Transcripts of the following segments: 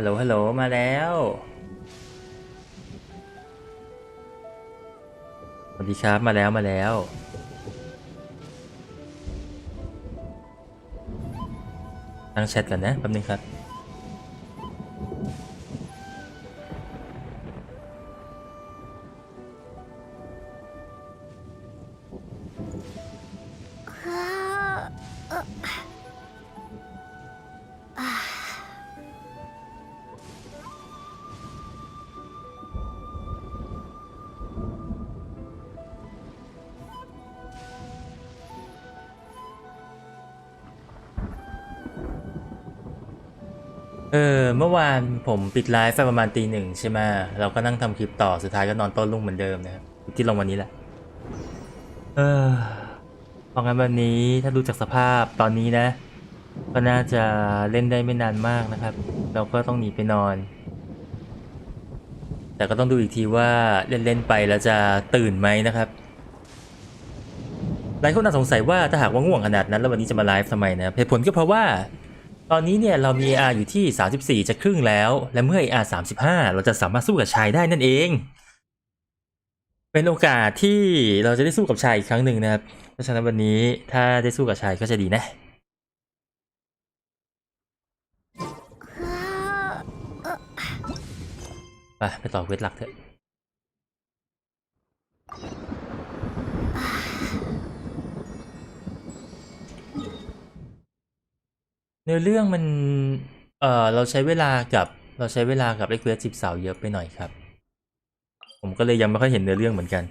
ลโหลฮัลโหลมาแล้วสวัสดีครับมาแล้วตั้งแชทกันนะแป๊บนึงครับเมื่อวานผมปิดไลฟ์ไปประมาณตี 1ใช่ไหมเราก็นั่งทำคลิปต่อสุดท้ายก็นอนต้นรุ่งเหมือนเดิมนะครับที่ลงวันนี้แหละเออเพราะงั้นวันนี้ถ้าดูจากสภาพตอนนี้นะก็น่าจะเล่นได้ไม่นานมากนะครับเราก็ต้องหนีไปนอนแต่ก็ต้องดูอีกทีว่าเล่นไปแล้วจะตื่นไหมนะครับหลายคนน่าสงสัยว่าถ้าหากว่าง่วงขนาดนั้นแล้ววันนี้จะมาไลฟ์ทำไมนะเหตุผลก็เพราะว่าตอนนี้เนี่ยเรามี AR อยู่ที่34จะครึ่งแล้วและเมื่อ AR 35เราจะสามารถสู้กับชายได้นั่นเองเป็นโอกาสที่เราจะได้สู้กับชายอีกครั้งหนึ่งนะครับเพราะฉะนั้นวันนี้ถ้าได้สู้กับชายก็จะดีนะไปต่อเวทหลักเถอะเนื้อเรื่องมันเราใช้เวลากับไอ้เควส10 สาวเยอะไปหน่อยครับผมก็เลยยังไม่ค่อยเห็นเนื้อเรื่องเหมือนกัน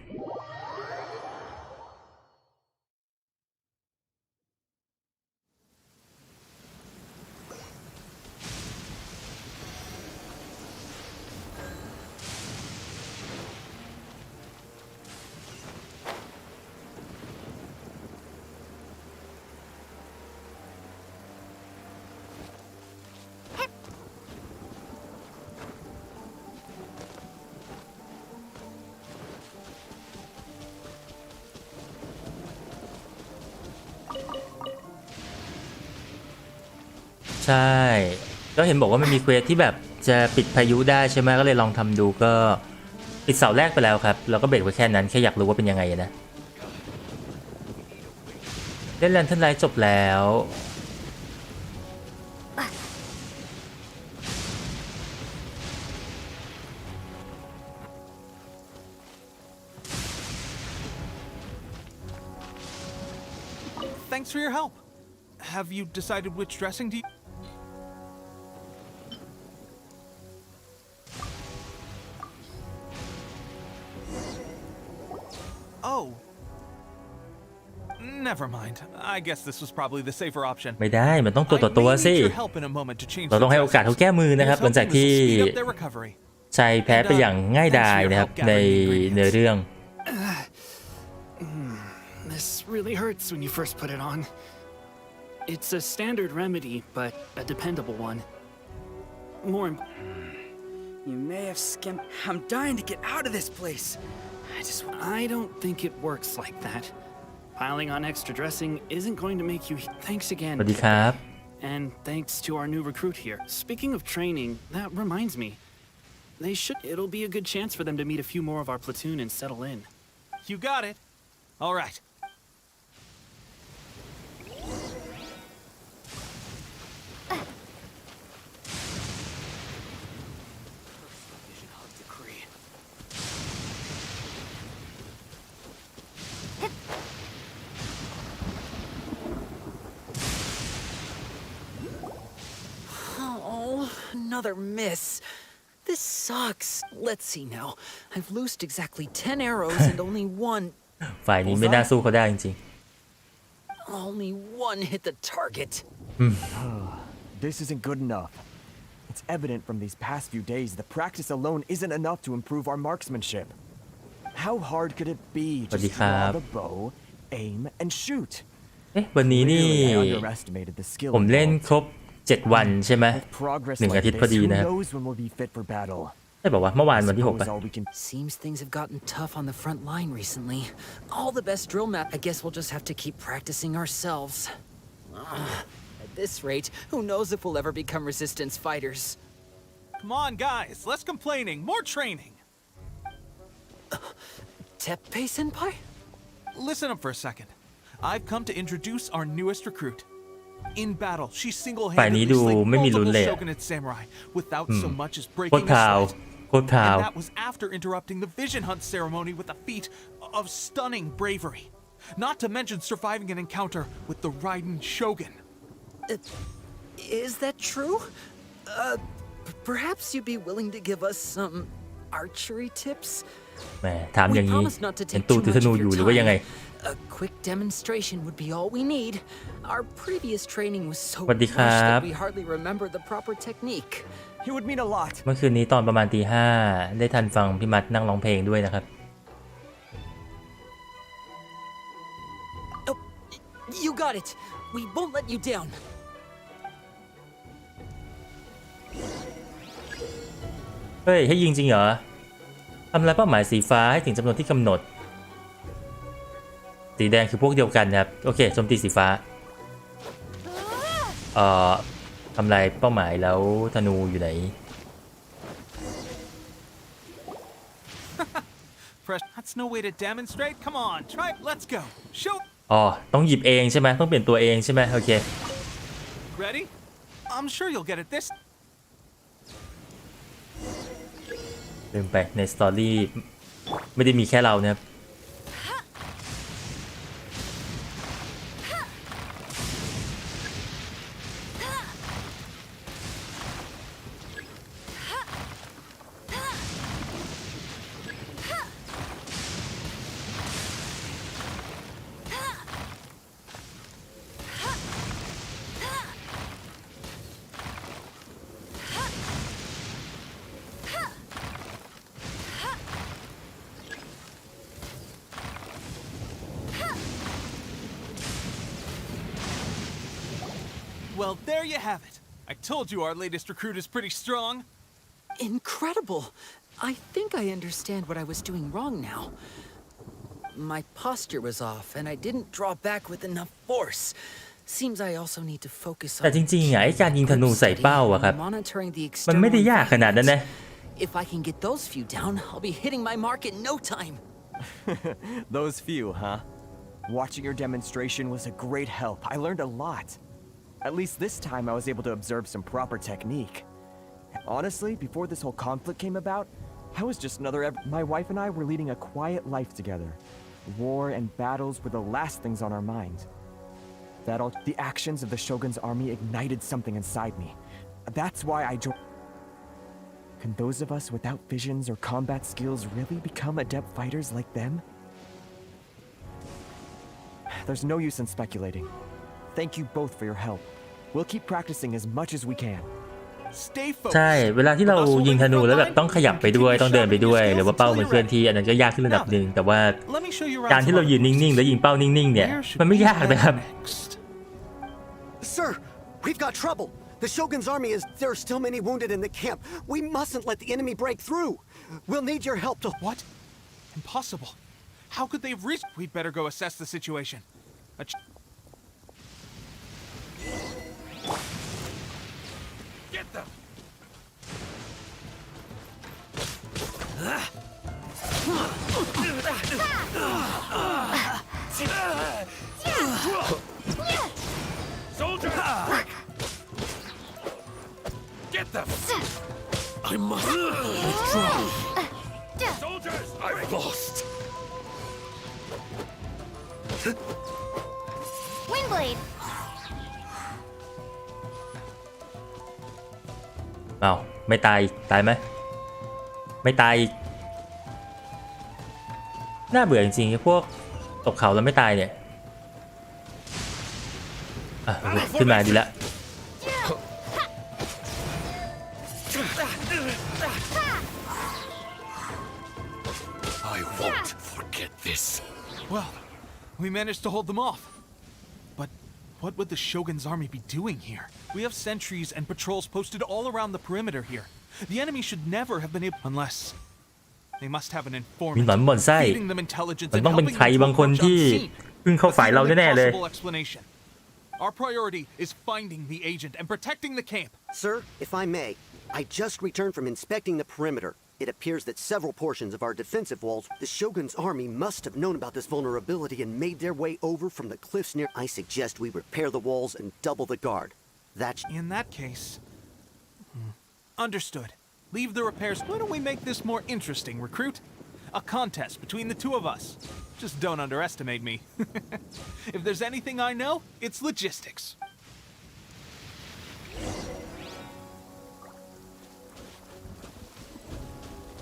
ใช่ก็เห็นบอกว่ามันมีเควสที่แบบจะปิดพายุได้ใช่ไหมก็เลยลองทำดูก็ปิดเสาแรกไปแล้วครับเราก็เบรกไว้แค่นั้นแค่อยากรู้ว่าเป็นยังไงนะเล่นแลนเทิร์นไลท์จบแล้ว Thanks for your help. Have you decided which dressing to use? Oh. Never mind. I guess this was probably the safer option. ไม่ได้มันต้องตัวต่อตัวสิเราต้องให้โอกาสเขาแก้มือนะครับหลังจากที่ชายแพ้ไปอย่างง่ายดายนะครับในเนื้อเรื่อง This really hurts when you first put it on. It's a standard remedy, but a dependable one. More You may have skimped. I'm dying to get out of this place. I don't think it works like that. Piling on extra dressing isn't going to make you. Thanks again. สวัสดีครับ And thanks to our new recruit here. Speaking of training, that reminds me. It'll be a good chance for them to meet a few more of our platoon and settle in. You got it. All right. Oh, another miss. This sucks. Let's see now. I've loosed exactly 10 arrows and only one. ฝ่ายนี้ไม่น่าสู้เขาได้จริง Only one hit the target. This isn't good enough. It's evident from these past few days that practice alone isn't enough to improve our marksmanship. How hard could it be to draw the bow, aim, and shoot? เอ๊ะวันนี้นี่ Clearly, I underestimated the skill ผมเล่น involved. ครบ7 วันใช่ไหม With progress 1 อา like ทิตย์พอ this, ดี who นะครับ knows when we'll be fit for battle? ใช่ป่าวะเมื่อวานวันที่ 6 Suppose ป่ะ all we can. Seems things have gotten tough on the front line recently. All the best drill map. I guess we'll just have to keep practicing ourselves. At this rate, who knows if we'll ever become resistance fighters? Come on, guys. Less complaining. More training. Teppei senpai? Listen up for a second. I've come to introduce our newest recruit. In battle, she ฝ่ายนี้ single-handedly ดู slayed ไม่มีลุ้น multiple เลย shogunate samurai without so much as โคต breaking ร a พราว sweat. โคตรพราว And that was after interrupting the vision hunt ceremony with a feat of stunning bravery. Not to mention surviving an encounter with the Raiden Shogun. Is that true? Perhaps you'd be willing to give us some archery tips? แหมถามอย่าง We นี้ promise not to เห็น take ตู้ too ถือธ much นู of อยู่ your หรือว่ายังไง time. A quick demonstration would be all we need. Our previous training was so สวัสดีค rushed รับ that we hardly remember the proper technique. It would mean a lot. เมื่อคืนนี้ตอนประมาณตี 5ได้ทันฟังพี่มัดนั่งร้องเพลงด้วยนะครับ Oh, you got it. We won't let you down. เฮ้ยให้ยิงจริงเหรอทำลายเป้าหมายสีฟ้าให้ถึงจำนวนที่กำหนดสีแดงคือพวกเดียวกันนะครับโอเคโจมตีสีฟ้าทำลายเป้าหมายแล้วธนูอยู่ไหน Fresh. That's no way to demonstrate. Come on, try. Let's go. Show. อ๋อต้องหยิบเองใช่ไหมต้องเปลี่ยนตัวเองใช่ไหมโอเค Ready? I'm sure you'll get it this. ลืมไปในสตอรี่ไม่ได้มีแค่เรานะครับ Well, there you have it. I told you our latest recruit is pretty strong. Incredible. I think I understand what I was doing wrong now. My posture was off, and I didn't draw back with enough force. Seems I also need to focus แต่ on จริงๆไอ้การยิงธนูใส่เป้าอะครับ monitoring the มันไม่ได้ external ยากขนาดนั้นนะ If I can get those few down, I'll be hitting my mark in no time. Those few, huh? Watching your demonstration was a great help. I learned a lot. At least this time I was able to observe some proper technique. Honestly, before this whole conflict came about, I was just another. My wife and I were leading a quiet life together. War and battles were the last things on our mind. The actions of the Shogun's army ignited something inside me. That's why I joined. Can those of us without visions or combat skills really become adept fighters like them? There's no use in speculating. Thank you both for your help. We'll keep practicing as much as we can. Stay focused. ใช่เวลาที่เรายิงธนูแล้วแบบต้องขยับไปด้วยต้องเดินไปด้วยหรือว่าเป้ามันเคลื่อนที่อันนั้นก็ยากขึ้นระดับหนึ่งแต่ว่า Let me show you การที่เรายืนนิ่งๆแล้วยิงเป้านิ่งๆเนี่ยมันไม่ยากนะครับ Sir, we've got trouble. The Shogun's army is. There are still many wounded in the camp. We mustn't let the enemy break through. We'll need your help to. What? Impossible. How could they have reached? We'd better go assess the situation. Get them! Soldiers! Get them! I must withdraw. Soldiers! I've lost. Windblade. อ้าวไม่ตายอีกตายไหมไม่ตายอีกน่าเบื่อจริงๆพวกตกเขาแล้วไม่ตายเนี่ยอ่ะขึ้นมาดีละ I won't forget this. Well, we managed to hold them off. But what would the Shogun's army be doing here? We have sentries and patrols posted all around the perimeter here. The enemy should never have been able, unless they must have an มี informant หนอนบ่อนไส้ feeding them intelligence มัน and ต้องเป็น helping ใคร them to บางคน approach ที่ unseen. เพิ่งเข้า That's ฝ่าย the เรา only แน่ๆเลย possible explanation. Our priority is finding the agent and protecting the camp. Sir, if I may, I just returned from inspecting the perimeter. It appears that several portions of our defensive walls, the Shogun's army must have known about this vulnerability and made their way over from the cliffs near. I suggest we repair the walls and double the guard. That's In that case... Understood. Leave the repairs. Why don't we make this more interesting, recruit? A contest between the two of us. Just don't underestimate me. If there's anything I know, it's logistics.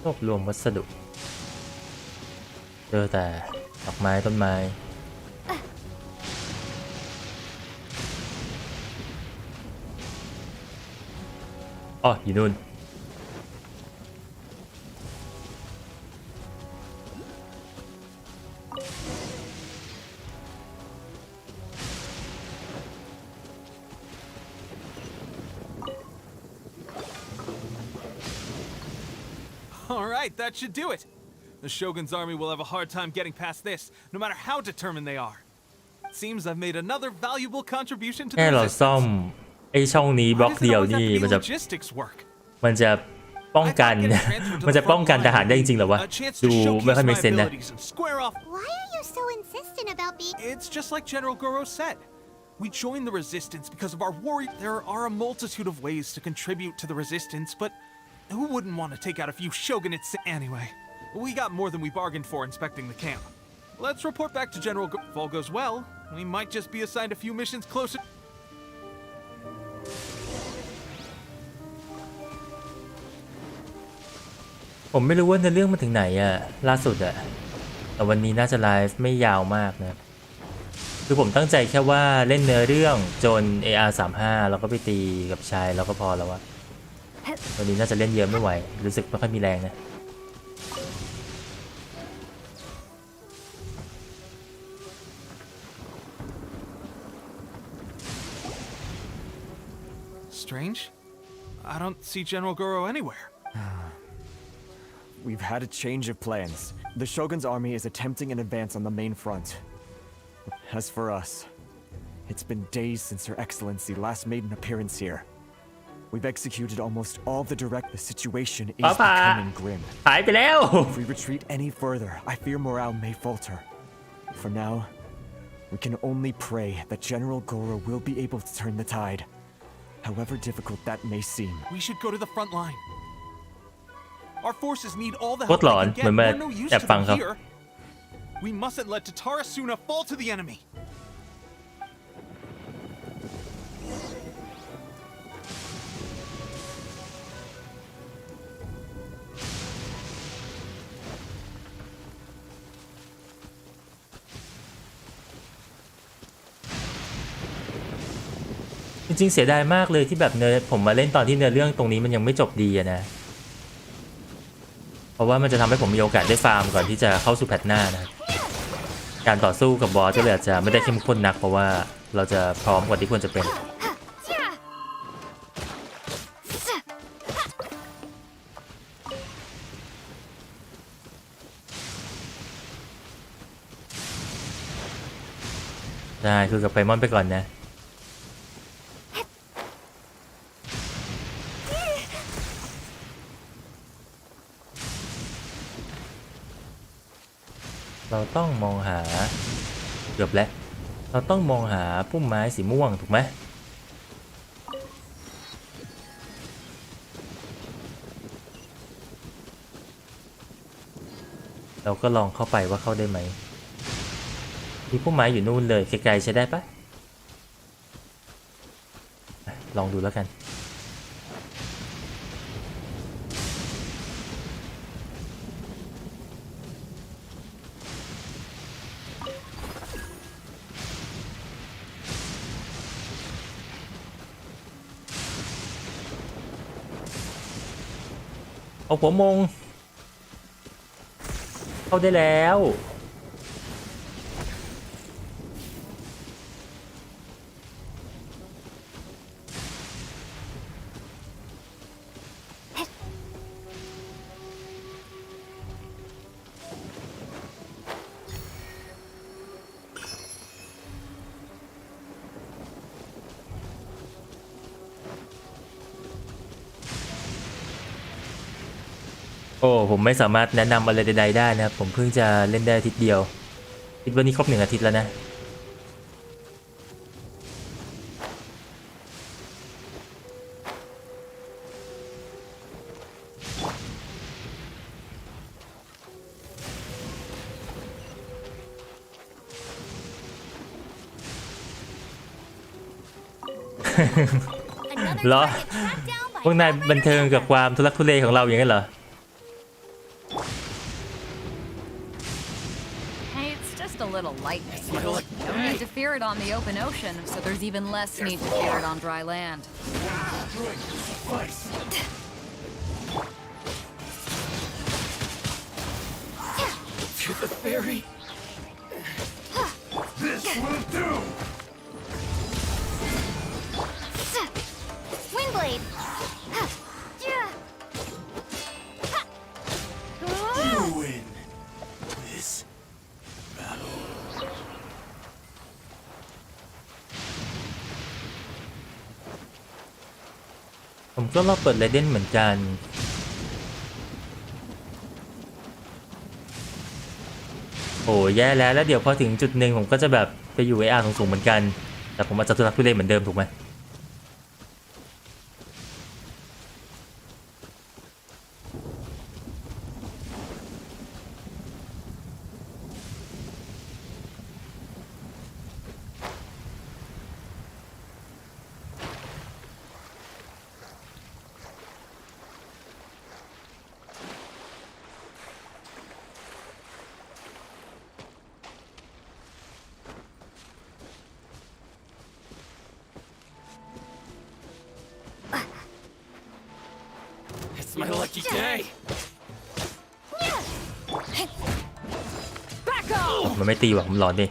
รวบรวมวัสดุเจอแต่ดอกไม้ต้นไม้อ๋ออยู่นู่น All right, that should do it. The Shogun's army will have a hard time getting past this, no matter how determined they are. It seems I've made another valuable contribution to แค่ the เราซ่อม resistance. ไอ้ช่องนี้บล็อก Why does it เดียว always have นี่ to be มันจะ logistics work? มันจะป้องกัน มันจะป้องกันทหารได้จริงๆเหรอวะ A chance ดู to ไม่ค่อย showcase my make sense นะ abilities and square off. Why are you so insistent about being? It's just like General Goro said. We joined the resistance because of our warrior. There are a multitude of ways to contribute to the resistance, but who wouldn't want to take out a few shogunates anyway? We got more than we bargained for inspecting the camp. Let's report back to General Goro. If all goes well, we might just be assigned a few missions closer. ผมไม่รู้ว่าในเรื่องมันถึงไหนอะล่าสุดอะแต่วันนี้น่าจะไลฟ์ไม่ยาวมากนะคือผมตั้งใจแค่ว่าเล่นเนื้อเรื่องจน AR35 แล้วก็ไปตีกับชายแล้วก็พอแล้ววะวันนี้น่าจะเล่นเยอะไม่ไหวรู้สึกไม่ค่อยมีแรงนะ Strange. I don't see General Goro anywhere. We've had a change of plans. The Shogun's army is attempting an advance on the main front. As for us, it's been days since Her Excellency last made an appearance here. We've executed almost all the direct. The situation is becoming grim. หายไปแล้ว If we retreat any further, I fear morale may falter. For now, we can only pray that General Goro will be able to turn the tide, however difficult that may seem. We should go to the front line. Our forces need all the โค help ตรหล they อน can เหมือน get. มา We're no use แอบ to ฟัง them ครับ here. We mustn't let Tatara Suna fall to the enemy. จริงๆเสียดายมากเลยที่แบบเนื้อผมมาเล่นตอนที่เนื้อเรื่องตรงนี้มันยังไม่จบดีอะนะเพราะว่ามันจะทำให้ผมมีโอกาสได้ฟาร์มก่อนที่จะเข้าสู่แพทหน้านะการต่อสู้กับบอสก็เลยอาจจะไม่ได้เข้มข้นนักเพราะว่าเราจะพร้อมกว่าที่ควรจะเป็นได้คือกับไปมอนไปก่อนนะเราต้องมองหาเกือบแล้วเราต้องมองหาพุ่มไม้สีม่วงถูกไหมเราก็ลองเข้าไปว่าเข้าได้ไหมมีพุ่มไม้อยู่นู่นเลยไกลๆใช้ได้ปะลองดูแล้วกันเอาหัวมงเข้าได้แล้ว โอ้ผมไม่สามารถแนะนำอะไรใดๆได้นะครับผมเพิ่งจะเล่นได้อาทิตย์เดียวคิดว่านี่ครบ1 อาทิตย์แล้วนะ Another เหรอ target tracked down by พวกนายบันเทิงกับความทุลักทุเลของเราอย่างนั้นเหรอ Hey, it's just a little lightning. No need to fear it on the open ocean, so there's even less need to fear it on dry land. To the ferry. Windblade. Win this battle. ผมก็รอบเปิดไรเดนเหมือนกันโอ้แย่แล้วเดี๋ยวพอถึงจุดหนึ่งผมก็จะแบบไปอยู่ไออาร์สูงๆเหมือนกันแต่ผมอาจจะทุลักทุเลเหมือนเดิมถูกไหมIt's my lucky day. Back off! มันไม่ตีว่ะผมหลอนดิ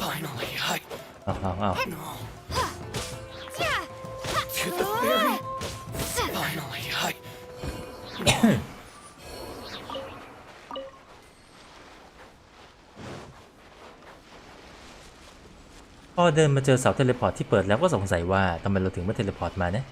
Finally, I เอา to the ferry. Finally, I พอเดินมาเจอเสาเทเลพอร์ตที่เปิดแล้วก็สงสัยว่าทำไมเราถึงไม่เทเลพอร์ตมานะ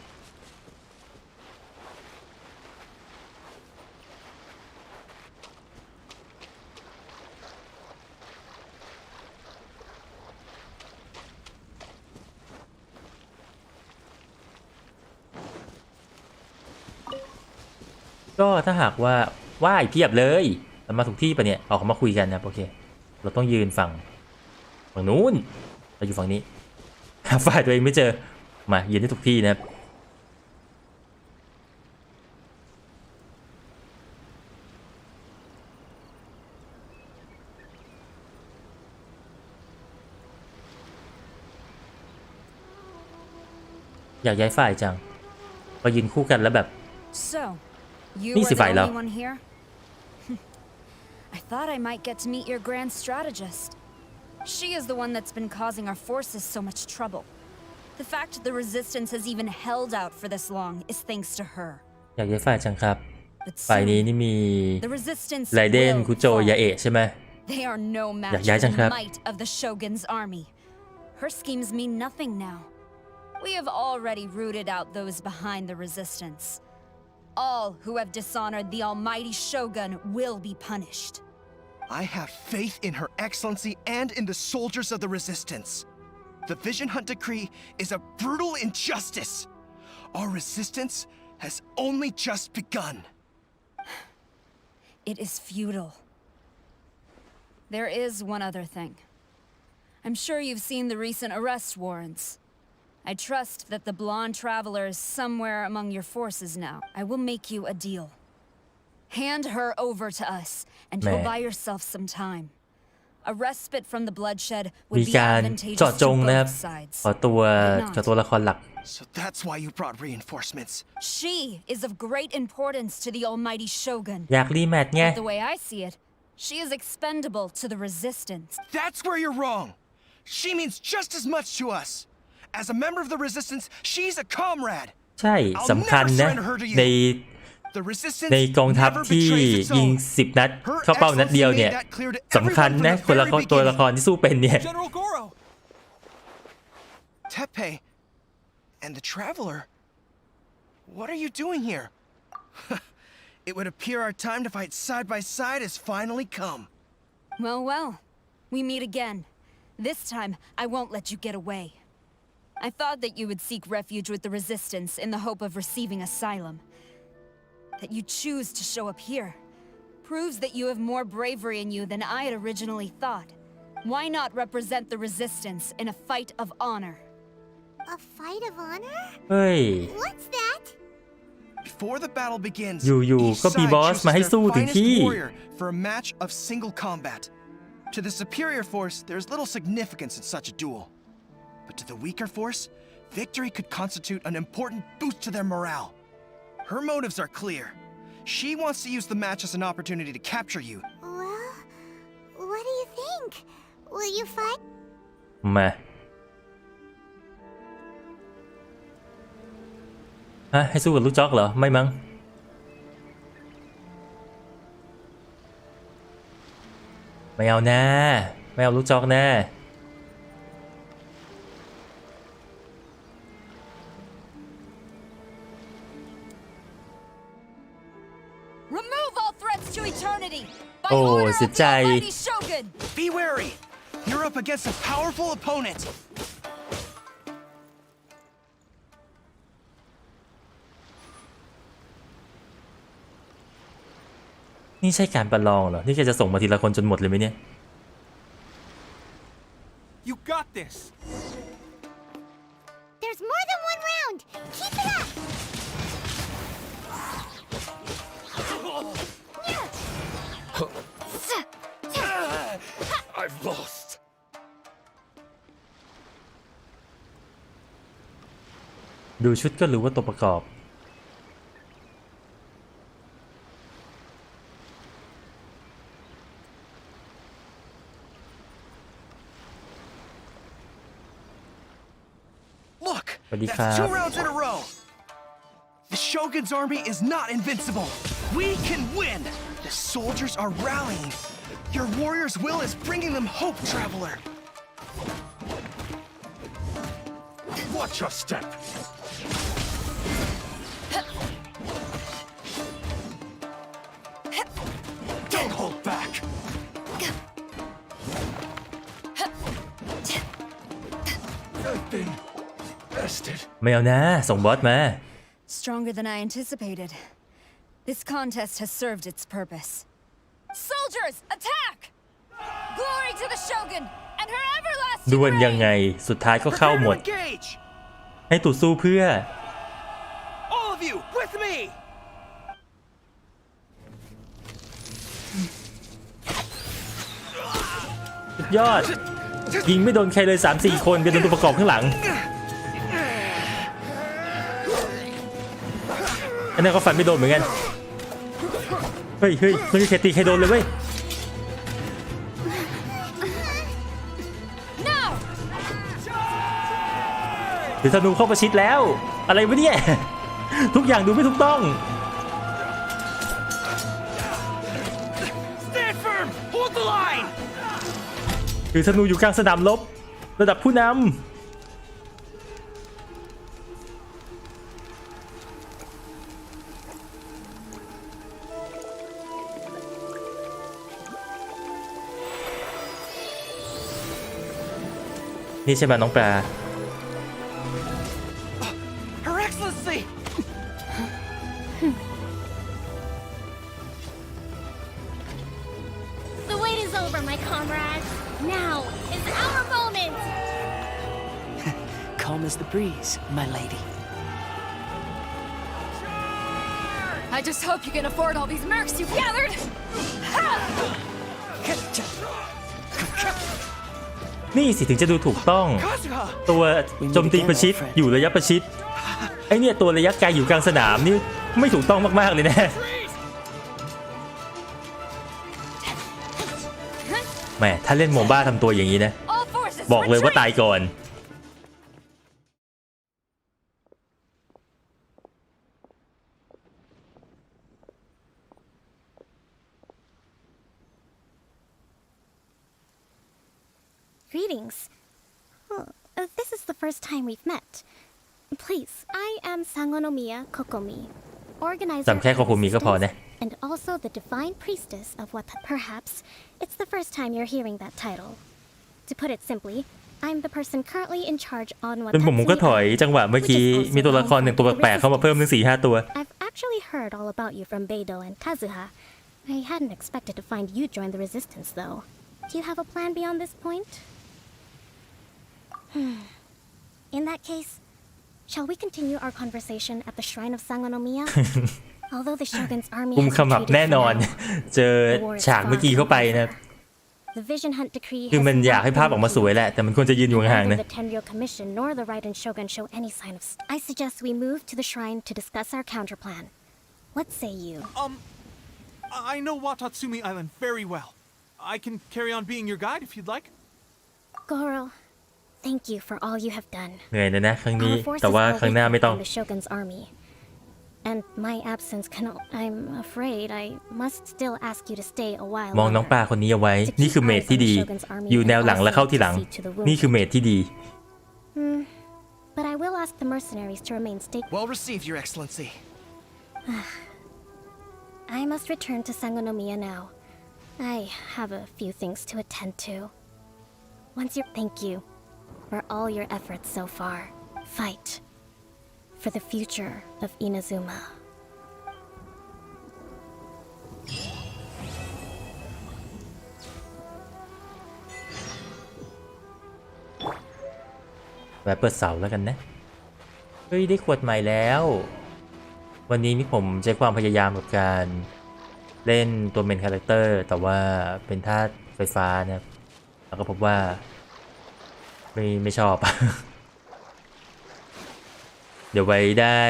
ก็ถ้าหากว่าว่ายเพียบเลยเรามาถูกที่ปะเนี่ยออกมาคุยกันนะโอเคเราต้องยืนฝั่งนู้นเราอยู่ฝั่งนี้หาฝ่ายตัวเองไม่เจอมายืนที่ถูกที่นะครับอยากย้ายฝ่ายจังพอยืนคู่กันแล้วแบบ So, you Ni are si the Phải only Lộc. one here? I thought I might get to meet your grand strategist. She is the one that's been causing our forces so much trouble. The fact the resistance has even held out for this long is thanks to her. อยากย้ายฝ่ายจังครับ But ฝ่ายนี้ soon, นี่มี the resistance ไรเดน will คุโจ fall. ยาเอะใช่ไหม They are no matchย้าย for จังครับ the might of the Shogun's army. Her schemes mean nothing now. We have already rooted out those behind the resistance. All who have dishonored the almighty Shogun will be punished. I have faith in Her Excellency and in the soldiers of the Resistance. The Vision Hunt Decree is a brutal injustice. Our resistance has only just begun. It is futile. There is one other thing. I'm sure you've seen the recent arrest warrants. I trust that the blonde traveler is somewhere among your forces now. I will make you a deal. Hand her over to us, and you'll Mẹ. buy yourself some time. A respite from the bloodshed มี would be การ advantageous เจาะจ to งนะครับ both sides. ขอตัวละครหลัก So that's why you brought reinforcements. She is of great importance to the almighty Shogun. อยากรีแมตช์ไง But the way I see it, she is expendable to the resistance. That's where you're wrong. She means just as much to us. As a member of the Resistance, she's a comrade. ใช่สำคัญนะใน The Resistance ในกองทัพ never ที่ betrays its ยิง own. 10 นัดเข้าเป้านัดเดียวเนี่ยสำคัญนะคนละตัวละครที่สู้เป็นเนี่ย General Goro! Tepe, And the traveler? What are you doing here? It would appear our time to fight side by side has finally come. Well, well. We meet again. This time, I won't let you get away. I thought that you would seek refuge with the Resistance in the hope of receiving asylum. That you choose to show up here proves that you have more bravery in you than I had originally thought. Why not represent the Resistance in a fight of honor? A fight of honor? เฮ้ย What's that? Before the battle begins, อยู่ each ๆก็มี side บอส chooses มาให้ their สู้ถึง finest ที่ warrior for a match of single combat. To the superior force, there's little significance in such a duel. But to the weaker force, victory could constitute an important boost to their morale. Her motives are clear. She wants to use the match as an opportunity to capture you. Well, what do you think? Will you fight? มาฮะให้สู้กับลูกจ๊อกเหรอ ไม่มั้งไม่เอาแน่ไม่เอาลูกจ๊อกแน่ Remove all threats to eternity! By โอ้ order เสีย of ใจ the Almighty Shogun! Be wary! You're up against a powerful opponent. นี่ใช่การประลองเหรอ นี่แกจะส่งมาทีละคนจนหมดเลยไหมเนี่ย You got this! There's more than one round! Keep it up! I've lost. ดูชุดก็รู้ว่าตัวประกอบ Look, สวัสดีครั that's บ 2 rounds in a row. The Shogun's army is not invincible. We can win. The soldiers are rallying. Your warrior's will is bringing them hope, traveler. Watch your step. Don't hold back. I've been bested. ไม่เอานะส่งบอสมา Stronger than I anticipated. This contest has served its purpose. Soldiers, attack! Glory to the Shogun and her everlasting ดวลยังไง reign! สุดท้ายก็เข้า Prepare หม to ด engage. ให้ตู่สู้เพื่อ All of you, with me. สุดยอด ยิงไม่โดนใครเลย 3-4 คนเป็นตัวประกอบข้างหลัง อันนั้นก็ฟันไม่โดนเหมือนกัน เฮ้ยไม่มีใครตีใครโดนเลยเว้ย No! หรือธนูเข้าประชิดแล้ว อะไรวะเนี่ย ทุกอย่างดูไม่ถูกต้อง Stand firm. Hold the line. หรือธนูอยู่กลางสนามรบระดับผู้นำนี่ใช่ไหมน้องปลา Her Excellency. The wait is over, my comrades. Now is our moment! Calm as the breeze, my lady. I just hope you can afford all these mercs you've gathered! Ha! นี่สิถึงจะดูถูกต้อง Kazuha. ตัวโจมตีประชิดอยู่ระยะประชิด ไอเนี่ยตัวระยะไกลอยู่กลางสนามนี่ไม่ถูกต้องมากๆเลยนะแหมถ้าเล่นโมบ้าทำตัวอย่างนี้นะ All forces บอกเลยว่า retreat! ตายก่อน Greetings. Well, this is the first time we've met. Please, I am Sangonomiya Kokomi, organizer จำแค่โคโคมิก็พอนะ and also the divine priestess of what. Perhaps it's the first time you're hearing that title. To put it simply, I'm the person currently in charge on what. เป็นผมก็ถอยจังหวะเมื่อกี้มีตัวละครหนึ่งตัวแปลกๆเข้ามาเพิ่มถึง 4-5 ตัว I've actually heard all about you from Beidou and Kazuha. I hadn't expected to find you join the resistance, though. Do you have a plan beyond this point? In that case, shall we continue our conversation at the shrine of Sangonomiya? Although the Shogun's army กุม has ขมับ retreated แน่นอน for now, เจอฉากเมื่อกี้เข้าไปนะ the Vision Hunt Decree คือ has มันอยาก not ให้ภาพ been ออกมาสวยแหละ แต่มันควรจะยืนอยู่ห่างๆ Neither นะ the Tenryou Commission nor the Raiden Shogun show any sign of. I suggest we move to the shrine to discuss our counterplan. What say you? I know Watatsumi Island very well. I can carry on being your guide if you'd like. Goro, thank you for all you have done. เหนื่อยนะครั้งนี้ Our forces แต่ว่า are ครั้งหน้าไม่ weakened ต้อง by the Shogun's army. And my absence can. I'm afraid I must still ask you to stay a while. มองน้องปลาคนนี้เอาไว้ นี่คือเมทที่ดี อยู่แนวหลังและเข้าที่หลัง นี่คือเมทที่ดี But I will ask the mercenaries to remain stable. Well received, Your Excellency. I must return to Sangonomiya now. I have a few things to attend to. Thank you for all your efforts so far. Fight for the future of Inazuma. แวะเปิดเสาแล้วกันนะ เฮ้ย ได้ขวดใหม่แล้ว วันนี้มีผมใช้ความพยายามกับการเล่นตัวเมนคาแรคเตอร์แต่ว่าเป็นธาตุไฟฟ้านะครับแล้วก็พบว่าไม่ชอบ เดี๋ยวไว้ได้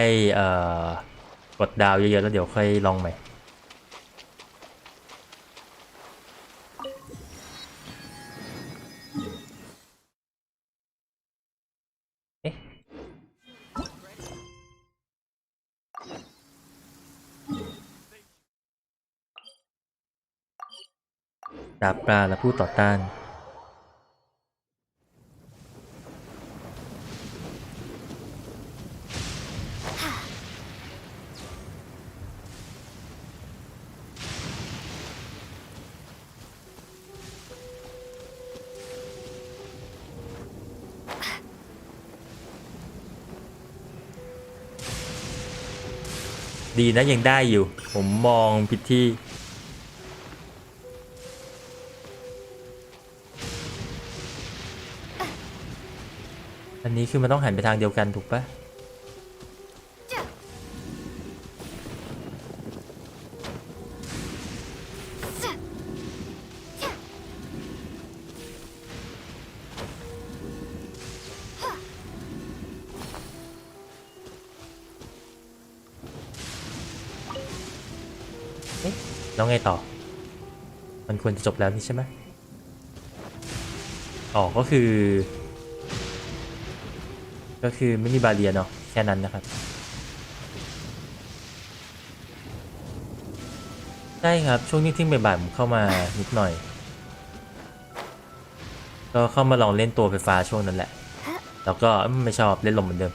กดดาวเยอะๆแล้วเดี๋ยวค่อยลองใหม่ดาบปลาและผู้ต่อต้านดีนะยังได้อยู่ผมมองผิดที่อันนี้คือมันต้องหันไปทางเดียวกันถูกปะแล้วไงต่อมันควรจะจบแล้วนี่ใช่ไหมก็คือไม่มีบาเรียเนาะแค่นั้นนะครับใช่ครับช่วงนี้ทิ้งบ่ายๆผมเข้ามานิดหน่อยก็เข้ามาลองเล่นตัวไฟฟ้าช่วงนั้นแหละแล้วก็ไม่ชอบเล่นลมเหมือนเดิม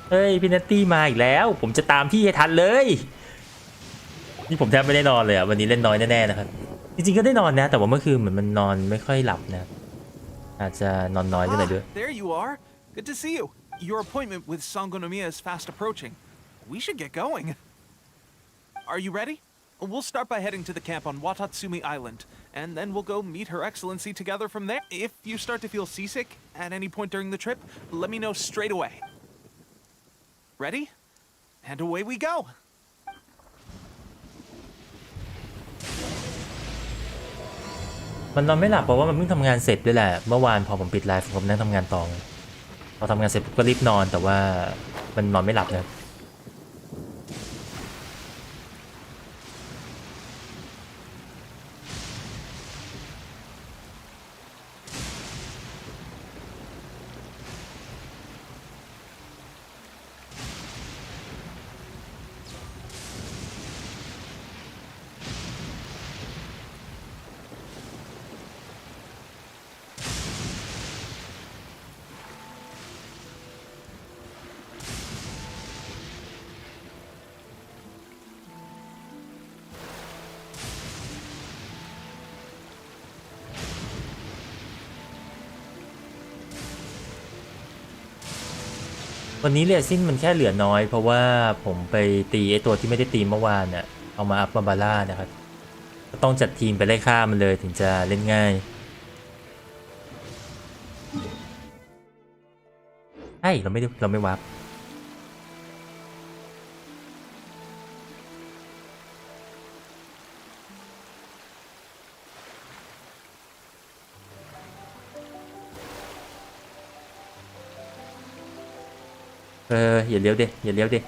เฮ้ยพี่นัตตี้มาอีกแล้วผมจะตามพี่ให้ทันเลยนี่ผมแทบไม่ได้นอนเลยวันนี้เล่นน้อยแน่ๆนะครับจริงๆก็ได้นอนนะแต่ว่าเมื่อคืนเหมือนมันนอนไม่ค่อยหลับนะอาจจะนอนน้อยก็เลยด้วย There you are. Good to see you. Your appointment with Sangonomiya is fast approaching. We should get going. Are you ready? We'll start by heading to the camp on Watatsumi Island, and then we'll go meet Her Excellency together from there. If you start to feel seasick at any point during the trip, let me know straight away. Ready? And away we go. มันนอนไม่หลับเพราะว่ามันเพิ่งทำงานเสร็จด้วยแหละเมื่อวานพอผมปิดไลฟ์ผมนั่งทำงานต่อพอทำงานเสร็จก็รีบนอนแต่ว่ามันนอนไม่หลับเลย วันนี้เรซินมันแค่เหลือน้อยเพราะว่าผมไปตีไอตัวที่ไม่ได้ตีเมื่อวานเนี่ยเอามาอัพมาบาร่านะครับก็ต้องจัดทีมไปไล่ฆ่ามันเลยถึงจะเล่นง่ายใช่เราไม่วับอย่าเลี้ยวดิอย่าเลี้ยวดิ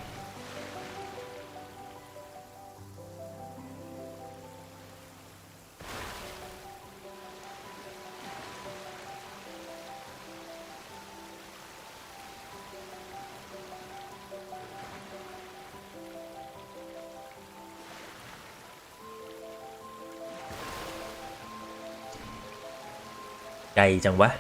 ไกลจังวะ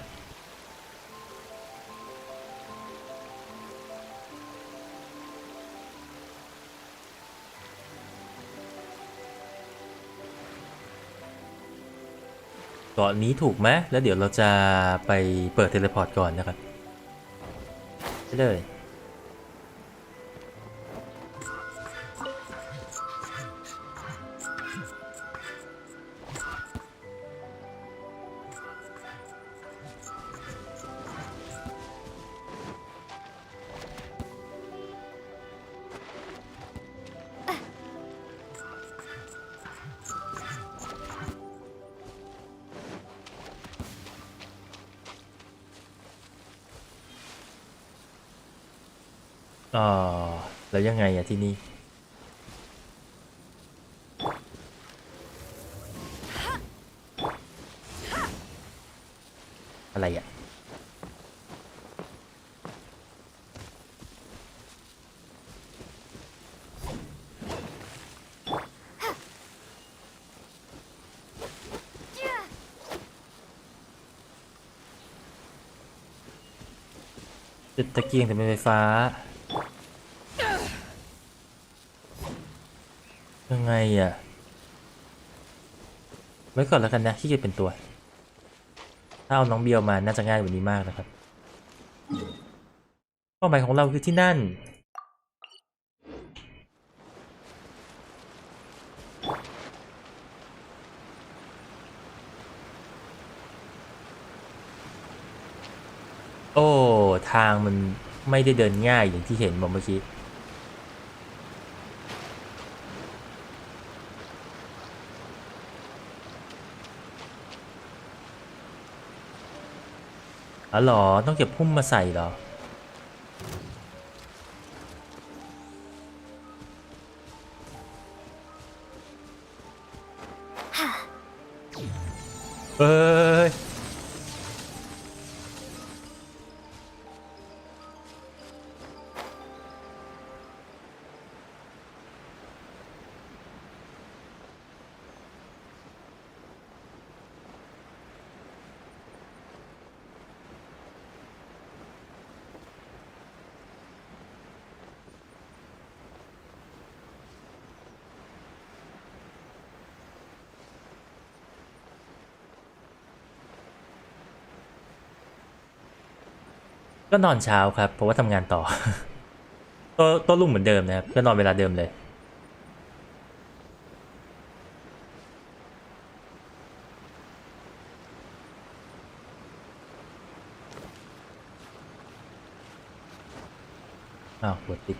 เกาะนี้ถูกไหมแล้วเดี๋ยวเราจะไปเปิดเทเลพอร์ตก่อนนะครับไปเลยอ๋อแล้วยังไงอะที่นี่อะไรอะจุดตะเกียงแต่ไม่ไฟฟ้ายังไงอะไว้ก่อนแล้วกันนะขี้เกียจเป็นตัวถ้าเอาน้องเบียวมาน่าจะง่ายกว่านี้มากนะครับเป้าหมายของเราคือที่นั่นโอ้ทางมันไม่ได้เดินง่ายอย่างที่เห็นเมื่อกี้อ๋อเหรอต้องเก็บพุ่มมาใส่เหรอเอ้ยก็นอนเช้าครับเพราะว่าทำงานต่อ ตัวลุ่มเหมือนเดิมนะครับก็นอนเวลาเดิมเลยอ้าวปวดติด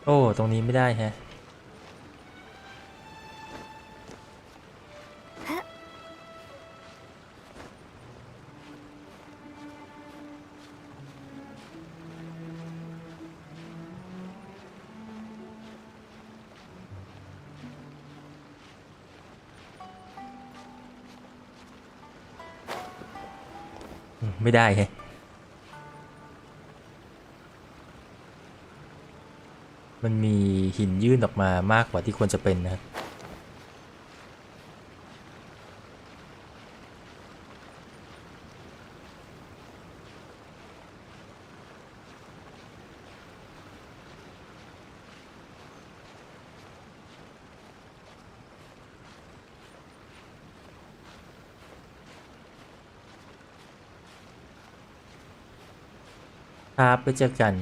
โอ้ตรงนี้ไม่ได้แฮะไม่ได้แฮะ มันมีหินยื่นออกมามากกว่าที่ควรจะเป็นนะครับครับไปเจอกัน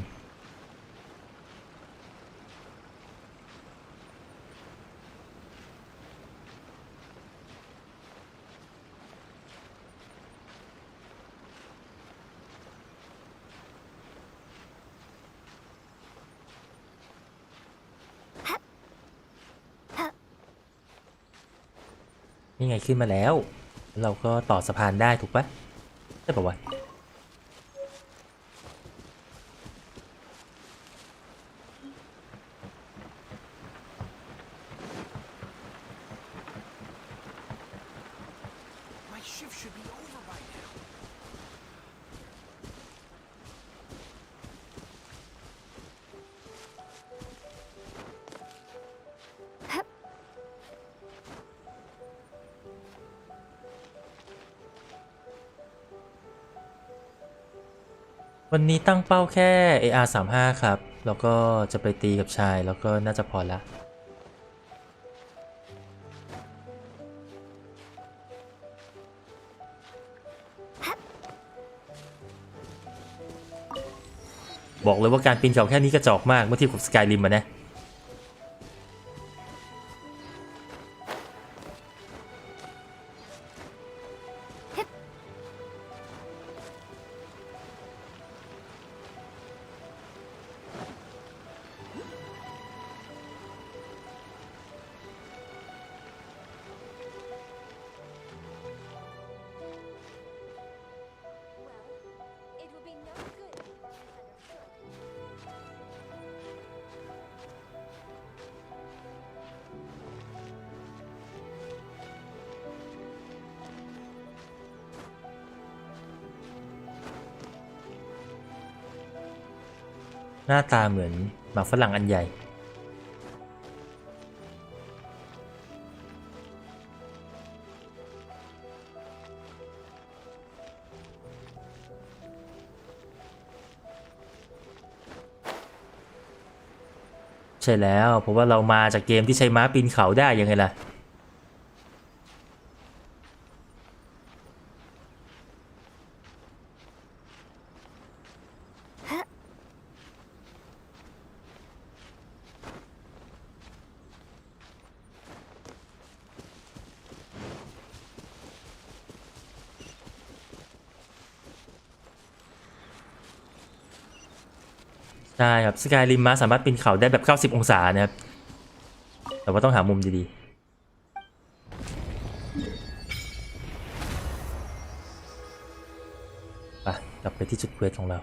นี่ไงขึ้นมาแล้วเราก็ต่อสะพานได้ถูกปะใช่ปะวะ My shift should be over by now. วันนี้ตั้งเป้าแค่ AR35 ครับ แล้วก็จะไปตีกับชายแล้วก็น่าจะพอละบอกเลยว่าการปีนเขาแค่นี้กระจอกมากเมื่อเทียบกับสกายริมอะนะหน้าตาเหมือนหมากฝรั่งอันใหญ่ใช่แล้วเพราะว่าเรามาจากเกมที่ใช้ม้าปีนเขาได้ยังไงล่ะใช่ครับสกายริมม้าสามารถปีนเขาได้แบบ90องศานะครับแต่ว่าต้องหามุมดีๆไปกลับไปที่จุดเควสของเรา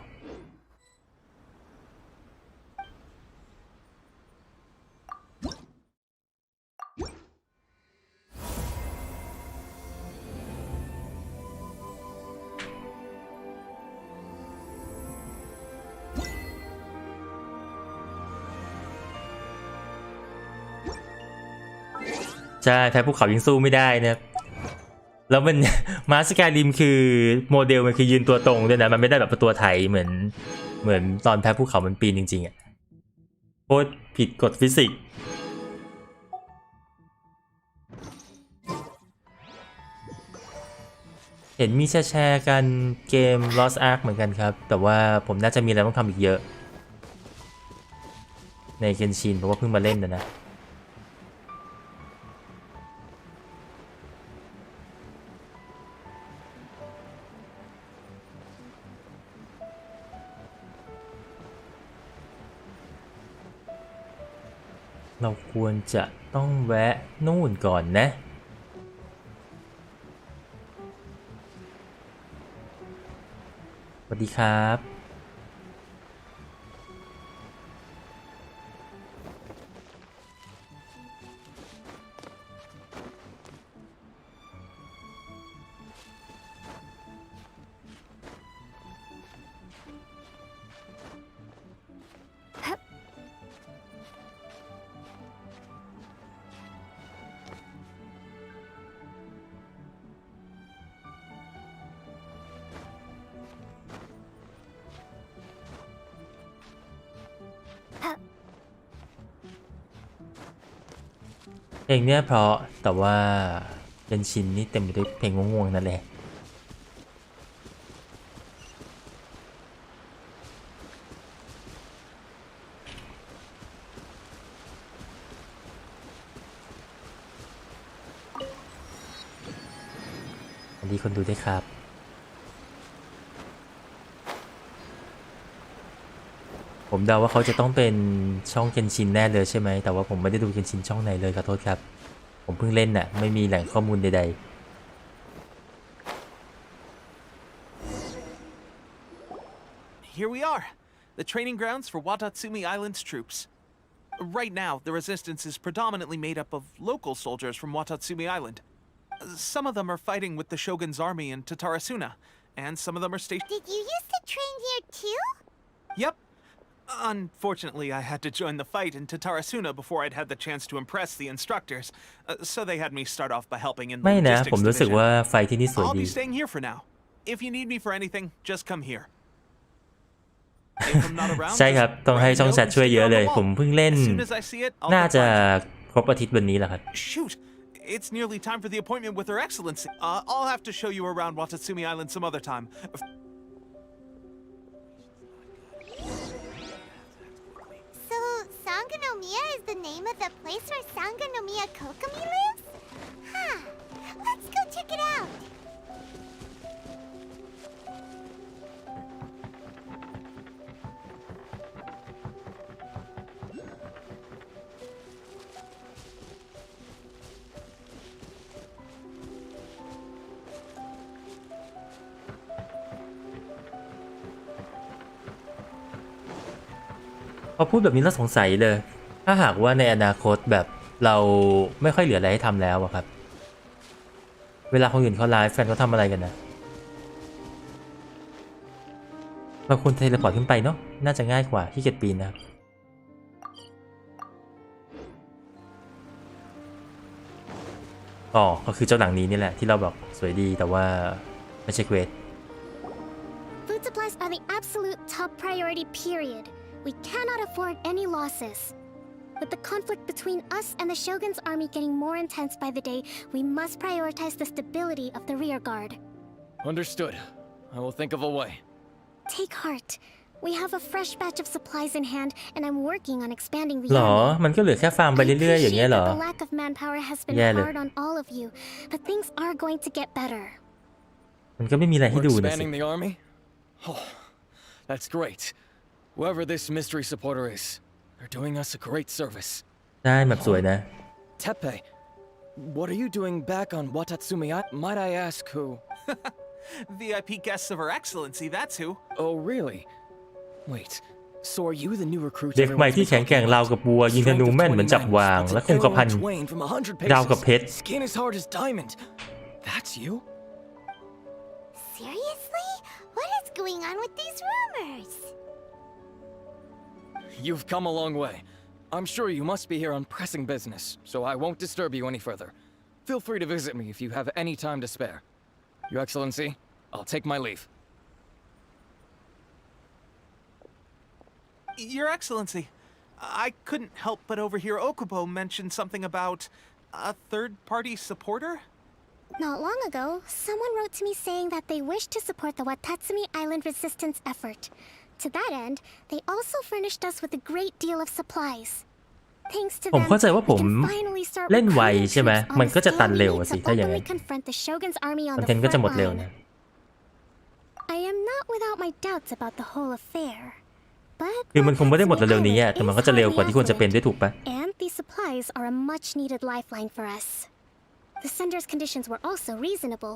ใช่แพ้ภูเขายังสู้ไม่ได้นะครับแล้วมัน ม้าสกายริมคือโมเดลมันคือยืนตัวตรงด้วยนะมันไม่ได้แบบตัวไถเหมือนตอนแพ้ภูเขามันปีนจริงๆอ่ะโคตรผิดกฎฟิสิกส์เห็นมีแชร์กันเกม Lost Ark เหมือนกันครับแต่ว่าผมน่าจะมีอะไรต้องทำอีกเยอะใน Genshin เพราะว่าเพิ่งมาเล่นนะเราควรจะต้องแวะนู่นก่อนนะสวัสดีครับ เพลงเนี้ยเพราะแต่ว่าเป็นชินนี่เต็มไปด้วยเพลงง่วงๆนั่นแหละอันนี้คนดูด้วยครับผมเดาว่าเขาจะต้องเป็นช่องเคนชินแน่เลยใช่ไหมแต่ว่าผมไม่ได้ดูเคนชินช่องไหนเลยขอโทษครับผมเพิ่งเล่นน่ะไม่มีแหล่งข้อมูลใดๆ Here we are, the training grounds for Watatsumi Island's troops. Right now, the resistance is predominantly made up of local soldiers from Watatsumi Island. Some of them are fighting with the Shogun's army in Tatarasuna, and some of them are stationed. Did you used to train here too? Yep. Unfortunately, I had to join the fight in Tatarasuna before I'd had the chance to impress the instructors, so they had me start off by helping in the ไม่นะ logistics ผมรู้สึก division. ว่าไฟที่นี่สวย I'll ดี be staying here for now. If you need me for anything, just come here. If I'm not around, ใช่ครับ ต้องให้ช่องแชทช่วยเยอะเลย ผมเพิ่งเล่น as soon as I see it, I'll น่า come จะ find ครบอาทิตย์วันนี้แหละครับ you. Shoot, it's nearly time for the appointment with Her Excellency. I'll have to show you around Watatsumi Island some other time. So, Sangonomiya is the name of the place where Sangonomiya Kokomi lives? Huh. Let's go check it out. พอพูดแบบนี้แล้วสงสัยเลย ถ้าหากว่าในอนาคตแบบเราไม่ค่อยเหลืออะไรให้ทำแล้วอะครับ เวลาคนอื่นเขาไลฟ์แฟนเขาทำอะไรกันนะเราควรเทเลพอร์ตขึ้นไปเนาะน่าจะง่ายกว่าที่เกียจปีนนะครับอ๋อก็คือเจ้าหลังนี้นี่แหละที่เราบอกสวยดีแต่ว่าไม่ใช่เควส Food supplies are the absolute top priority, period. We cannot afford any losses. With the conflict between us and the Shogun's army getting more intense by the day, we must prioritize the stability of the rear guard. Understood. I will think of a way. Take heart. We have a fresh batch of supplies in hand, and I'm working on expanding the หรอ army. มันก็เหลือแค่ฟาร์มไป I เรื่อยๆอย่างเงี้ย appreciate เหรอ that the lack of manpower has been Yeah, look. hard on all of you, but things are going to get better. มันก็ไม่มีอะไรให้ We're ดูนะสิ expanding the army? Oh, that's great. Whoever this mystery supporter is, they're doing us a great service. ได้แบบสวยนะ Tepe, what are you doing back on Watatsumi? Might I ask who? VIP guests of Her Excellency, that's who. Oh, really? Wait, so are you the new recruit? เด็กใหม่ที่แข็งแกร่งราวกับบัวยิงธนูแม่นเหมือนจับวางและคงกระพันราวกับเพชร Skin as hard as diamond. That's you? Seriously? What is going on with these rumors? You've come a long way. I'm sure you must be here on pressing business, so I won't disturb you any further. Feel free to visit me if you have any time to spare. Your Excellency, I'll take my leave. Your Excellency, I couldn't help but overhear Okubo mention something about a third-party supporter? Not long ago, someone wrote to me saying that they wish to support the Watatsumi Island resistance effort. To that end, they also furnished us with a great deal of supplies. Thanks to ผม them, เข้าใจว่า we ผม can finally start เล่นไว recruiting ใช่ไหม troops on มัน the ก็จะ scale ตัน we เร็ว need อะสิ to ถ้าอย่างนั้ openly น confront the Shogun's army ค on อน the เทนต์ก็จะ front หมดเร็ว line. นะ I am not without my doubts about the whole affair, but คือมันคงไม่ได้หมด Watatsumi เร็วๆนี้อะ Island แต่มัน is ก็จะเร็วกว่า hardly ที่ควรจะเป็นด้วย affluent, ถูกปะ and these supplies are a much-needed lifeline for us. The sender's conditions were also reasonable.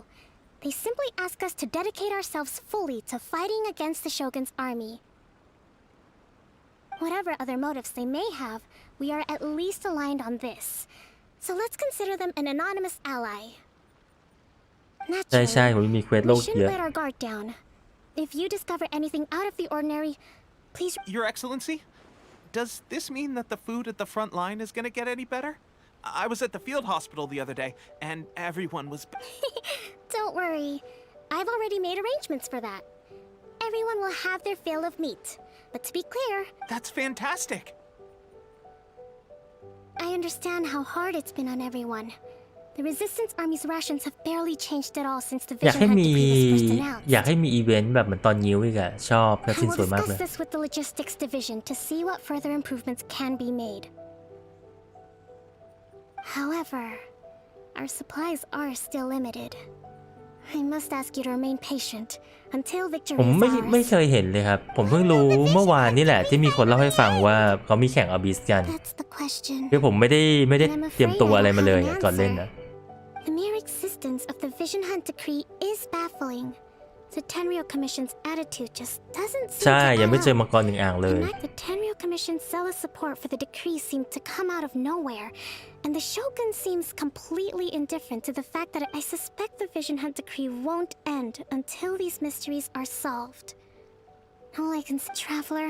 They simply ask us to dedicate ourselves fully to fighting against the Shogun's army. Whatever other motives they may have, we are at least aligned on this. So let's consider them an anonymous ally. ใช่ใช่ Naturally, ผมมีเควสโล we กเย shouldn't อะ let our guard down. If you discover anything out of the ordinary, please. Your Excellency, does this mean that the food at the front line is gonna get any better? I was at the field hospital the other day, and everyone was... Don't worry. I've already made arrangements for that. Everyone will have their fill of meat. But to be clear, That's fantastic! I understand how hard it's been on everyone. The Resistance Army's rations have barely changed at all since the อยาก Vision ให้ Hunt มี Decree was first announced. อยากให้มีอีเวนต์แบบเหมือนตอนงิ้วอีกอะชอบแคท I ซิน will สวยมากเลย discuss this with the Logistics Division to see what further improvements can be made. However, our supplies are still limited. I must ask you to remain patient until victory ผม is ไม่ ours. เคยเห็นเลยครับผมเพิ่งรู้เมื่อวานนี่แหละที่มีคนเล่าให้ฟังว่าเขามีแข่งอบิสกัน That's the question. คือผมไม่ได้เตรียมตัวอะไรมาเลยอะก่อนเล่นนะ The mere existence of the Vision Hunt Decree is baffling. The Tenryou Commission's attitude just doesn't seem ใช่ to ยังไม่ add เจอ up. มังกรหนึ่งอ่างเลย The Tenryou Commission's zealous support for the decree seemed to come out of nowhere, and the Shogun seems completely indifferent to the fact that I suspect the Vision Hunt Decree won't end until these mysteries are solved. All I can say, Traveler,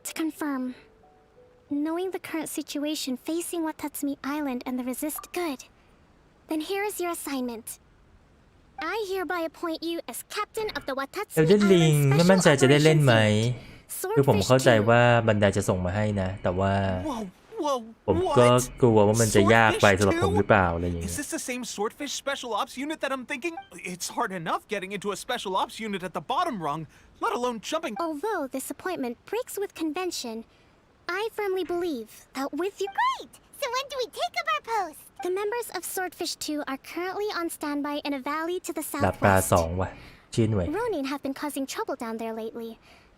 to confirm, knowing the current situation facing Watatsumi Island and the Resist good, then here is your assignment. I hereby appoint you as captain of the เอล Watatsumi เดนลิง Island ไม่มั่นใจ Special จะได้เล่น Operations ไหม Unit. คือผม Swordfish เข้าใจ 2. ว่าบันไดจะส่งมาให้นะ แต่ว่า Whoa, ผมก็ what? กลัวว่ามันจะยากไป Swordfish สำหรับผม 2? หรือเปล่าอะไรอย่างเงี้ Is ย this the same Swordfish Special Ops unit that I'm thinking? It's hard enough getting into a Special Ops unit at the bottom rung, let alone jumping. Although this appointment breaks with convention, I firmly believe that with you... Great! So when do we take up our post? The members of Swordfish 2 are currently on standby in a valley to the ดาบปลา southwest. 2ว่ะชื่อหน่วย Ronin have been causing trouble down there lately,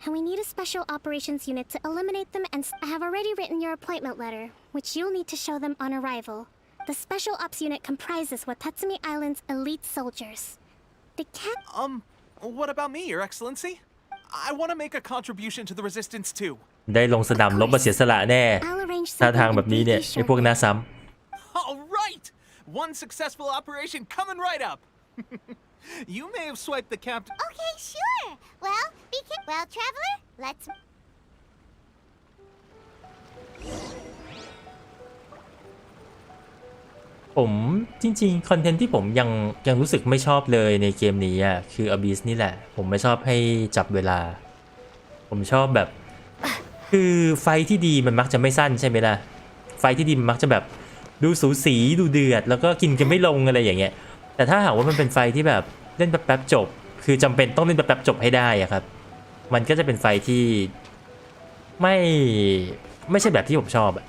and we need a special operations unit to eliminate them, and I have already written your appointment letter, which you'll need to show them on arrival. The special ops unit comprises Watatsumi Island's elite soldiers. They can't... What about me, Your Excellency? I want to make a contribution to the Resistance too. ได้ลงสนามรบมาเสียสละแน่ I'll arrange ท่า something ทางแบบนี้เนี่ย completely ไอ้พวกหน้า shortly. ซ้ All right! One successful operation coming right up. You may have swiped the captain. Okay, sure. Well, well, Traveler, let's... ำผมจริงๆคอนเทนต์ที่ผมยังรู้สึกไม่ชอบเลยในเกมนี้อ่ะคือ Abyss นี่แหละ ผมไม่ชอบให้จับเวลา ผมชอบแบบ คือไฟที่ดีมันมักจะไม่สั้นใช่ไหมล่ะ ไฟที่ดีมันมักจะแบบดูสูสีดูเดือด แล้วก็กินกันไม่ลงอะไรอย่างเงี้ย แต่ถ้าหากว่ามันเป็นไฟที่แบบเล่นแป๊บๆจบ คือจำเป็นต้องเล่นแป๊บๆจบให้ได้อะครับ มันก็จะเป็นไฟที่ไม่ใช่แบบที่ผมชอบอะ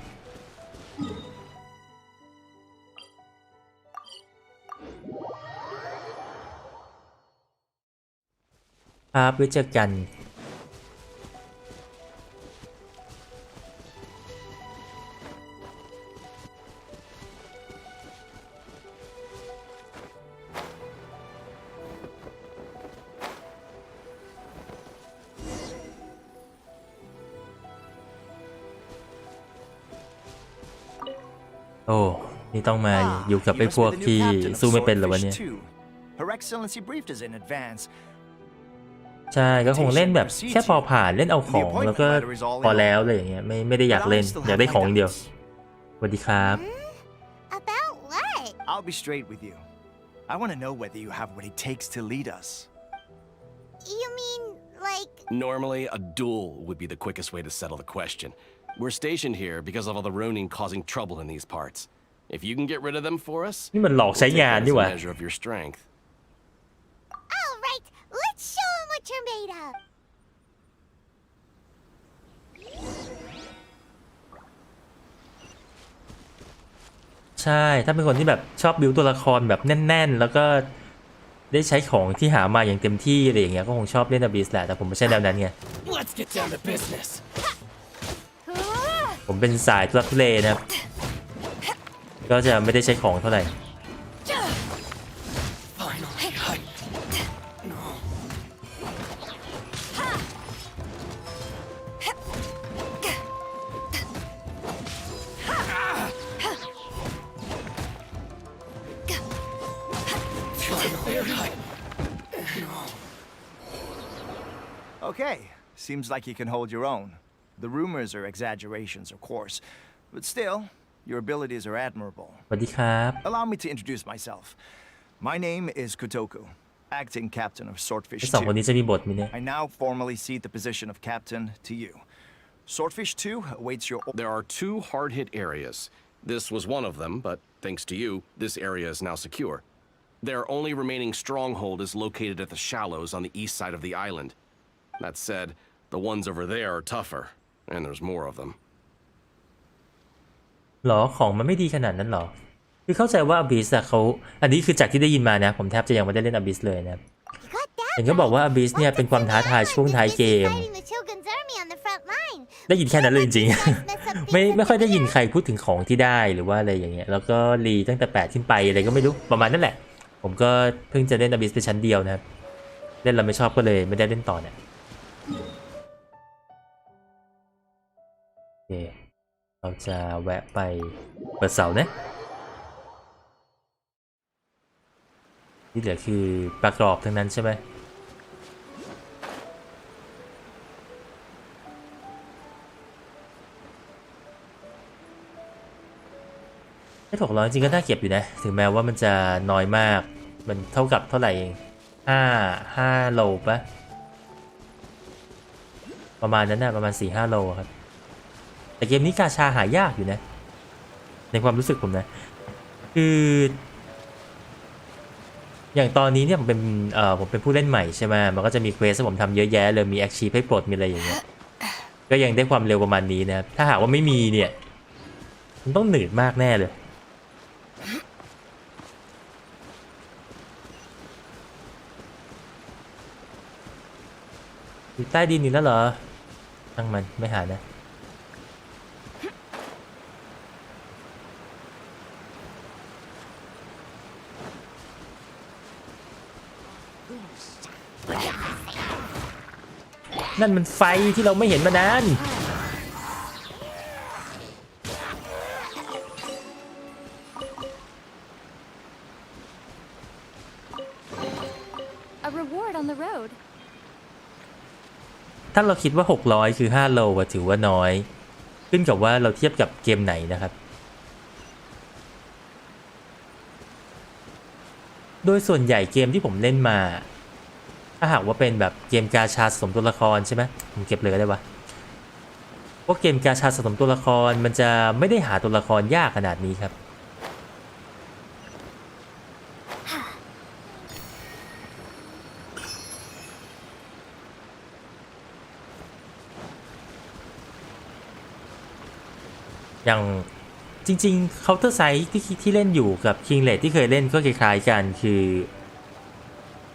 ครับไว้เจอกัน โอ้นี่ต้องมาอยู่กับไอ้พวกที่สู้ไม่เป็นเหรอวะเนี่ย Her Excellency briefed us in advance. ใช่ก็คงเล่นแบบแค่พอผ่านเล่นเอาของแล้วก็พอแล้วเลยอย่างเงี้ยไม่ได้อยากเล่นอยากได้ของอย่างเดียวสวัสดีครับ About what? I'll be straight with you. I want to know whether you have what it takes to lead us. You mean, like... Normally, a duel would be the quickest way to settle the question. We're stationed here because of all the Ronin causing trouble in these parts. If you can get rid of them for us, นี่มันหลอกใช้งานนี่หว่า measure of your strength. All right, let's show them what you're made of. ใช่ถ้าเป็นคนที่แบบชอบบิวตัวละครแบบแน่นๆแล้วก็ได้ใช้ของที่หามาอย่างเต็มที่อะไรอย่างเงี้ยก็คงชอบเล่น Abyss แหละแต่ผมไม่ใช่แนวนั้นไง Let's get down to business. ผมเป็นสายทุลักทุเลนะครับก็จะไม่ได้ใช้ของเท่าไหร่ Okay, seems like you can hold your own. The rumors are exaggerations, of course, but still, your abilities are admirable. สวัสดีครับ Allow me to introduce myself. My name is Kotoku, acting captain of Swordfish ไอ้สองคนนี้ 2. จะมีบทไหมเนี่ย I now formally cede the position of captain to you. Swordfish 2 awaits your... There are two hard-hit areas. This was one of them, but thanks to you, this area is now secure. Their only remaining stronghold is located at the shallows on the east side of the island. That said, the ones over there are tougher, and there's more of them. หรอของมันไม่ดีขนาดนั้นหรอคือเข้าใจว่าอบิสอะเขาอันนี้คือจากที่ได้ยินมานะผมแทบจะยังไม่ได้เล่นอบิสเลยนะครับเห็นก็บอกว่าอบิสเนี่ยเป็นความท้าทายช่วงท้ายเกมได้ยินแค่นั้นเลยจริงๆ ไม่ค่อยได้ยินใครพูดถึงของที่ได้หรือว่าอะไรอย่างเงี้ยแล้วก็รีตั้งแต่8ขึ้นไปอะไรก็ไม่รู้ประมาณนั้นแหละผมก็เพิ่งจะเล่นอบิสไปชั้นเดียวนะครับเล่นแล้วไม่ชอบก็เลยไม่ได้เล่นต่อเนี่ยโอเคเราจะแวะไปเปิดเสานะที่เหลือคือประกอบทั้งนั้นใช่ไหมให้600จริงก็น่าเก็บอยู่นะถึงแม้ว่ามันจะน้อยมากมันเท่ากับเท่าไหร่เอง5โลปะประมาณนั้นนะประมาณ 4-5 โลครับแต่เกมนี้กาชาหายากอยู่นะในความรู้สึกผมนะคืออย่างตอนนี้เนี่ยผมเป็นผู้เล่นใหม่ใช่ไหมมันก็จะมีเควสที่ผมทำเยอะแยะเลยมีแอคชีพให้ปลดมีอะไรอย่างเงี้ยก็ยังได้ความเร็วประมาณนี้นะถ้าหากว่าไม่มีเนี่ยมันต้องหนืดมากแน่เลยอยู่ใต้ดินนี่แล้วเหรอทั้งมันไม่หานะนั่นมันไฟที่เราไม่เห็นมานาน A reward on the road. ถ้าเราคิดว่า600คือ5โลถือว่าน้อยขึ้นกับว่าเราเทียบกับเกมไหนนะครับโดยส่วนใหญ่เกมที่ผมเล่นมาถ้าหากว่าเป็นแบบเกมกาชาสะสมตัวละครใช่ไหมผมเก็บเลยก็ได้วะพวกเกมกาชาสะสมตัวละครมันจะไม่ได้หาตัวละครยากขนาดนี้ครับอย่างจริงๆ Counter Strike ที่เล่นอยู่กับ King Raid ที่เคยเล่นก็คล้ายๆกันคือ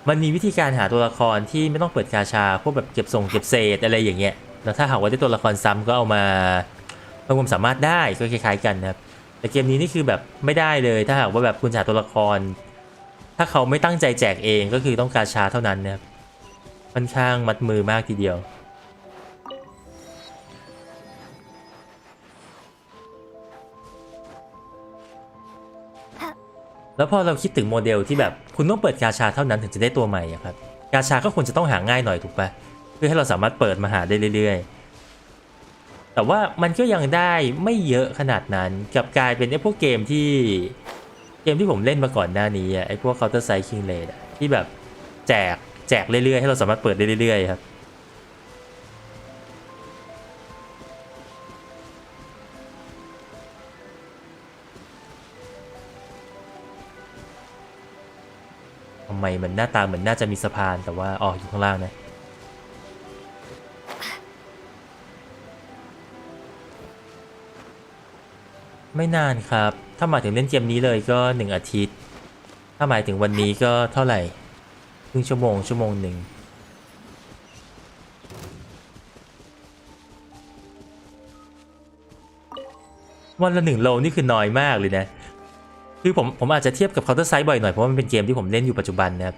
มันมีวิธีการหาตัวละครที่ไม่ต้องเปิดกาชาพวกแบบเก็บส่งเก็บเศษอะไรอย่างเงี้ยแล้วถ้าหากว่าได้ตัวละครซ้ำก็เอามาเพิ่มความสามารถได้ก็คล้ายๆกันนะครับแต่เกมนี้นี่คือแบบไม่ได้เลยถ้าหากว่าแบบคุณหาตัวละครถ้าเขาไม่ตั้งใจแจกเองก็คือต้องกาชาเท่านั้นนะครับค่อนข้างมัดมือมากทีเดียวแล้วพอเราคิดถึงโมเดลที่แบบคุณต้องเปิดกาชาเท่านั้นถึงจะได้ตัวใหม่อะครับกาชาก็ควรจะต้องหาง่ายหน่อยถูกปะเพื่อให้เราสามารถเปิดมาหาได้เรื่อยๆแต่ว่ามันก็ยังได้ไม่เยอะขนาดนั้นกับกลายเป็นไอ้พวกเกมที่ผมเล่นมาก่อนหน้านี้ไอ้พวก Counter Strike King Raid ที่แบบแจกเรื่อยๆให้เราสามารถเปิดได้เรื่อยๆครับทำไมมันหน้าตาเหมือนน่าจะมีสะพานแต่ว่าอยู่ข้างล่างนะไม่นานครับถ้าหมายถึงเล่นเกมนี้เลยก็1อาทิตย์ถ้าหมายถึงวันนี้ก็เท่าไหร่ครึ่งชั่วโมงหนึ่งวันละ1 โลนี่คือน้อยมากเลยนะคือผมอาจจะเทียบกับ Counter Strike บ่อยหน่อยเพราะมันเป็นเกมที่ผมเล่นอยู่ปัจจุบันนะครับ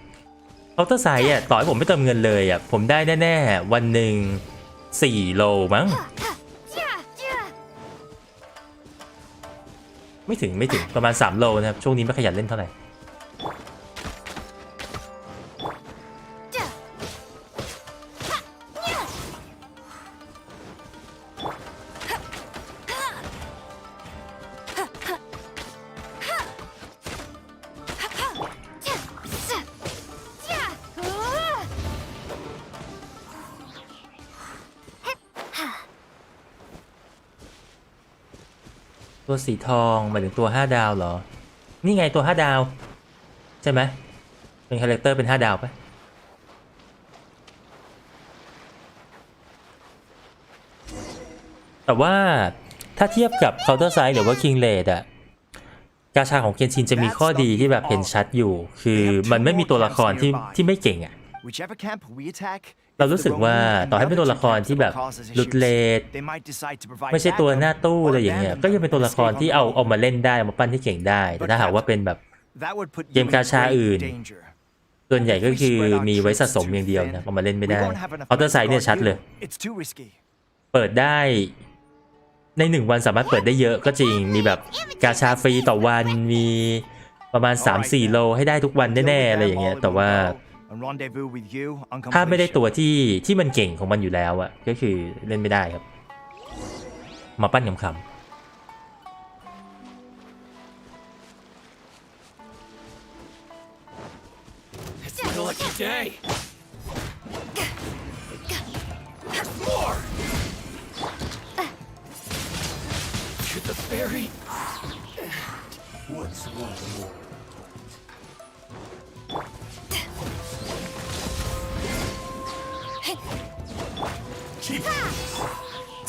Counter Strike ต่อให้ผมไม่เติมเงินเลยผมได้แน่ๆวันหนึ่ง4 โลมั้งไม่ถึงประมาณ3 โลนะครับช่วงนี้ไม่ขยันเล่นเท่าไหร่ ตัวสีทองหมายถึงตัว5 ดาวเหรอนี่ไงตัว5 ดาวใช่ไหมเป็นคาแรคเตอร์เป็น5 ดาวปะแต่ว่าถ้าเทียบกับ Counter Strike หรือว่า King Raid อะกาชาของเคนชินจะมีข้อดีที่แบบเห็นชัดอยู่คือมันไม่มีตัวละครที่ไม่เก่งอะเรารู้สึกว่าต่อให้เป็นตัวละครที่แบบหลุดเลทไม่ใช่ตัวหน้าตู้อะไรอย่างเงี้ยก็ยังเป็นตัวละครที่เอามาเล่นได้มาปั้นที่เก่งได้แต่ถ้าหากว่าเป็นแบบเกมกาชาอื่นส่วนใหญ่ก็คือมีไว้สะสมอย่างเดียวนะเอามาเล่นไม่ได้Counter Strikeเนี่ยชัดเลยเปิดได้ใน1 วันสามารถเปิดได้เยอะก็จริงมีแบบกาชาฟรีต่อวันมีประมาณ 3-4 โลให้ได้ทุกวันแน่ๆอะไรอย่างเงี้ยแต่ว่าถ้าไม่ได้ตัวที่มันเก่งของมันอยู่แล้วอะก็คือเล่นไม่ได้ครับมาปั้นขำ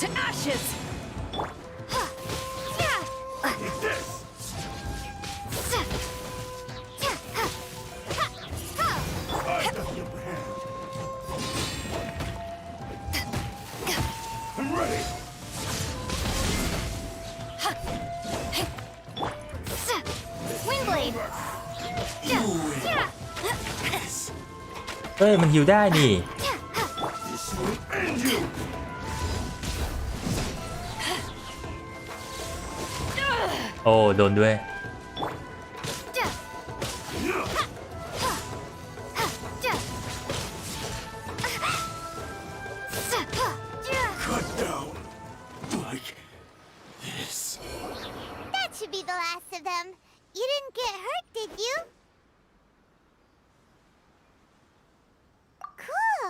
To ashes! Windblade! เฮ้ยมันฮิวได้นี่โอ้โดนด้วย Cut down like this. That should be the last of them. You didn't get hurt, did you? Cool.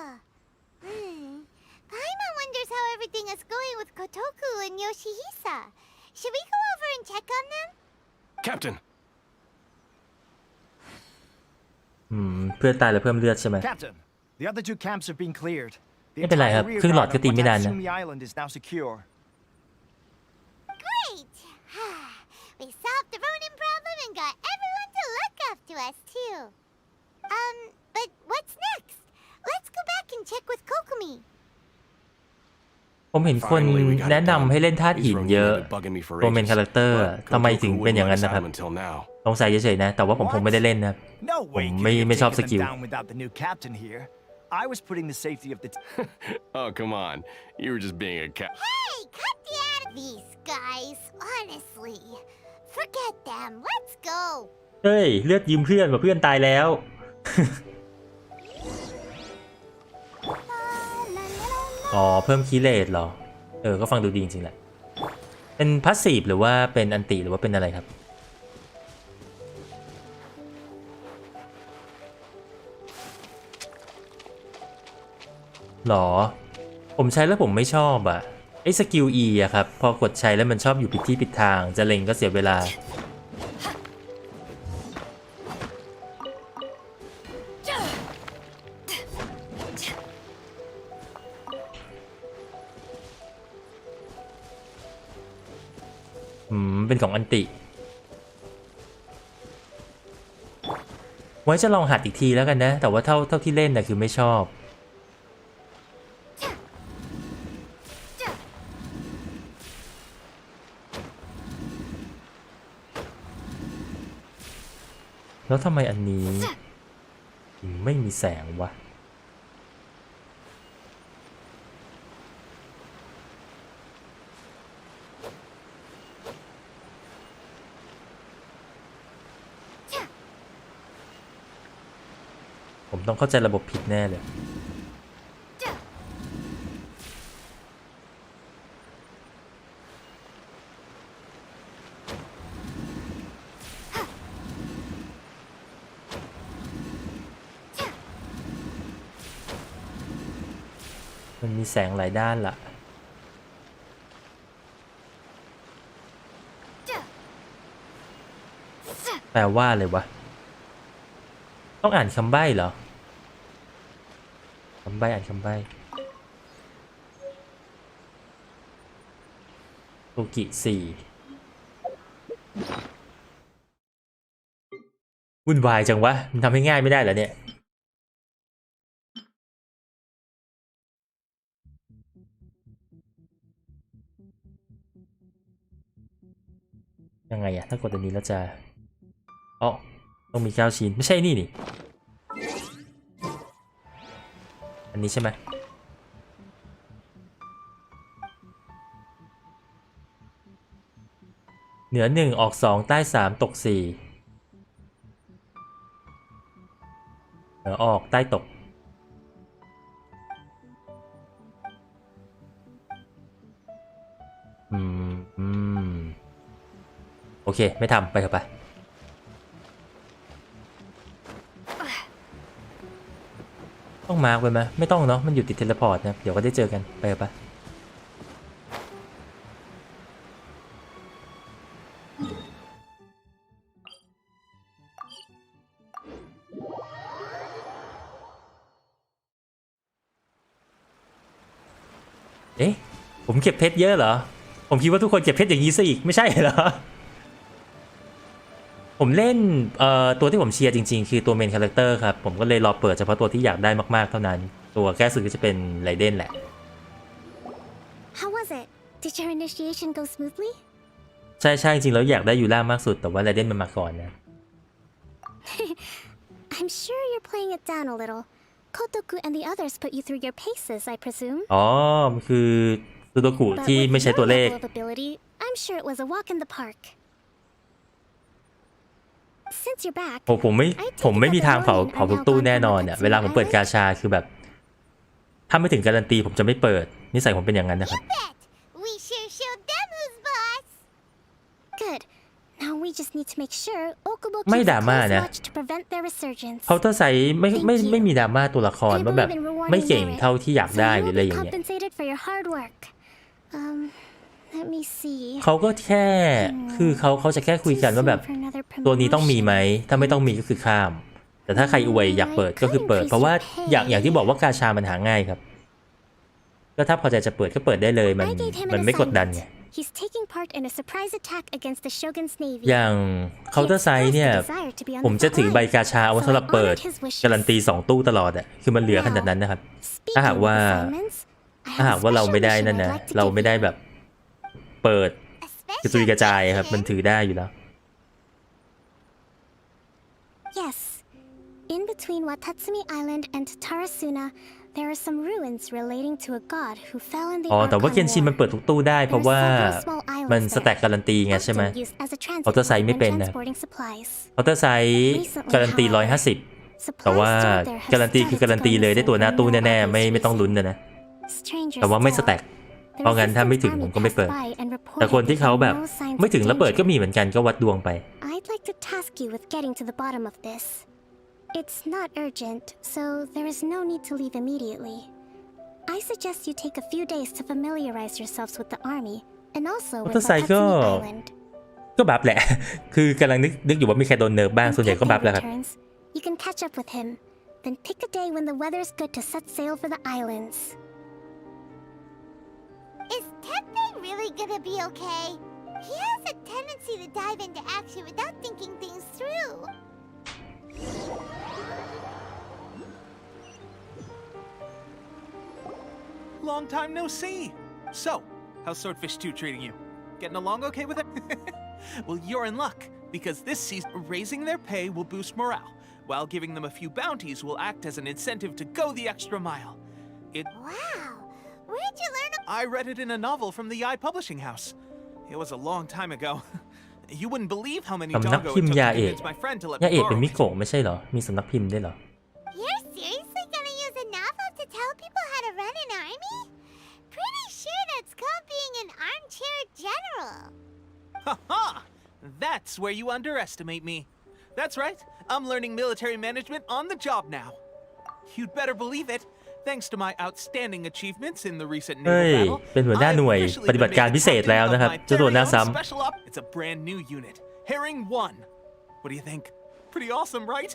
Paimon wonders how everything is going with Kotoku and Yoshihisa. Should we go over and check on them? Captain! เพื่อนตายแล้วเพิ่มเลือดใช่ไหม Captain, the other 2 camps have been cleared. ไม่เป็นไรครับครึ่งหลอดก็ตีไม่นานนะ Island is now secure. Great. We solved the Ronin problem and got everyone to look up to us too. But what's next? Let's go back and check with Kokumi. ผมเห็นคนแนะนำให้เล่นธาตุหินเยอะตัวเมนคาแรคเตอร์ทำไมถึงเป็นอย่างนั้นนะครับสงสัยเฉยๆนะแต่ว่าผมคงไม่ได้เล่นนะผมไม่ชอบสกิล I was putting the safety of the Oh, come on. You were just being a cat. Hey, cut the out of these guys. Honestly, forget them. Let's go. เฮ้ยเลือดยืมเพื่อนว่าเพื่อนตายแล้ว อ๋อเพิ่มคีเลตเหรอก็ฟังดูดีจริงๆแหละเป็นพาสซีฟหรือว่าเป็นอันติหรือว่าเป็นอะไรครับหรอผมใช้แล้วผมไม่ชอบอ่ะไอ้สกิล E อะครับพอกดใช้แล้วมันชอบอยู่ผิดที่ผิดทางจะเล็งก็เสียเวลาเป็นของอันติไว้จะลองหัดอีกทีแล้วกันนะแต่ว่าเท่าที่เล่นนะคือไม่ชอบแล้วทำไมอันนี้ไม่มีแสงวะผมต้องเข้าใจระบบผิดแน่เลยมันมีแสงหลายด้านล่ะ แปลว่าอะไรวะต้องอ่านคำใบ้เหรอคำใบ้อ่านคำใบ้โตกิ4วุ่นวายจังวะมันทำให้ง่ายไม่ได้เหรอเนี่ยยังไงอะถ้ากดตัวนี้แล้วจะอ๋อต้องมี9ชิ้นไม่ใช่นี่อันนี้ใช่ไหมเหนือ1ออก2ใต้3ตก4เหนือออกใต้ตกโอเคไม่ทำไปเถอะไปต้องมาร์กไปไหมไม่ต้องเนาะมันอยู่ติดเทเลพอร์ตนะเดี๋ยวก็ได้เจอกันไปเถอะไปเอ๊ะผมเก็บเพชรเยอะเหรอผมคิดว่าทุกคนเก็บเพชรอย่างนี้ซะอีกไม่ใช่เหรอผมเล่นตัวที่ผมเชียร์จริงๆคือตัวเมนคาแรคเตอร์ครับผมก็เลยรอเปิดเฉพาะตัวที่อยากได้มากๆเท่านั้นตัวแก้สุดก็จะเป็นไรเดนแหละ How was it? Did your initiation go smoothly? ใช่จริงแล้วอยากได้ยูล่ามากสุดแต่ว่าไรเดนมันมาก่อนนะ I'm sure you're playing it down a little. Kotoku and the others put you through your paces, I presume. อ๋อมันคือซูโดกุที่ไม่ใช่ตัวเลข I'm sure it was a walk in the park. Since you're back, โอ้ผมไม่มีทางเผาทุกตู้แน่นอนอ่ะเวลาผมเปิดกาชาคือแบบถ้าไม่ถึงการันตีผมจะไม่เปิดนิสัยผมเป็นอย่างนั้นนะครับ We sure showed them who's boss. Good. Now we just need to make sure Okubo ไม่ keeps ดรา a ม่า close นะ watch to prevent their resurgence. เคาน์เตอร์ไซส์ไม่มีดราม่าตัวละครว่าแบบไม่เก่งเท่าที่อยากได้หรืออะไรอย่างเงี้ย Compensated for your hard work. Let me see. เขาก็แค่คือเขาจะแค่คุยกันว่าแบบตัวนี้ต้องมีไหมถ้าไม่ต้องมีก็คือข้ามแต่ถ้าใครอวยอยากเปิดก็คือเปิดเพราะว่าอย่างที่บอกว่ากาชามันหาง่ายครับก็ถ้าพอใจจะเปิดก็เปิดได้เลยมันไม่กดดันไง He's taking part in a surprise attack against the Shogun's navy. อย่างเคาน์เตอร์ไซส์เนี่ยผมจะถือใบกาชาเอาไว้สำหรับเปิดการันตี2ตู้ตลอดอ่ะคือมันเหลือขนาดนั้นนะครับถ้าหากว่าเราไม่ได้นั่นนะเราไม่ได้แบบเปิดกระจุยกระจายครับมันถือได้อยู่แล้ว Yes. In between Watatsumi Island and Tarasuna, there are some ruins relating to a god who fell in the อ๋อแต่ว่าเกนชิน Archon มันเปิดทุกตู้ได้เพราะว่ามันสแต็กการันตีไงใช่ไหม เคาน์เตอร์ไซส์ไม่เป็นนะเคาน์เตอร์ไซส์การันตี150แต่ว่าการันตีคือการันตีเลยได้ตัวหน้าตู้แน่ๆไม่ต้องลุ้นนะแต่ว่าไม่สแต็กเพราะงั้นถ้าไม่ถึงผมก็ไม่เปิดแต่คนที่เขาแบบไม่ถึงแล้วเปิดก็มีเหมือนกันก็วัดดวงไป I'd like to task you with getting to the bottom of this. It's not urgent, so there is no need to leave immediately. I suggest you take a few days to familiarize yourselves with the army, and also with Watatsumi Island. ก็บัฟแหละ คือกำลังนึกอยู่ว่ามีใครโดนเนิร์ฟบ้างส่วนใหญ่ก็บัฟแหละครับ You can catch up with him, then pick a day when the weather's good to set sail for the islands. Is Teppei really gonna be okay? He has a tendency to dive into action without thinking things through. Long time no see. So, how's Swordfish 2 treating you? Getting along okay with it? Well, you're in luck, because this season, raising their pay will boost morale, while giving them a few bounties will act as an incentive to go the extra mile. Wow! Where'd you learn about? I read it in a novel from the I Publishing House. It was a long time ago. You wouldn't believe how many สำนัก doggo พิ it มพ์ took ยา to เอก convince my friend to let ยา me เอกเป็น borrow มิ it. โกะไม่ใช่เหรอมีสำนักพิมพ์ด้วยเหรอ You're seriously gonna use a novel to tell people how to run an army? Pretty sure that's called being an armchair general. Ha ha! That's where you underestimate me. That's right. I'm learning military management on the job now. You'd better believe it. Thanks to my outstanding achievements in the recent เฮ้ naval ย battle, เป็นหัวหน้าหน่วย I've officially ปฏิบัติการพิเศษแล้วนะครับ been made the เจ้าตัวหน้า captain of ซ้ my very own special op. It's a brand new unit, Herring 1. What do you think? Pretty awesome, right?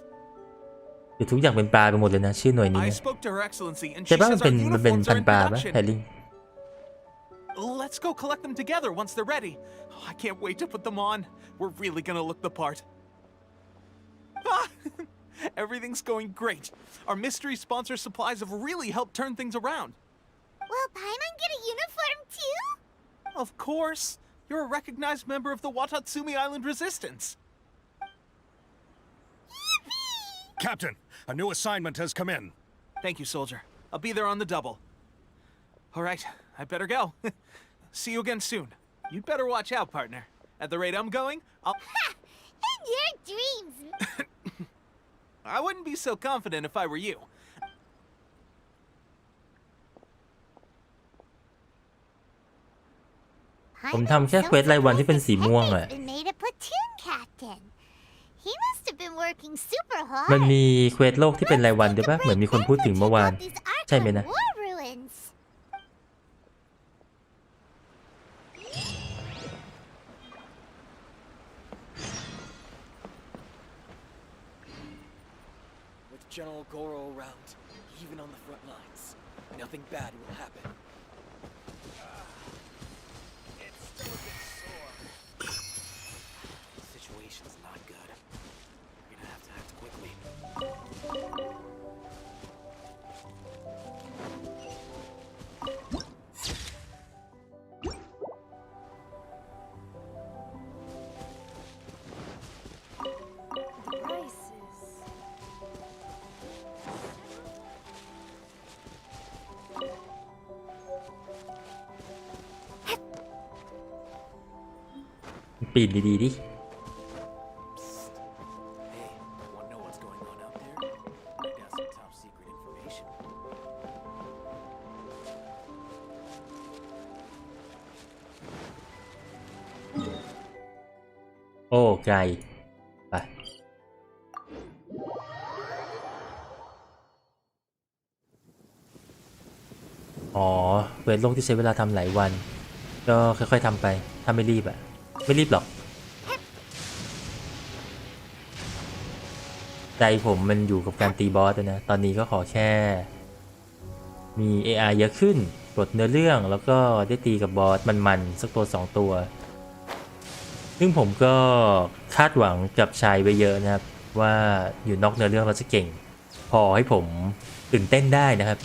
คือทุกอย่างเป็นปลาไปหมดเลยนะชื่อหน่วยนี้ I spoke to Her Excellency and ใช่ she ป่ะ says มัน our เป็น uniforms พั are น in ปลาป่ะ production. แฮร์รี่ Let's go collect them together once they're ready. I can't wait to put them on. We're really gonna look the part. Everything's going great. Our mystery sponsor supplies have really helped turn things around. Will Paimon get a uniform too? Of course. You're a recognized member of the Watatsumi Island Resistance. Captain, a new assignment has come in. Thank you, soldier. I'll be there on the double. All right, I better go. See you again soon. You'd better watch out, partner. At the rate I'm going, I'll... In your dreams! I wouldn't be so confident if I were you. ผมทำแค่เควสรายวันที่เป็นสีม่วงอะ Been made a platoon captain. He must have been working super hard. มันมีเควสโลกที่เป็นรายวันด้วยป่ะเหมือนมีคนพูดถึงเมื่อวาน ใช่ไหมนะ War ruins. With General Goro around, even on the front lines, nothing bad will happen. It's still a bit sore. The situation's not good. We're gonna have to act quickly. The price is... ปีนดีๆดิ Hey, wanna know what's going on out there? I got some top secret information. โอ้ไกลไปอ๋อเควสโลกที่ใช้เวลาทำหลายวัน ก็ค่อยๆทำไปถ้าไม่รีบอะไม่รีบหรอกใจผมมันอยู่กับการตีบอสนะตอนนี้ก็ขอแค่มี AR เยอะขึ้นปลดเนื้อเรื่องแล้วก็ได้ตีกับบอสมันๆสักตัว2ตัวซึ่งผมก็คาดหวังกับชายไว้เยอะนะครับว่าอยู่นอกเนื้อเรื่องเราจะเก่งพอให้ผมตื่นเต้นได้นะครับ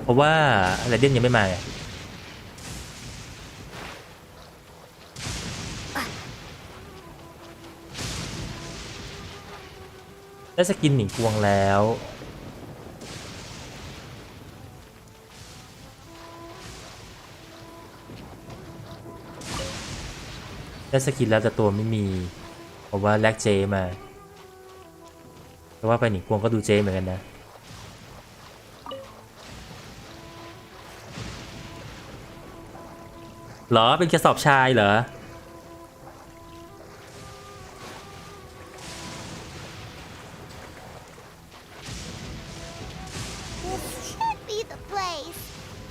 เพราะว่าอะไรเด่นยังไม่มาไงได้สกินหมิงกวงแล้วได้สกินแล้วแต่ตัวไม่มีเพราะว่าแลกเจมาแต่ว่าไปหนิงกวงก็ดูเจเหมือนกันนะเหรอเป็นกระสอบชายเหรอ This should be the place.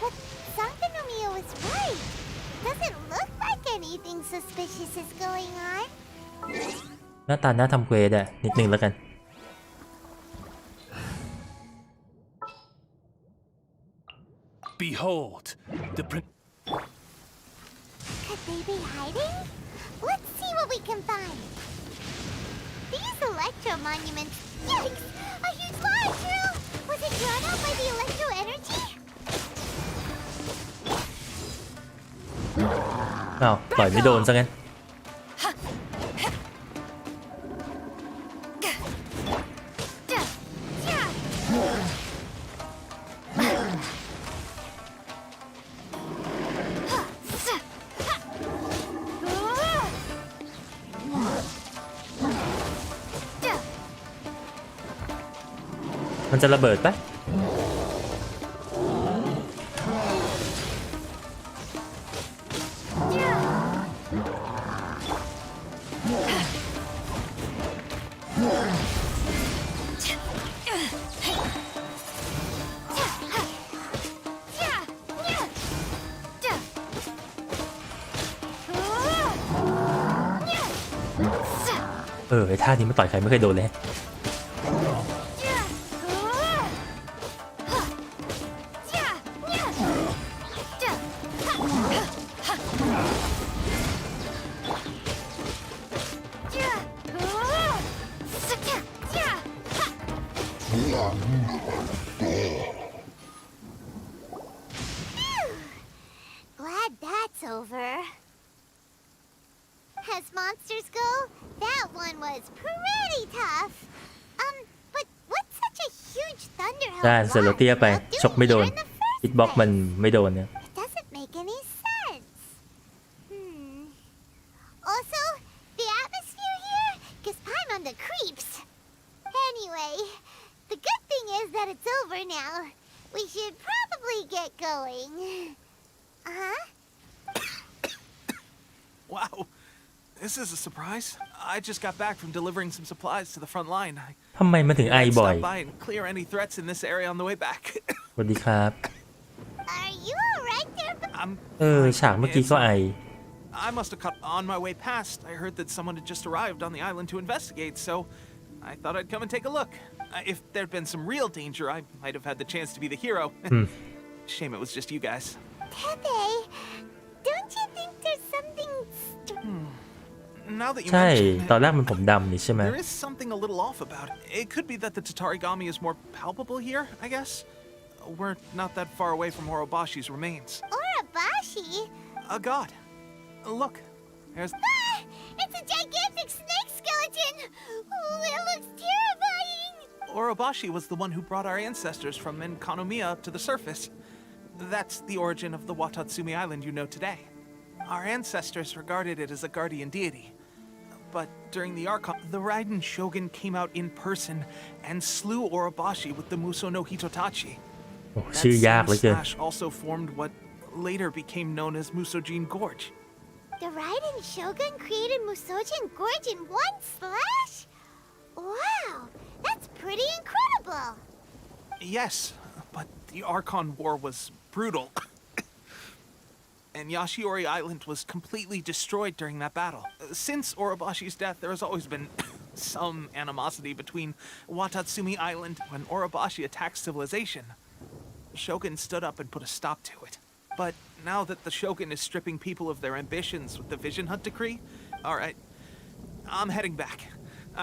But Sankanomiya was right. Doesn't look like anything suspicious is going on. หน้าตาน่าทำเควสอะนิดนึงแล้วกัน Behold, the Could they be hiding? Let's see what we can find. These electro monuments. Yikes! A huge large room! Was it drawn out by the electro energy? อ้าวปล่อยไม่โดนซะงั้น มันจะระเบิดปะ ไอ้ท่านี้มันต่อยใครไม่เคยโดนเลยGlad that's over. As monsters go, that one was pretty tough. But what's such a huge thunderhelm ด้านเซโลเตียไปชกไม่โดนฮิตบ็อกมันไม่โดนเนี่ย It doesn't make any sense. Also, the atmosphere here gives Paimon the creeps. Anyway, the good thing is that it's over now. We should probably get going. Uh-huh. Wow, this is a surprise. I just got back from delivering some supplies to the front line. ทำไมมันถึงไอบ่อย Stop by and clear any threats in this area on the way back. สวัสดีครับ Are you alright there? ฉากเมื่อกี้ก็ไอ I must have cut on my way past. I heard that someone had just arrived on the island to investigate, so I thought I'd come and take a look. If there'd been some real danger, I might have had the chance to be the hero. Shame it was just you guys. Pepe, don't you think there's something... Now that you ใช่ mention ตอน it, แรกมันผมดำนี่ใช่ไหม there is something a little off about it. It could be that the Tatarigami is more palpable here, I guess. We're not that far away from Orobashi's remains. Orobashi? A god. Look, there's... Ah! It's a gigantic snake skeleton! Oh, it looks terrifying! Orobashi was the one who brought our ancestors from Enkanomiya up to the surface. That's the origin of the Watatsumi Island you know today. Our ancestors regarded it as a guardian deity. But during the Archon, the Raiden Shogun came out in person and slew Orobashi with the Muso no Hitotachi. โอ้ That ชื่อยาก same เหลือเกิน slash also formed what later became known as Musojin Gorge. The Raiden Shogun created Musojin Gorge in one slash? Wow, that's pretty incredible! Yes, but the Archon War was brutal. And Yashiori Island was completely destroyed during that battle. Since Orobashi's death, there has always been some animosity between Watatsumi Island. When Orobashi attacked civilization, the Shogun stood up and put a stop to it. But now that the Shogun is stripping people of their ambitions with the Vision Hunt Decree, alright, I'm heading back.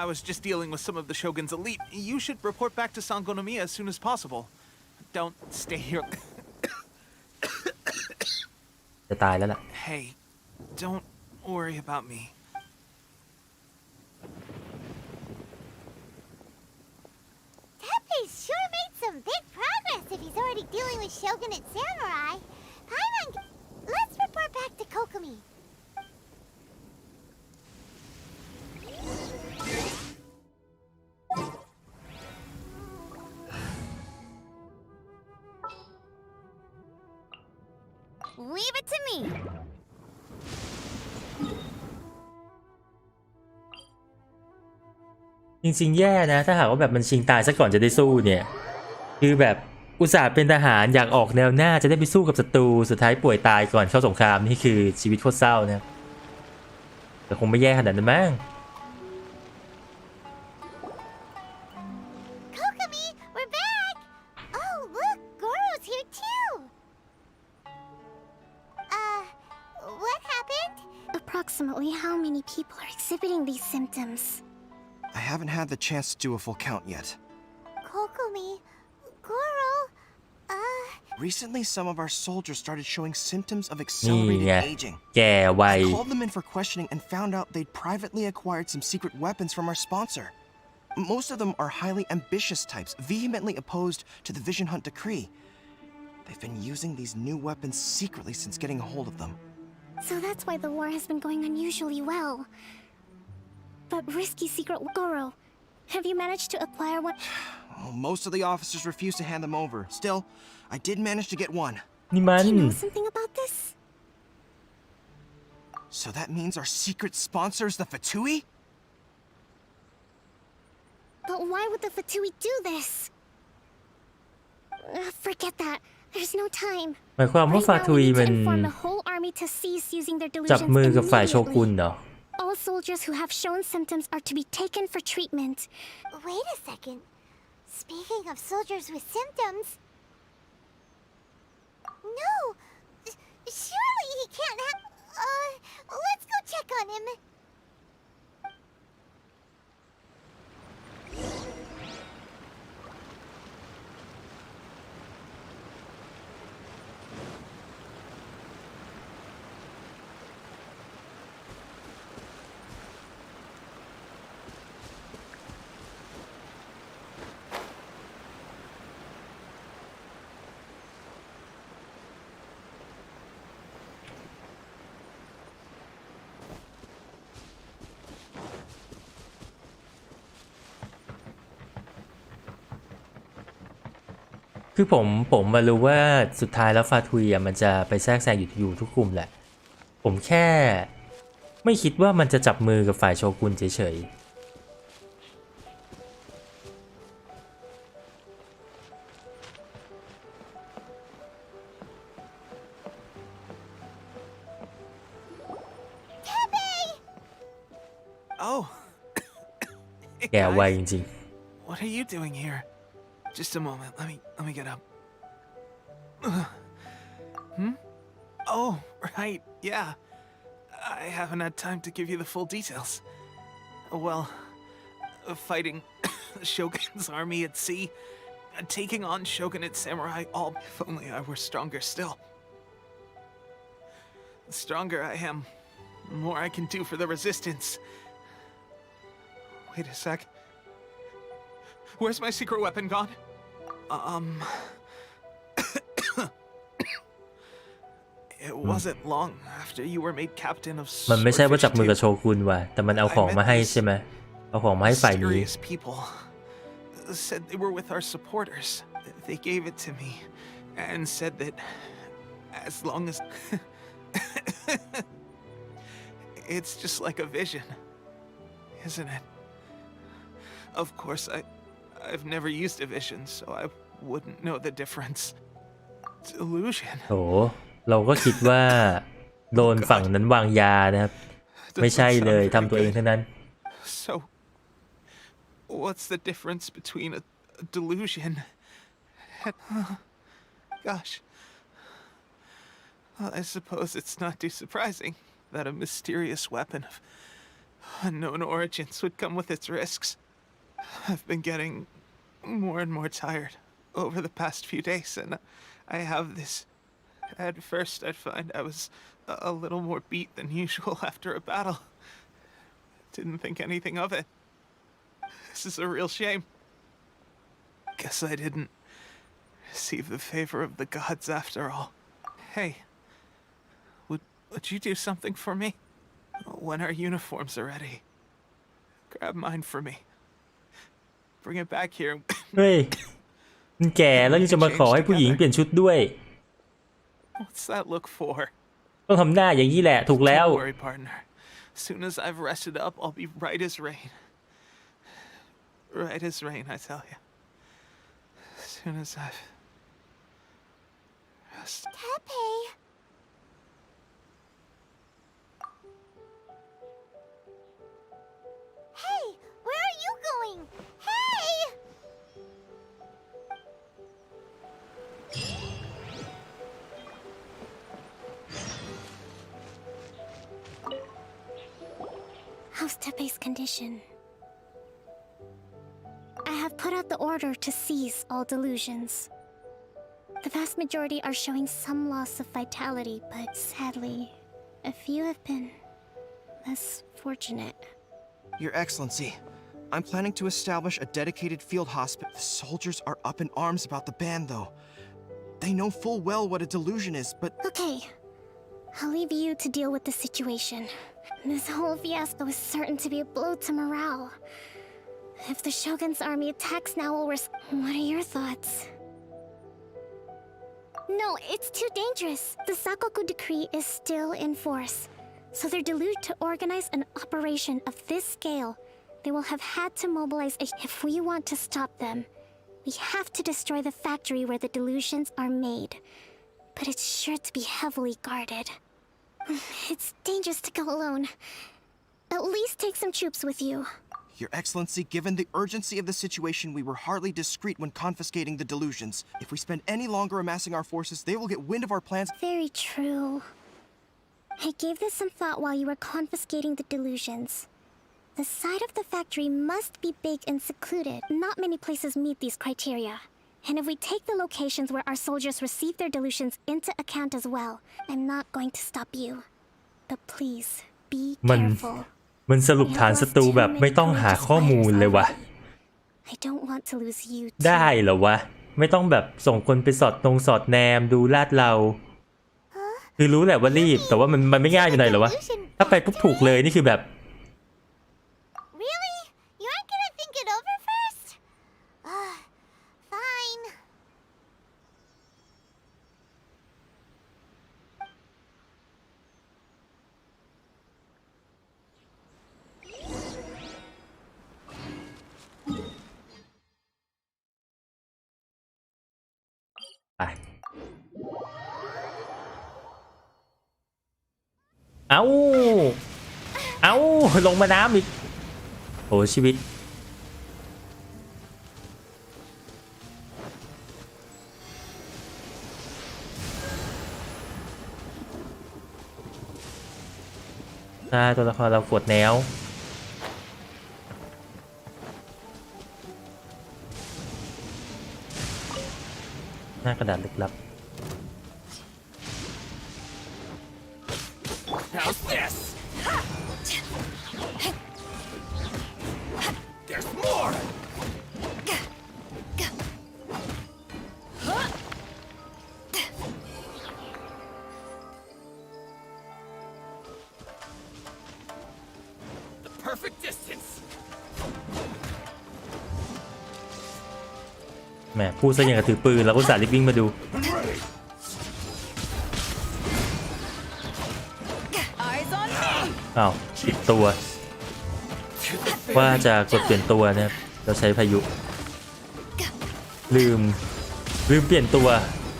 I was just dealing with some of the Shogun's elite. You should report back to Sangonomiya as soon as possible. Don't stay here. จะตายแล้วล่ะ Hey, don't worry about me. Pepe sure made some big progress if he's already dealing with Shogun and Samurai. Paimon, let's report back to Kokomi. Leave it to me. จริงๆแย่นะถ้าหากว่าแบบมันชิงตายซะก่อนจะได้สู้เนี่ยคือแบบอุตส่าห์เป็นทหารอยากออกแนวหน้าจะได้ไปสู้กับศัตรูสุดท้ายป่วยตายก่อนเข้าสงครามนี่คือชีวิตโคตรเศร้านะแต่คงไม่แย่ขนาดนั้นมั้ง Kokomi, we're back! Oh, look, Goro's here too! What happened? Approximately how many people are exhibiting these symptoms? I haven't had the chance to do a full count yet. Kokomi, Goro, Recently, some of our soldiers started showing symptoms of นี่ accelerated ไง aging. แก่วัย I called them in for questioning and found out they'd privately acquired some secret weapons from our sponsor. Most of them are highly ambitious types, vehemently opposed to the Vision Hunt Decree. They've been using these new weapons secretly since getting a hold of them. So that's why the war has been going unusually well. But risky secret Goro, have you managed to acquire one? Well, most of the officers refused to hand them over. Still, I did manage to get one. นี่มัน Do you know something about this? So that means our secret sponsor is the Fatui? But why would the Fatui do this? Forget that. There's no time. หมายความว่า Right ฟา now ทุ we ย need มั to น inform the whole army to cease using their จับ delusions มือกับฝ่ายโชกุน immediately. เหรอ All soldiers who have shown symptoms are to be taken for treatment. Wait a second. Speaking of soldiers with symptoms... No! Surely he can't have... let's go check on him.คือผมมารู้ว่าสุดท้ายแล้วฟาทุยมันจะไปแทรกแซงอยู่ทุกกลุ่มแหละผมแค่ไม่คิดว่ามันจะจับมือกับฝ่ายโชกุนเฉยๆ Oh. แกไวจริง What are you doing here? Just a moment. Let me get up. Oh, right. Yeah. I haven't had time to give you the full details. Well, fighting Shogun's army at sea, taking on Shogunate samurai, all if only I were stronger still. The stronger I am, the more I can do for the resistance. Wait a sec. Where's my secret weapon gone? It wasn't long after you were made captain of มันไม่ใช่ว่าจับ Swordfish มือกับ Team. โชกุนว่ะแต่มันเอาของมาให้ใช่ไหมเอาของมาให้ฝ่ายนี้ Mysterious people said they were with our supporters. They gave it to me and said that as long as it's just like a vision, isn't it? Of course, I've never used a vision, so I wouldn't know the difference. Delusion. โหเราก็คิดว่าโดนฝั่งนั้นวางยานะครับไม่ใช่เลยทำตัวเองเท่านั้น So, what's the difference between a delusion and... Gosh. Well, I suppose it's not too surprising that a mysterious weapon of unknown origins would come with its risks. I've been getting more and more tired over the past few days, and I have this... At first, I'd find I was a little more beat than usual after a battle. Didn't think anything of it. This is a real shame. Guess I didn't receive the favor of the gods after all. Hey, would you do something for me? When our uniforms are ready, grab mine for me. Bring it back here. เฮ้ยมันแก่แล้วยังจะมาขอให้ผู้หญิงเปลี่ยนชุดด้วย What's that look for? ต้องทำหน้าอย่างนี้แหละถูกแล้ว Don't worry, partner. As soon as I've rested up, I'll be right as rain. Right as rain, I tell you. As soon as I've rested. Tepe! Hey! Where are you going? Hey! How's Tepe's condition? I have put out the order to seize all delusions. The vast majority are showing some loss of vitality, but sadly, a few have been less fortunate. Your Excellency, I'm planning to establish a dedicated field hospital. The soldiers are up in arms about the ban, though. They know full well what a delusion is, but... Okay. I'll leave you to deal with the situation. This whole fiasco is certain to be a blow to morale. If the Shogun's army attacks now, we'll risk... What are your thoughts? No, it's too dangerous. The Sakoku decree is still in force. So they're deluded to organize an operation of this scale. They will have had to mobilize a... If we want to stop them, we have to destroy the factory where the delusions are made. But it's sure to be heavily guarded. It's dangerous to go alone. At least take some troops with you. Your Excellency, given the urgency of the situation, we were hardly discreet when confiscating the delusions. If we spend any longer amassing our forces, they will get wind of our plans. Very true. I gave this some thought while you were confiscating the delusions. The site of the factory must be big and secluded. Not many places meet these criteria. And if we take the locations where our soldiers receive their delusions into account as well, I'm not going to stop you. But please, be careful. มันสรุปฐานศัตรูแบบไม่ต้องหาข้อมูลเลยวะ I don't want to lose you too. ได้เหรอวะไม่ต้องแบบส่งคนไปสอดแนมดูลาดเราคือรู้แหละว่ารีบแต่ว่ามันไม่ง่ายไปหน่อยเหรอวะถ้าไปปุ๊บถูกเลยนี่คือแบบ Really? You aren't gonna think it over first? Fine. ไปเอาลงมาน้ำอีกโอ้ชีวิตใช่ตัวละครเราปวดแนวหน้ากระดาษลึกลับ How's this? There's more! The perfect distance! แหมพูดซะอย่างกับถือปืนแล้วก็สาดลิฟวิ่งมาดูอ้าวผิดตัวว่าจะกดเปลี่ยนตัวนะครับเราใช้พายุลืมเปลี่ยนตัว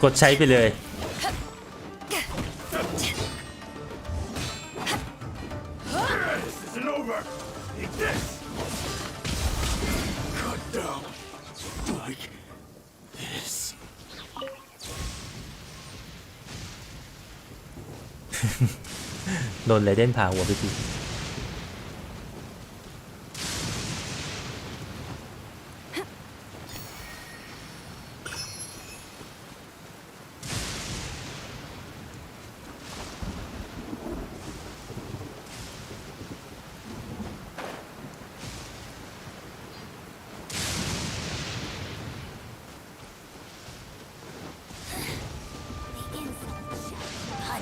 กดใช้ไปเลย โดนไรเดนผ่าหัวไปที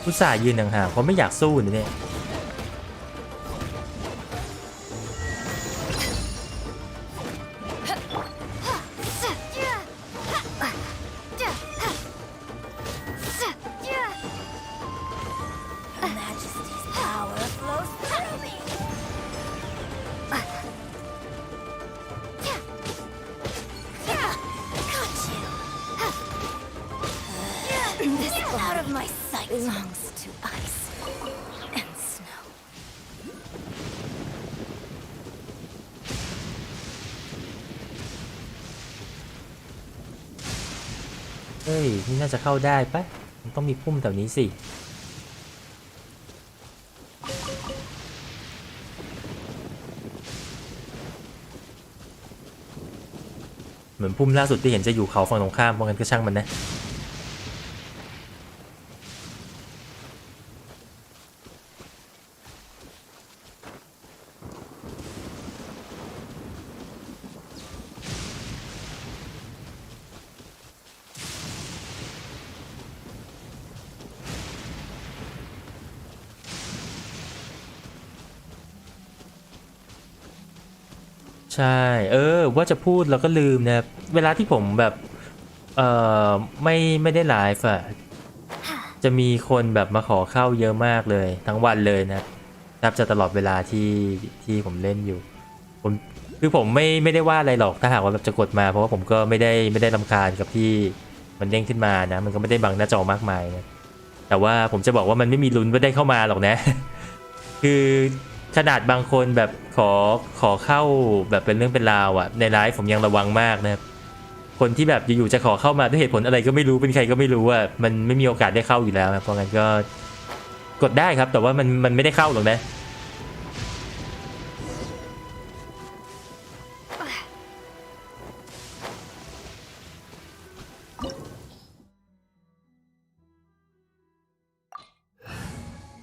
อุตส่าห์ยืนห่างๆเพราะไม่อยากสู้นี่เนี่ย belongs to ice and snow. เฮ้ยนี่น่าจะเข้าได้ปะมันต้องมีพุ่มแถวนี้สิเหมือนพุ่มล่าสุดที่เห็นจะอยู่เขาฝั่งตรงข้ามเพราะงั้นก็ช่างมันนะใช่ว่าจะพูดแล้วก็ลืมนะเวลาที่ผมแบบไม่ได้ไลฟ์อ่ะจะมีคนแบบมาขอเข้าเยอะมากเลยทั้งวันเลยนะแทบจะตลอดเวลาที่ผมเล่นอยู่ผมไม่ได้ว่าอะไรหรอกถ้าหากว่าแบบจะกดมาเพราะว่าผมก็ไม่ได้รำคาญกับที่มันเด้งขึ้นมานะมันก็ไม่ได้บังหน้าจอมากมายนะแต่ว่าผมจะบอกว่ามันไม่มีลุ้นว่าได้เข้ามาหรอกนะคือ ขนาดบางคนแบบขอเข้าแบบเป็นเรื่องเป็นราวอ่ะในไลฟ์ผมยังระวังมากนะครับคนที่แบบอยู่ๆจะขอเข้ามาด้วยเหตุผลอะไรก็ไม่รู้เป็นใครก็ไม่รู้อ่ะมันไม่มีโอกาสได้เข้าอยู่แล้วนะเพราะงั้นก็กดได้ครับแต่ว่ามันไม่ได้เข้าหรอกนะ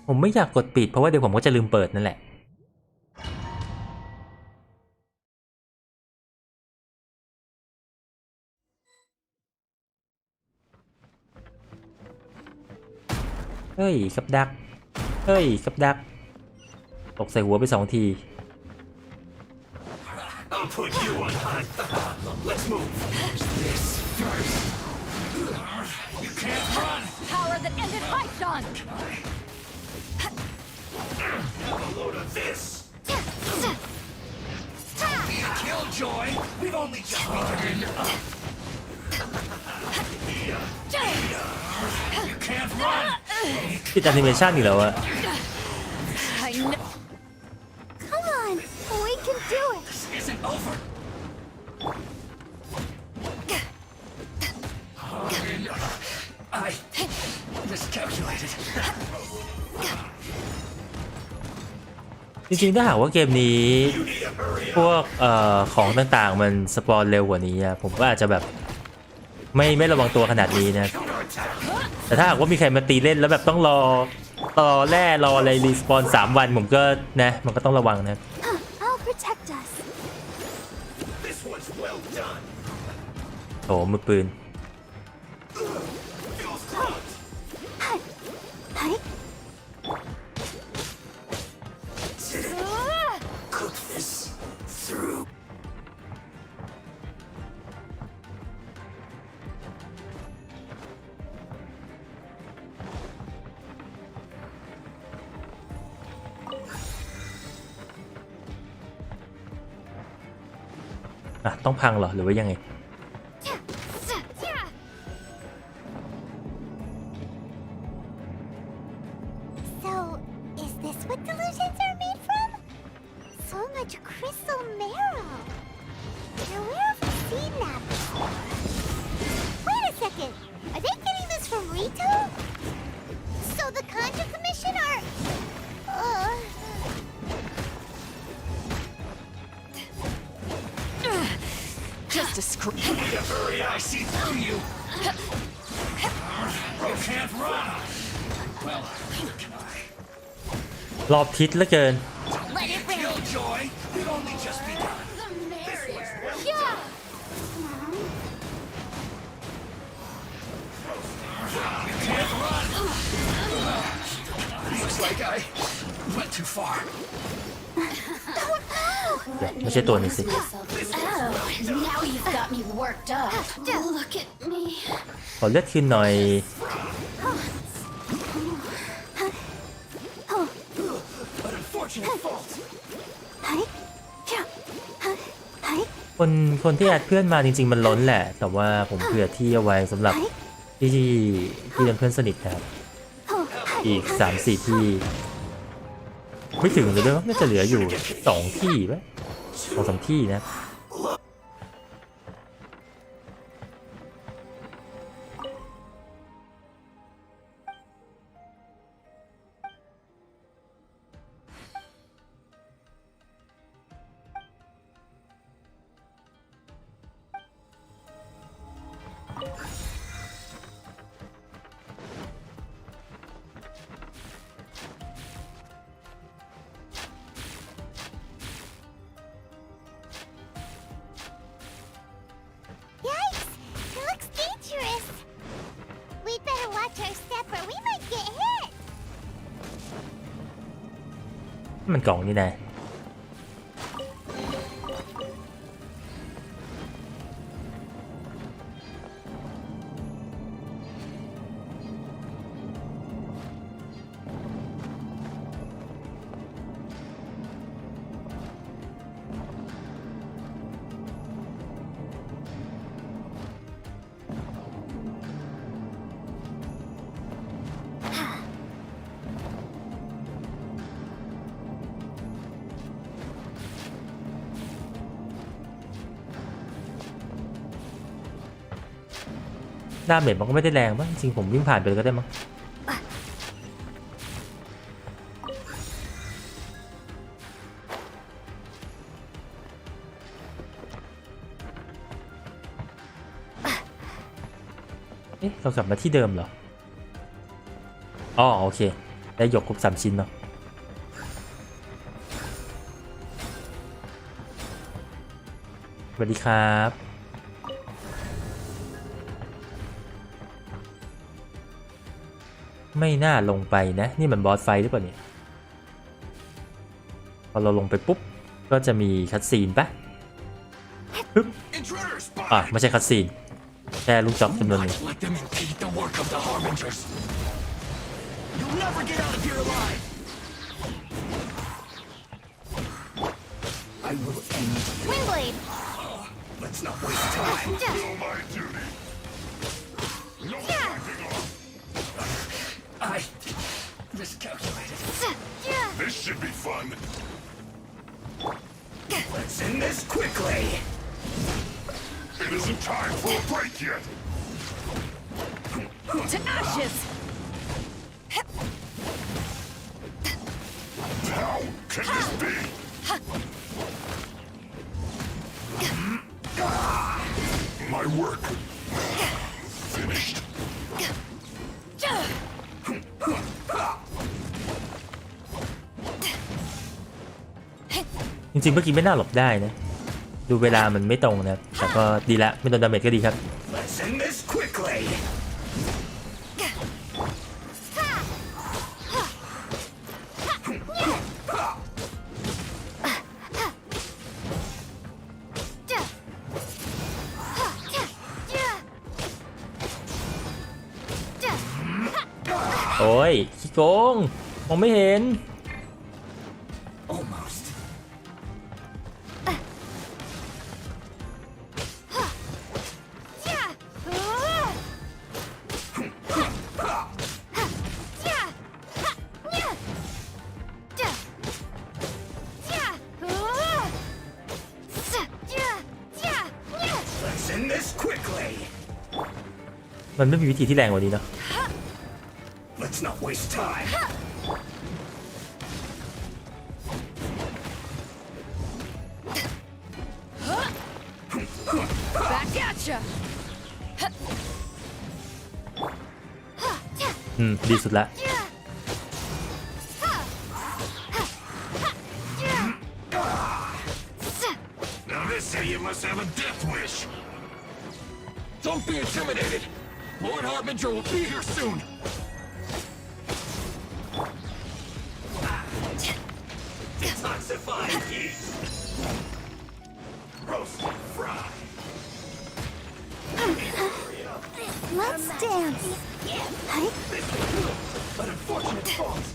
ผมไม่อยากกดปิดเพราะว่าเดี๋ยวผมก็จะลืมเปิดนั่นแหละเฮ้ยกับดักเฮ้ยกับดักตกใส่หัวไป2 ที I'll put you on high. Let's move. This first. You can't run. Power that ended Python. Have a load of this. Be a killjoy. We've only just begun. You can't run. ติดแอนิเมชันอีกแล้วอะ Come on, we can do it. This isn't over. I miscalculated. จริงๆถ้าหากว่าเกมนี้พวกของต่างๆมันสปอนเร็วกว่านี้ผมก็อาจจะแบบไม่ระวังตัวขนาดนี้นะแต่ถ้าหากว่ามีใครมาตีเล่นแล้วแบบต้องรอแร่รออะไรรีสปอน3 วันผมก็นะมันก็ต้องระวังนะ I'll protect us. This one's well done. โถมือปืน Cook this through. ต้องพังเหรอหรือว่ายังไง So, is this what delusions are made from? So much crystal marrow. Now, where have we seen that before? Wait a second. Are they getting this from Rito? So the Contra Commission are... Just a screw. Hurry, I see through you. You can't run. Well, can I? รอบทิศเหลือเกิน Let it rain. Killjoy, we've only just begun. This one's well done. You can't run. Looks like I went too far. ไม่ใช่ตัวนี้สิ Now you've got me worked up. Look at me. ขอเลือดคืนหน่อย An unfortunate fault. คนที่แอดเพื่อนมาจริงๆมันล้นแหละแต่ว่าผมเผื่อที่เอาไว้สำหรับที่เป็นเพื่อนสนิทครับอีก 3-4 ที่ไม่ถึงเลยด้วยน่าจะเหลืออยู่2 ที่ไหม2-3 ที่นะมันกล่องนี่แน่ ดาเมจมันก็ไม่ได้แรงมั้งจริงผมวิ่งผ่านไปเลยก็ได้มั้งเอ๊ะเรากลับมาที่เดิมเหรออ๋อโอเคได้หยกครบ3 ชิ้นเนาะสวัสดีครับไม่น่าลงไปนะนี่มันบอสไฟหรือเปล่าเนี่ยพอเราลงไปปุ๊บก็จะมีคัตซีนปะปึ๊บไม่ใช่คัตซีนแค่ลูกจ็อกจำนวนหนึ่ง Let them impede the work of the Harbingers. You'll never get out of here alive. I will end this. Windblade! Let's not waste time. Do my duty. No backing off. I miscalculated. This should be fun. Let's end this quickly. It isn't time for a break yet. To ashes! How can this be? My work finished. จริงๆเมื่อกี้ไม่น่าหลบได้นะดูเวลามันไม่ตรงนะครับแต่ก็ดีละไม่โดนดาเมจก็ดีครับ Let's end this quickly. โอ้ยขี้โกงมองไม่เห็น Almost. Let's end this quickly. มันไม่มีวิธีที่แรงกว่านี้เนาะ Let's not waste time. Back at ya! ดีสุดละ Now this say you must have a death wish. Don't be intimidated. Lord Harbinger will be here soon. Detoxifying heat. Roast and fry. Let's dance. Hey? An unfortunate fault.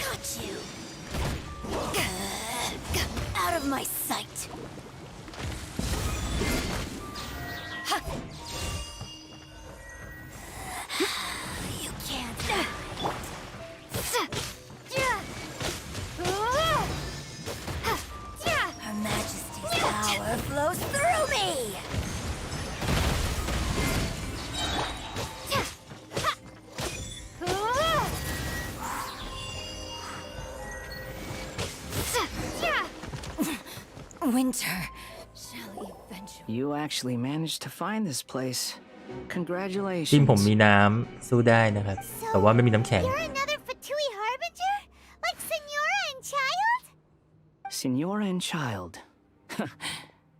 Got you. Out of my sight. You can't. Her Majesty's power flows through me. Winter shall eventually. You actually managed to find this place. ทีมผม Congratulations. มีน้ำสู้ได้นะครับ แต่ว่าไม่มีน้ำแข็ง You're another Fatui Harbinger? Like Senora and Child? Senora and Child.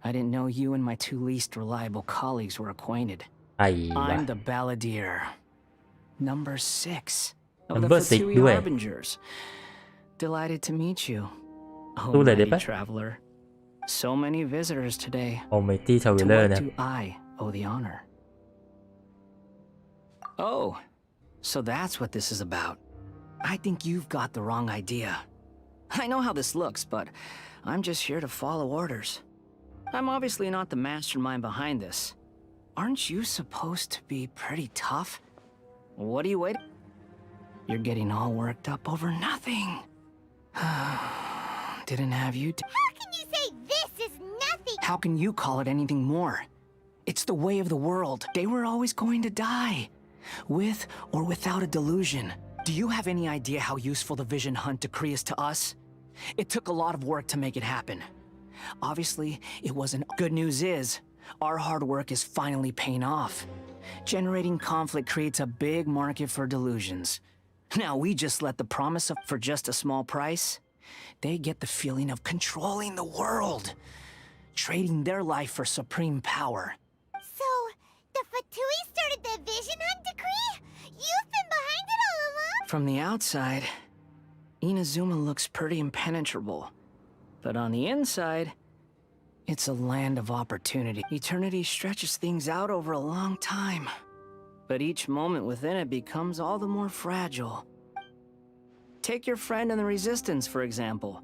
I didn't know you and my 2 least reliable colleagues were acquainted. ไอ้วะ I'm the Balladeer. Number 6 of Number the 6 Fatui ด้วย Harbingers. Delighted to meet you. สู้เลยได้ Almighty ปะ traveler. So many visitors today. Almighty To Traveler what นะ do I owe the honor? Oh, so that's what this is about. I think you've got the wrong idea. I know how this looks, but I'm just here to follow orders. I'm obviously not the mastermind behind this. Aren't you supposed to be pretty tough? What are you waiting? You're getting all worked up over nothing. didn't have you. How can you say this is nothing? How can you call it anything more? It's the way of the world. They were always going to die, with or without a delusion. Do you have any idea how useful the Vision Hunt decree is to us? It took a lot of work to make it happen. Obviously, it wasn't. Good news is, our hard work is finally paying off. Generating conflict creates a big market for delusions. Now we just let the promise of for just a small price. They get the feeling of controlling the world, trading their life for supreme power. So, the Fatui started the Vision Hunt decree? You've been behind it all along? From the outside, Inazuma looks pretty impenetrable. But on the inside, it's a land of opportunity. Eternity stretches things out over a long time. But each moment within it becomes all the more fragile. Take your friend in the Resistance, for example.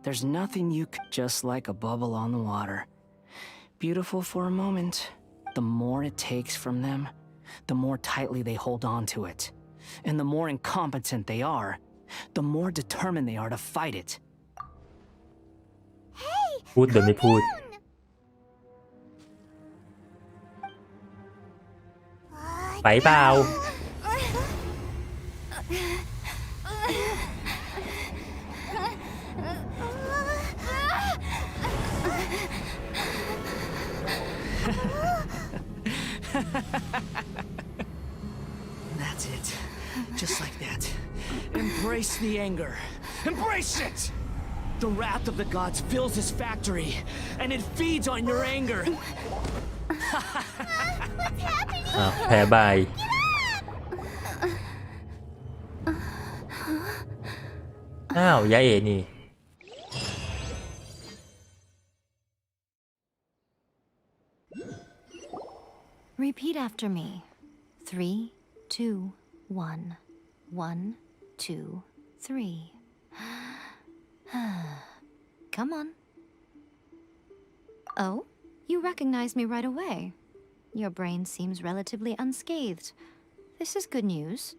There's nothing you could, just like a bubble on the water. Beautiful for a moment. The more it takes from them, the more tightly they hold on to it. And the more incompetent they are, the more determined they are to fight it. พูดโดยไม่พูด ไปเปล่า That's it. Just like that. Embrace the anger. Embrace it! The wrath of the gods fills this factory, and it feeds on your anger. แพ้บาย อ้าวยาเอ๋นี่ Repeat after me. 3, 2, 1. 1, 2, 3. Come on. Oh, you recognize me right away. Your brain seems relatively unscathed. This is good news.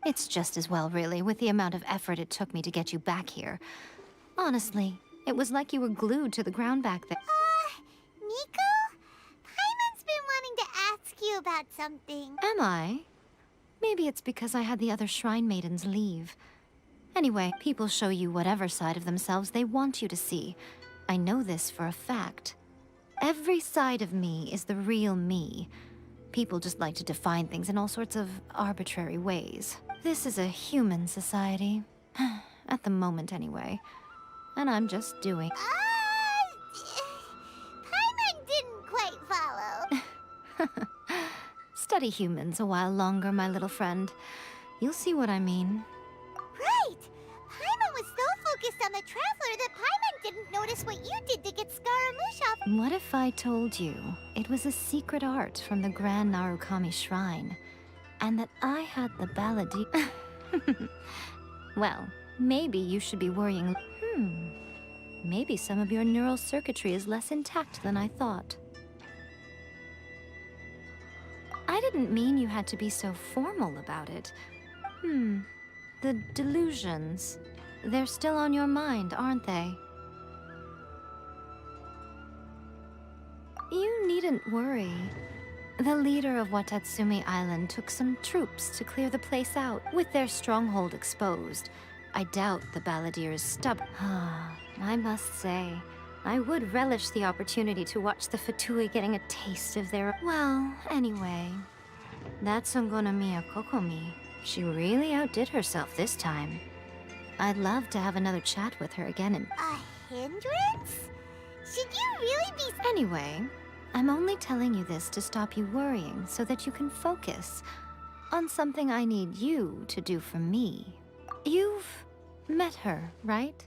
It's just as well, really, with the amount of effort it took me to get you back here. Honestly, it was like you were glued to the ground back there. Nico? Paimon's been wanting to ask you about something. Am I? Maybe it's because I had the other shrine maidens leave. Anyway, people show you whatever side of themselves they want you to see. I know this for a fact. Every side of me is the real me. People just like to define things in all sorts of arbitrary ways. This is a human society. At the moment, anyway. And I'm just doing... Paimon didn't quite follow. Study humans a while longer, my little friend. You'll see what I mean. Right! Paimon was so focused on the Traveler that Paimon didn't notice what you did to get Scaramouche off. What if I told you it was a secret art from the Grand Narukami Shrine, and that I had the balladi... Well, maybe you should be worrying... Maybe some of your neural circuitry is less intact than I thought. I didn't mean you had to be so formal about it. The delusions. They're still on your mind, aren't they? You needn't worry. The leader of Watatsumi Island took some troops to clear the place out, with their stronghold exposed. I doubt the Balladeer's stubborn. I must say, I would relish the opportunity to watch the Fatui getting a taste of their... Well, anyway, that's Songonomiya Kokomi. She really outdid herself this time. I'd love to have another chat with her again and... A hindrance? Should you really be... Anyway, I'm only telling you this to stop you worrying so that you can focus on something I need you to do for me. You've met her, right?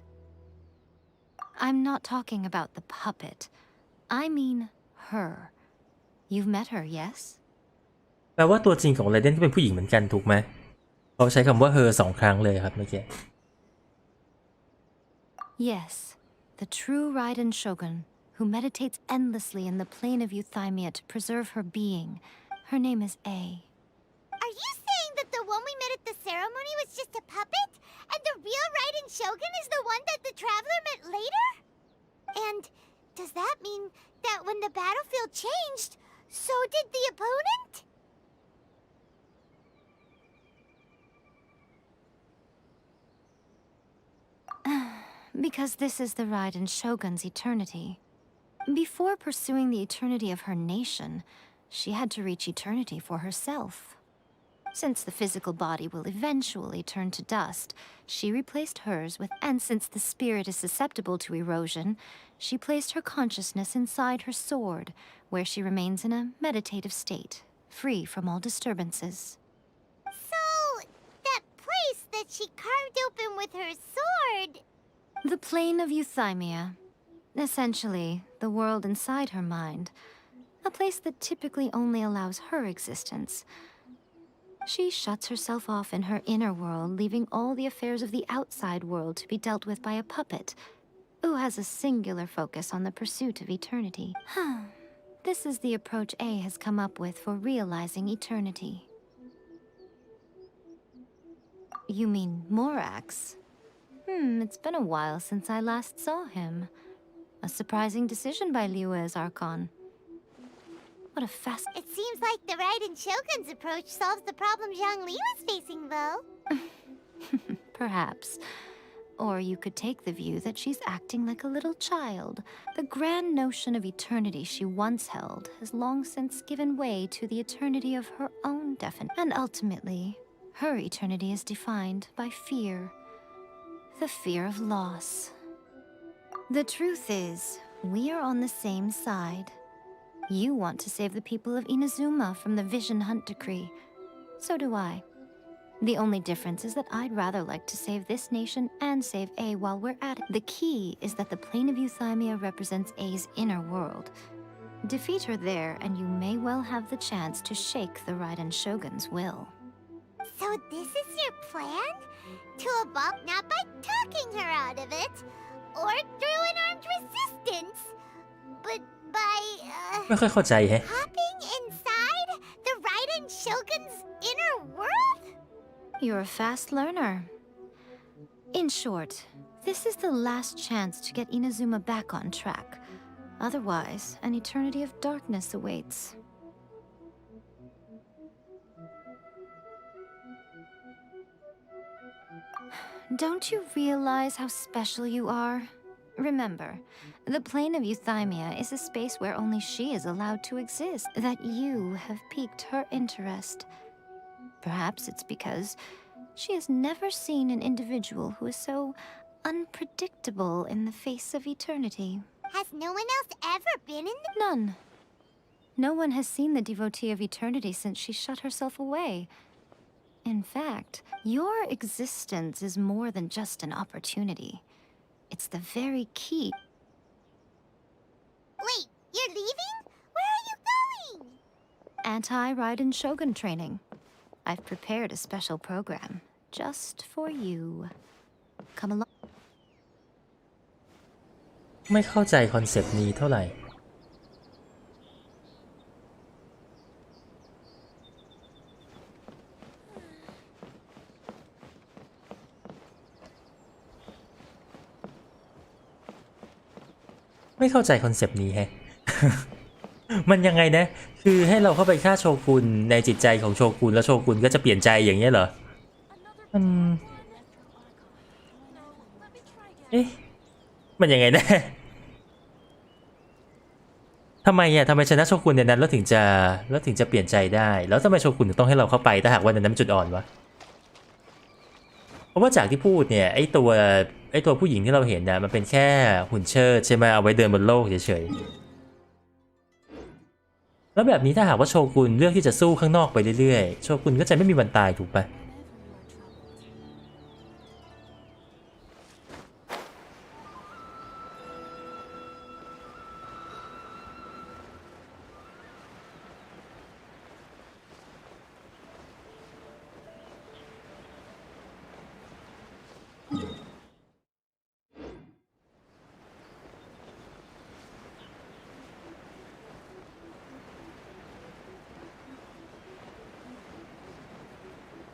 I'm not talking about the puppet. I mean her. You've met her, yes? แปลว่าตัวจริงของไรเดนก็เป็นผู้หญิงเหมือนกันถูกไหมเขาใช้คำว่า her 2 ครั้งเลยครับเมื่อกี้ Yes, the true Raiden Shogun, who meditates endlessly in the plane of Euthymia to preserve her being. Her name is A. Are you saying that the one we met at the ceremony was just a puppet? And the real Raiden Shogun is the one that the Traveler met later? And does that mean that when the battlefield changed, so did the opponent? Because this is the Raiden Shogun's eternity. Before pursuing the eternity of her nation, she had to reach eternity for herself. Since the physical body will eventually turn to dust, she replaced hers with, and since the spirit is susceptible to erosion, she placed her consciousness inside her sword, where she remains in a meditative state, free from all disturbances. So, that place that she carved open with her sword... The plane of euthymia. Essentially, the world inside her mind. A place that typically only allows her existence. She shuts herself off in her inner world, leaving all the affairs of the outside world to be dealt with by a puppet, who has a singular focus on the pursuit of eternity. This is the approach A has come up with for realizing eternity. You mean Morax? It's been a while since I last saw him. A surprising decision by Liyue's Archon. What a fast... It seems like the Raiden Shogun's approach solves the problem Zhang Li was facing, though. Perhaps. Or you could take the view that she's acting like a little child. The grand notion of eternity she once held has long since given way to the eternity of her own definition. And ultimately, her eternity is defined by fear. The fear of loss. The truth is, we are on the same side. You want to save the people of Inazuma from the Vision Hunt Decree. So do I. The only difference is that I'd rather like to save this nation and save A while we're at it. The key is that the plane of euthymia represents A's inner world. Defeat her there, and you may well have the chance to shake the Raiden Shogun's will. So this is your plan? To abort not by talking her out of it, or through an armed resistance, but by, ไม่ค่อยเข้าใจแฮะ hopping inside the Raiden Shogun's inner world? You're a fast learner. In short, this is the last chance to get Inazuma back on track. Otherwise, an eternity of darkness awaits. Don't you realize how special you are? Remember, the plane of euthymia is a space where only she is allowed to exist. That you have piqued her interest. Perhaps it's because she has never seen an individual who is so unpredictable in the face of eternity. Has no one else ever been in the... None. No one has seen the devotee of eternity since she shut herself away. In fact, your existence is more than just an opportunity. It's the very key. Wait, you're leaving? Where are you going? Anti-Raiden Shogun training. I've prepared a special program just for you. Come along. ไม่เข้าใจคอนเซปต์นี้เท่าไหร่ ไม่เข้าใจคอนเซปต์นี้แฮะ มันยังไงนะ คือให้เราเข้าไปฆ่าโชกุนในจิตใจของโชกุนแล้วโชกุนก็จะเปลี่ยนใจอย่างเงี้ยเหรอ เอ๊ะ มันยังไงนะ ทำไมชนะโชกุนในนั้นแล้วถึงจะเปลี่ยนใจได้ แล้วทำไมโชกุนถึงต้องให้เราเข้าไปถ้าหากว่าในนั้นเป็นจุดอ่อนวะ เพราะว่าจากที่พูดเนี่ยไอตัวผู้หญิงที่เราเห็นนะมันเป็นแค่หุ่นเชิดใช่ไหมเอาไว้เดินบนโลกเฉยๆแล้วแบบนี้ถ้าหากว่าโชกุนเลือกที่จะสู้ข้างนอกไปเรื่อยๆโชกุนก็จะไม่มีวันตายถูกปะ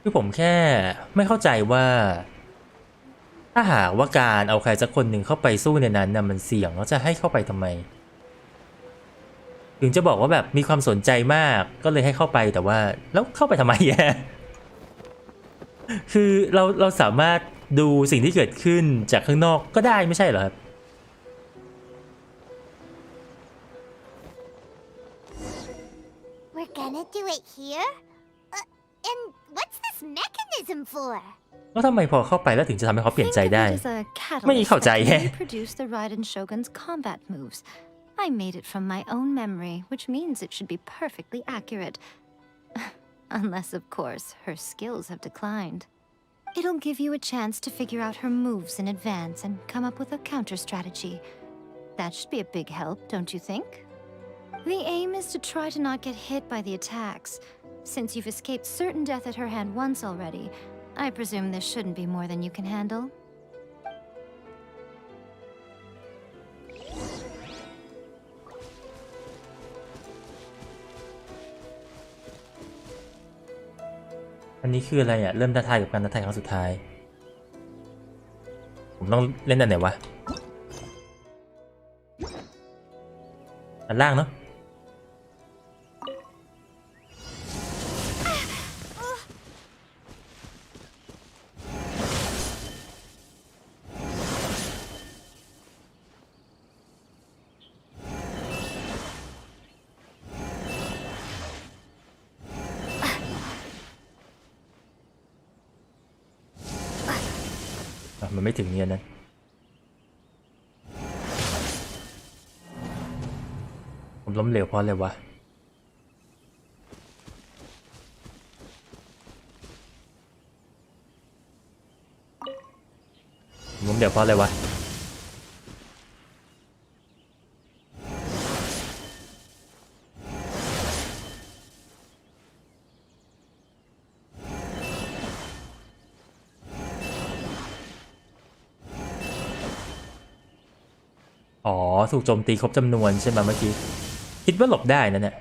คือผมแค่ไม่เข้าใจว่าถ้าหากว่าการเอาใครสักคนหนึ่งเข้าไปสู้ในนั้นน่ะมันเสี่ยงแล้วจะให้เข้าไปทำไมถึงจะบอกว่าแบบมีความสนใจมากก็เลยให้เข้าไปแต่ว่าแล้วเข้าไปทำไมแย่คือเราสามารถดูสิ่งที่เกิดขึ้นจากข้างนอกก็ได้ไม่ใช่เหรอครับ We're gonna do it here? And what's this mechanism for? แล้วทำไมพอเข้าไปแล้วถึงจะทำให้เขาเปลี่ยนใจ Think of ได้ it as a ไม่ catalyst เข้าใจ that แฮะ can reproduce the Raiden Shogun's combat moves. I made it from my own memory, which means it should be perfectly accurate. Unless, of course, her skills have declined. It'll give you a chance to figure out her moves in advance and come up with a counter strategy. That should be a big help, don't you think? The aim is to try to not get hit by the attacks. Since you've escaped certain death at her hand once already, I presume this shouldn't be more than you can handle. อันนี้คืออะไรอ่ะเริ่มท้าทายกับการท้าทายครั้งสุดท้ายผมต้องเล่นอันไหนวะอันล่างเนาะมันไม่ถึงเนี่ยนะผมล้มเหลวเพราะอะไรวะผมล้มเหลวเพราะอะไรวะอ๋อถูกโจมตีครบจำนวนใช่ไหมเมื่อกี้คิดว่าหลบได้นะเนี่ย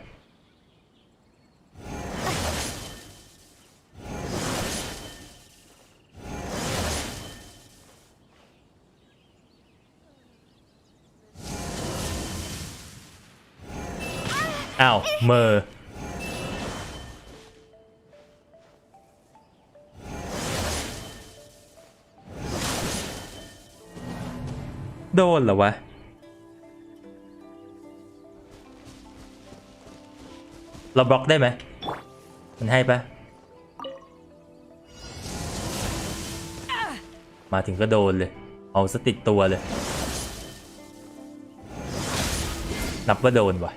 อ้าวเมอโดนเหรอวะเราบล็อกได้ไหมมันให้ปะมาถึงก็โดนเลยเอาสติดตัวเลยนับว่าโดนวะ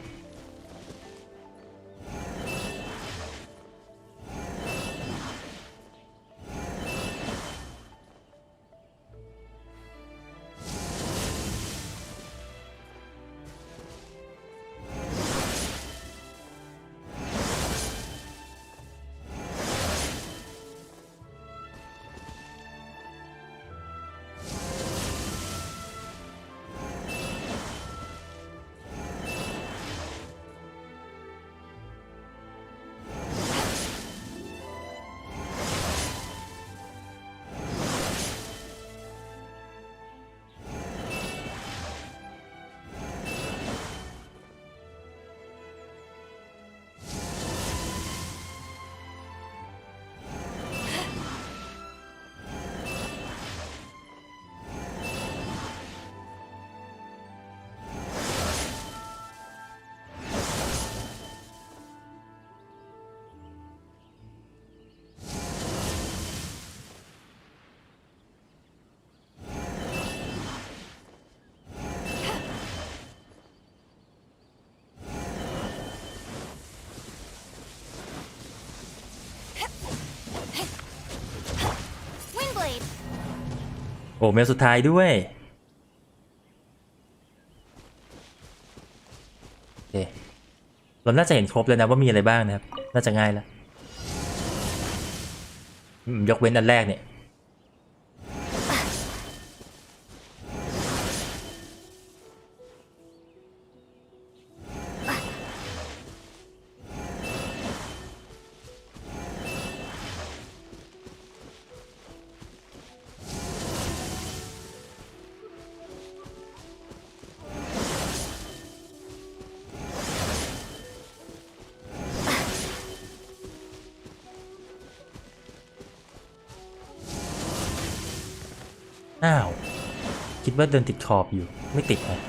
โอ้เมลสุดท้ายด้วยโอเคเราน่าจะเห็นครบเลยนะว่ามีอะไรบ้างนะครับน่าจะง่ายแล้วยกเว้นอันแรกเนี่ย อ้าวคิดว่าเดินติดขอบอยู่ไม่ติดนะ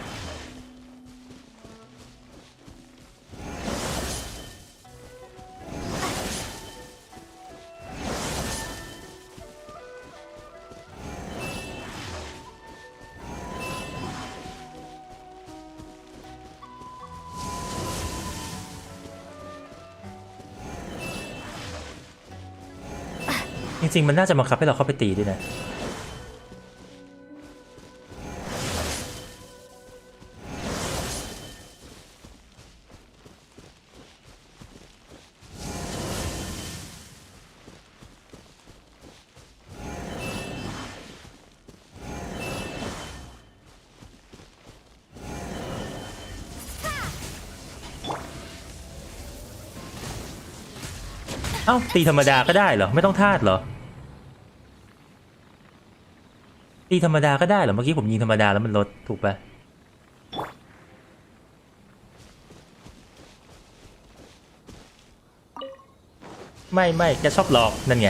จริงๆมันน่าจะบังคับให้เราเข้าไปตีด้วยนะเอ้าตีธรรมดาก็ได้เหรอไม่ต้องธาตุเหรอตีธรรมดาก็ได้เหรอเมื่อกี้ผมยิงธรรมดาแล้วมันลดถูกปะไม่แกชอบหลอกนั่นไง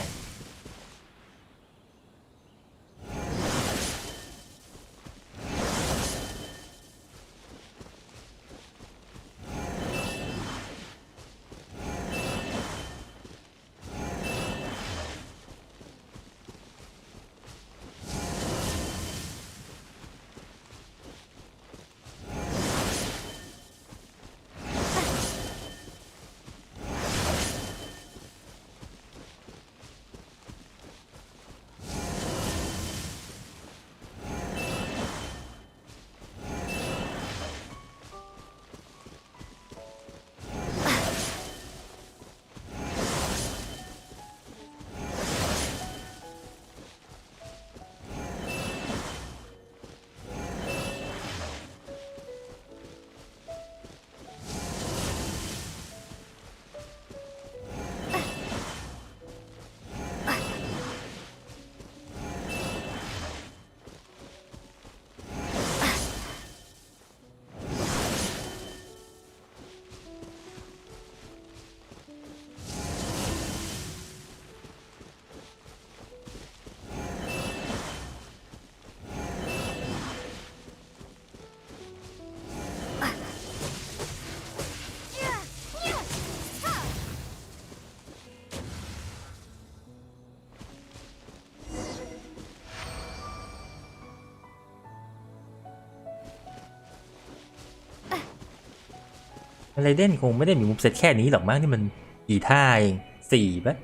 อะไรเด่นคงไม่ได้มีมุมเซตแค่นี้หรอกมั้งนี่มันกี่ท่าเอง4ปะ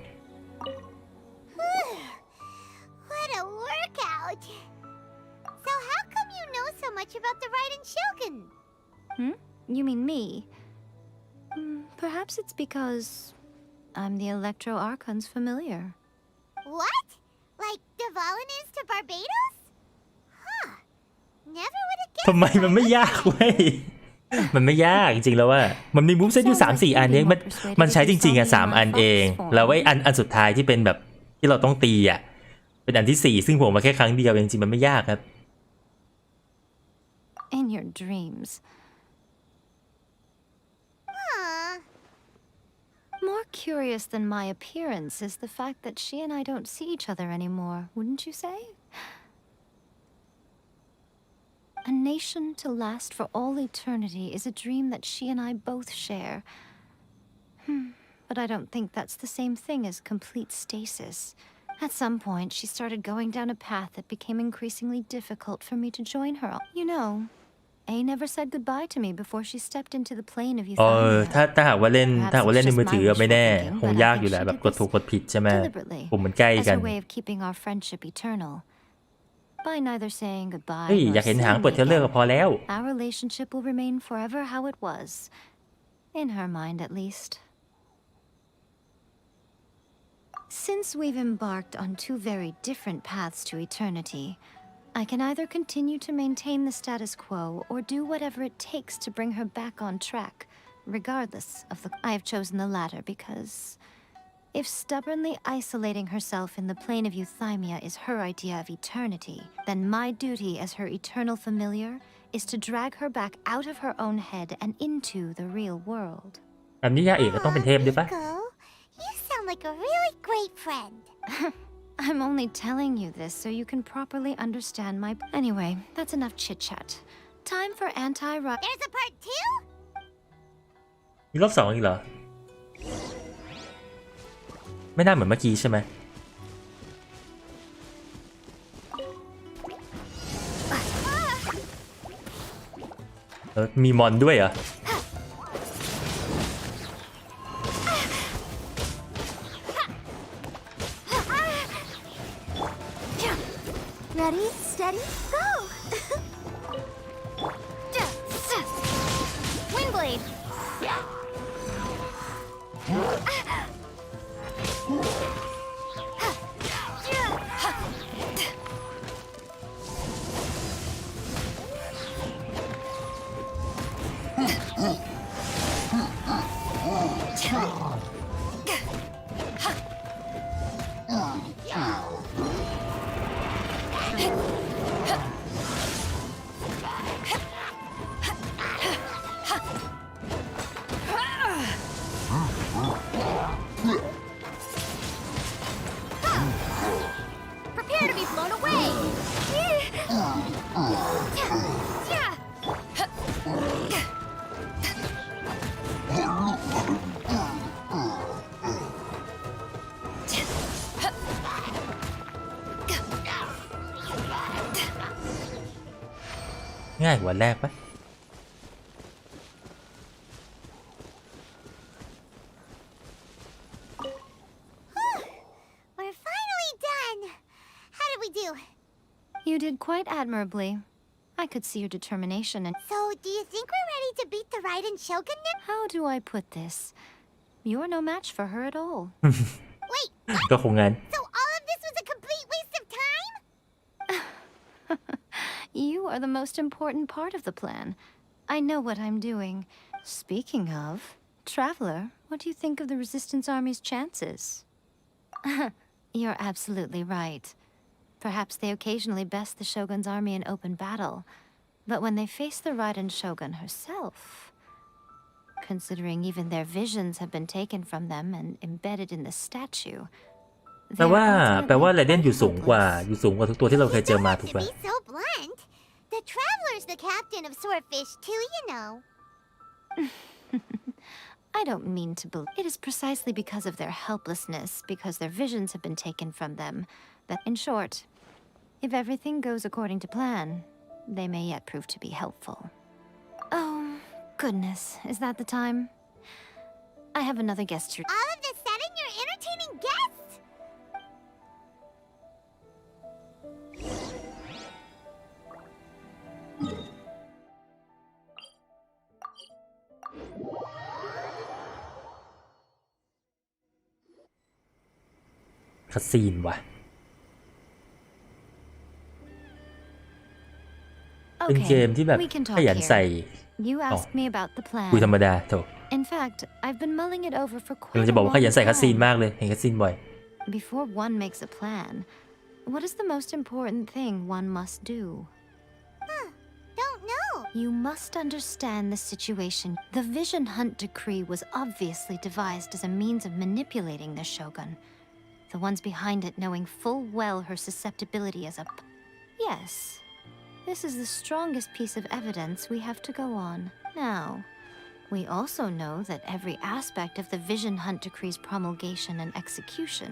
What a workout! So how come you know so much about the Raiden Shogun? You mean me? Perhaps it's because I'm the Electro Archon's familiar. What? Like Dvalin is to Barbados? Huh. Never would have guessed. ทำไมมันไม่ยากเว้ยมันไม่ยากจริงๆแล้วว่ามันมีมูฟเซตอยู่3-4 อันเองมันใช้จริงๆอ่ะ3 อันเองแล้วไอ้อันสุดท้ายที่เป็นแบบที่เราต้องตีอ่ะเป็นอันที่4ซึ่งผมมาแค่ครั้งเดียวจริงๆมันไม่ยากครับ In your dreams. More curious than my appearance is the fact that she and I don't see each other anymore, wouldn't you say? A nation to last for all eternity is a dream that she and I both share. But I don't think that's the same thing as complete stasis. At some point, she started going down a path that became increasingly difficult for me to join her on. You know, A never said goodbye to me before she stepped into the plane of euthymia. ถ้าหากว่าเล่นในมือถือไม่แน่คงยากอยู่แหละแบบกดถูกกดผิดใช่ไหมผมมันใกล้กัน As a way of keeping our friendship eternal.By neither saying goodbye อยากเห็นหางเปิดเทรลเลอร์ก็พอแล้ว Our relationship will remain forever how it was, in her mind at least. Since we've embarked on two very different paths to eternity, I can either continue to maintain the status quo or do whatever it takes to bring her back on track, regardless of the. I have chosen the latter because.If stubbornly isolating herself in the plane of euthymia is her idea of eternity, then my duty as her eternal familiar is to drag her back out of her own head and into the real world. อันนี้ยาเอกก็ต้องเป็นเทพด้วยปะ You sound like a really great friend. I'm only telling you this so you can properly understand my... Anyway, that's enough chit-chat. Time for anti-riot... There's a part 2? มีรอบ2อีกเหรอไม่น่าเหมือนเมื่อกี้ใช่ไหมมีมอนด้วยเหรอ Ready, steady, go! Windblade! Prepare to be blown away! Yeah. ง่ายกว่าแรกปะ We're finally done! How did we do? You did quite admirably. I could see your determination and... So, do you think we're ready to beat the Raiden Shogun now? How do I put this? You're no match for her at all. Wait, ก็คงงั้น so all of this was a complete waste of time? You are the most important part of the plan. I know what I'm doing. Speaking of, Traveler, what do you think of the Resistance Army's chances? You're absolutely right. Perhaps they occasionally best the Shogun's army in open battle, but when they face the Raiden Shogun herself, considering even their visions have been taken from them and embedded in the statue, แปลว่าไรเดนอยู่สูงกว่าทุกตัวที่เราเคยเจอมาถูก To ป่ะ be so blunt, the Traveler's the captain of Swordfish too, you know. I don't mean to believe. It is precisely because of their helplessness, because their visions have been taken from them, that, in short, if everything goes according to plan, they may yet prove to be helpful. Oh, goodness, is that the time? I have another guest to... All of a sudden, you're entertaining guests?คัสซีนว่ะเป็นเกมที่แบบ we can talk ขยันใส่ here. You asked me about the plan. คุยธรรมดาโถ In fact, I've been mulling it over for กำ quite ลัง a จะบอกว่าขยัน long ใส่คัสซีน time. มากเลยเห็นคัสซีนบ่อย Before one makes a plan, what is the most important thing one must do? Don't know. You must understand the situation. The Vision Hunt Decree was obviously devised as a means of manipulating the Shogun. The ones behind it knowing full well her susceptibility as a... Yes. This is the strongest piece of evidence we have to go on. Now, we also know that every aspect of the Vision Hunt Decree's promulgation and execution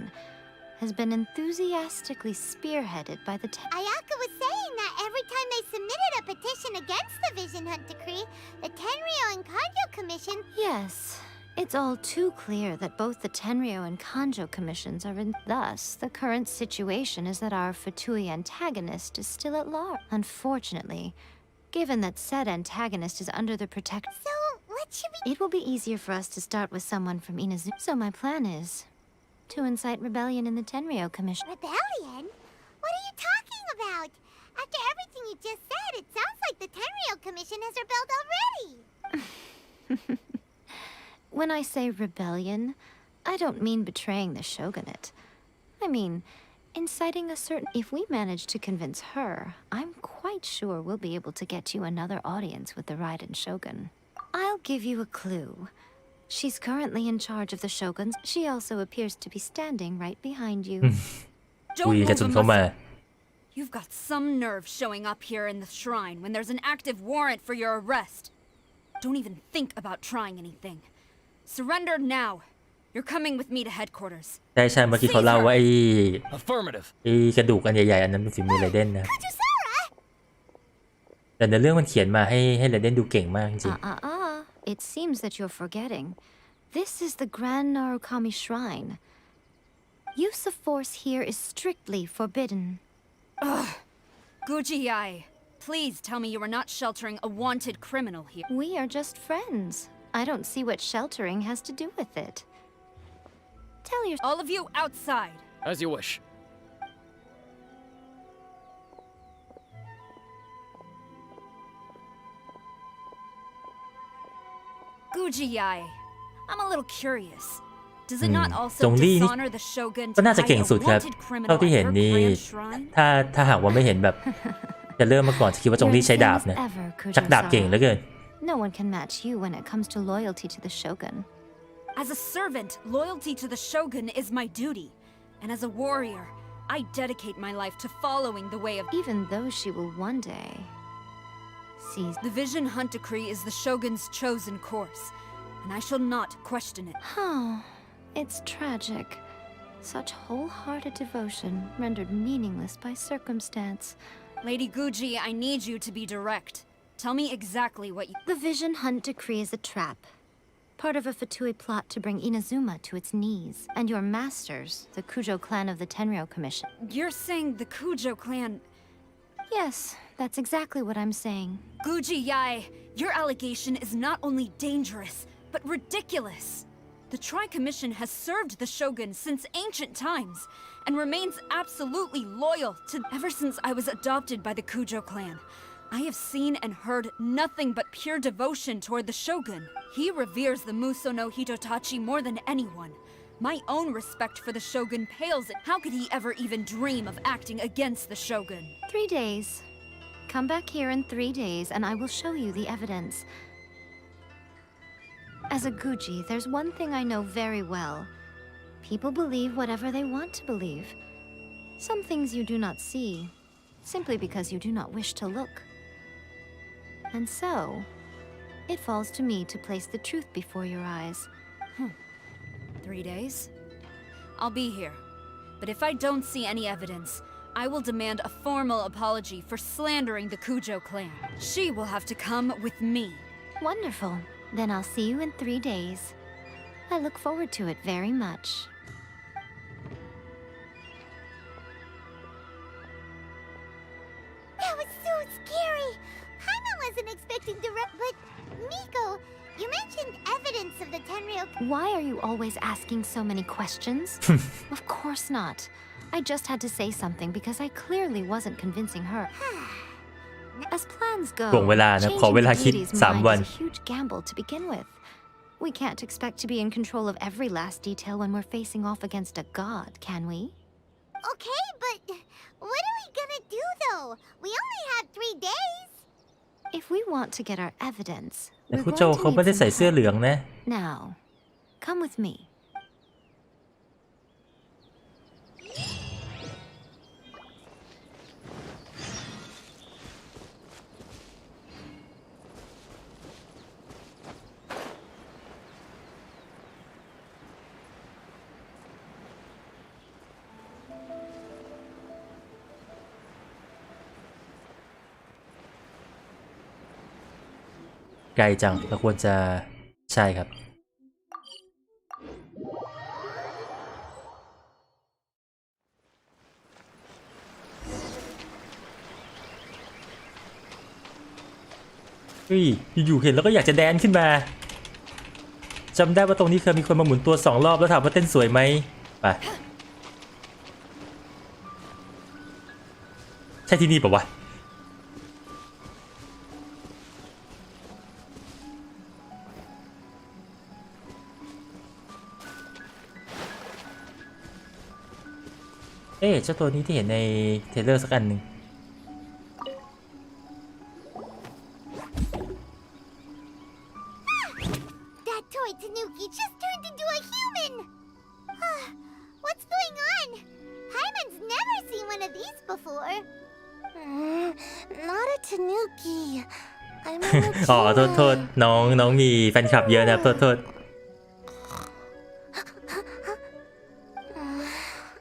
has been enthusiastically spearheaded by the... Ayaka was saying that every time they submitted a petition against the Vision Hunt Decree, the Tenryo and Kanjo Commission... Yes. It's all too clear that both the Tenryo and Kanjo commissions are in... Thus, the current situation is that our Fatui antagonist is still at large. Unfortunately, given that said antagonist is under the So, what should we... It will be easier for us to start with someone from Inazu. So my plan is to incite rebellion in the Tenryo commission. Rebellion? What are you talking about? After everything you just said, it sounds like the Tenryo Commission has rebelled already. When I say rebellion, I don't mean betraying the shogunate. I mean, inciting a certain... If we manage to convince her, I'm quite sure we'll be able to get you another audience with the Raiden Shogun. I'll give you a clue. She's currently in charge of the shoguns. She also appears to be standing right behind you. คุย Don't กระสุน move a เข้ามา muscle. You've got some nerve showing up here in the shrine when there's an active warrant for your arrest. Don't even think about trying anything. Surrender now. You're coming with me to headquarters. ใช่ใช่เมื่อกี้เขาเล่าว่าAffirmative. ไอ้กระดูกอันใหญ่ๆอันนั้นเป็นฝีมือไรเดนนะแต่ในเรื่องมันเขียนมาให้ไรเดนดูเก่งมากจริง It seems that you're forgetting. This is the Grand Narukami Shrine. Use of force here is strictly forbidden. Ugh. Guji-ai, please tell me you are not sheltering a wanted criminal here. We are just friends. I don't see what sheltering has to do with it. Tell your... All of you outside. As you wish. Guji-ai, I'm a little curious. Does it not จ also งลี่นี่ dishonor the shogun ก็ to น่าจะ hide เก่ง a สุดครับ wanted เท่า criminal ที่ at เห็น your นี่ grand shrine? ถ้าหากว่าไม่เห็นแบบจะเริ่มมาก่อนจะคิดว่าจงลี่ใช้ดาบนะ ชักดาบเก่งเหลือเกิน No one can match you when it comes to loyalty to the shogun. As a servant, loyalty to the shogun is my duty. And as a warrior, I dedicate my life to following the way of... Even though she will one day seize... The Vision Hunt Decree is the shogun's chosen course, and I shall not question it. It's tragic. Such wholehearted devotion rendered meaningless by circumstance. Lady Guji, I need you to be direct. Tell me exactly what you... The Vision Hunt Decree is a trap. Part of a Fatui plot to bring Inazuma to its knees, and your masters, the Kujo clan of the Tenryo Commission. You're saying the Kujo clan... Yes, that's exactly what I'm saying. Guji-ai, your allegation is not only dangerous, but ridiculous. The Tri-Commission has served the Shogun since ancient times, and remains absolutely loyal to... Ever since I was adopted by the Kujo clan, I have seen and heard nothing but pure devotion toward the Shogun. He reveres the Muso no Hitotachi more than anyone. My own respect for the Shogun pales in... How could he ever even dream of acting against the Shogun? 3 days. Come back here in 3 days, and I will show you the evidence. As a Guji, there's one thing I know very well. People believe whatever they want to believe. Some things you do not see, simply because you do not wish to look. And so, it falls to me to place the truth before your eyes. 3 days? I'll be here. But if I don't see any evidence, I will demand a formal apology for slandering the Kujo clan. She will have to come with me. Wonderful. Then I'll see you in 3 days. I look forward to it very much. That was so scary. Paimon wasn't expecting to but Miko, you mentioned evidence of the Tenryo... Why are you always asking so many questions? Of course not. I just had to say something because I clearly wasn't convincing her. As plans go, ถ่วงเวลานะขอเวลาคิด changing the 3 วัน deity's mind is a huge gamble to begin with. We can't expect to be in control of every last detail when we're facing off against a god, can we? Okay, but what are we gonna do though? We only have 3 days. If we want to get our evidence, แต่ we're คุ going โจ to เขา need ไม่ได้ some ใส่เสื้อ help. เหลืองนะ Now, come with me.ไกลจังเราควรจะใช่ครับ เฮ้ยอยู่ๆเห็นแล้วก็อยากจะแดนขึ้นมาจำได้ว่าตรงนี้เคยมีคนมาหมุนตัว2 รอบแล้วถามว่าเต้นสวยไหมไปใช่ที่นี่ปะวะเจ้าตัวนี้ที่เห็นในเทรลเลอร์สักอันหนึ่ง That toy Tanuki just turned into a human! What's going on? Hyman's never seen one of these before. Not a tanuki. I'm a อ๋อโทษน้องมีแฟนคลับเยอะนะโทษ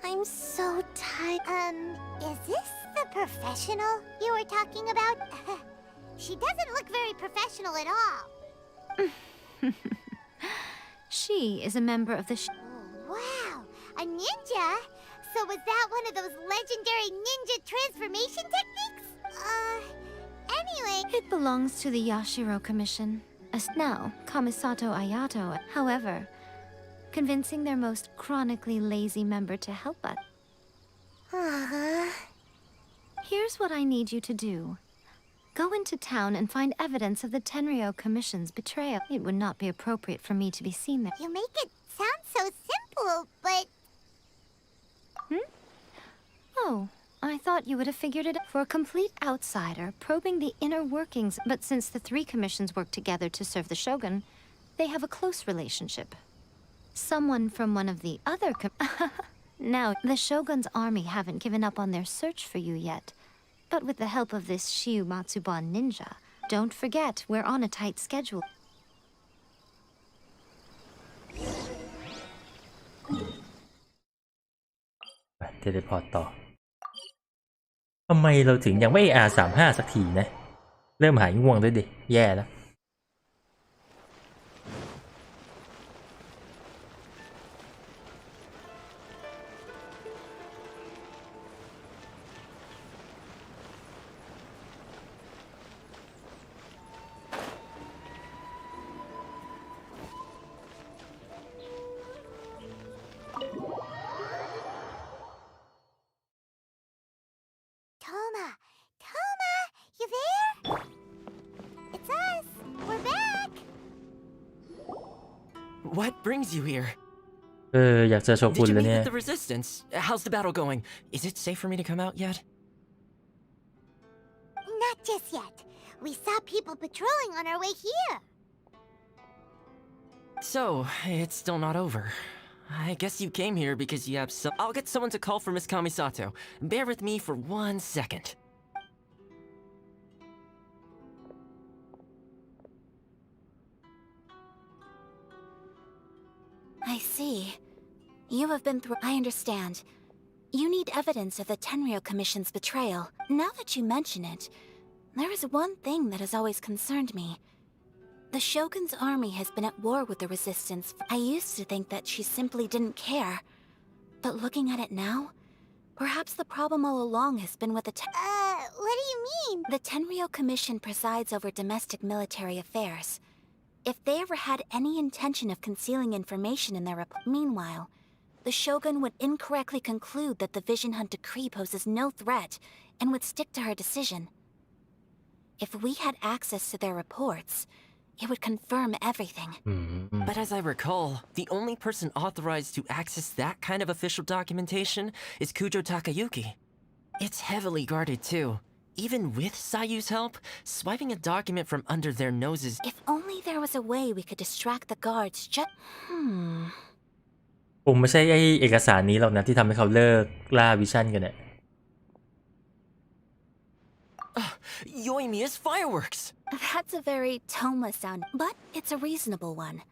I'm so tired. Is this the professional you were talking about? She doesn't look very professional at all. She is a member of the Wow, a ninja? So was that one of those legendary ninja transformation techniques? Anyway... It belongs to the Yashiro Commission. As now, Kamisato Ayato, however, convincing their most chronically lazy member to help us. Here's what I need you to do. Go into town and find evidence of the Tenryo Commission's betrayal. It would not be appropriate for me to be seen there. You make it sound so simple, but... Oh, I thought you would have figured it out. For a complete outsider, probing the inner workings, but since the three commissions work together to serve the Shogun, they have a close relationship. Someone from one of the other Now, the Shogun's army haven't given up on their search for you yet. But with the help of this Shiu Matsuban ninja, don't forget, we're on a tight schedule. เทเลพอร์ตต่อทำไมเราถึงยังไม่ R35 สักทีนะเริ่มหายง่วงด้วยดิแย่แล้ว Toma, you there? It's us. We're back. What brings you here? อยากเจอโชกุน Did you แล้ว meet เนี่ย with the resistance? How's the battle going? Is it safe for me to come out yet? Not just yet. We saw people patrolling on our way here. So, it's still not over. I guess you came here because you have some... I'll get someone to call for Miss Kamisato. Bear with me for 1 second. I see. You have been through... I understand. You need evidence of the Tenryo Commission's betrayal. Now that you mention it, there is one thing that has always concerned me. The Shogun's army has been at war with the Resistance. I used to think that she simply didn't care. But looking at it now, perhaps the problem all along has been with the what do you mean? The Tenryo Commission presides over domestic military affairs. If they ever had any intention of concealing information in their report... Meanwhile, the Shogun would incorrectly conclude that the Vision Hunt decree poses no threat and would stick to her decision. If we had access to their reports, it would confirm everything. But as I recall, the only person authorized to access that kind of official documentation is Kujo Takayuki. It's heavily guarded too. Even with Sayu's help, swiping a document from under their noses... If only there was a way we could distract the guards just... ผมไม่ใช่ไอ้เอกสารนี้หรอกนะที่ทำให้เขาเลิกล่าวิชั่นกันเนี่ย Yoimiya's fireworks! That's a very Toma sound, but it's a reasonable one.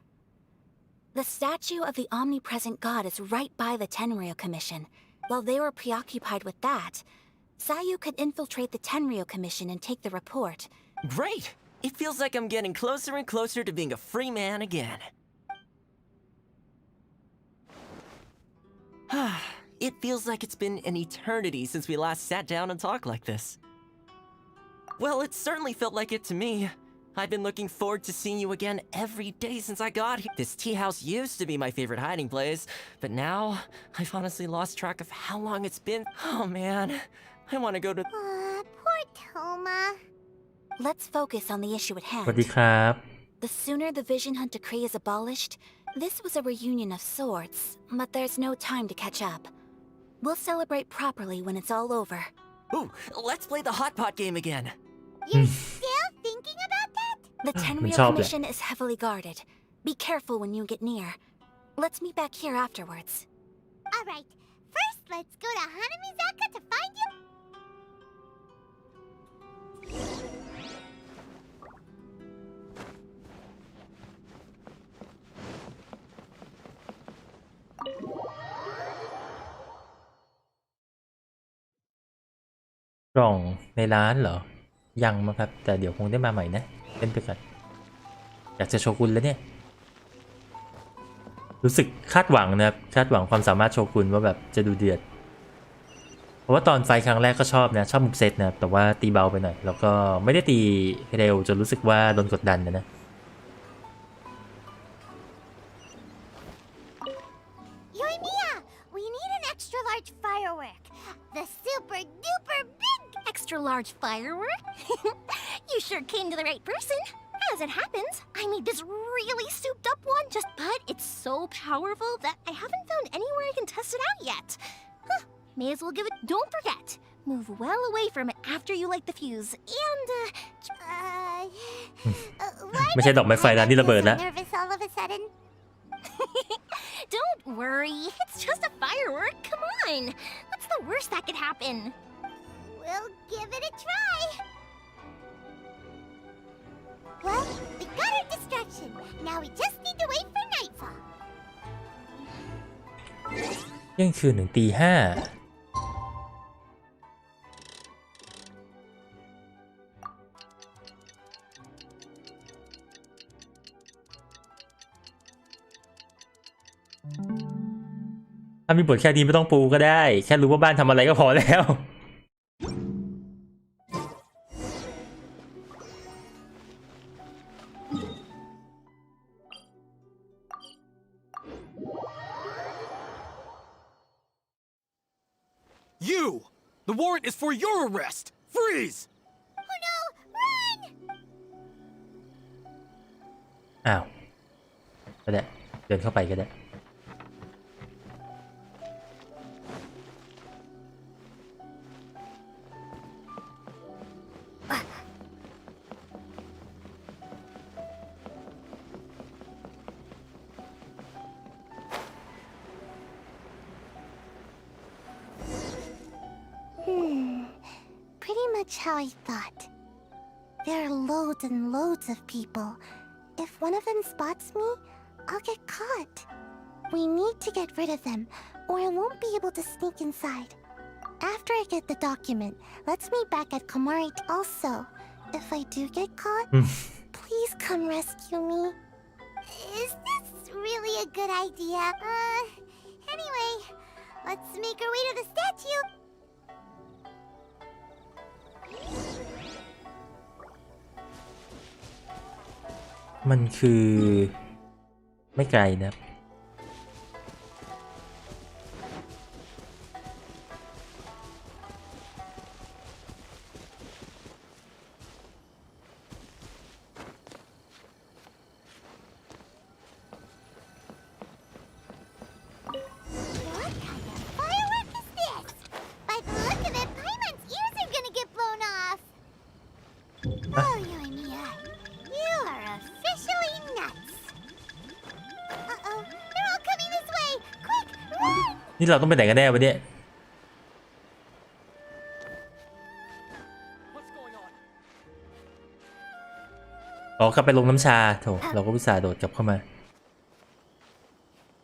The statue of the omnipresent god is right by the Tenryo Commission. While they were preoccupied with that, Sayu could infiltrate the Tenryo Commission and take the report. Great! It feels like I'm getting closer and closer to being a free man again. It feels like it's been an eternity since we last sat down and talked like this. Well, it certainly felt like it to me. I've been looking forward to seeing you again every day since I got here. This tea house used to be my favorite hiding place, but now I've honestly lost track of how long it's been. Oh man, I want to go to... Poor Toma. Let's focus on the issue at hand. สวัสดีครับ The sooner the Vision Hunt decree is abolished, this was a reunion of sorts, but there's no time to catch up. We'll celebrate properly when it's all over. Ooh, let's play the hot pot game again. You're still thinking about that? The Tenryo Commission is heavily guarded. Be careful when you get near. Let's meet back here afterwards. Alright, first, let's go to Hanamizaka to find you. กล่องในร้านเหรอยังมั้งครับแต่เดี๋ยวคงได้มาใหม่นะเล่นไปก่อนอยากจะโชกุนแล้วเนี่ยรู้สึกคาดหวังนะครับคาดหวังความสามารถโชกุนว่าแบบจะดูเดือดเพราะว่าตอนไฟครั้งแรกก็ชอบนะชอบมุกเซตนะแต่ว่าตีเบาไปหน่อยแล้วก็ไม่ได้ตีเร็วจนรู้สึกว่าโดนกดดันนะ Yoimiya, we need an extra large firework. The super duper big extra large firework? You sure came to the right person. As it happens, I made this really souped up one, but it's so powerful that I haven't found anywhere I can test it out yet. Huh, may as well give it. Don't forget, move well away from it after you light the fuse. And, why ไม่ใช่ดอกไม้ไฟร้านที่ระเบิดแล้ว nervous all of a sudden? Don't worry, it's just a firework. Come on, what's the worst that could happen? We'll give it a try. Well, we got our distraction. Now we just need to wait for nightfall. เที่ยงคืนถึงตีห้าถ้ามีบทแค่นี้ไม่ต้องปูก็ได้แค่รู้ว่าบ้านทำอะไรก็พอแล้ว You! The warrant is for your arrest! Freeze! Oh no! Run! อ้าวก็ได้เดินเข้าไปก็ได้Pretty much how I thought. There are loads and loads of people. If one of them spots me, I'll get caught. We need to get rid of them, or I won't be able to sneak inside. After I get the document, let's meet back at Komari. Also, if I do get caught, please come rescue me. Is this really a good idea? Anyway, let's make our way to the statue. มันคือไม่ไกลนะนี่เราต้องไปไหนกันแน่วะเนี่ยอ๋อกลับไปลงน้ำชาโถเราก็วิสาโดดกลับเข้ามา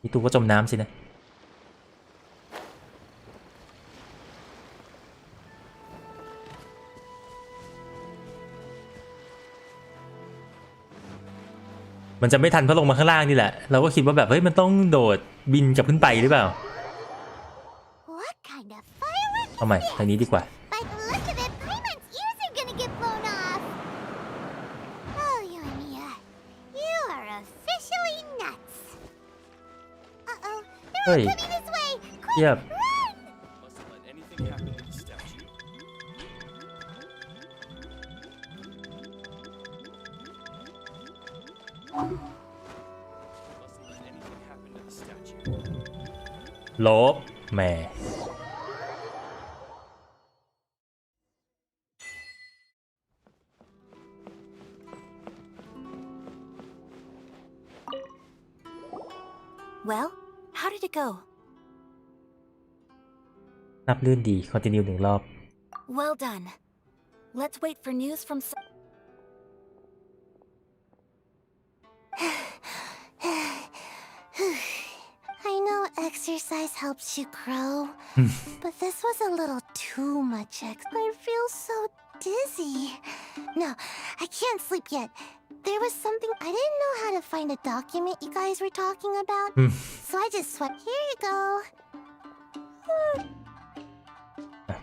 นี่ตูก็จมน้ำสินะมันจะไม่ทันเพราะลงมาข้างล่างนี่แหละเราก็คิดว่าแบบเฮ้ยมันต้องโดดบินกลับขึ้นไปหรือเปล่าเอาใหม่ทางนี้ดีกว่าเฮ้ยเทียบลบแหม่Well, how did it go? นับลื่นดี continue 1 รอบ Well done. Let's wait for news from. I know exercise helps you grow, but this was a little too much. I feel so dizzy. No, I can't sleep yet. There was something I didn't know how to find a document you guys were talking about, so I just swept. Here you go.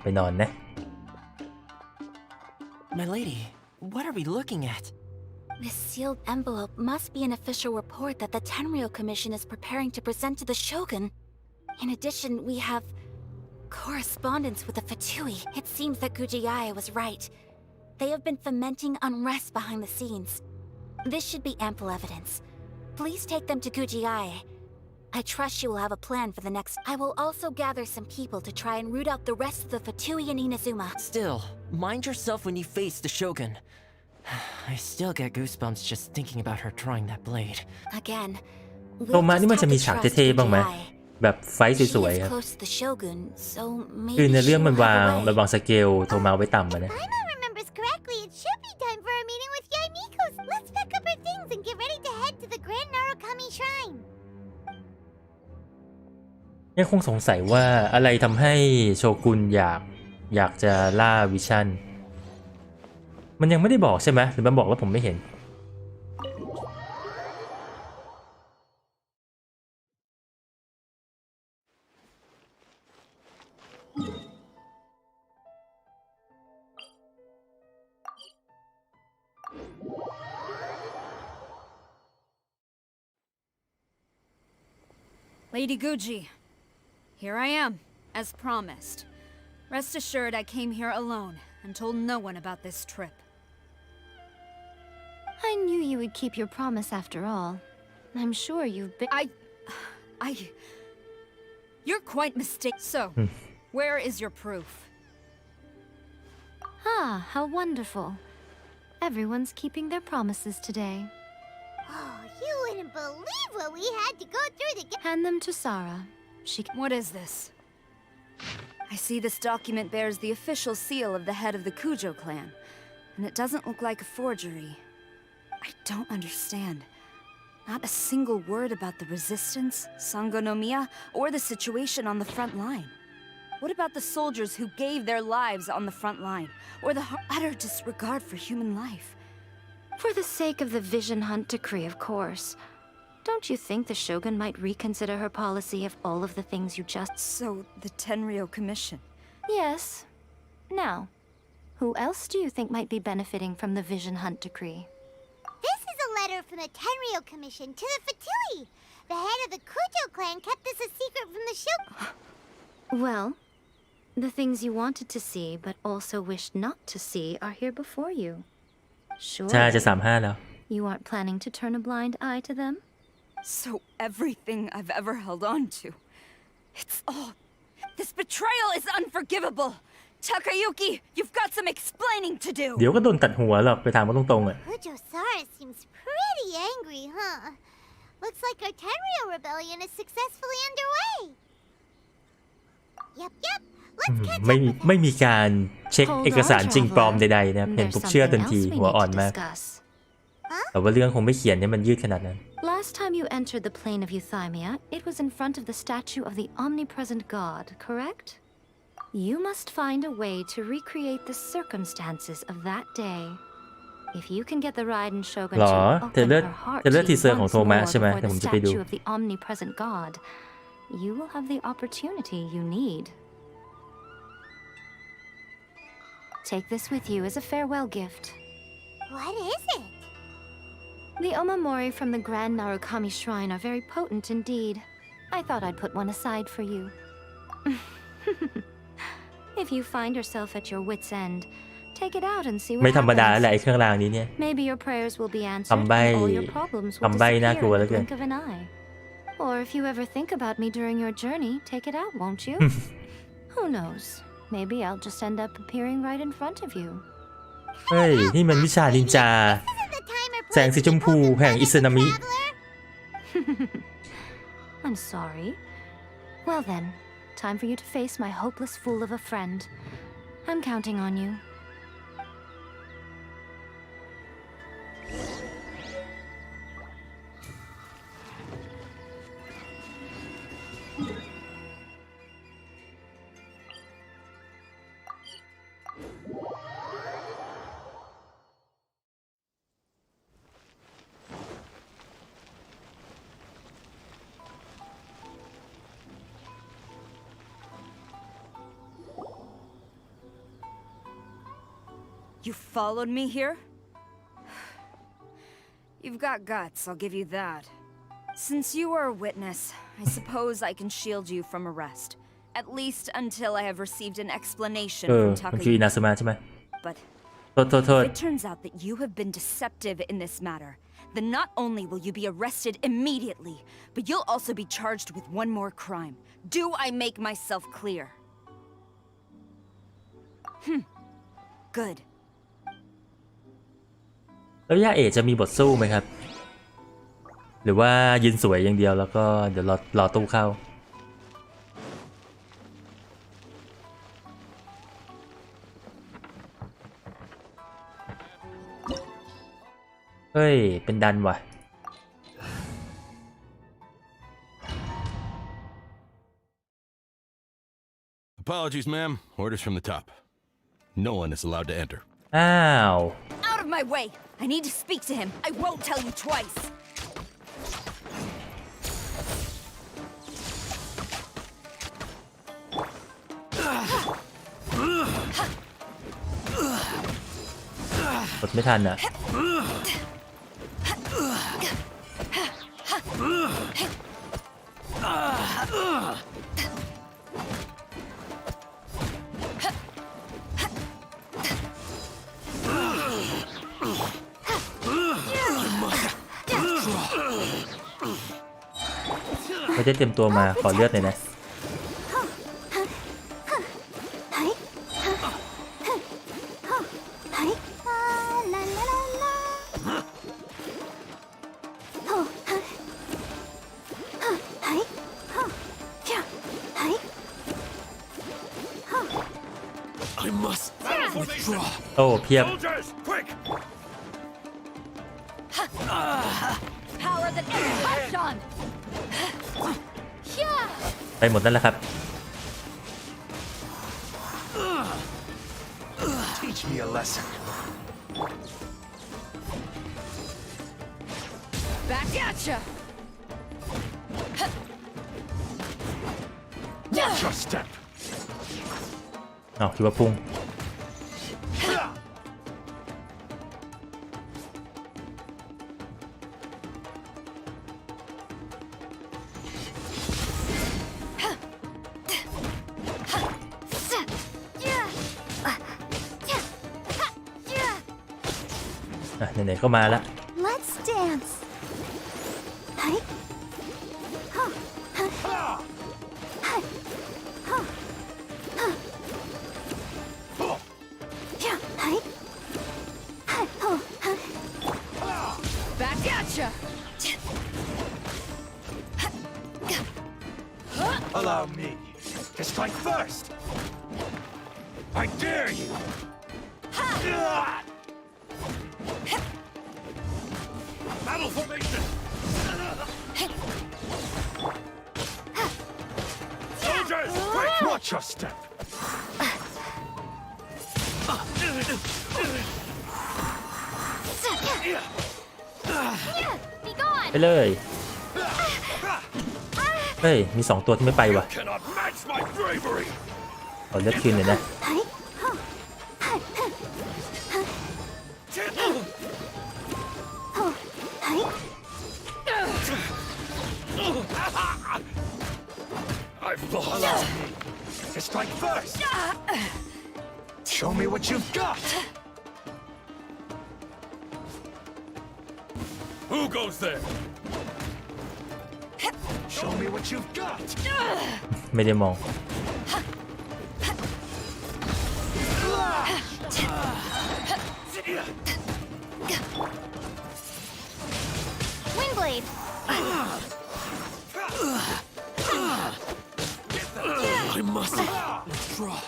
ไปนอนนะ My lady, what are we looking at? This sealed envelope must be an official report that the Tenryou Commission is preparing to present to the Shogun. In addition, we have correspondence with the Fatui. It seems that Gujiyaya was right. They have been fomenting unrest behind the scenes. This should be ample evidence. Please take them to Gujiyaya. I trust you will have a plan for the next. I will also gather some people to try and root out the rest of the Fatui in Inazuma. Still, mind yourself when you face the Shogun. I still get goosebumps just thinking about her drawing that blade. Again, โทมานี่มันจะมีฉากเท่ๆบ้างไหมแบบไฟท์สวยๆครับ close to the Shogun, so คือ maybe ใน she เรื่องมัน will วาง have a มัน way. วางสเกลโทมาไว้ต่ำมานะ If Paimon remembers correctly, it should be time for a meeting with Yaimiko's. Let's pack up our things and get ready to head to the Grand Narukami Shrine. ยังคงสงสัยว่าอะไรทำให้โชกุนอยากจะล่าวิชั่นมันยังไม่ได้บอกใช่ไหมหรือมันบอกแล้วผมไม่เห็น Lady Guji, here I am, as promised. Rest assured I came here alone and told no one about this trip. I knew you would keep your promise after all. I'm sure you've been. You're quite mistaken. So, where is your proof? Ah, how wonderful. Everyone's keeping their promises today. Oh, you wouldn't believe what we had to go through to get. Hand them to Sarah. What is this? I see this document bears the official seal of the head of the Kujo clan, and it doesn't look like a forgery. I don't understand. Not a single word about the resistance, Sangonomiya, or the situation on the front line. What about the soldiers who gave their lives on the front line, or the utter disregard for human life? For the sake of the Vision Hunt decree, of course. Don't you think the Shogun might reconsider her policy of all of the things you just... So, the Tenryou Commission? Yes. Now, who else do you think might be benefiting from the Vision Hunt decree? This is a letter from the Tenryou Commission to the Fatui. The head of the Kujo clan kept this a secret from the Shogun. Well, the things you wanted to see but also wished not to see are here before you. Sure. ใช่จะ35แล้ว You aren't planning to turn a blind eye to them? So everything I've ever held on to, it's all... This betrayal is unforgivable! Takayuki, you've got some explaining to do! เดี๋ยวก็โดนตัดหัวหรอกไปถามเขาตรงๆอ่ะ Kujo-Sara seems pretty angry, huh? Looks like our Tenryou rebellion is successfully underway. Yep. Let's catch up with him. ไม่มีการเช็คเอกสารจริงปลอมใดๆนะครับเห็นปุ๊บเชื่อทันทีหัวอ่อนมากแต่ว่าเรื่องคงไม่เขียนให้มันยืดขนาดนั้น Last time you entered the plane of Euthymia, it was in front of the statue of the omnipresent god, correct? You must find a way to recreate the circumstances of that day. If you can get the Raiden Shogun to open her heart to you once more before the statue of the omnipresent god, you will have the opportunity you need. Take this with you as a farewell gift. What is it? The omamori from the Grand Narukami Shrine are very potent indeed. I thought I'd put one aside for you. If you find yourself at your wit's end, take it out and see what ไม่ธรรมดาแหละ happens. ไอ้เครื่องรางนี้เนี่ย Maybe your prayers will be answered and all your problems will คำใบ้น่ากลัว disappear เห in ลือ the เกิน blink of an eye. Or if you ever think about me during your journey, take it out, won't you? Who knows? Maybe I'll just end up appearing right in front of you. เฮ้ยนี่มันวิชานินจา แสงสีชมพูแห่งอิซึนามิ I'm sorry. Well then, Time for you to face my hopeless fool of a friend. I'm counting on you. You followed me here? You've got guts, I'll give you that. Since you are a witness, I suppose I can shield you from arrest. At least until I have received an explanation from มันคืออินาซึมะใช่ไหม But โทษ if it turns out that you have been deceptive in this matter, then not only will you be arrested immediately, but you'll also be charged with one more crime. Do I make myself clear? Good. แล้วย่าเอ๋จะมีบทสู้ไหมครับหรือว่ายืนสวยอย่างเดียวแล้วก็เดี๋ยวรอตู้เข้าเฮ้ยเป็นดันว่ะ Apologies, ma'am. Orders from the top. No one is allowed to enter. อ้าว Out of my way! I need to speak to him. I won't tell you twice.กดไม่ทันอ่ะไม่ได้เตรียมตัวมาขอเลือดหน่อยนะโอ้เพียบ Power that isn't touched on. ไปหมดนั่นแหละครับ Teach me a lesson. Back at ya. Watch your step. อ้าวคิดว่าพุ่งไหนๆก็มาแล้ว Let's dance. Hi. Huh. Huh. Hi. Huh. Huh. Yeah. Hi. Hi. Oh. Huh. Back at ya. Allow me to strike first. I dare you. Battle formation. Soldiers, quick! Watch your step. Be gone. ไปเลยเฮ้ยมี2ตัวที่ไม่ไปว่ะ Cannot match my bravery. ขอเลือดคืนหน่อยนะ Hi. Huh. Hi. Oh. Hi. I've lost. Allow me to strike first. Show me what you've got. Who goes there? Show me what you've got. ไม่ได้มอง Windblade. I draw.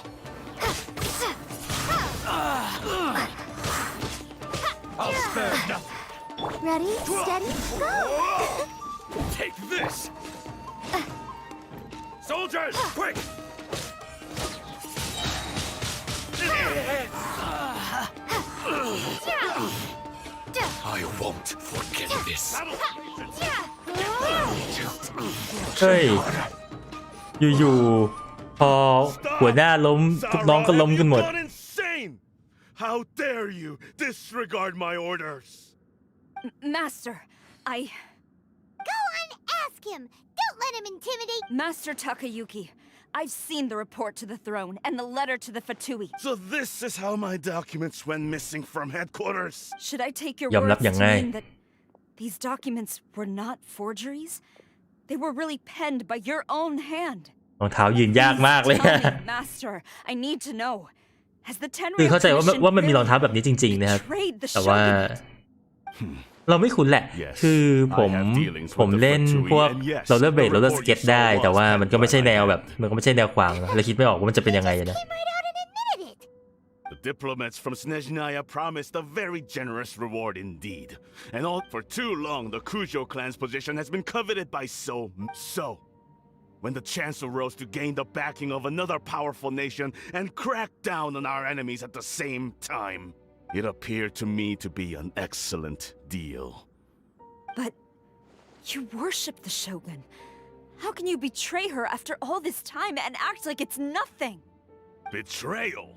I'll spare nothing. Ready, steady, go! Take this! Soldiers, quick! I won't forget this. เฮ้ยอยู่ๆพอหัวหน้าล้มทุกน้องก็ล้มกันหมด Insane! How dare you disregard my orders? Master, Go on, ask him! Don't let him intimidate— Master Takayuki, I've seen the report to the throne and the letter to the Fatui. So this is how my documents went missing from headquarters? Should I take your ยอมรับ words อย่าง to ง่าย mean that these documents were not forgeries? They were really penned by your own hand. รองเท้ายืนยากมากเลย Tell me, Master, I need to know. Has the คือ Tenryou เข้าใจว่า Commission ว่ามันมีรอง really เท้าแบบนี้จริงๆนะครับ betrayed the แต่ว่า Shogun? เราไม่คุ้นแหละ คือผมเล่นพวกโรลเลอร์เบลดโรลเลอร์สเก็ตได้แต่ว่ามันก็ไม่ใช่แนวแบบมันก็ไม่ใช่แนวขวางเลยคิดไม่ออกว่ามันจะเป็นยังไงนะ The diplomats from Snezhnaya promised a very generous reward indeed. And all for too long, the Kujo clan's position has been coveted by so. When the chance arose to gain the backing of another powerful nation and crack down on our enemies at the same time, it appeared to me to be an excellent deal. But you worship the Shogun. How can you betray her after all this time and act like it's nothing? Betrayal?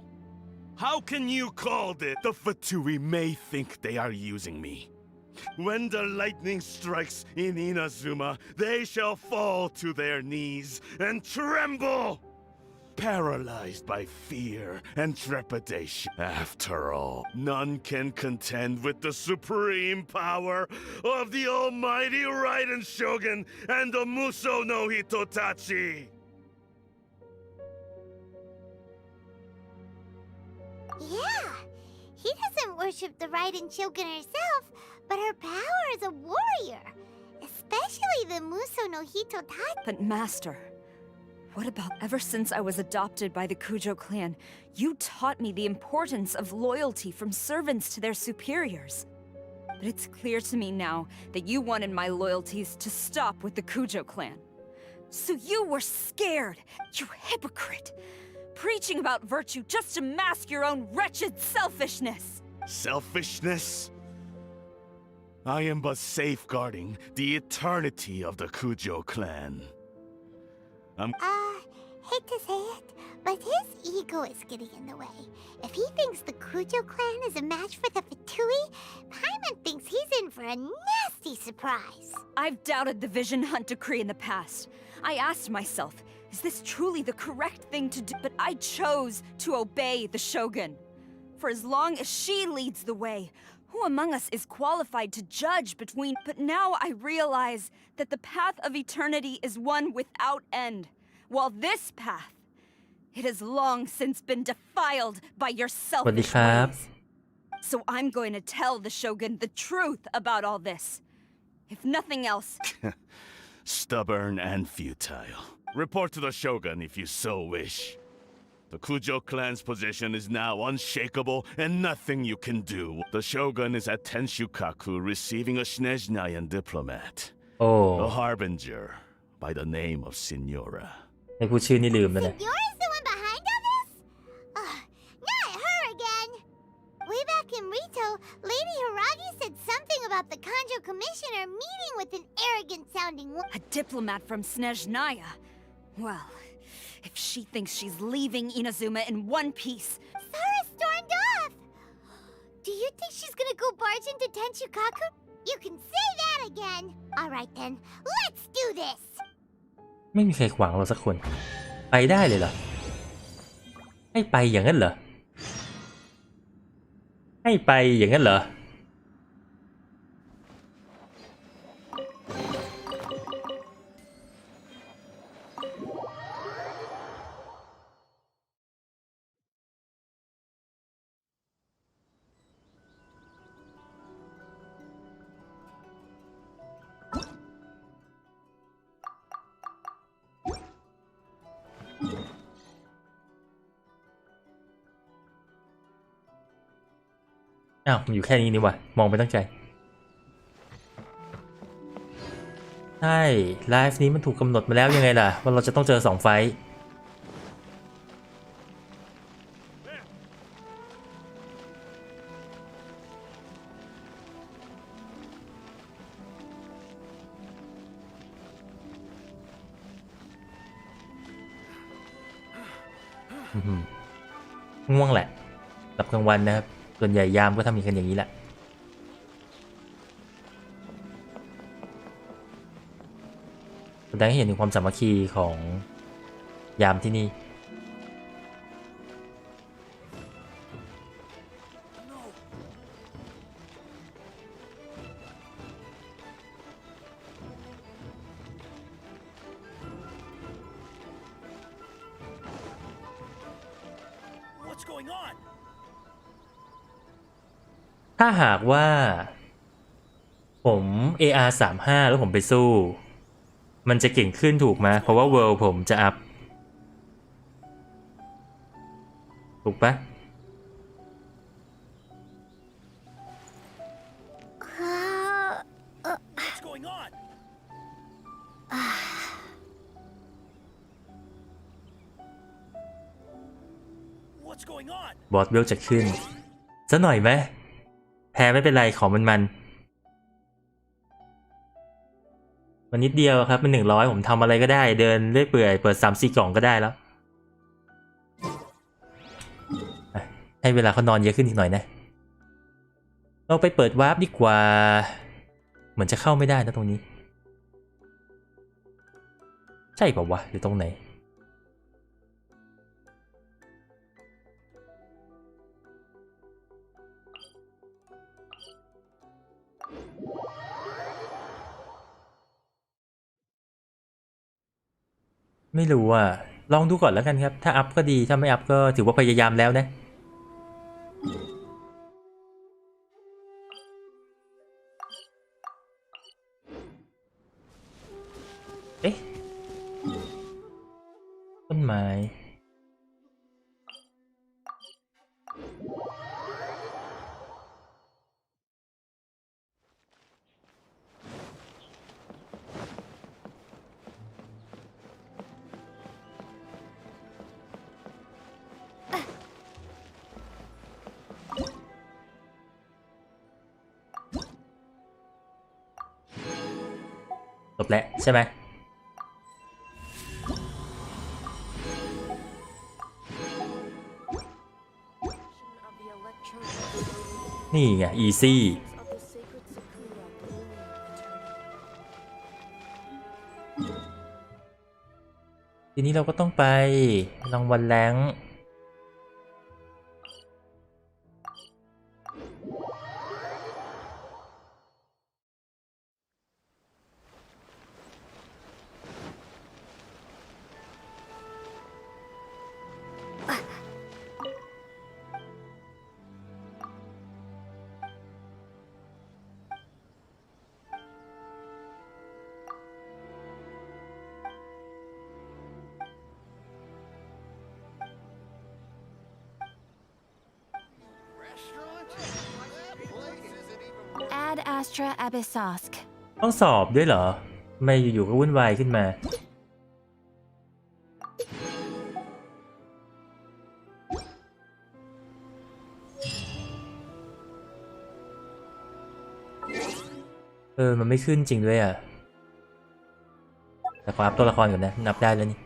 How can you call it? The Fatui may think they are using me. When the lightning strikes in Inazuma, they shall fall to their knees and tremble, paralyzed by fear and trepidation. After all, none can contend with the supreme power of the almighty Raiden Shogun and the Muso no Hitotachi. Yeah, he doesn't worship the Raiden Shogun herself, but her power as a warrior. Especially the Muso no Hitotachi. But Master, what about ever since I was adopted by the Kujo clan, you taught me the importance of loyalty from servants to their superiors. But it's clear to me now that you wanted my loyalties to stop with the Kujo clan. So you were scared, you hypocrite, preaching about virtue just to mask your own wretched selfishness. Selfishness? I am but safeguarding the eternity of the Kujo clan. Hate to say it, but his ego is getting in the way. If he thinks the Kujo clan is a match for the Fatui, Paimon thinks he's in for a nasty surprise. I've doubted the Vision Hunt decree in the past. I asked myself, is this truly the correct thing to do? But I chose to obey the Shogun. For as long as she leads the way, who among us is qualified to judge between? But now I realize that the path of eternity is one without end, while this path, it has long since been defiled by your selfish ways. So I'm going to tell the Shogun the truth about all this. If nothing else. Stubborn and futile. Report to the Shogun if you so wish. The Kujo clan's position is now unshakable and nothing you can do. The Shogun is at Tenshukaku receiving a Snezhnayan diplomat. A harbinger by the name of Signora. ให้พูดชื่อนี่ลืมแล้วนะ Signora's the one behind all this? Not her again. Way back in Rito, Lady Hiragi said something about the Kanjo Commissioner meeting with an arrogant-sounding woman. A diplomat from Snezhnaya? Well, if she thinks she's leaving Inazuma in one piece... Sara stormed off! Do you think she's gonna go barge into Tenshukaku? You can say that again! Alright then, let's do this! ไม่มีใครขวางเราสักคนไปได้เลยเหรอให้ไปอย่างนั้นเหรอให้ไปอย่างนั้นเหรอ อ้าวมันอยู่แค่นี้นี่วะมองไปตั้งใจใช่ไลฟ์นี้มันถูกกำหนดมาแล้วยังไงล่ะว่าเราจะต้องเจอ2 ไฟท์ง่วงแหละหลับกลางวันนะครับส่วนใหญ่ยามก็ทำกันอย่างนี้แหละแสดงให้เห็นถึงความสามัคคีของยามที่นี่ถ้าหากว่าผม AR35 แล้วผมไปสู้มันจะเก่งขึ้นถูกไหมเพราะว่าเวิลด์ผมจะอัพถูกปะบอสเวลจะขึ้นซะหน่อยไหมแพ้ไม่เป็นไรของมันนิดเดียวครับมัน100ผมทำอะไรก็ได้เดินเรื่อยเปื่อยเปิด3-4 กล่องก็ได้แล้วให้เวลาเขานอนเยอะขึ้นอีกหน่อยนะเราไปเปิดวาร์ปดีกว่าเหมือนจะเข้าไม่ได้นะตรงนี้ใช่เปล่าวะหรือตรงไหนไม่รู้อ่ะลองดูก่อนแล้วกันครับถ้าอัพก็ดีถ้าไม่อัพก็ถือว่าพยายามแล้วนะเอ๊ะต้นไม้จบแล้วใช่ไหมนี่ไง easy ทีนี้เราก็ต้องไปรางวัลแรงAd Astra Abyssosque. ต้องสอบด้วยเหรอทำไมอยู่ๆก็วุ่นวายขึ้นมามันไม่ขึ้นจริงด้วยอ่ะแต่ขออัพตัวละครก่อนนะนับได้แล้วนี่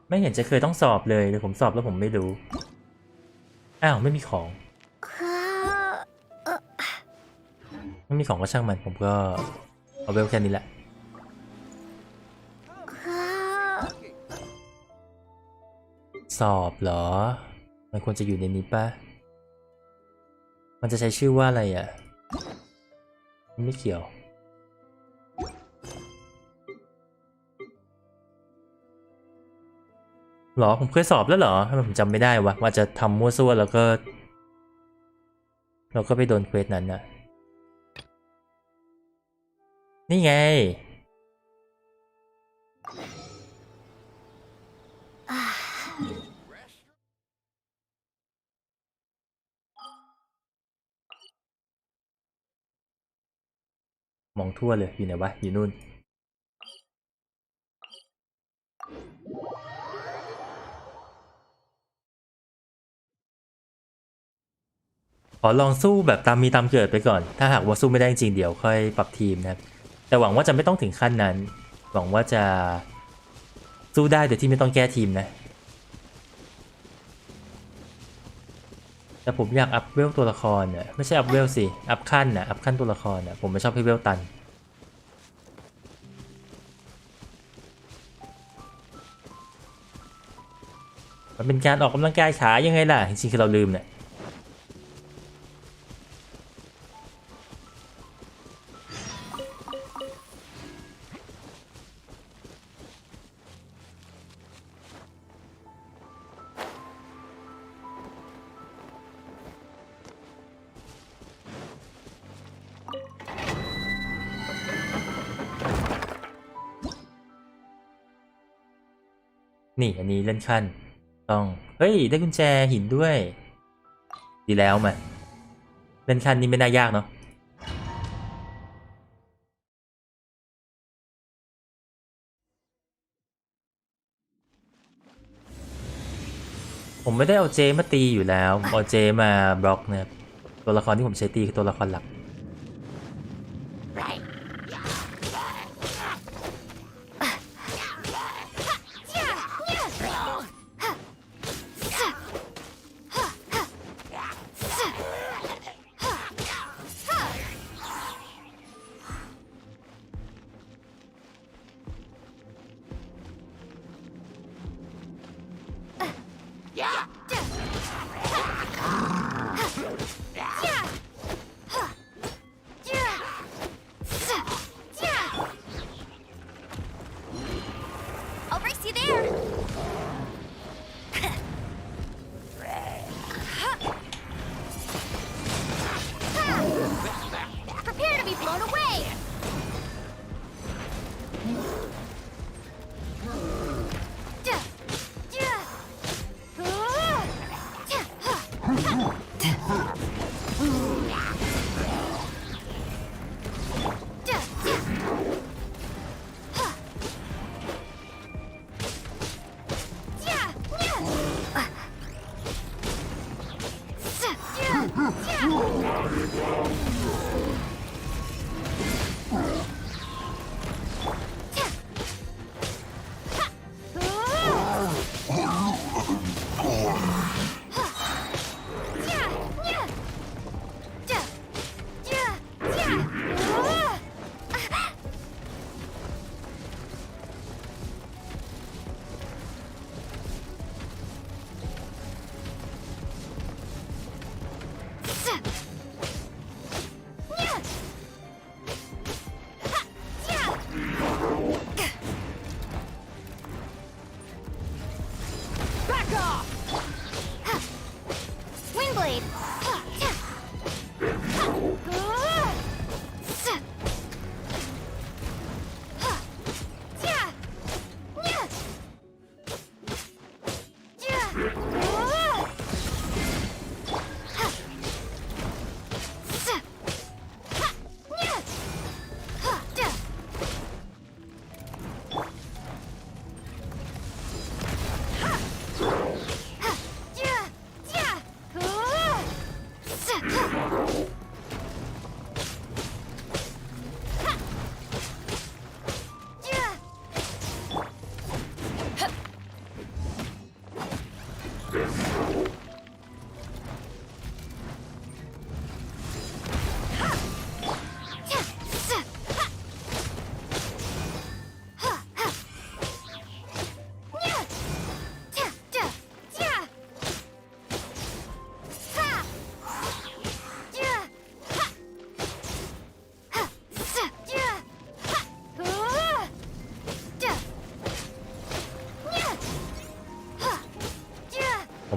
ไม่เห็นจะเคยต้องสอบเลยผมสอบแล้วผมไม่รู้อ้าวไม่มีของไม่มีของก็ช่างมันผมก็เอาเวลแค่นี้แหละสอบเหรอมันควรจะอยู่ในนี้ป่ะมันจะใช้ชื่อว่าอะไรอ่ะไม่เกี่ยว หรอผมเคยสอบแล้วเหรอทำไมผมจำไม่ได้วะว่าจะทำมั่วซั่วแล้วก็ไปโดนเควสนั้นนะนี่ไงมองทั่วเลยอยู่ไหนวะอยู่นู่นขอลองสู้แบบตามมีตามเกิดไปก่อนถ้าหากว่าสู้ไม่ได้จริงเดี๋ยวค่อยปรับทีมนะครับแต่หวังว่าจะไม่ต้องถึงขั้นนั้นหวังว่าจะสู้ได้โดยที่ไม่ต้องแก้ทีมนะแต่ผมอยากอัพเวลตัวละครน่ะไม่ใช่อัพเวลสิอัพขั้นน่ะอัพขั้นตัวละครน่ะผมไม่ชอบให้เวลตันมันเป็นการออกกำลังกายขายังไงล่ะจริงๆคือเราลืมเนี่ยนี่อันนี้เล่นขั้นต้องเฮ้ยได้กุญแจหินด้วยดีแล้วมาเล่นขั้นนี้ไม่น่ายากเนาะผมไม่ได้เอาเจมาตีอยู่แล้วผมเอาเจมาบล็อกนะครับตัวละครที่ผมใช้ตีคือตัวละครหลัก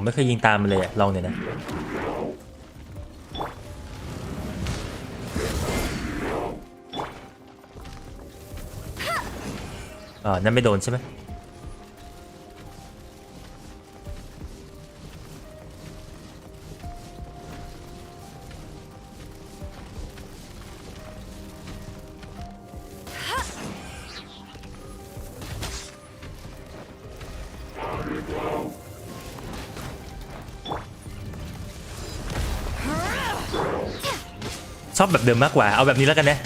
ไม่เคยยิงตามมันเลยลองหน่อยนะนั่นไม่โดนใช่ไหมชอบแบบเดิมมากกว่าเอาแบบนี้แล้วกันนะ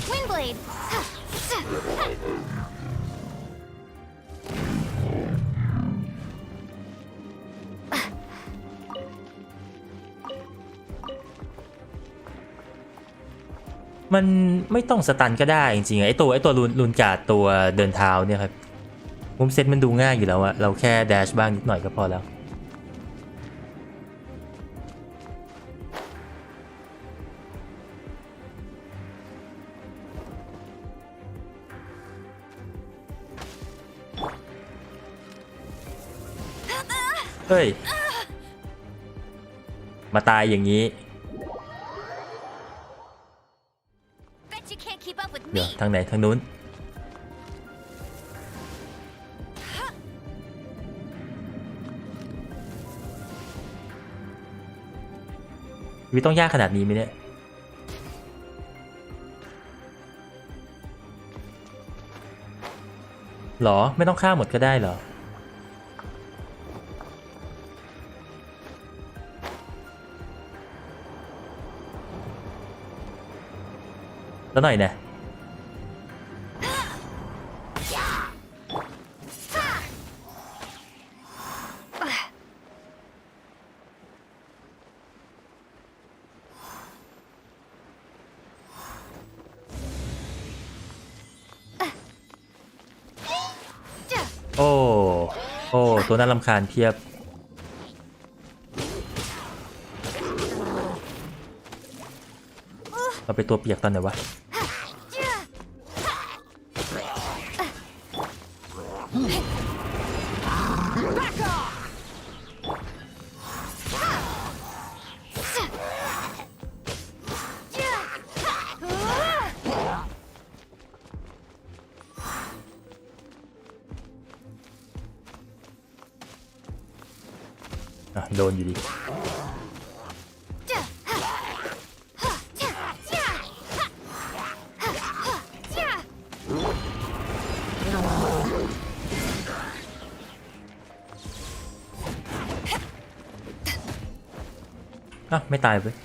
มันไม่ต้องสตันก็ได้จริงๆไอตัวลูนการ์ดตัวเดินเท้าเนี่ยครับมุมเซตมันดูง่ายอยู่แล้วอะเราแค่แดชบ้างนิดหน่อยก็พอแล้วเฮ้ยมาตายอย่างนี้เดี๋ยวทางไหนทางนู้นวิต้องยากขนาดนี้ไหมเนี่ยหรอไม่ต้องฆ่าหมดก็ได้เหรอแล้วหน่อยนะโอ้ตัวน่ารำคาญเพียบเราไปตัวเปียกตอนไหนวะโดนอยู่ดีไม่ตายเว้ย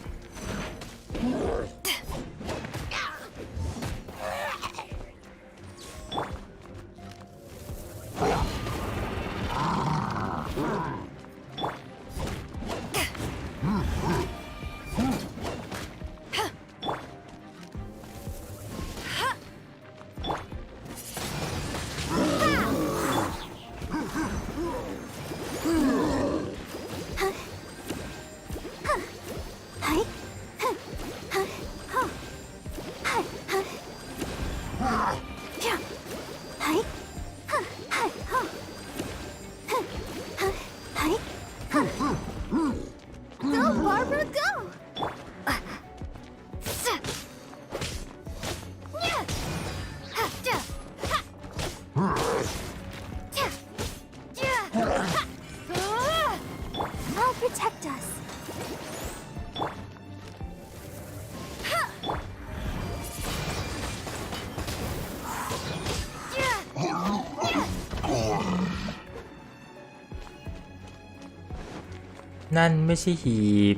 นั่นไม่ใช่หีบ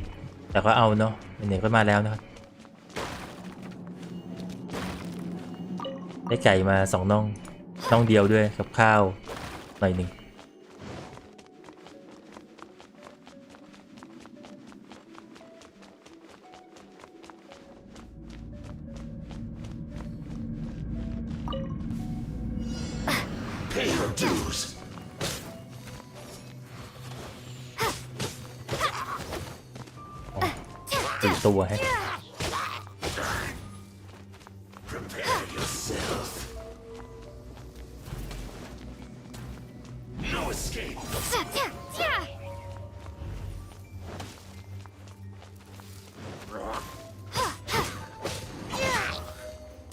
แต่ก็เอาเนาะไหนๆก็มาแล้วนะครับได้ไก่มา2 น่องเดียวด้วยกับข้าวหน่อยหนึ่งตัวให้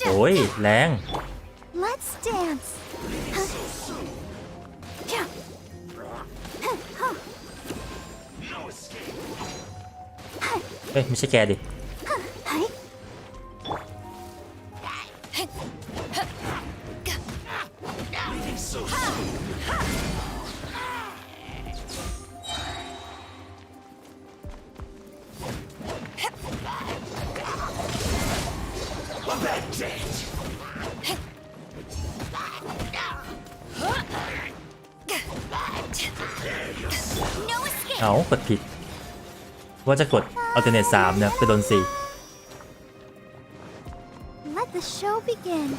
โอ้ยแรง Let's dance. เฮ้ยไม่ใช่แกดิ เอากดผิดว่าจะกด alternate 3เนี่ยไปโดน4 Let the show begin.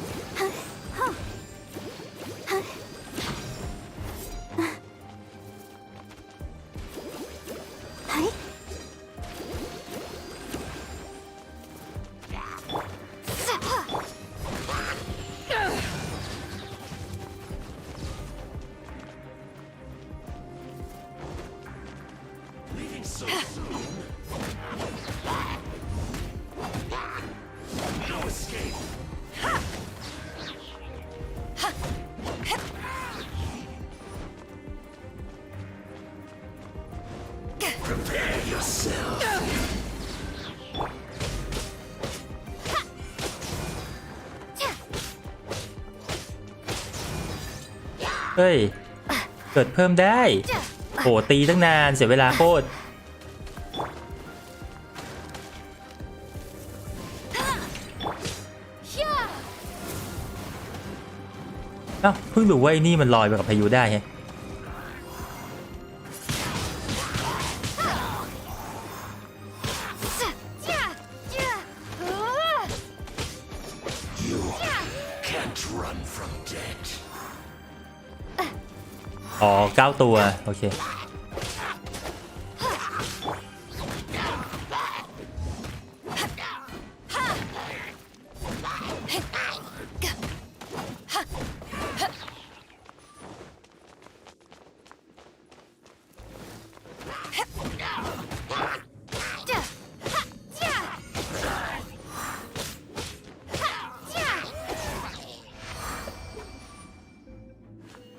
เฮ้ยเกิดเพิ่มได้โหตีตั้งนานเสียเวลาโคตรเอ้าเพิ่งรู้ว่าไอ้นี่มันลอยไปกับพายุได้ไงอ๋อ9 ตัวโอเค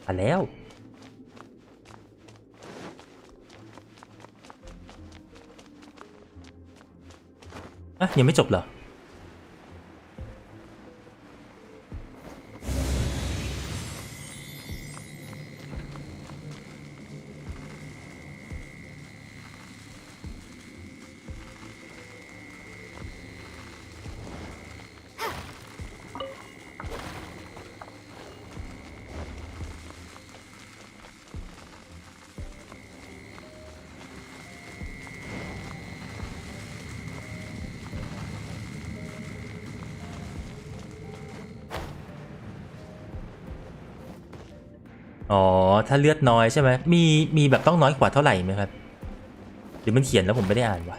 มาแล้วอ่ะยังไม่จบเหรออ๋อถ้าเลือดน้อยใช่ไหมมีแบบต้องน้อยกว่าเท่าไหร่ไหมครับหรือมันเขียนแล้วผมไม่ได้อ่านวะ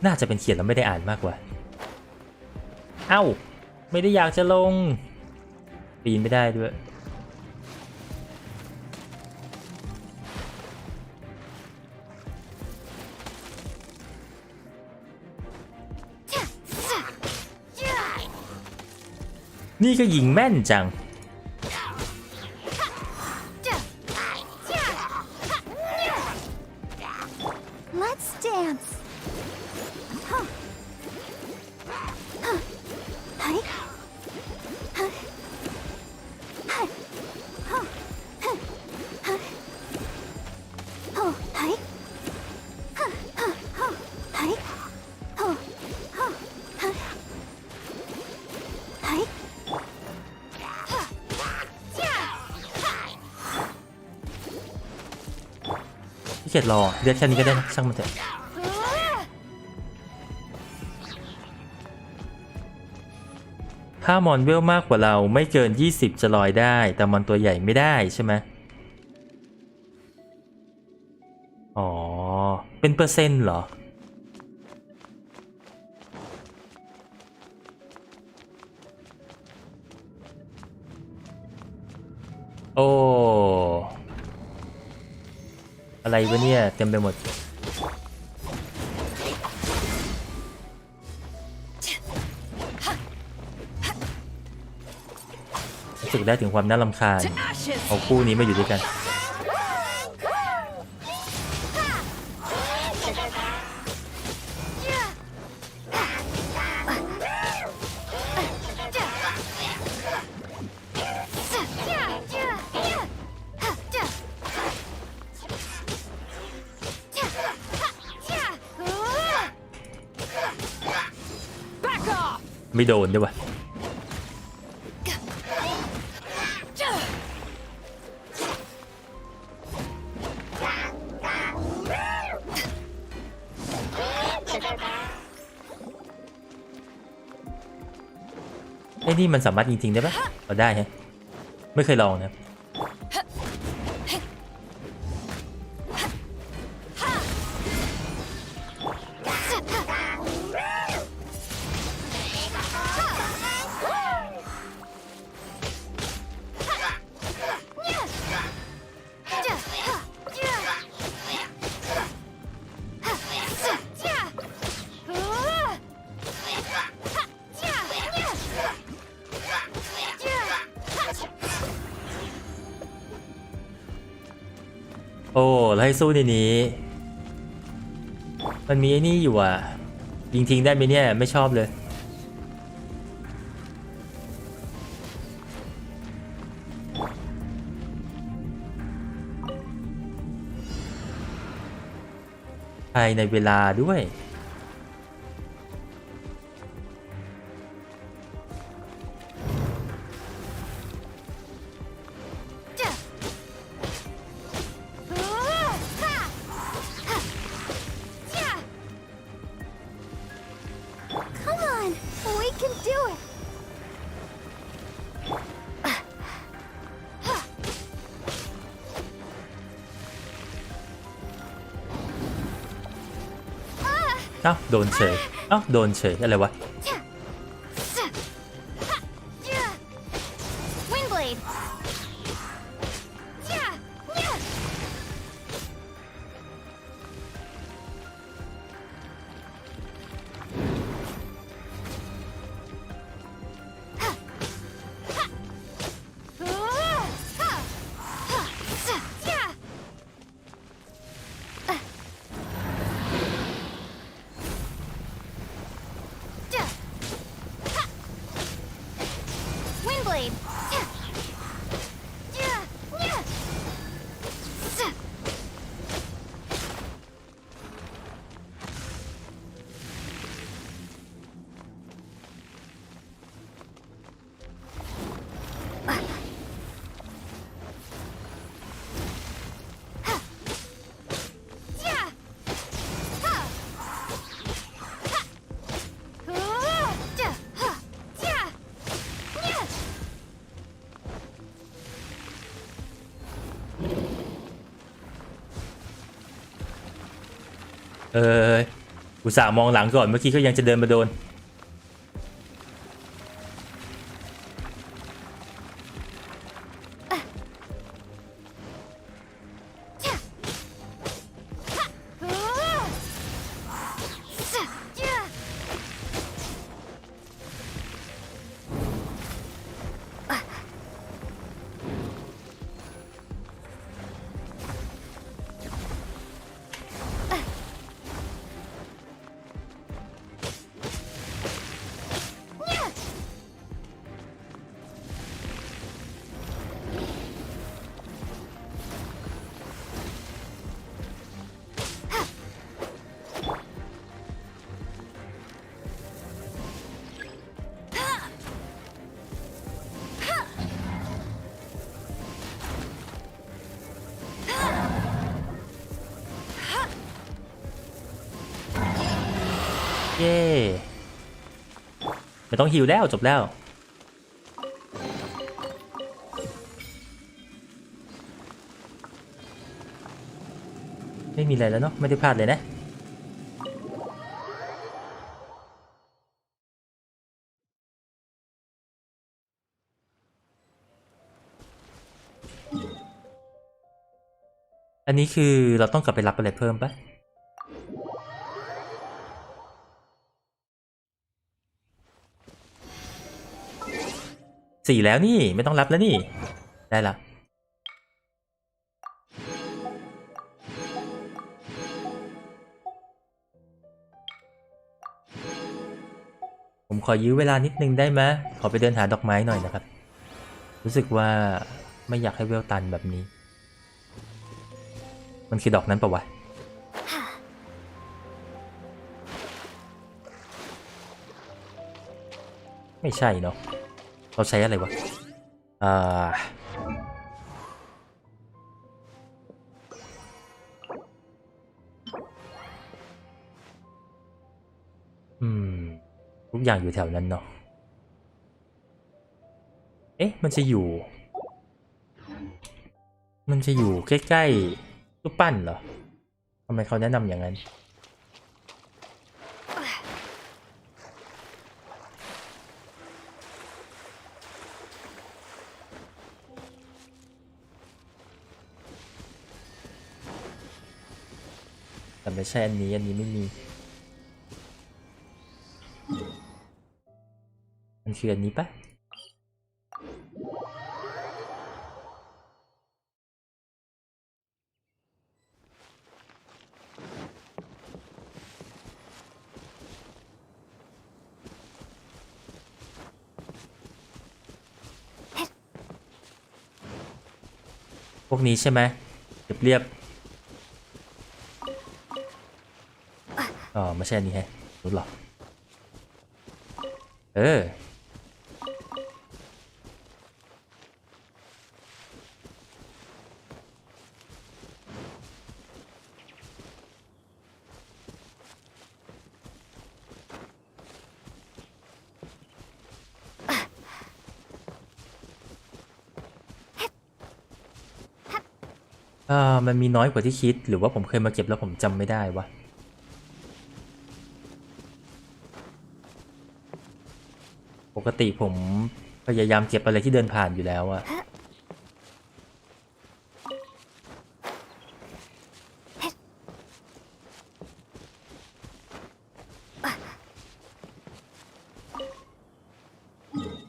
น่าจะเป็นเขียนแล้วไม่ได้อ่านมากกว่าเอ้าไม่ได้อยากจะลงปีนไม่ได้ด้วยนี่ก็ยิงแม่นจังLet's dance.พี่เกียรรอเลือดแค่นี้ก็ได้นะช่างมันเถอะถ้ามอนเวลมากกว่าเราไม่เกิน20จะลอยได้แต่มอนตัวใหญ่ไม่ได้ใช่ไหมอ๋อเป็นเปอร์เซ็นต์เหรอโอ้อะไรวะเนี่ยเต็มไปหมด รู้สึกได้ถึงความน่ารำคาญเอาคู่นี้มาอยู่ด้วยกันไม่โดนด้วยวะไอ้นี่มันสามารถจริงๆได้ปะเอาได้ฮะไม่เคยลองนะโอ้แล้วให้สู้ในนี้มันมีไอ้นี่อยู่อ่ะยิงทิ้งได้ไหมเนี่ยไม่ชอบเลยภายในเวลาด้วย Come on, we can do it. Ah! เอ้าโดนเฉยเอ้าโดนเฉยอะไรวะ Windblade. อุตส่าห์มองหลังก่อนเมื่อกี้ก็ยังจะเดินมาโดนเย้ไม่ต้องฮิวแล้วจบแล้วไม่มีอะไรแล้วเนาะไม่ได้พลาดเลยนะอันนี้คือเราต้องกลับไปรับอะไรเพิ่มปะ 4แล้วนี่ไม่ต้องรับแล้วนี่ได้ละผมขอยื้อเวลานิดนึงได้ไหมขอไปเดินหาดอกไม้หน่อยนะครับรู้สึกว่าไม่อยากให้เวลตันแบบนี้มันคือดอกนั้นปะวะไม่ใช่เนาะเราใช้อะไรวะทุกอย่างอยู่แถวนั้นเนาะเอ๊ะมันจะอยู่ใกล้ๆรูปปั้นเหรอทำไมเขาแนะนำอย่างนั้นแต่ไม่ใช่อันนี้ไม่มีมันคืออันนี้ปะพวกนี้ใช่ไหมเรียบอ๋อไม่ใช่อันนี้แฮะรู้หรอมันมีน้อยกว่าที่คิดหรือว่าผมเคยมาเก็บแล้วผมจำไม่ได้วะปกติผมพยายามเก็บอะไรที่เดินผ่านอยู่แล้วอะ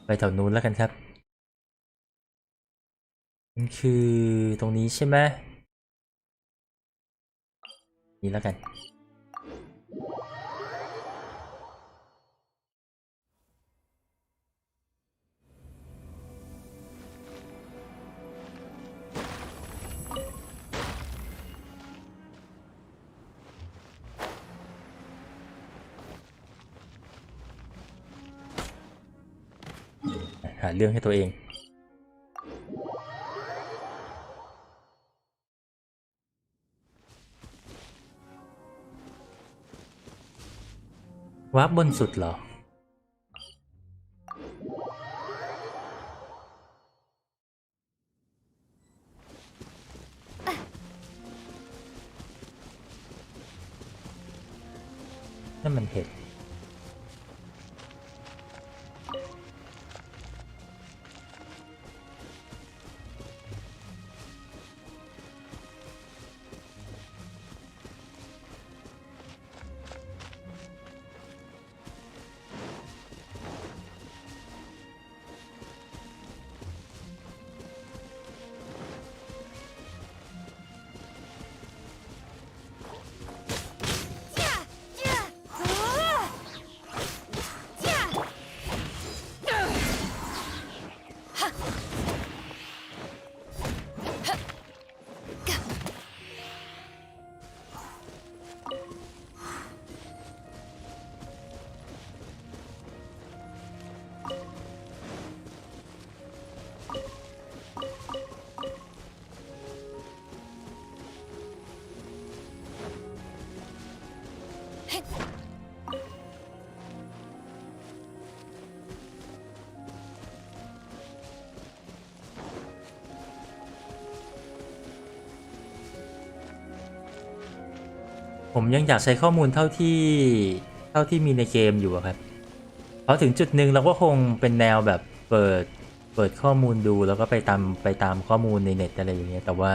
ไปแถวนู้นแล้วกันครับมันคือตรงนี้ใช่ไหมนี่แล้วกันหาเรื่องให้ตัวเองวาร์ปบนสุดเหรอนั่นมันเห็ดผมยังอยากใช้ข้อมูลเท่าที่มีในเกมอยู่ครับเพราะถึงจุดหนึ่งเราก็คงเป็นแนวแบบเปิดข้อมูลดูแล้วก็ไปตามข้อมูลในเน็ตอะไรอย่างเงี้ยแต่ว่า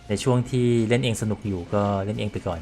ในช่วงที่เล่นเองสนุกอยู่ก็เล่นเองไปก่อน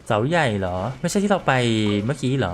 เสาใหญ่เหรอไม่ใช่ที่เราไปเมื่อกี้เหรอ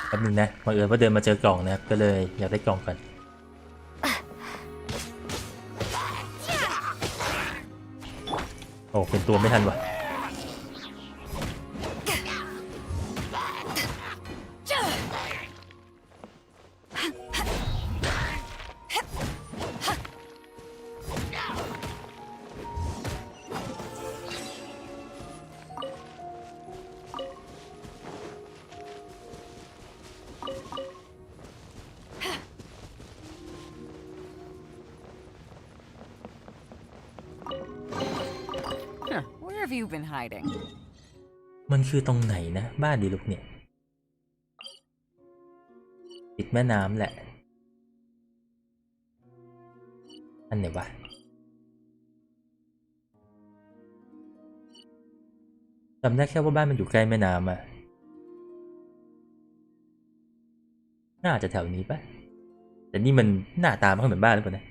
แป๊บนึงนะบังเอิญว่าเดินมาเจอกล่องนะครับก็เลยอยากได้กล่องก่อนโอ้เป็นตัวไม่ทันว่ะWhere have you been hiding? มันคือตรงไหนนะบ้านดีลุกเนี่ยติดแม่น้ำแหละอันไหนวะจำได้แค่ว่าบ้านมันอยู่ใกล้แม่น้ำอ่ะน่าจะแถวนี้ปะแต่นี่มันหน้าตามันเหมือนบ้านหรือเปล่านะ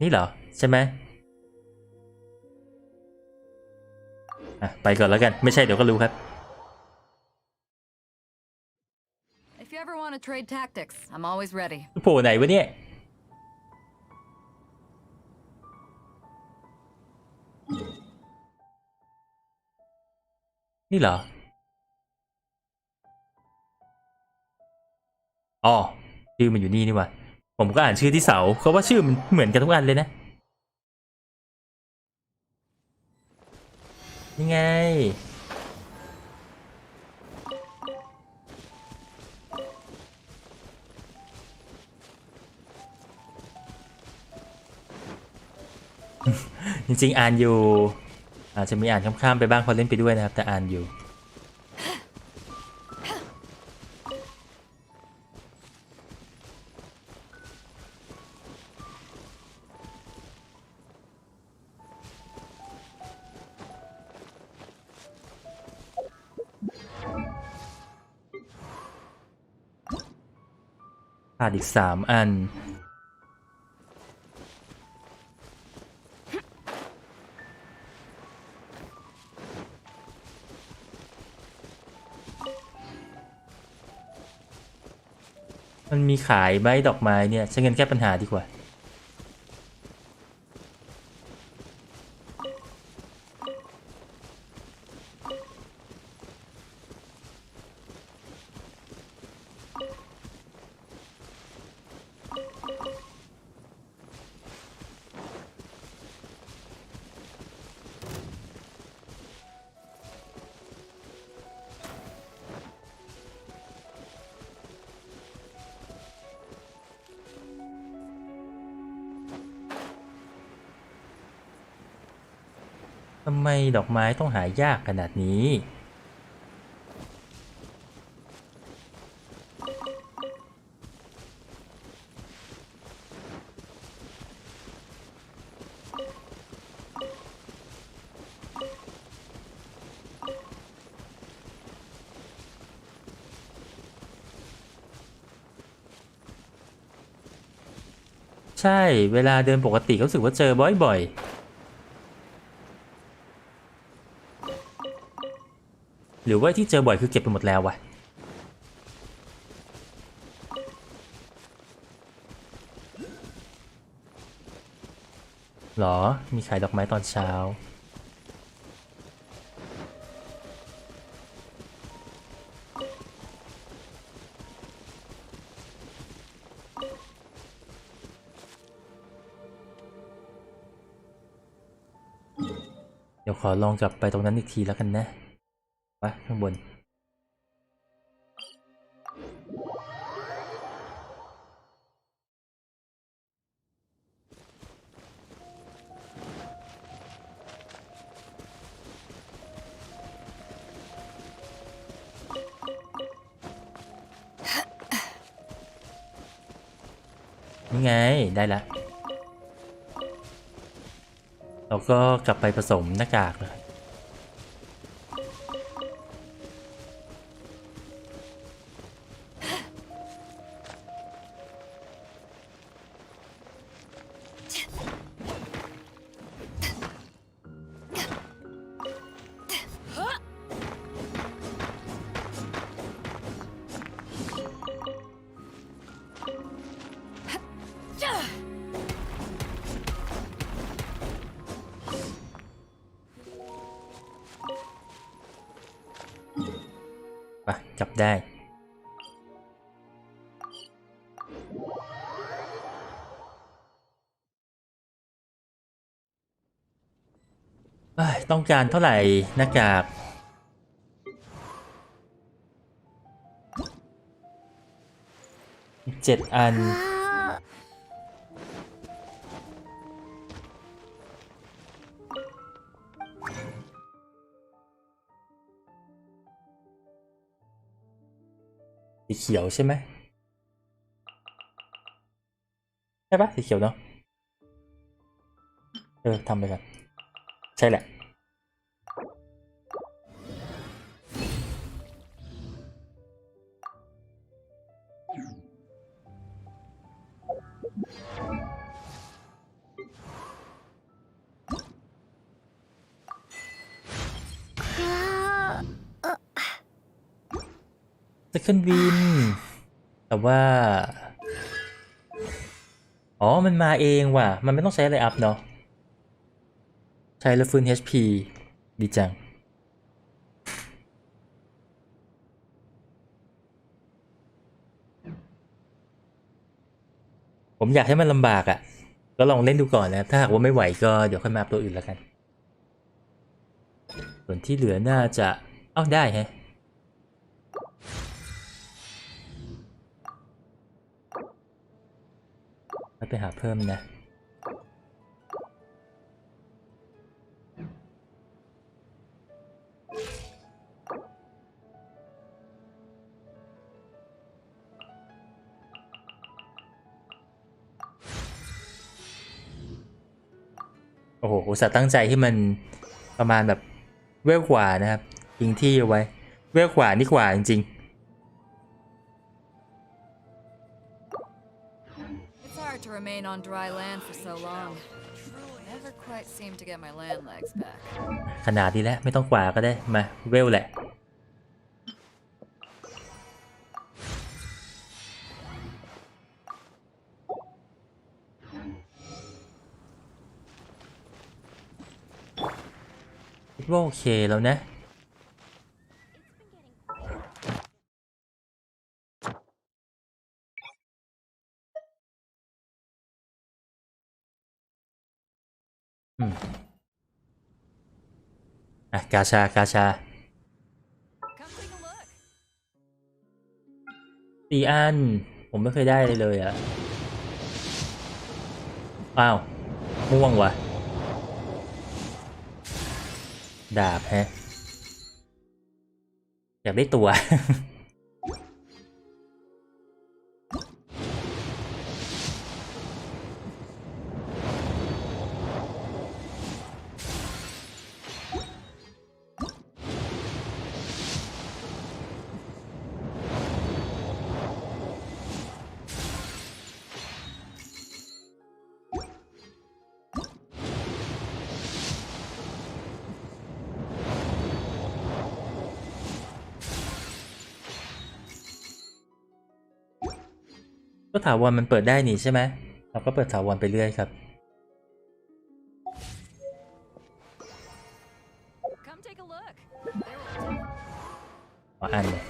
นี่เหรอใช่ไหมอ่ะไปก่อนแล้วกันไม่ใช่เดี๋ยวก็รู้ครับ If you ever want to trade tactics, I'm always ready. โผล่ไหนวะเนี่ยนี่เหรออ๋อชื่อมันอยู่นี่นี่วะผมก็อ่านชื่อที่เสาเขาว่าชื่อมันเหมือนกันทุกอันเลยนะนี่ไงจริงๆอ่านอยู่อาจจะมีอ่านข้ามๆไปบ้างพอเล่นไปด้วยนะครับแต่อ่านอยู่ขาดอีก3 อันมันมีขายใบดอกไม้เนี่ยใช้เงินแก้ปัญหาดีกว่าทำไมดอกไม้ต้องหายากขนาดนี้ ใช่เวลาเดินปกติก็รู้สึกว่าเจอบ่อยๆหรือว่าที่เจอบ่อยคือเก็บไปหมดแล้ววะหรอมีขายดอกไม้ตอนเช้าเดี๋ยวขอลองกลับไปตรงนั้นอีกทีแล้วกันนะไปข้างบนนี่ไงได้ละเราก็กลับไปผสมหน้ากากเลยไปจับได้ต้องการเท่าไหร่หน้ากาก7 อันสีเขียวใช่ไหมใช่ปะสีเขียวเนาะทำไปก่อนใช่แหละจะขึ้นวินแต่ว่าอ๋อมันมาเองว่ะมันไม่ต้องใช้อะไรอัพเนาะใช้แล้วฟื้น HP ดีจังผมอยากให้มันลำบากอ่ะก็ลองเล่นดูก่อนนะถ้าหากว่าไม่ไหวก็เดี๋ยวค่อยมาตัวอื่นแล้วกันส่วนที่เหลือน่าจะได้แฮะไปหาเพิ่มนะโอ้โหอุตส่าห์ตั้งใจให้มันประมาณแบบเวลกว่านะครับทิ้งที่เอาไว้เวลกว่านี่กว่าจริงTo remain on dry land for so long. Never quite seem to get my land legs back. ขนาดนี้แล้วไม่ต้องกว่าก็ได้มาเวลแหละคิดว่าโอเคแล้วนะกาชา4 อันผมไม่เคยได้เลยอ่ะอ้าวม่วงว่ะดาบแฮะอยากได้ตัว โ ก็ถาวรมันเปิดได้นี่ใช่ไหมเราก็เปิดถาวรไปเรื่อยครับขออ่านเลย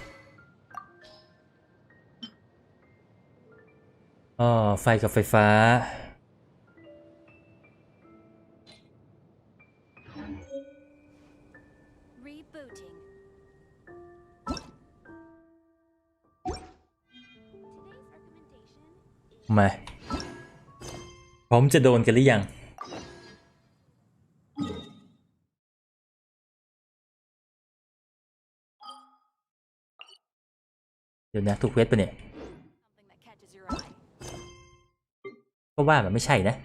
อ๋อไฟกับไฟฟ้ามาพร้อมจะโดนกันหรือยังเดี๋ยวนะถูกเควสปะเนี่ยก็ว่ามันไม่ใช่นะ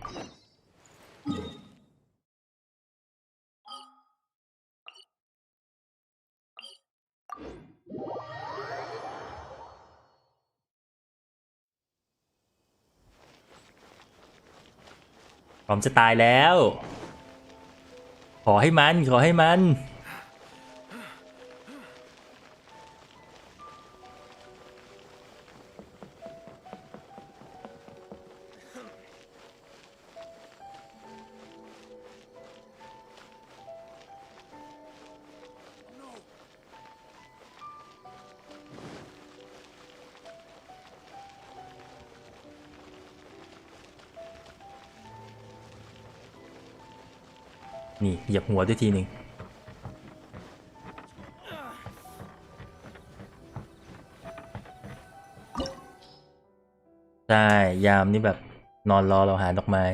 พร้อมจะตายแล้วขอให้มันนี่เหยียบหัวด้วยทีหนึ่งใช่ยามนี่แบบนอนรอเราหาดอกไม้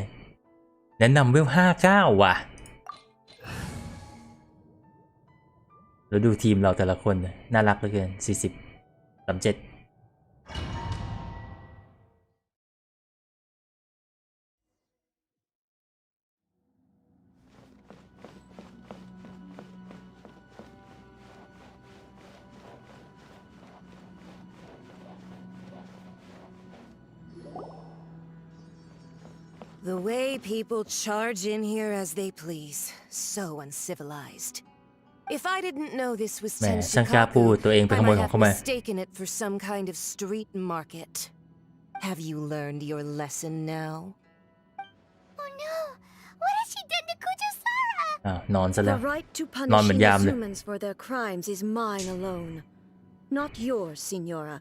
แนะนำเวล59ว่ะแล้วดูทีมเราแต่ละคนน่ารักเหลือเกิน40 37The way people charge in here as they please, so uncivilized. If I didn't know this was แหมช่างกล้าพูดตัวเองไปข I โมย might ของ have เขามา mistaken it for some kind of street market. Have you learned your lesson now? Oh no! What has she done to Kujusara? นอนซะแล้ว The right to นอนเหมือน punish ยามเลย humans for their crimes is mine alone, not yours, Signora.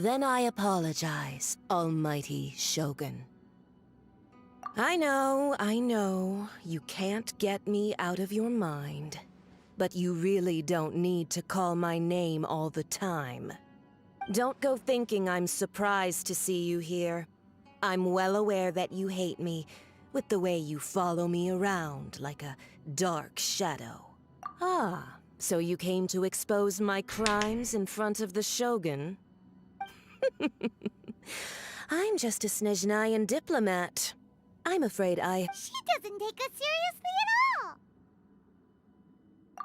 Then I apologize, Almighty Shogun. I know, you can't get me out of your mind. But you really don't need to call my name all the time. Don't go thinking I'm surprised to see you here. I'm well aware that you hate me, with the way you follow me around like a dark shadow. Ah, so you came to expose my crimes in front of the Shogun? I'm just a Snezhnayan diplomat. I'm afraid She doesn't take us seriously at all!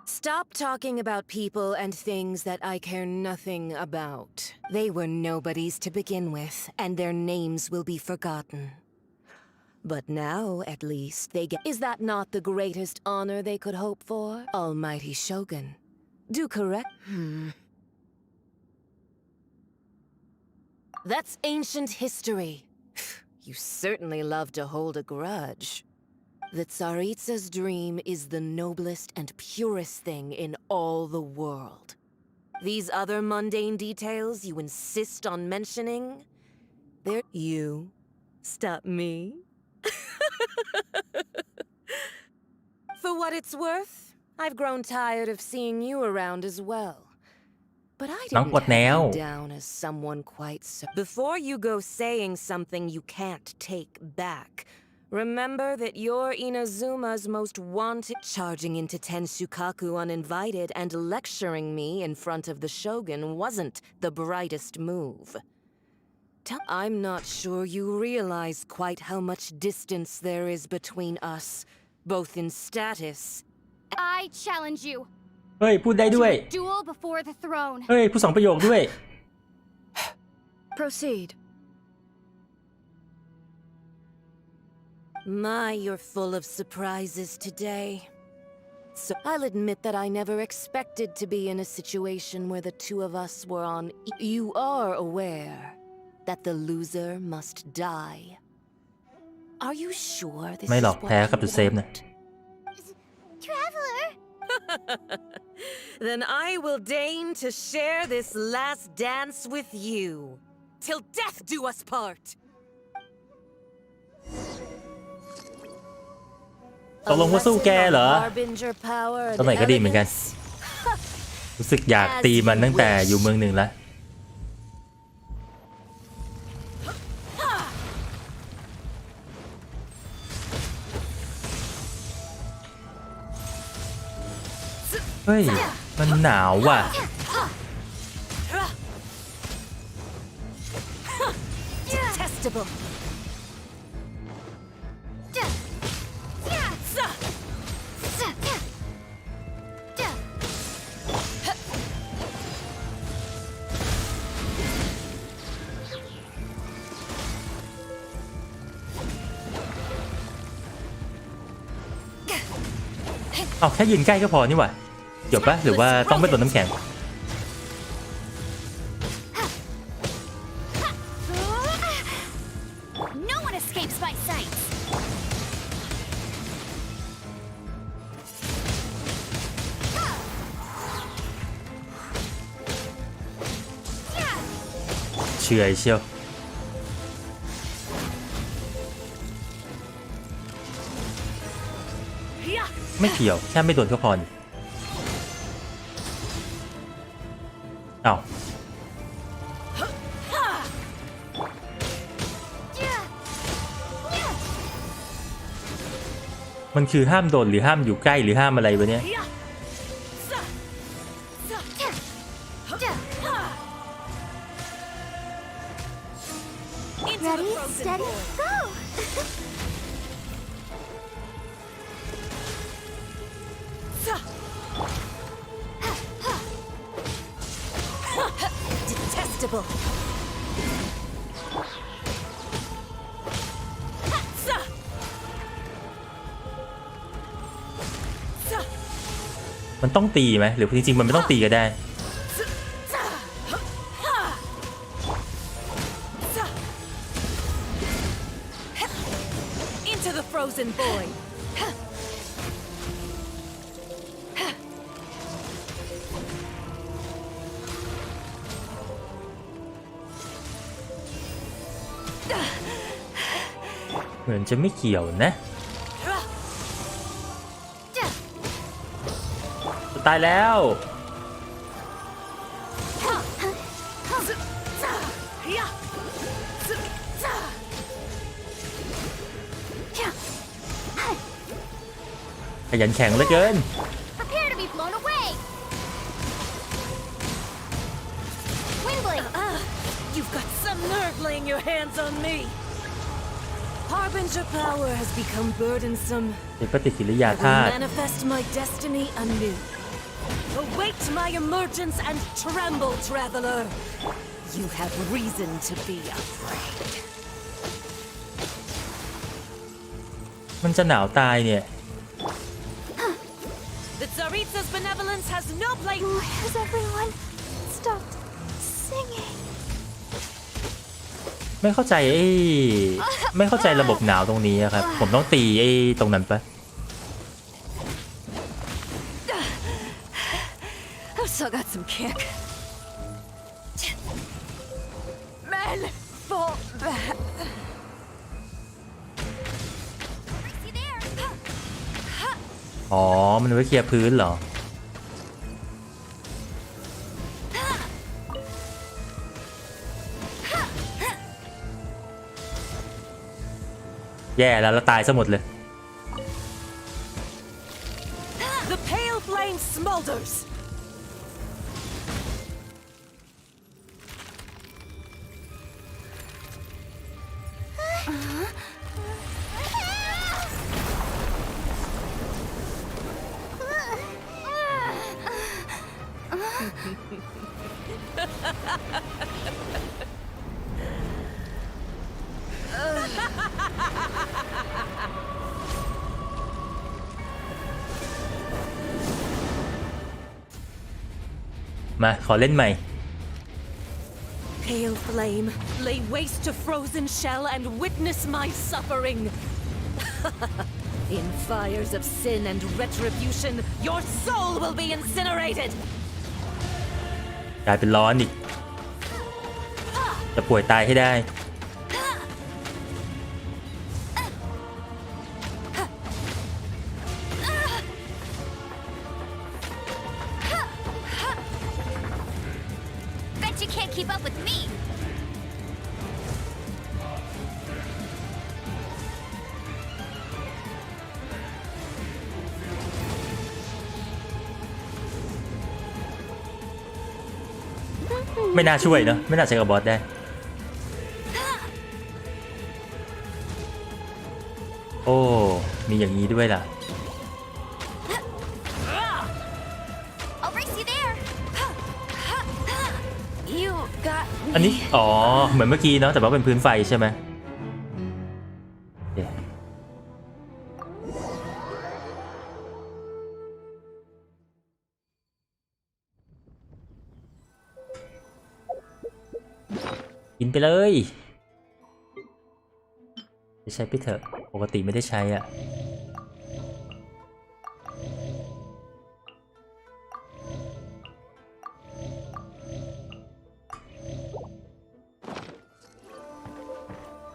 Stop talking about people and things that I care nothing about. They were nobodies to begin with, and their names will be forgotten. But now, at least, they get— Is that not the greatest honor they could hope for? Almighty Shogun. Do correct— That's ancient history. You certainly love to hold a grudge. The Tsaritsa's dream is the noblest and purest thing in all the world. These other mundane details you insist on mentioning, they're— You stop me? For what it's worth, I've grown tired of seeing you around as well. But I didn't have you down as someone quite so— Before you go saying something you can't take back, remember that you're Inazuma's most wanted— Charging into Tenshukaku uninvited and lecturing me in front of the Shogun wasn't the brightest move. I'm not sure you realize quite how much distance there is between us, both in status— I challenge you. เฮ้ยพูดได้ด้วย Duel before the throne. เฮ้ยพูด2 ประโยคด้วย Proceed. My, you're full of surprises today. So I'll admit that I never expected to be in a situation where the two of us were on— You are aware that the loser must die. Are you sure this ไม่ is หรอก what แพ้กับ you The Save นะ want? Traveler! Then I will deign to share this last dance with you. Till death do us part. ตกลงว่าสู้แกเหรอ Harbinger power ตอนไหนก็ดีเหมือนกัน รู้สึกอยากตีมันตั้งแต่อยู่เมืองหนึ่งแล้วเฮ้ย มันหนาวว่ะ Detestable. เอาแค่ยืนใกล้ก็พอนี่หว่าจบปะหรือว่าต้องไม่โดนน้ำแข็ง No one escapes my sight. เฉื่อยเชียวไม่เกี่ยวแค่ไม่โดนก็พอนี่อ้าวมันคือห้ามโดนหรือห้ามอยู่ใกล้หรือห้ามอะไรวะเนี่ย Ready, steady, go! Detestable. มันต้องตีไหมหรือจริงๆมันไม่ต้องตีก็ได้ Into the frozen void. เหมือนจะไม่เกี่ยวนะตายแล้วขยันแข็งเหลือเกิน Prepare to be blown away. Windblade. You've got some nerve laying your hands on me. Harbinger power has become burdensome. เป็นปฏิกิริยา I ธา will ตุ manifest my destiny anew. Await my emergence and tremble, traveler. You have reason to be afraid. มันจะหนาวตายเนี่ย The Tsaritsa's benevolence has no place. Has everyone stopped singing? ไม่เข้าใจไม่เข้าใจระบบหนาวตรงนี้ครับผมต้องตีตรงนั้นปะ I've still got some kick. Men, fall back. อ๋อมันไว้เคลียร์พื้นเหรอแย่แล้วเราตายซะหมดเลย The pale flame smolders. Uh. มาขอเล่นใหม่ Pale flame, lay waste to frozen shell and witness my suffering. In fires of sin and retribution, your soul will be incinerated. กลายเป็นร้อนอีกจะป่วยตายให้ได้Keep up with me. ไม่น่าช่วยเนอะไม่น่าใช้กับบอสได้โอ้มีอย่างนี้ด้วยล่ะอันนี้อ๋อเหมือนเมื่อกี้เนาะแต่ว่าเป็นพื้นไฟใช่ไหมกินไปเลยจะใช้ไปเถอะปกติไม่ได้ใช้อ่ะ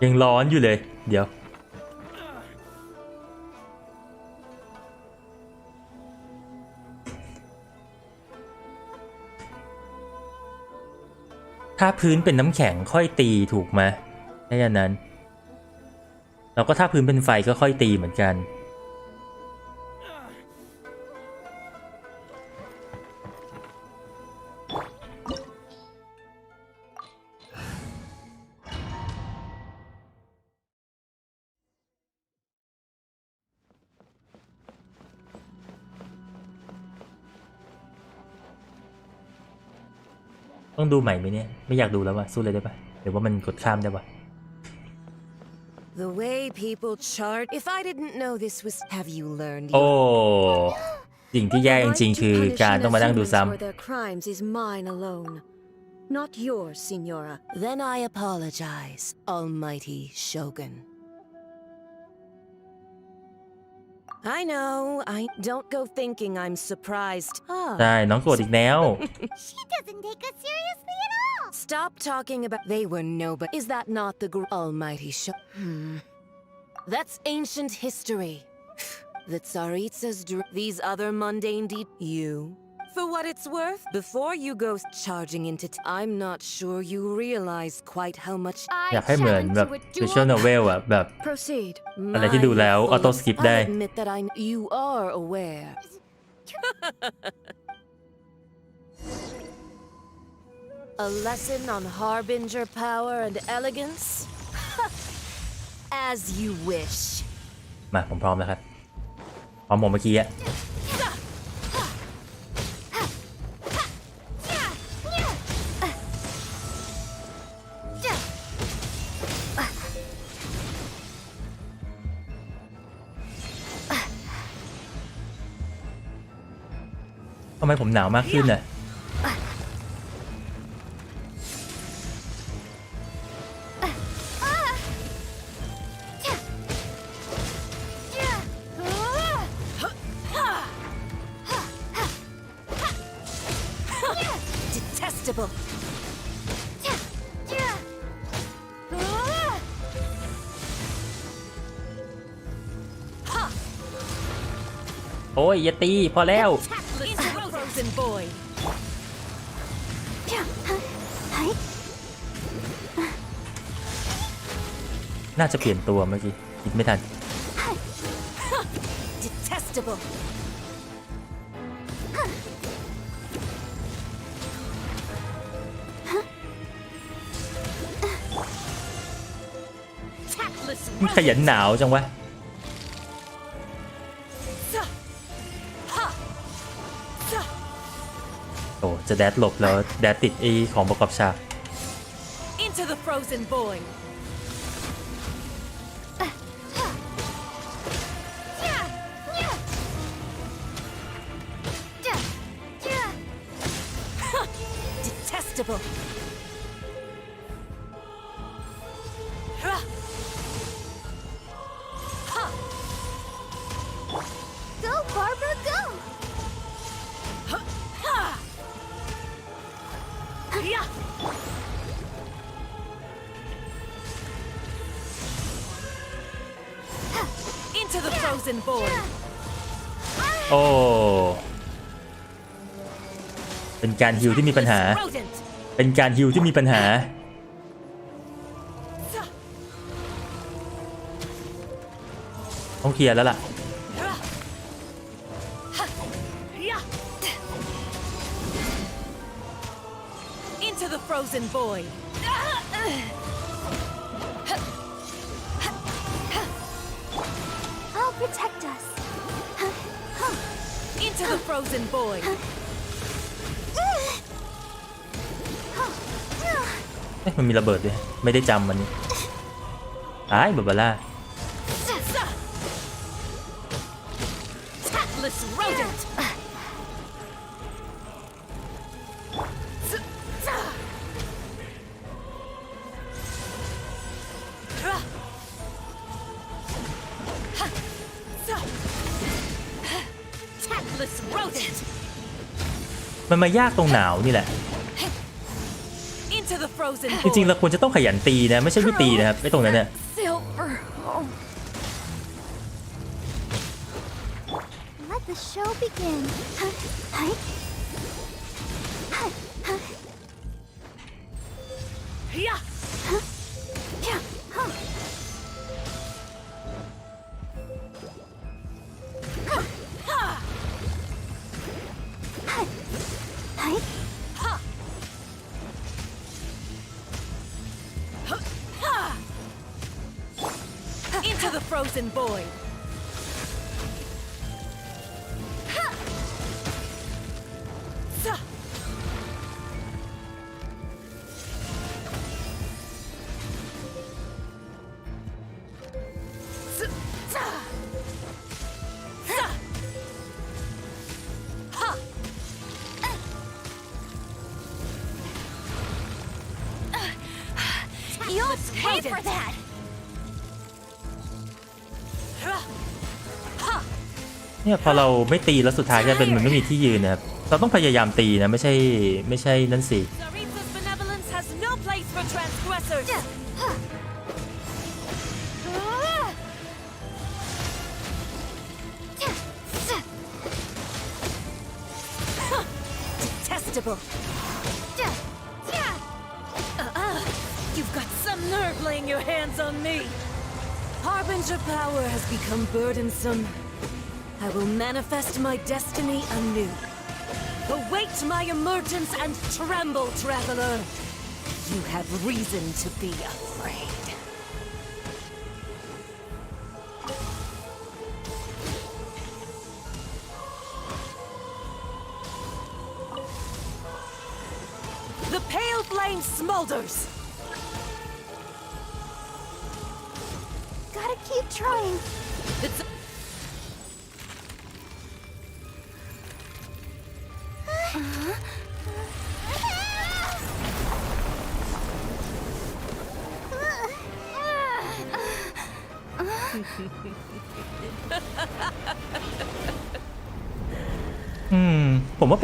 ยังร้อนอยู่เลยเดี๋ยวถ้าพื้นเป็นน้ำแข็งค่อยตีถูกไหมถ้าอย่างนั้นแล้วก็ถ้าพื้นเป็นไฟก็ค่อยตีเหมือนกันต้องดูใหม่ไหมเนี่ยไม่อยากดูแล้วว่ะสู้เลยได้ปะหรือว่ามันกดข้ามได้ปะ The way people chart. If I didn't know this was, have you learned? โอ้สิ่งที่แย่จริงๆคือการต้องมานั่งดูซ้ำ For their crimes is mine alone, not yours, Signora. Then I apologize, Almighty Shogun. I know. I don't go thinking I'm surprised. ใช่น้องโกรธอีกแล้ว She doesn't take us seriously at all. Stop talking about. They were nobody. Is that not the Almighty Shogun? That's ancient history. The Tsaritsa's these other mundane you. For what it's worth, before you go charging into I'm not sure you realize quite how much อยากให้เหมือนแบบ visual novel อะแบบ Proceed. อะไรที่ดูแล้วออโต้สกิปได้ I admit that you are aware. A lesson on harbinger power and elegance? As you wish. มาผมพร้อมแล้วครับพร้อมผมเมื่อกี้อะทำไมผมหนาวมากขึ้นน่ะโอ้ยอย่าตีพอแล้วน่าจะเปลี่ยนตัวเมื่อกี้คิดไม่ทันขยันหนาวจังวะโอ้จะแดดหลบแล้วแดดติดไอของประกอบฉาก Into the frozen void. Detestable. Into the frozen void. โอ้เป็นการฮิวที่มีปัญหา เป็นการฮิวที่มีปัญหาต้องเคลียร์แล้วล่ะ Into the frozen void. I'll protect us. Into the frozen void. มันมีระเบิดด้วยไม่ได้จำมันนี่ตายบาบาร่า Tactless rodent. Tactless rodent. มันมายากตรงหนาวนี่แหละ Into the frozen จริงๆ void. เราควรจะต้องขยันตีนะไม่ใช่ไม่ตีนะครับไม่ตรงนั้นเนี่ย Silver. Oh. Let the show begin. Into the frozen void. You'll pay for that! เนี่ยพอเราไม่ตีแล้วสุดท้ายจะเป็นมันไม่มีที่ยืนนะครับเราต้องพยายามตีนะไม่ใช่นั่นสิ Zaritha's benevolence has no place for transgressors. Detestable. You've got some nerve laying your hands on me. Harbinger power has become burdensome. I will manifest my destiny anew. Await my emergence and tremble, traveler. You have reason to be afraid. The pale flame smolders. Gotta keep trying. It'sผมว่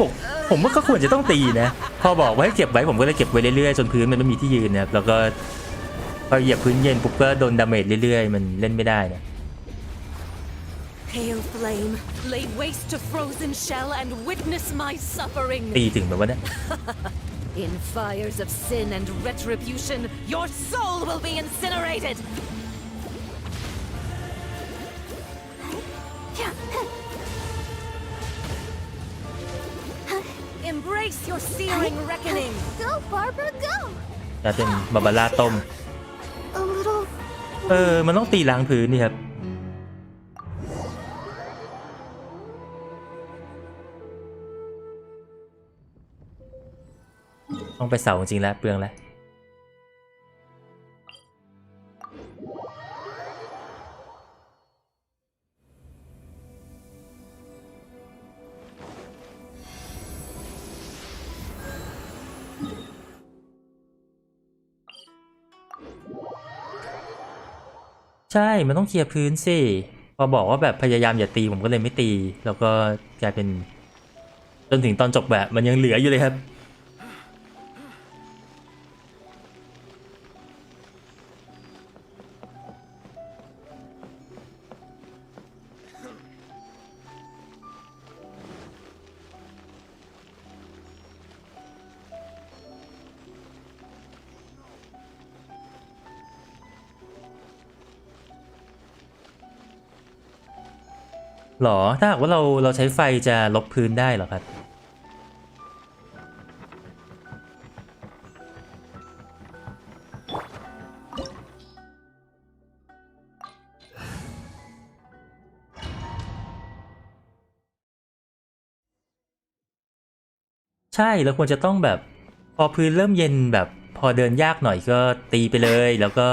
าก็ควรจะต้องตีนะพอบอกว่าให้เก็บไว้ผมก็เลยเก็บไว้เรื่อยๆจนพื้นมันไม่มีที่ยืนนะครับแล้วก็พอเหยียบพื้นเย็นปุ๊บก็โดนดาเมจเรื่อยๆมันเล่นไม่ได้นะ Pale flame, lay waste to frozen shell and witness my suffering. ตีถึงแบบว่าเนี่ย In fires of sin and retribution, your soul will be incinerated. Embrace your searing reckoning. Go, Barbara, go. จะเป็นบาบาร่าต้ม A little. มันต้องตีล้างพื้นนี่ครับต้องไปเสาจริงๆแล้วเปลืองแล้วใช่มันต้องเคลียร์พื้นสิพอบอกว่าแบบพยายามอย่าตีผมก็เลยไม่ตีแล้วก็กลายเป็นจนถึงตอนจบแบบมันยังเหลืออยู่เลยครับ หรอถ้าหากว่าเราใช้ไฟจะลบพื้นได้เหรอครับใช่เราควรจะต้องแบบพอพื้นเริ่มเย็นแบบพอเดินยากหน่อยก็ตีไปเลยแล้วก็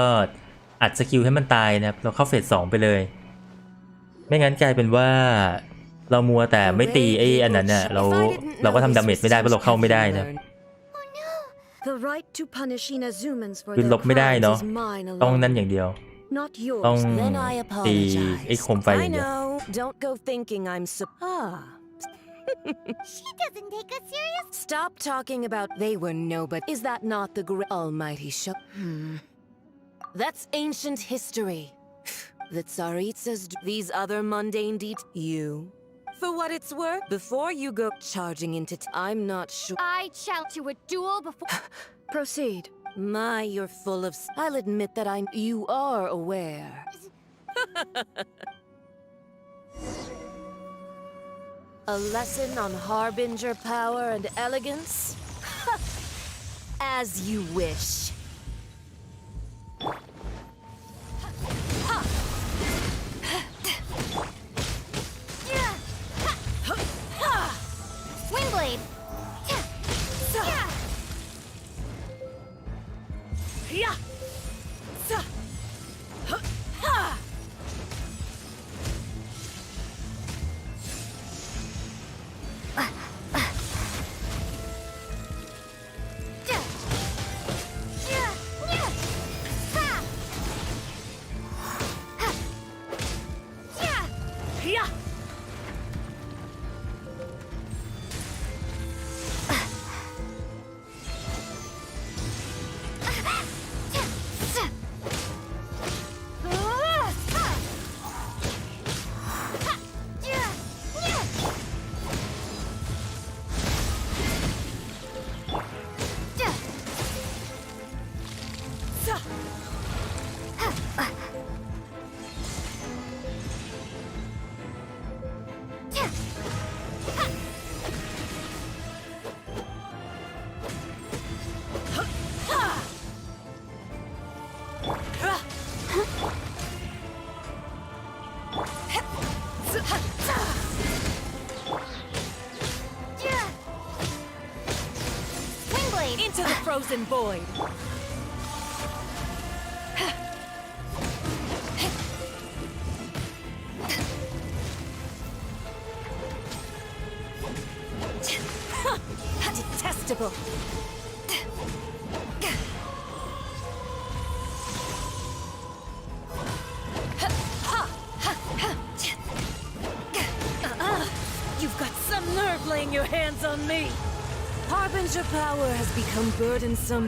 อัดสกิลให้มันตายนะครับเราเข้าเฟส 2ไปเลยไม่งั้นกลายเป็นว่าเรามัวแต่ไม่ตีไอ้อันนั้นน่ะเราก็ทำดาเมจไม่ได้เพราะเราเข้าไม่ได้นะ The right to punish Inazumans for คือล their บไม่ได้ crimes เนาะ is mine ต้อง alone, นั่นอย่างเดียว not yours. ต้อง Then I ตี apologize. ไอ้โคมไฟอ I ย่างเดียว know. Don't go thinking I'm She doesn't take us serious. Stop talking about they were nobody. Is that not the great almighty show? That's ancient history. The Tsaritsas, these other mundane deeds. You. For what it's worth, before you go charging into I'm not sure. I challenge to a duel before. Proceed. My, you're full of I'll admit that you are aware. A lesson on harbinger power and elegance? As you wish. Swing blade. Swing blade. Into the frozen void. Detestable. You've got some nerve laying your hands on me. Harbinger power has become burdensome.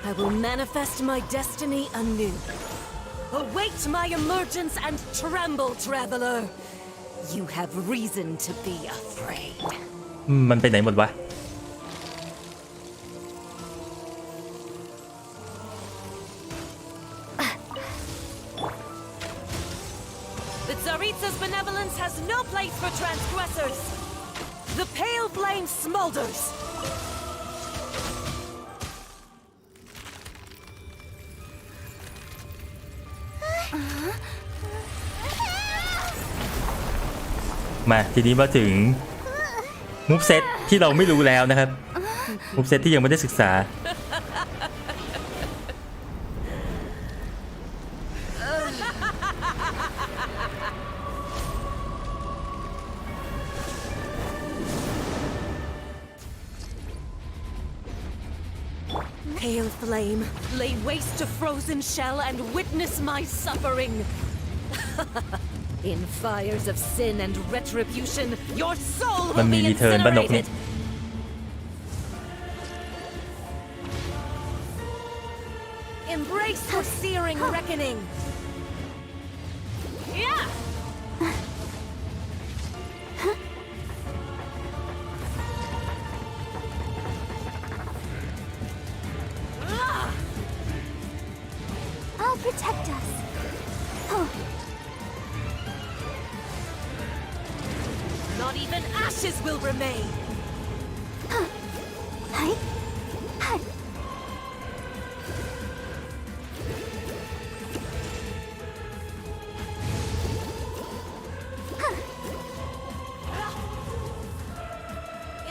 I will manifest my destiny anew. Await my emergence and tremble, traveler. You have reason to be afraid. มันไปไหนหมดวะ The Tsaritsa's benevolence has no place for transgressors. The pale flame smolders. มาทีนี้มาถึงมูฟเซตที่เราไม่รู้แล้วนะครับมูฟเซตที่ยังไม่ได้ศึกษา Pale flame, lay waste to frozen shell and witness my suffering. In fires of sin and retribution, your soul มัน will มี be รีเทิร์นบ้านนกนี่ incinerated. Embrace your searing reckoning. Yeah. I'll protect us. Oh. ashes will remain.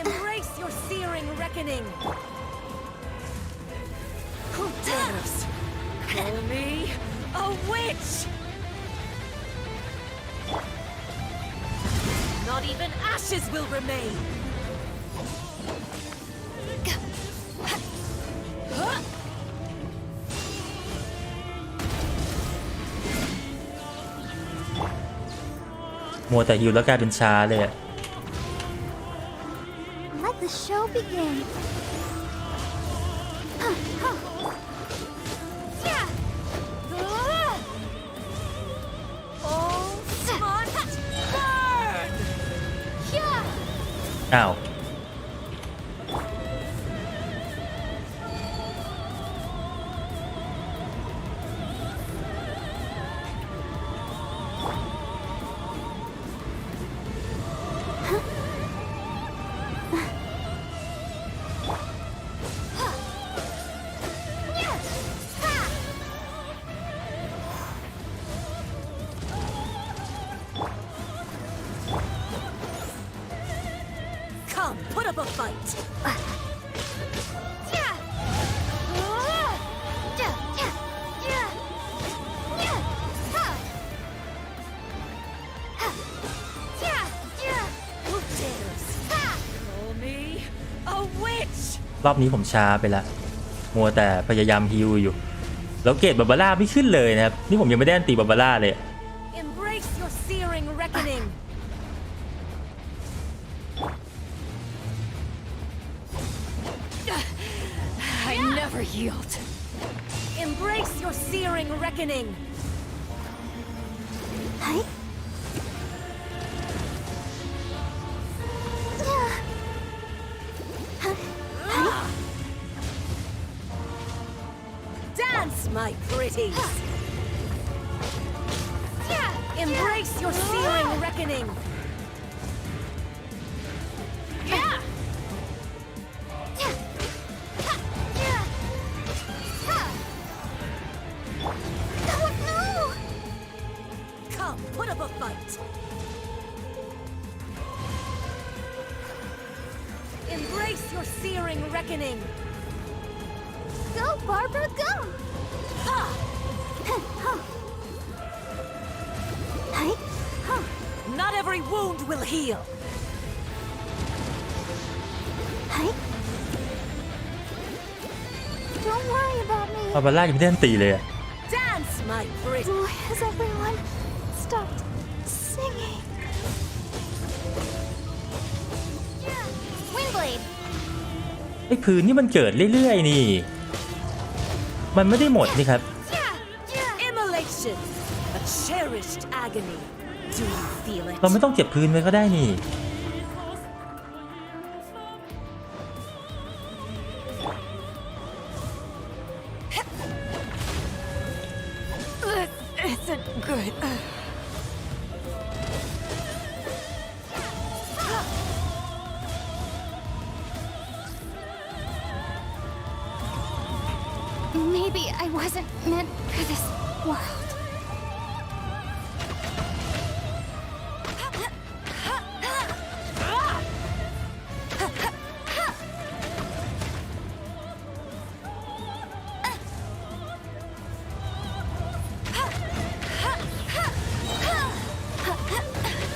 Embrace your searing reckoning. Who dares call me a witch? Not even ashes will remain. มัวแต่ฮิวแล้วกลายเป็นช้าเลยอะ Let the show begin. Oh, smart burn! อ้าว Come, put up a fight. Who dares call me a witch? รอบนี้ผมช้าไปละมัวแต่พยายามฮิวอยู่แล้วเกรดบาบาร่าไม่ขึ้นเลยนะครับนี่ผมยังไม่ได้อันตีบาบาร่าเลย Embrace your searing reckoning. I never yield. Embrace your searing reckoning. Dance, my pretties. Embrace your searing reckoning. Come, put up a fight. Embrace your searing reckoning. Go, Barbara, go! Not every wound will heal. Don't worry about me. บาบาร่ายังไม่ได้อันตีเลยอะ Dance, my pretty. Why has everyone stopped singing? Windblade. ไอ้พื้นนี่มันเกิดเรื่อยๆนี่มันไม่ได้หมดนี่ครับ Immolation, a cherished agony. Do you feel it? เราไม่ต้องเก็บพื้นไว้ก็ได้นี่ This isn't good. Maybe I wasn't meant for this world.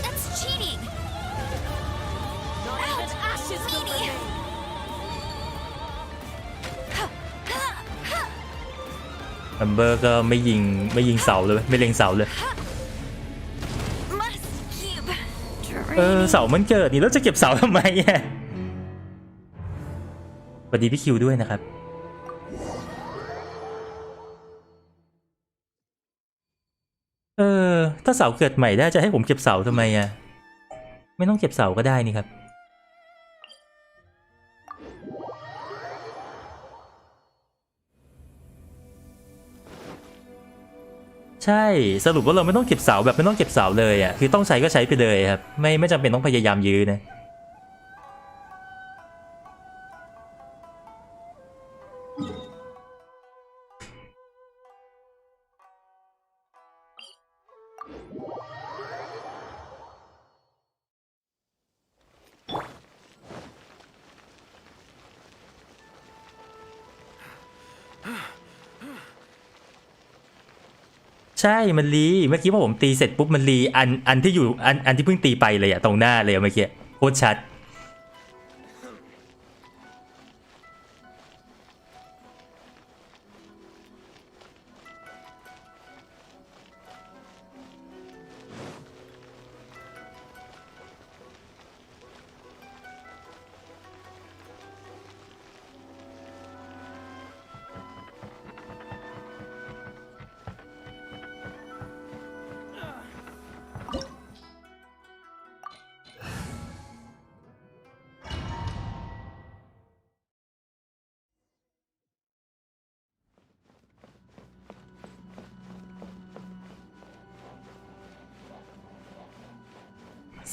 That's cheating. Not even ashes will remain. ลัมเบอร์ก็ไม่ยิงเสาเลยไม่เล็งเสาเลย Must keep เสามันเกิดนี่แล้วจะเก็บเสาทำไมอ่ะสวัสดีพี่คิวด้วยนะครับถ้าเสาเกิดใหม่ได้จะให้ผมเก็บเสาทำไมอ่ะไม่ต้องเก็บเสาก็ได้นี่ครับใช่สรุปว่าเราไม่ต้องเก็บเสาแบบไม่ต้องเก็บเสาเลยอ่ะคือต้องใช้ก็ใช้ไปเลยครับไม่จำเป็นต้องพยายามยื้อนะ ใช่มันรีเมื่อกี้พอผมตีเสร็จปุ๊บมันรีอันที่อยู่อันที่เพิ่งตีไปเลยอะตรงหน้าเลยเมื่อกี้โคตรชัด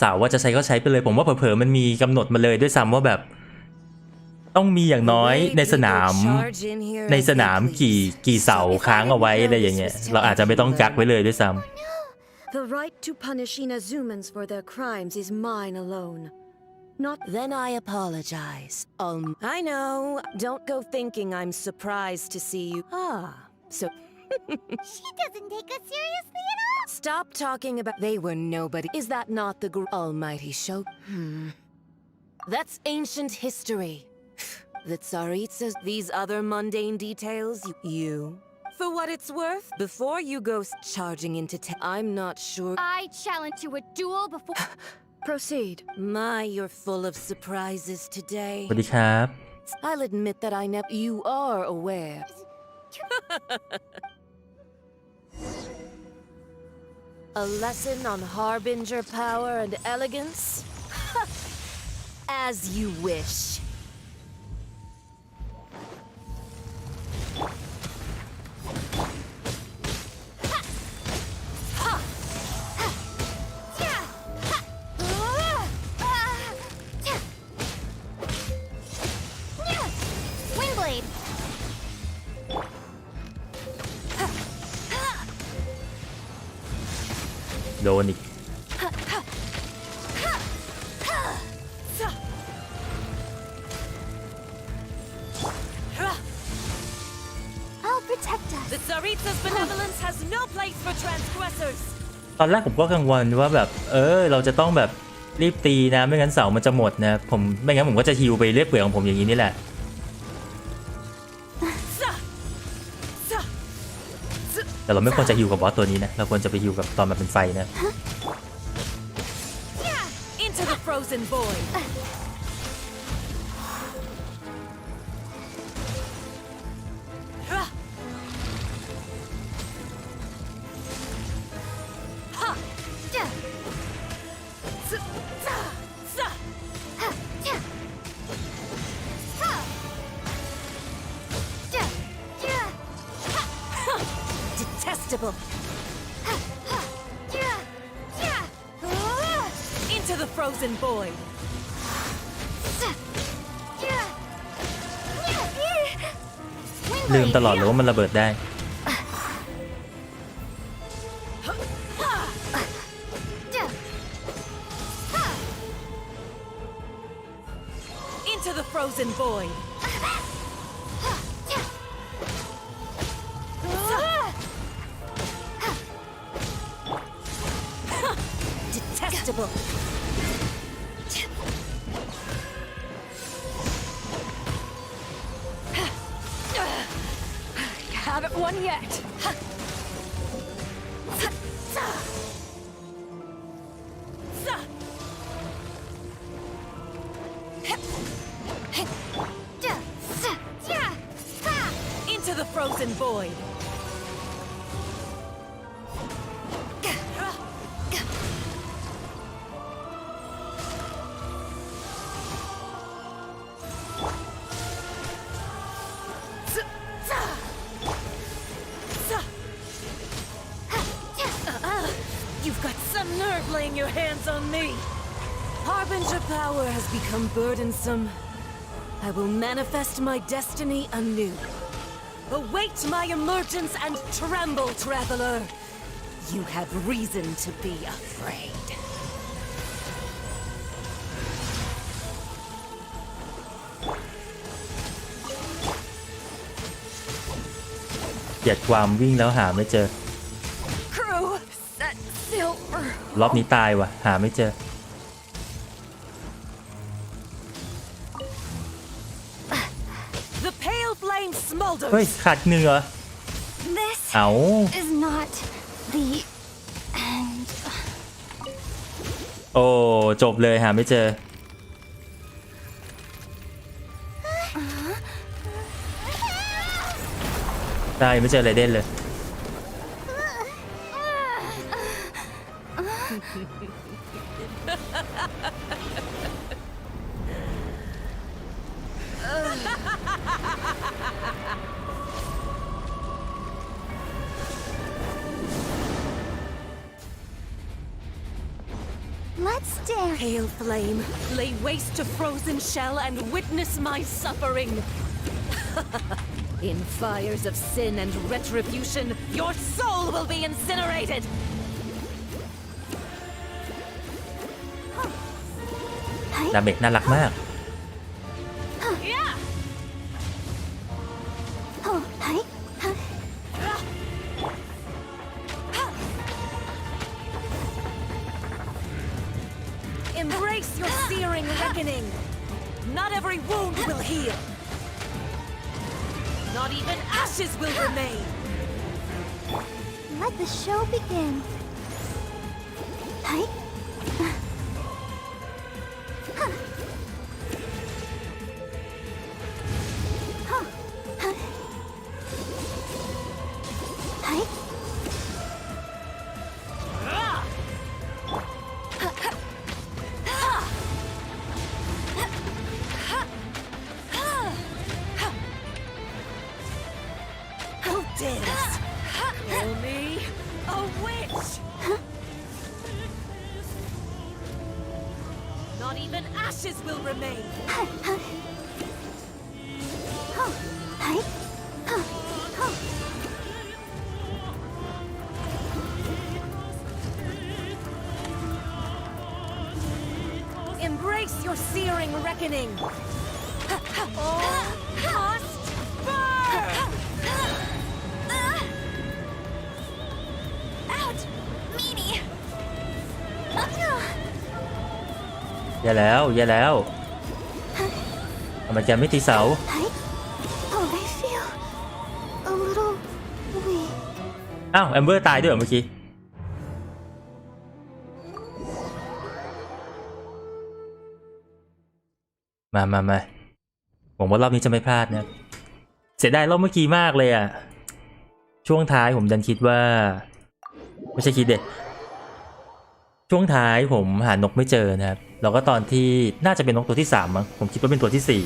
สาวว่าจะใช้ก็ใช้ไปเลยผมว่าเผลอๆมันมีกำหนดมาเลยด้วยซ้ำว่าแบบต้องมีอย่างน้อยในสนามกี่เสาค้างเอาไว้อะไรอย่างเงี้ยเราอาจจะไม่ต้องกักไว้เลยด้วยซ้ำ The right to punish Inazumans for their crimes is mine alone. Not Then I apologize. I know. Don't go thinking I'm surprised to see you. So She doesn't take us seriously at all. stop talking about they were nobody. Is that not the almighty show? That's ancient history. The Tsaritsas, these other mundane details, you. For what it's worth, before you go charging into I'm not sure. I challenge you a duel before. proceed. My, you're full of surprises today. สวัสดีครับ I'll admit that I never. You are aware. A lesson on harbinger power and elegance? As you wish. Wingblade. โดนอีก I'll protect us. The Tsaritsa's benevolence has no place for transgressors. ตอนแรกผมก็กังวลว่าแบบเราจะต้องแบบรีบตีนะไม่งั้นเสามันจะหมดนะผมไม่งั้นผมก็จะฮิวไปเรื่อยเปื่อยของผมอย่างนี้นี่แหละแต่เราไม่ควรจะฮิวกับบอสตัวนี้นะเราควรจะไปฮิวกับตอนมันเป็นไฟนะ Into the frozen void. Detestable. Into the frozen void. ลืมตลอดเลยว่ามันระเบิดได้ Into the frozen void. Detestable. Haven't won yet. Into the frozen void. You've got some nerve laying your hands on me. Harbinger power has become burdensome. I will manifest my destiny anew. Await my emergence and tremble, traveler. You have reason to be afraid. เกลียดความวิ่งแล้วหาไม่เจอ รอบนี้ตายว่ะหาไม่เจอ The pale flame เฮ้ย smolders. ขาดหนึ่งเหรอ This เอา is not the end. โอ้จบเลยหาไม่เจอได้ไม่เจออะไรเด่นเลย Let's dare. Pale flame, lay waste to frozen shell and witness my suffering. In fires of sin and retribution, your soul will be incinerated. ดาเมจน่ารักมาก Embrace your searing reckoning. Not every wound will heal. Not even ashes will remain. Let the show begin. Hey. Hey. Who dares call me a witch? Not even ashes will remain. Embrace your searing reckoning. All must burn. Ouch! Meanie! แย่แล้วแย่แล้วทำไมแกไม่ตีเสา Oh, I feel a little weak. อ้าวแอมเบอร์ตายด้วยเหรอเมื่อกี้มาหวังว่ารอบนี้จะไม่พลาดนะเสียดายรอบเมื่อกี้มากเลยอ่ะช่วงท้ายผมดันคิดว่าไม่ใช่คิดเด็ดช่วงท้ายผมหานกไม่เจอนะครับแล้วก็ตอนที่น่าจะเป็นนกตัวที่3มั้งผมคิดว่าเป็นตัวที่4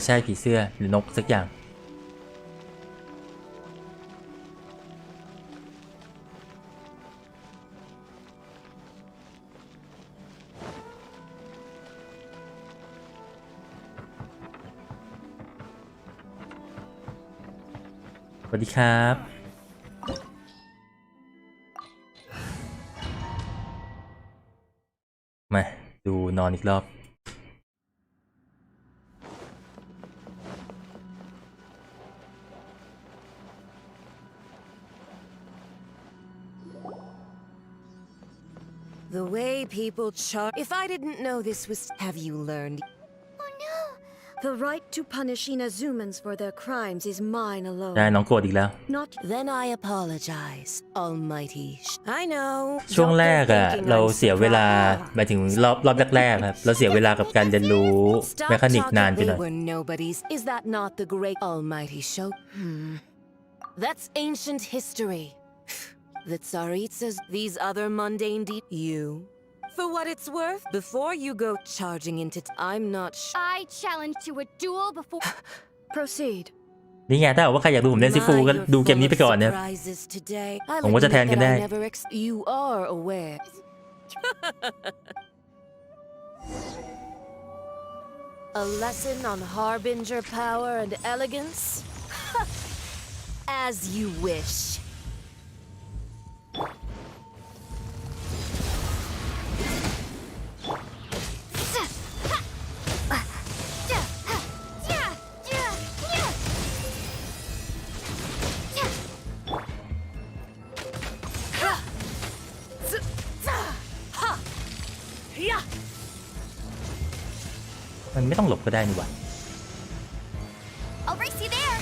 ใช่ผีเสื้อหรือนกสักอย่างสวัสดีครับมาดูนอนอีกรอบ The way people If I didn't know this was... Have you learned? Oh no! The right to punish Inazumans for their crimes is mine alone. ได้น้องโกรธอีกแล้ว Not Then I apologize, Almighty. I know. ช่วงแรกอะเราเสียเวลาหมายถึงรอบแรกๆครับเราเสียเวลากับการเรียนรู้แมคานิกนานไปหน่อย They were nobodies. Is that not the great Almighty show? That's ancient history. The Tsaritsas, these other mundane You. For what it's worth, before you go charging into I'm not I challenge to a duel before. Proceed. นี่ไงถ้าว่าใครอยากดูผมเล่นซิฟูก็ดูเกมนี้ไปก่อนเนี่ยผมว่าจะแทนกันได้ You are aware. A lesson on harbinger power and elegance? As you wish. Yeah. มันไม่ต้องหลบก็ได้นี่หว่า I'll race you there.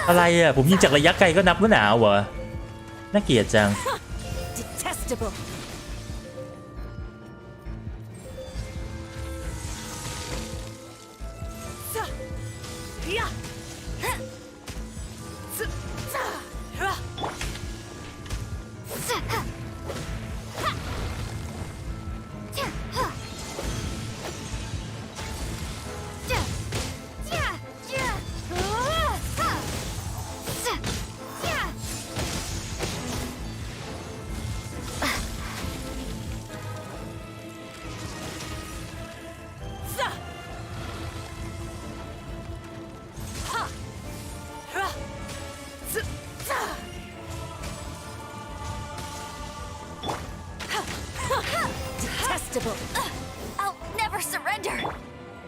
อะไรอ่ะผมยิงจากระยะไกลก็นับว่าหนาวเหรอน่าเกลียดจัง Detestable. Detestable. I'll never surrender.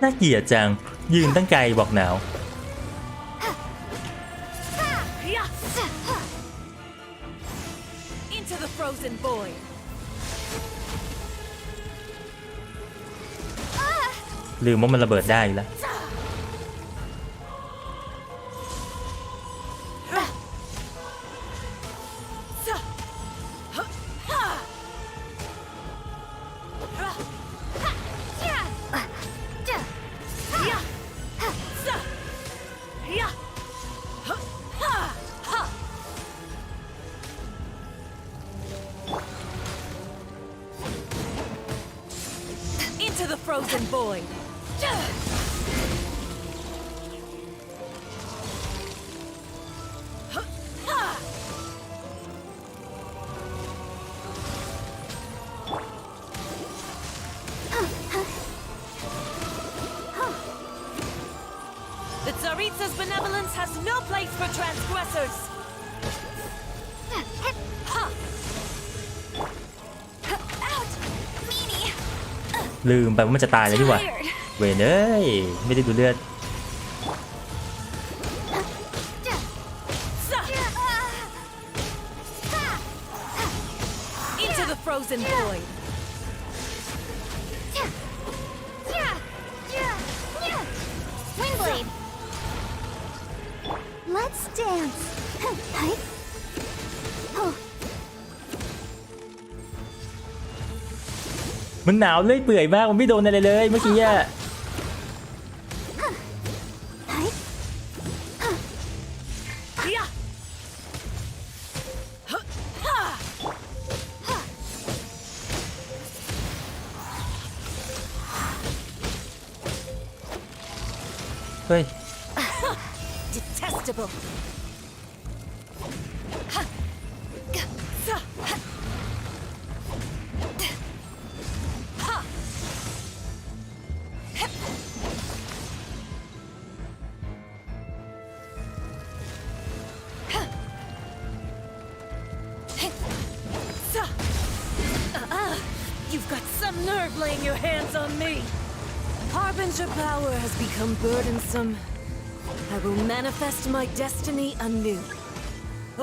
น่าเกลียดจังยืนตั้งไกลบอกหนาว Into the frozen void. ลืมว่ามันระเบิดได้อยู่แล้ว Into the frozen void. The Tsaritsa's benevolence has no place for transgressors. Ouch! Meanie! ลืมไปว่ามันจะตายเลยดีกว่าเวนเอ้ยไม่ได้ดูเลือด Into the frozen void. Windblade! Let's dance. Hi. Oh. มันหนาวเลยเปื่อยมากมันไม่โดนอะไรเลยเมื่อกี้อะ เฮ้ย Detestable. You've got some nerve laying your hands on me. Harbinger power has become burdensome. I will manifest my destiny anew.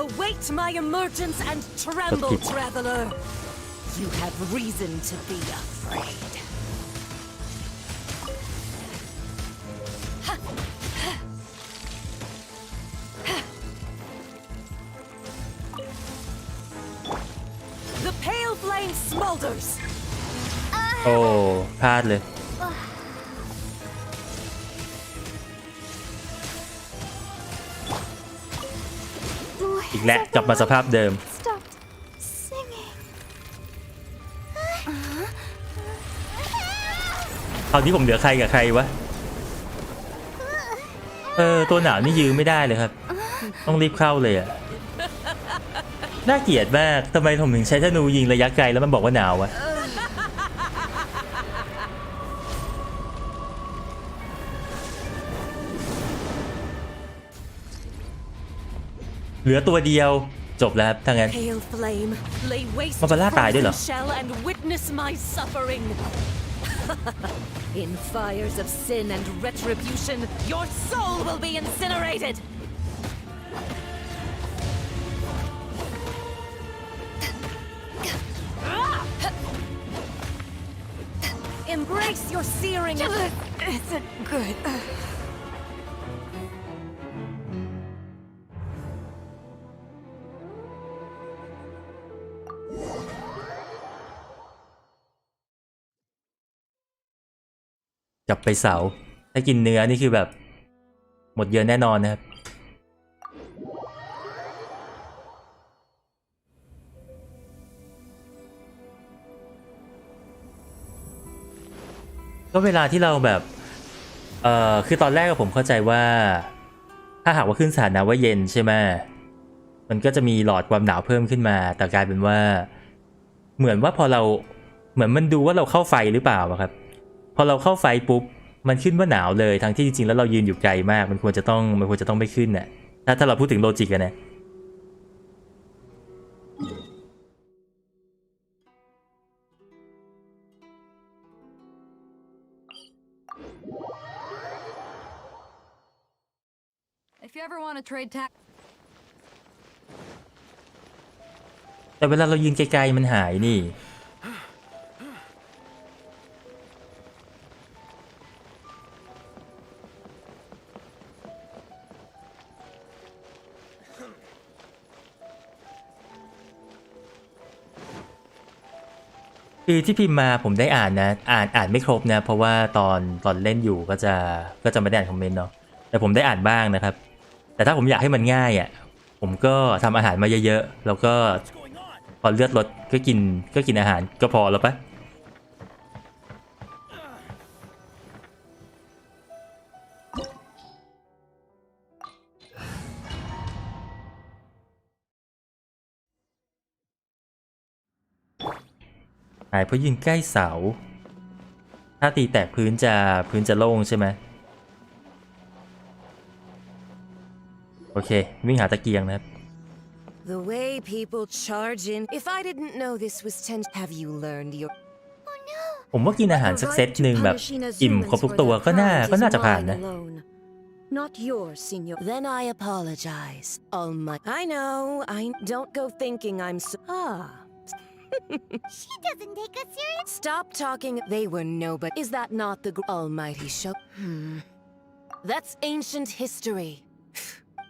Await my emergence and tremble, traveler. You have reason to be afraid. The pale flame smolders. โอ้พลาดเลย อีกแล้วกลับมาสภาพเดิม Stopped singing. ตอนนี้ผมเหลือใครกับใครวะตัวหนาวนี่ยืมไม่ได้เลยครับต้องรีบเข้าเลยอะน่าเกลียดมากทำไมผมถึงใช้ธนูยิงระยะไกลแล้วมันบอกว่าหนาววะเหลือตัวเดียวจบแล้วครับถ้างั้นมาบาร่าตายด้วยเหรอ In fires of sin and retribution, your soul will be incinerated. Embrace your searing. Isn't good. จับไปเสาถ้ากินเนื้อนี่คือแบบหมดเยอะแน่นอนนะครับก็เวลาที่เราแบบคือตอนแรกผมเข้าใจว่าถ้าหากว่าขึ้นสถานะว่าเย็นใช่ไหมมันก็จะมีหลอดความหนาวเพิ่มขึ้นมาแต่กลายเป็นว่าเหมือนว่าพอเราเหมือนมันดูว่าเราเข้าไฟหรือเปล่าครับพอเราเข้าไฟปุ๊บมันขึ้นว่าหนาวเลยทั้งที่จริงๆแล้วเรายืนอยู่ไกลมากมันควรจะต้องไม่ขึ้นน่ะถ้าเราพูดถึงโลจิกกันนะ If you ever want to trade tack แต่เวลาเรายืนไกลๆมันหายนี่คือที่พิมพ์มาผมได้อ่านนะอ่านไม่ครบนะเพราะว่าตอนเล่นอยู่ก็จะไม่ได้อ่านคอมเมนต์เนาะแต่ผมได้อ่านบ้างนะครับแต่ถ้าผมอยากให้มันง่ายอ่ะผมก็ทำอาหารมาเยอะๆแล้วก็พอเลือดลดก็กินอาหารก็พอแล้วปะหายเพราะยืนใกล้เสาถ้าตีแตกพื้นจะโล่งใช่ไหมโอเควิ่งหาตะเกียงนะครับ The way people charge in. If I didn't know this was tense, have you learned your? ผมว่ากินอาหารสักเซตหนึ่งแบบอิ่มครบทุกตัวก็น่าจะผ่านนะ Not yours, Senor. Then I apologize. I know. I don't go thinking I'm so. She doesn't take us serious. Stop talking. They were nobody. Is that not the almighty show? That's ancient history.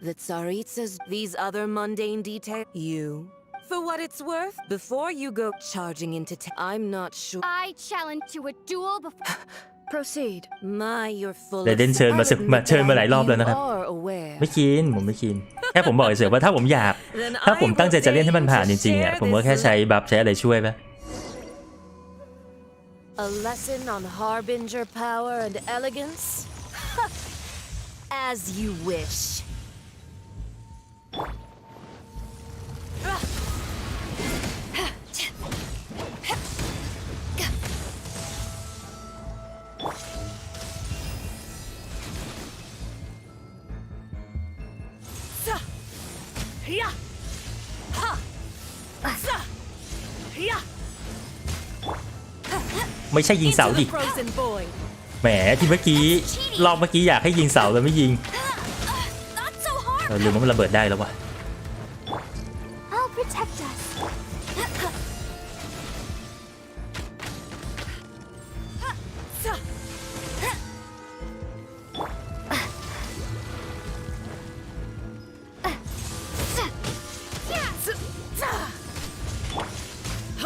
The Tsaritsas, these other mundane details. You. For what it's worth, before you go charging into I'm not sure. I challenge to a duel before. Proceed. My, you're full เดนเชิญมาหลายรอบแล้วนะครับไม่กินผมไม่กินแค่ผมบอกเฉยๆว่าถ้าผมตั้งใจจะเล่นให้มันผ่านจริงๆอ่ะผมก็แค่ใช้บัฟใช้อะไรช่วยปะ A lesson on harbinger power and elegance. As you wish. Yeah. ไม่ใช่ยิงเสาดิแหมที่เมื่อกี้รอบเมื่อกี้อยากให้ยิงเสาแต่ไม่ยิงลืมว่ามันระเบิดได้แล้ววะI'll protect us.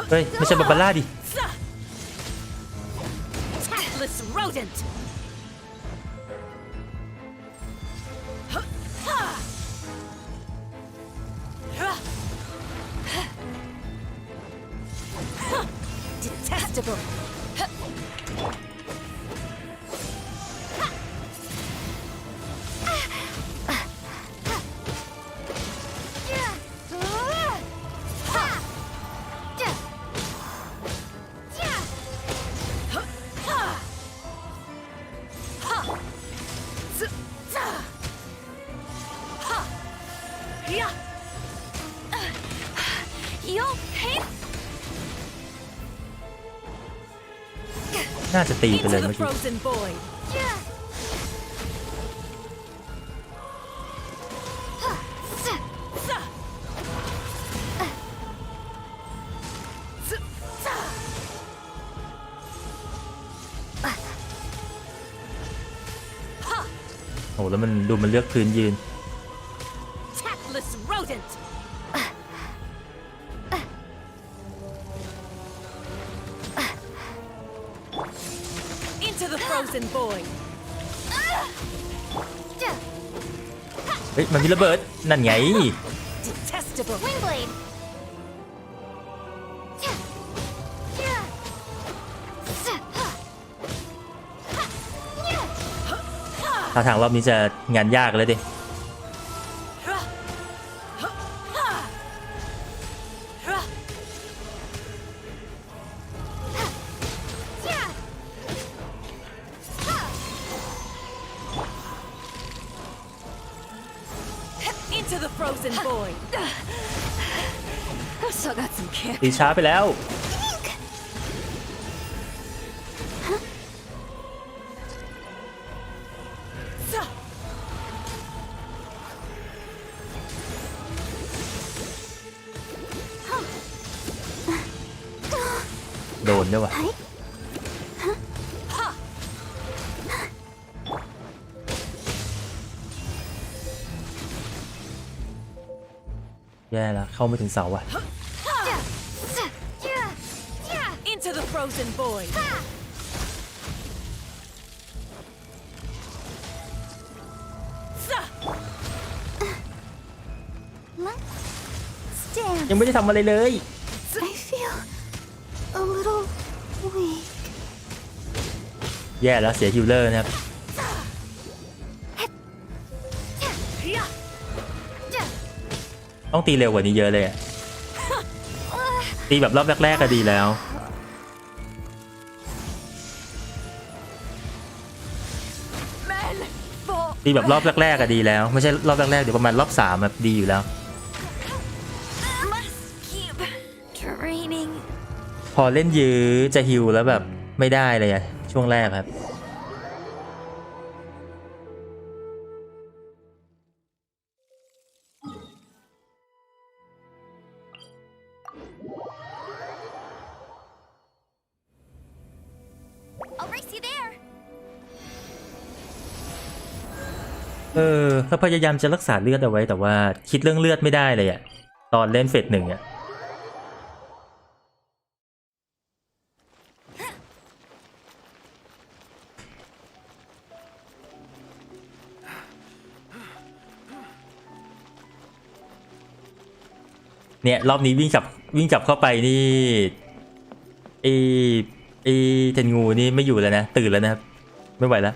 เฮ้ยไม่ใช่บาบาร่าดิ Tactless rodent. Detestable. น่าจะตีไปเลยเมื่อกี้ โอ้แล้วมันดูมันเลือกพื้นยืน Tactless rodent. Into the frozen void. เฮ้ยมันมีระเบิดนั่นไง Detestable. Wingblade. ท่าทางรอบนี้จะงานยากเลยดิ Into the frozen void. So got some kick. ตีช้าไปแล้ว โดนด้วยวะแย่แล้วเข้าไม่ถึงเสาว่ะ Into the frozen void. Stand. ยังไม่ได้ทำอะไรเลย I feel a little weak. แย่แล้วเสียฮิลเลอร์นะครับ ต้องตีเร็วกว่านี้เยอะเลยอะตีแบบรอบแรกๆก็ดีแล้ว ตีแบบรอบแรกๆก็ดีแล้วไม่ใช่รอบแรกๆเดี๋ยวประมาณรอบ3แบบดีอยู่แล้ว Training. พอเล่นยื้อจะฮิลแล้วแบบไม่ได้เลยอะช่วงแรกครับ I'll race you there. ถ้าพยายามจะรักษาเลือดเอาไว้แต่ว่าคิดเรื่องเลือดไม่ได้เลยอะตอนเล่นเฟส 1อะเนี่ยรอบนี้วิ่งกลับเข้าไปนี่ไอเทนงูนี่ไม่อยู่แล้วนะตื่นแล้วนะครับไม่ไหวแล้ว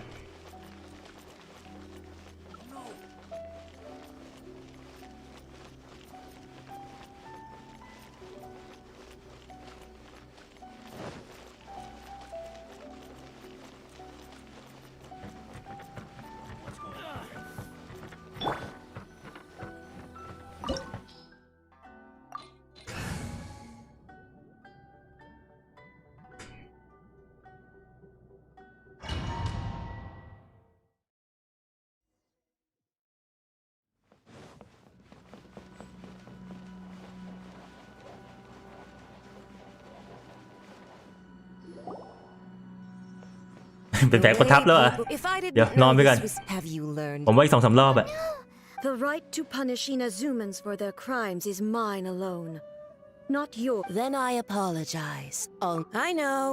เป็นแผลกดทับแล้วเหรอเดี๋ยวนอนไปก่อนผมว่าอีก2-3 รอบอะ The right to punish Inazumans for their crimes is mine alone, not yours. Then I apologize. Oh, I know.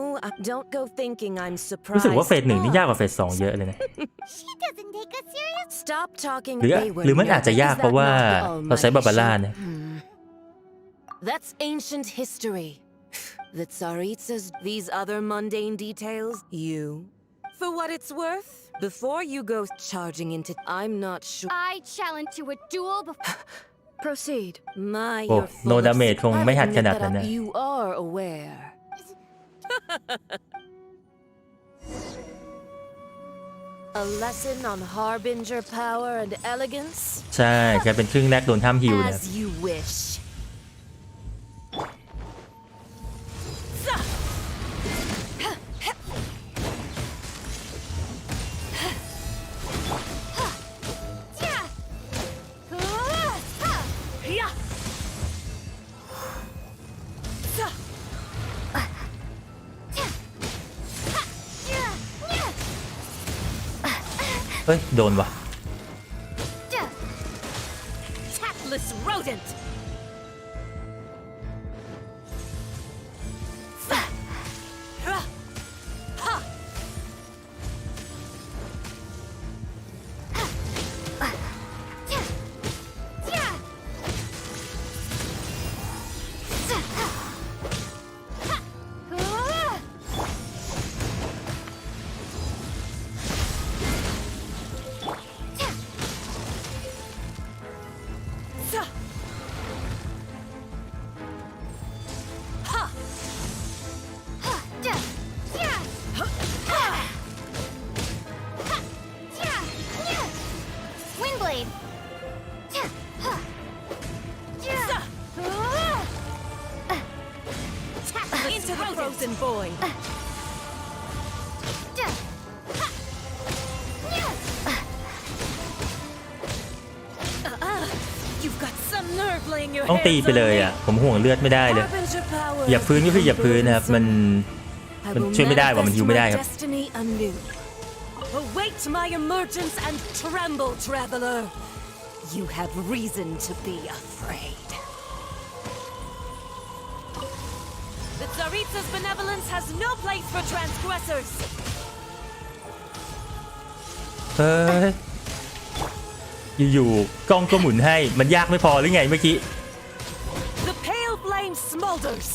Don't go thinking I'm รู้สึก surprised. ว่าเฟส 1นี่ยากกว่าเฟส 2เยอะเลยนะ She doesn't take us serious. Stop talking. หรือมันอาจจะยากเพราะว่าเราใช้บาบาร่าเนี่ย That's ancient history. The Tsaritsas, these other mundane details, you. For what it's worth, before you go charging into, I'm not sure. I challenge to a duel before. Proceed. My, โอ้ you're โน full ดา of เมจคงไม่หัดขนาด that นั้นนะ You are aware. A lesson on harbinger power and elegance. ใช่แค่เป็นครึ่งแรกโดนห้ามฮิวนะ As you wish. เฮ้ยโดนวะ Tactless rodent. Windblade. Into the frozen void. You've got some nerve laying your ต้องตี hands ไปเลย on อ่ะ me. ผมห่วงเลือดไม่ได้เลย Harbinger power เหยียบพื้นก็คือเหยียบพื้นนะครับมัน I มัน will ช่วยไม่ได้ว่ะมัน manifest ฮิวไม่ได้ my ครับ destiny anew. Await my emergence and tremble, traveler. You have reason to be afraid. The Tsaritsa's benevolence has no place for transgressors. เฮ้ยอยู่ๆกล้องก็หมุนให้มันยากไม่พอหรือไงเมื่อกี้ The pale flame smolders.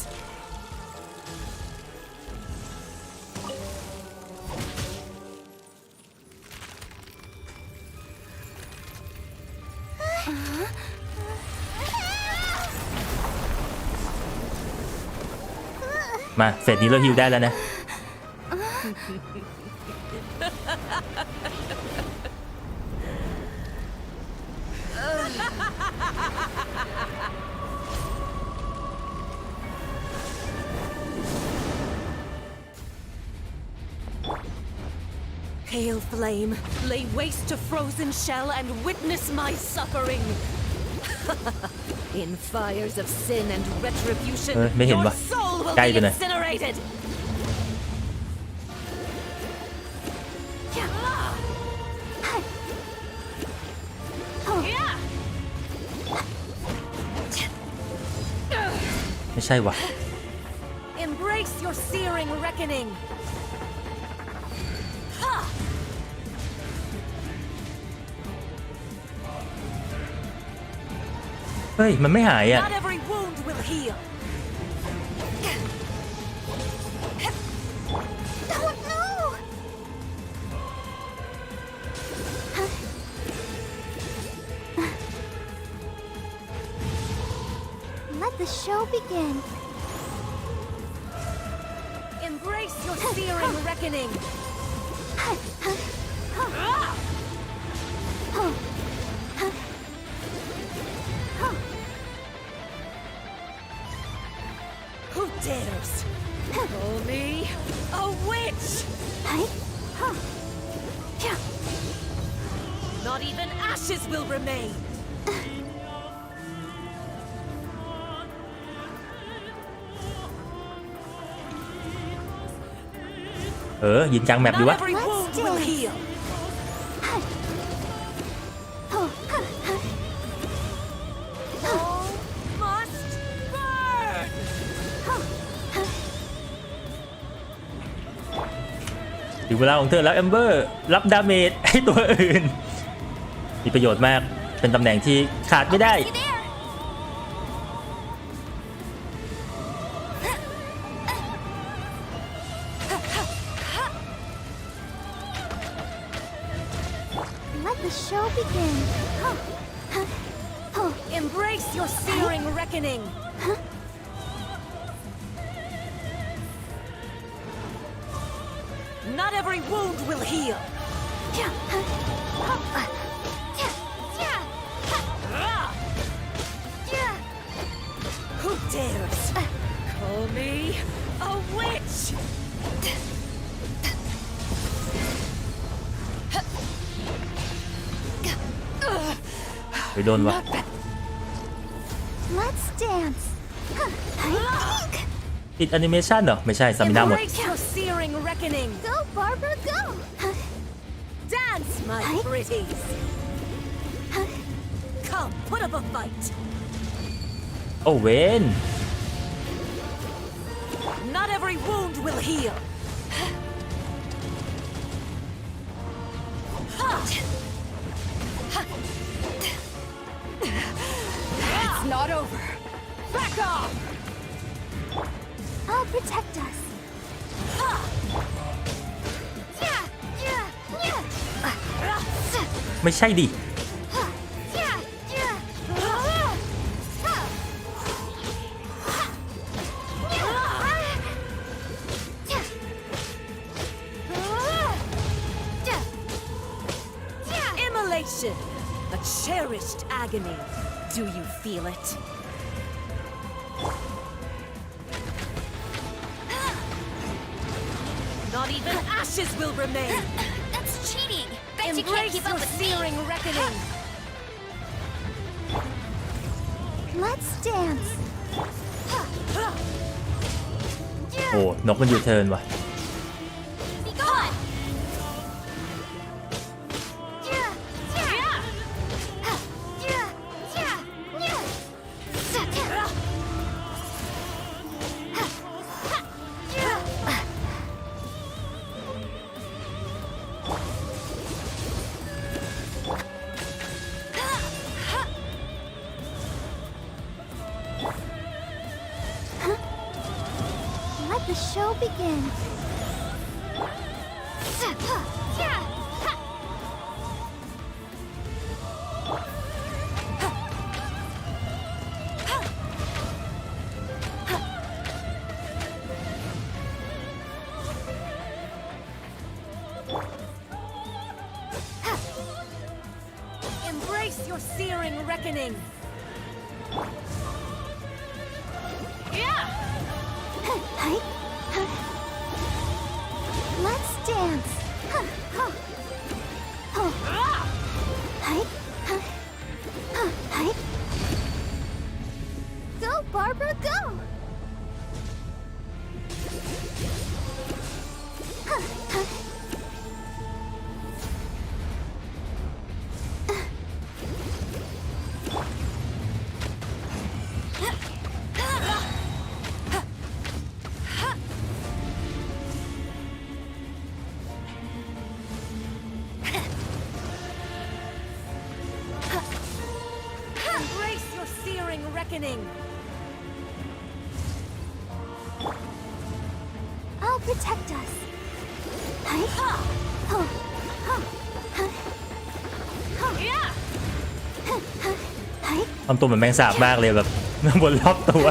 มาเฟสนี้เราฮิวได้แล้วนะ Pale flame, lay waste to frozen shell and witness my suffering. In fires of sin and retribution, ไม่เห็น your วะ soul will ใกล้ be ไปหน่อย incinerated. Yeah. ไม่ใช่วะ Embrace your searing reckoning. Ha! เฮ้ยมันไม่หายอ่ะ Not every wound will heal. Oh no! Let the show begin. Embrace your searing reckoning. Who dares call me a witch? Not even ashes will remain. ยิงจังแมปดี Not วะ every wound will heal. All must burn. ถึงเวลาของเธอแล้วแอมเบอร์รับดาเมจให้ตัวอื่น มีประโยชน์มากเป็นตำแหน่งที่ขาดไม่ได้ Let the show begin. Embrace your searing reckoning. Not every wound will heal. Who dares call me a witch? ไปโดนวะ Let's dance. ติดแอนิเมชันเหรอไม่ใช่ซามิน่าหมด Embrace your searing reckoning. Go, Barbara, go. Dance, my pretties. Come, put up a fight. โอ้เวน Not every wound will heal. It's not over. Back off. I'll protect us. ไม่ใช่ดิ Immolation, a cherished agony. Do you feel it? Not even ashes will remain. That's cheating. Bet you can't Embrace keep your up with searing me. reckoning. Let's dance. โอ้นกมันยูเทิร์นว่ะ Be gone. Let the show begin. Embrace your searing reckoning. Let's dance. Go, Barbara, go. Embrace your searing reckoning. I'll protect us. ทำตัวเหมือนแมงสาบมากเลยแบบ บนรอบตัว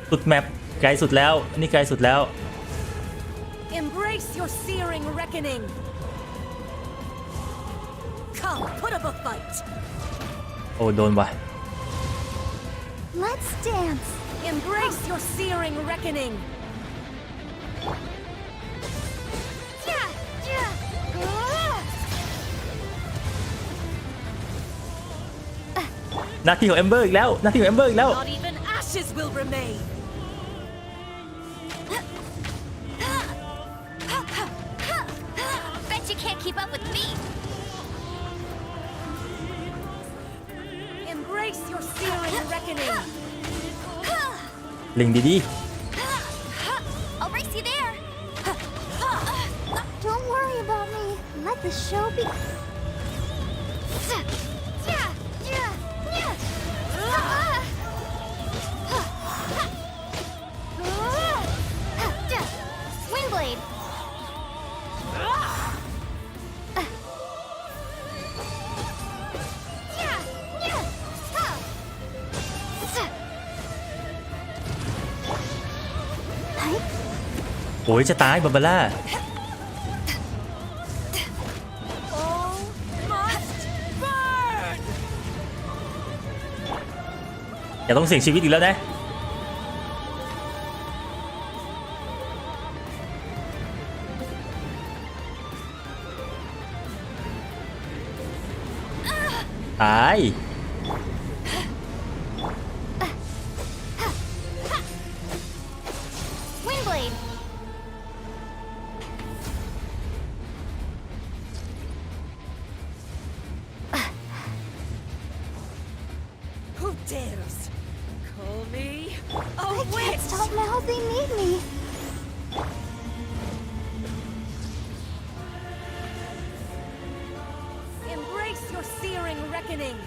สุดแมปไกลสุดแล้วนี่ไกลสุดแล้ว Embrace your searing reckoning. Come, put up a fight. โอ้โดนว่ะ Let's dance. Embrace your searing reckoning. หน้าที่ของเอมเบอร์อีกแล้วหน้าที่ของเอมเบอร์อีกแล้ว Not even ashes will remain. Bet you can't keep up with me. Embrace your searing reckoning. เล็งดี I'll race you there. Don't worry about me. Let the show begin. Windblade.ๆโอ้ยจะตายบาบาร่า All must burn. อย่าต้องเสี่ยงชีวิตอีกแล้วนะ ตาย dares call me a I can't witch. stop mouthing need me. Embrace your searing reckoning.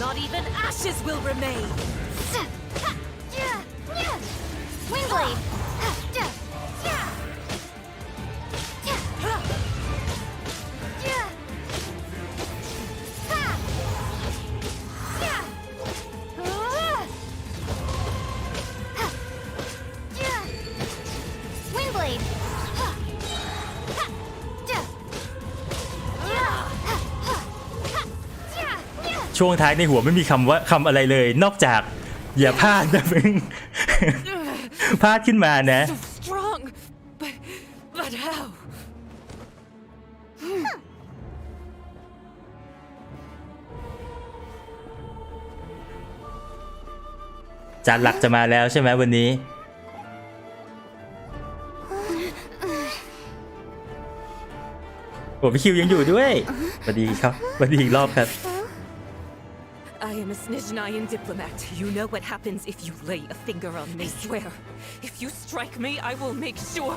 Not even ashes will remain. Windblade! Windblade! ช่วงท้ายในหัวไม่มีคำอะไรเลย นอกจากอย่าพลาดนะมึง พลาดขึ้นมานะ So strong, but how? จานหลักจะมาแล้วใช่ไหมวันนี้โอ้พี่คิวยังอยู่ด้วยสวัสดีครับสวัสดีอีกรอบครับ I am a Snezhnayan diplomat. You know what happens if you lay a finger on me. I swear, if you strike me, I will make sure.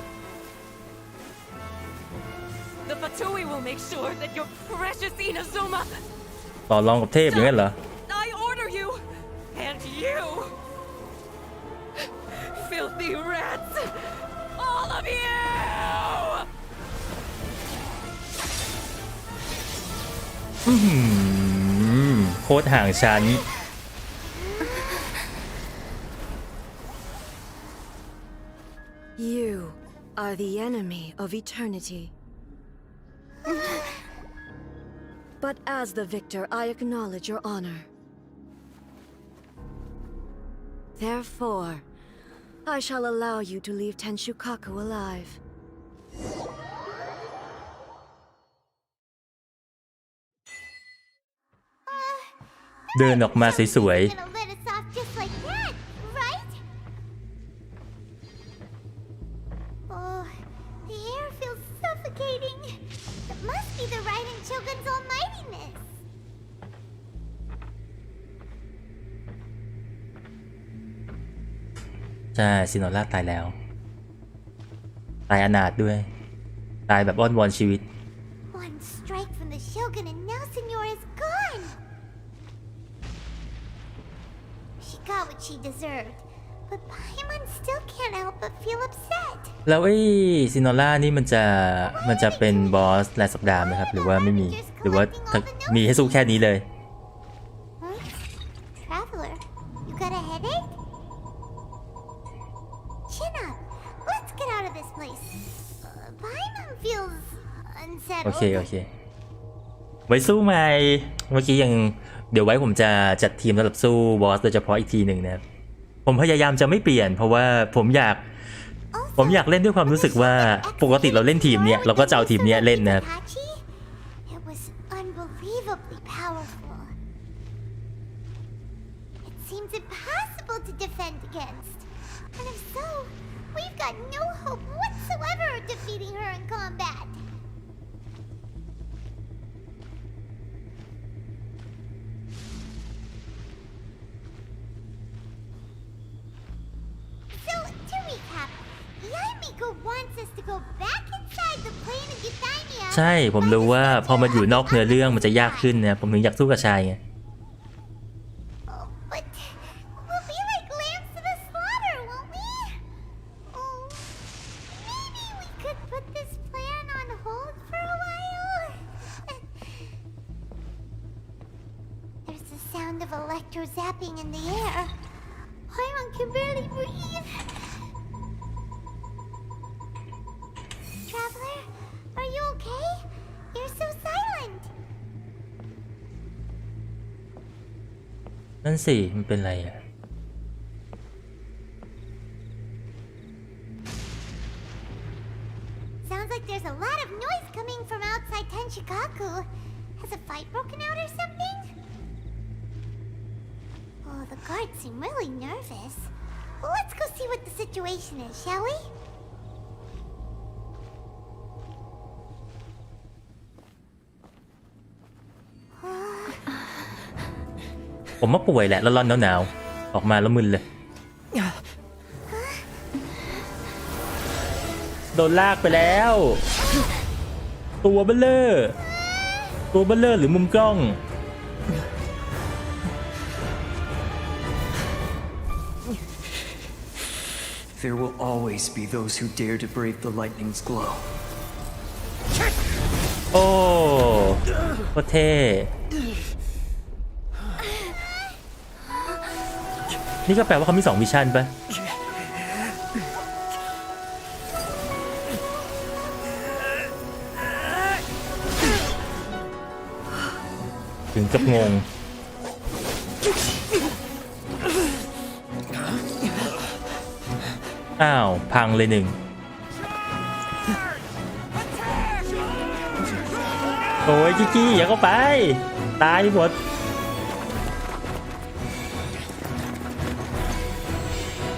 The Fatui will make sure that your precious Inazuma. ต่อรองกับเทพอย่างนั้นเหรอ I order you, and you, filthy rats, all of you. โคตรห่างชั้น You are the enemy of eternity. But as the victor, I acknowledge your honor. Therefore, I shall allow you to leave Tenshukaku alive. เดินออกมาสวย Gonna let us off just like that, right? Oh, the air feels suffocating. It must be the Raiden Shogun's almightiness. ๆใช่ซินโนล่าตายแล้ว ตายอนาถด้วย ตายแบบอ้อนวอนชีวิต One strike from the Shogun and now Senor is gone. She got what she deserved, but Paimon still can't help but feel upset. แล้วไอ้ซินโนล่านี่มันจะเป็นบอสรายสัปดาห์ไหมครับ หรือว่าไม่มี หรือว่ามีให้สู้แค่นี้เลย Huh? Traveler, you got a headache? Chin up. Let's get out of this place. Paimon feels โอเค unsettled. โอเค ไว้สู้ไหมเมื่อกี้ยังเดี๋ยวไว้ผมจะจัดทีมสำหรับสู้บอสโดยเฉพาะอีกทีหนึ่งนะครับผมพยายามจะไม่เปลี่ยนเพราะว่าผมอยากเล่นด้วยความรู้สึกว่าปกติเราเล่นทีมเนี้ยเราก็จะเอาทีมเนี้ยเล่นนะครับ It was unbelievably powerful. It seems impossible to defend against. And if so, we've got no hope whatsoever of defeating her in combat. So, to recap, Yaimiko wants us to go back inside the plane of Euthymia. ใช่ผมรู้ว่าพอมาอยู่นอกเนื้อเรื่องมันจะยากขึ้นนะผมถึงอยากสู้กับชายไง But we'll be like lambs to the slaughter, won't we? Oh, maybe we could put this plan on hold for a while. There's the sound of electro zapping in the air. Paimon can barely breathe. Traveler, are you okay? You're so silent. นั่นสิมันเป็นไรอ่ะ Sounds like there's a lot of noise coming from outside Tenshikaku. Has a fight broken out or something? Oh, the guards seem really nervous. Well, let's go see what the situation is, shall we? ผมมาป่วยแหละร้อนๆหนาวๆออกมาแล้วมึนเลยโดนลากไปแล้วตัวเบลเลอร์หรือมุมกล้อง There will always be those who dare to brave the lightning's glow. โอ้โคตรเท่นี่ก็แปลว่าเขามี2มิชชั่นปะถึงกับงงอ้าวพังเลย1โอ้ยกิกกี้อย่าเข้าไปตายหมด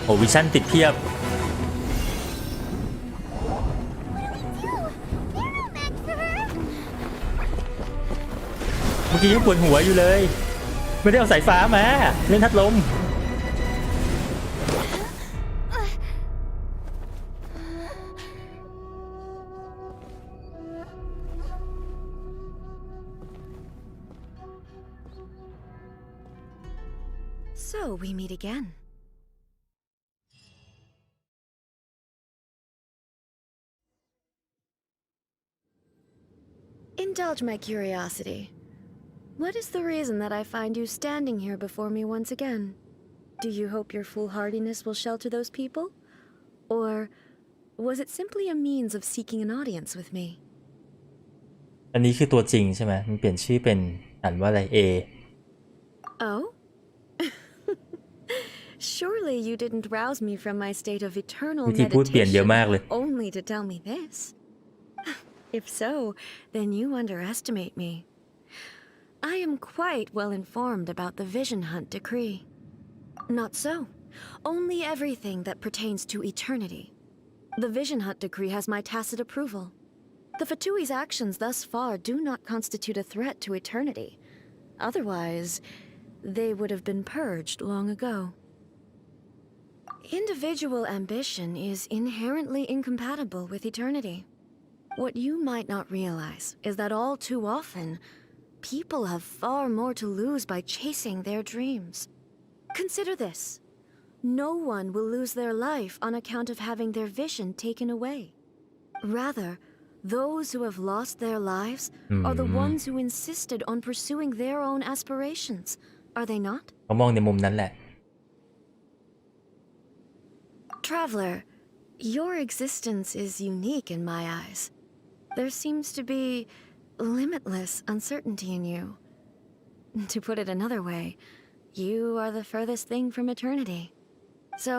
โอ้วิชั่นติดเพียบเมื่อกี้ยังปวดหัวอยู่เลยไม่ได้เอาสายฟ้ามาเล่นทัดลมSo we meet again. Indulge my curiosity. What is the reason that I find you standing here before me once again? Do you hope your foolhardiness will shelter those people? Or was it simply a means of seeking an audience with me? อันนี้คือตัวจริงใช่ไหมมันเปลี่ยนชื่อเป็นอ่านว่าอะไร A Oh? Surely you didn't rouse me from my state of eternal meditation only to tell me this. If so, then you underestimate me. I am quite well informed about the Vision Hunt decree. Not so. Only everything that pertains to eternity. The Vision Hunt decree has my tacit approval. The Fatui's actions thus far do not constitute a threat to eternity. Otherwise, they would have been purged long ago. Individual ambition is inherently incompatible with eternity. What you might not realize is that all too often, people have far more to lose by chasing their dreams. Consider this. No one will lose their life on account of having their vision taken away. Rather, those who have lost their lives are the ones who insisted on pursuing their own aspirations. Are they not? เขามองในมุมนั้นแหละ Traveler, your existence is unique in my eyes. There seems to be limitless uncertainty in you. To put it another way, you are the furthest thing from eternity. So,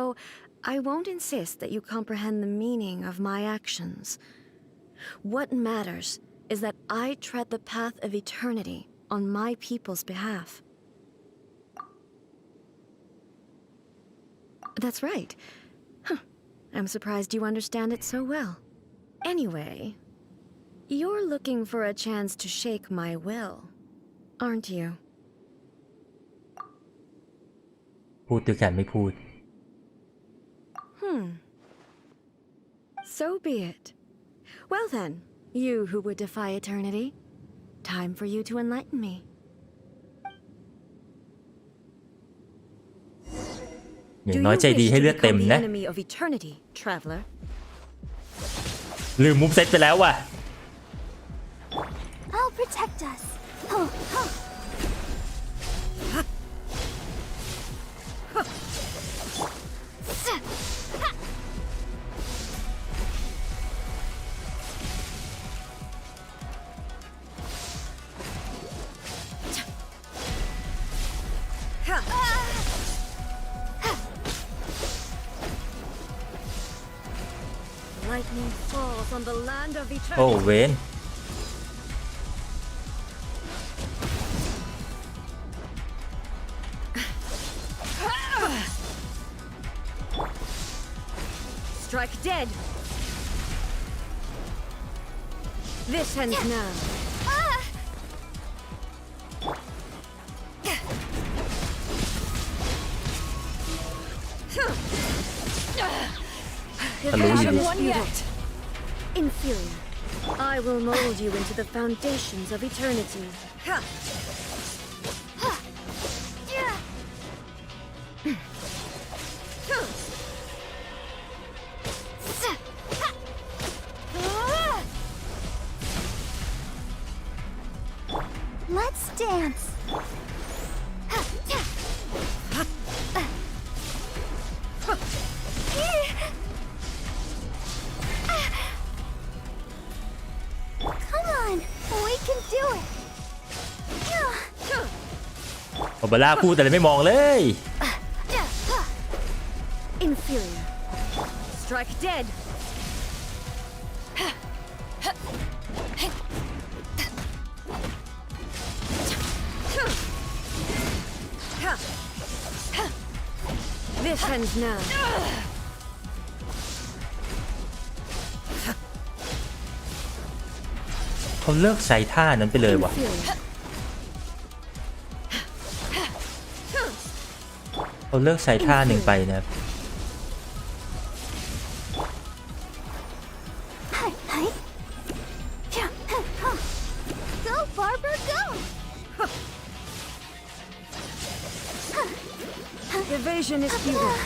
I won't insist that you comprehend the meaning of my actions. What matters is that I tread the path of eternity on my people's behalf. That's right. I'm surprised you understand it so well. Anyway, you're looking for a chance to shake my will, aren't you? พูดด้วยกันไม่พูด So be it. Well then, you who would defy eternity, time for you to enlighten me. อย่างน้อยใจดีให้เลือดเต็มนะ ลืมมุมเซตไปแล้วว่ะ I'll protect us. Lightning falls on the land of eternity. โอ้เวน Strike dead. This ends now. ทะลุอยู่ดิ Inferior. I will mold you into the foundations of eternity. Let's dance. Come on, we can do it. โอบาร่าพูดแต่เลยไม่มองเลย Inferior. Strike dead. This ends now. เขาเลิกใช้ท่านั้นไปเลยว่ะ เขาเลิกใช้ท่าหนึ่งไปนะครับ Go, Barber, go. Evasion is futile.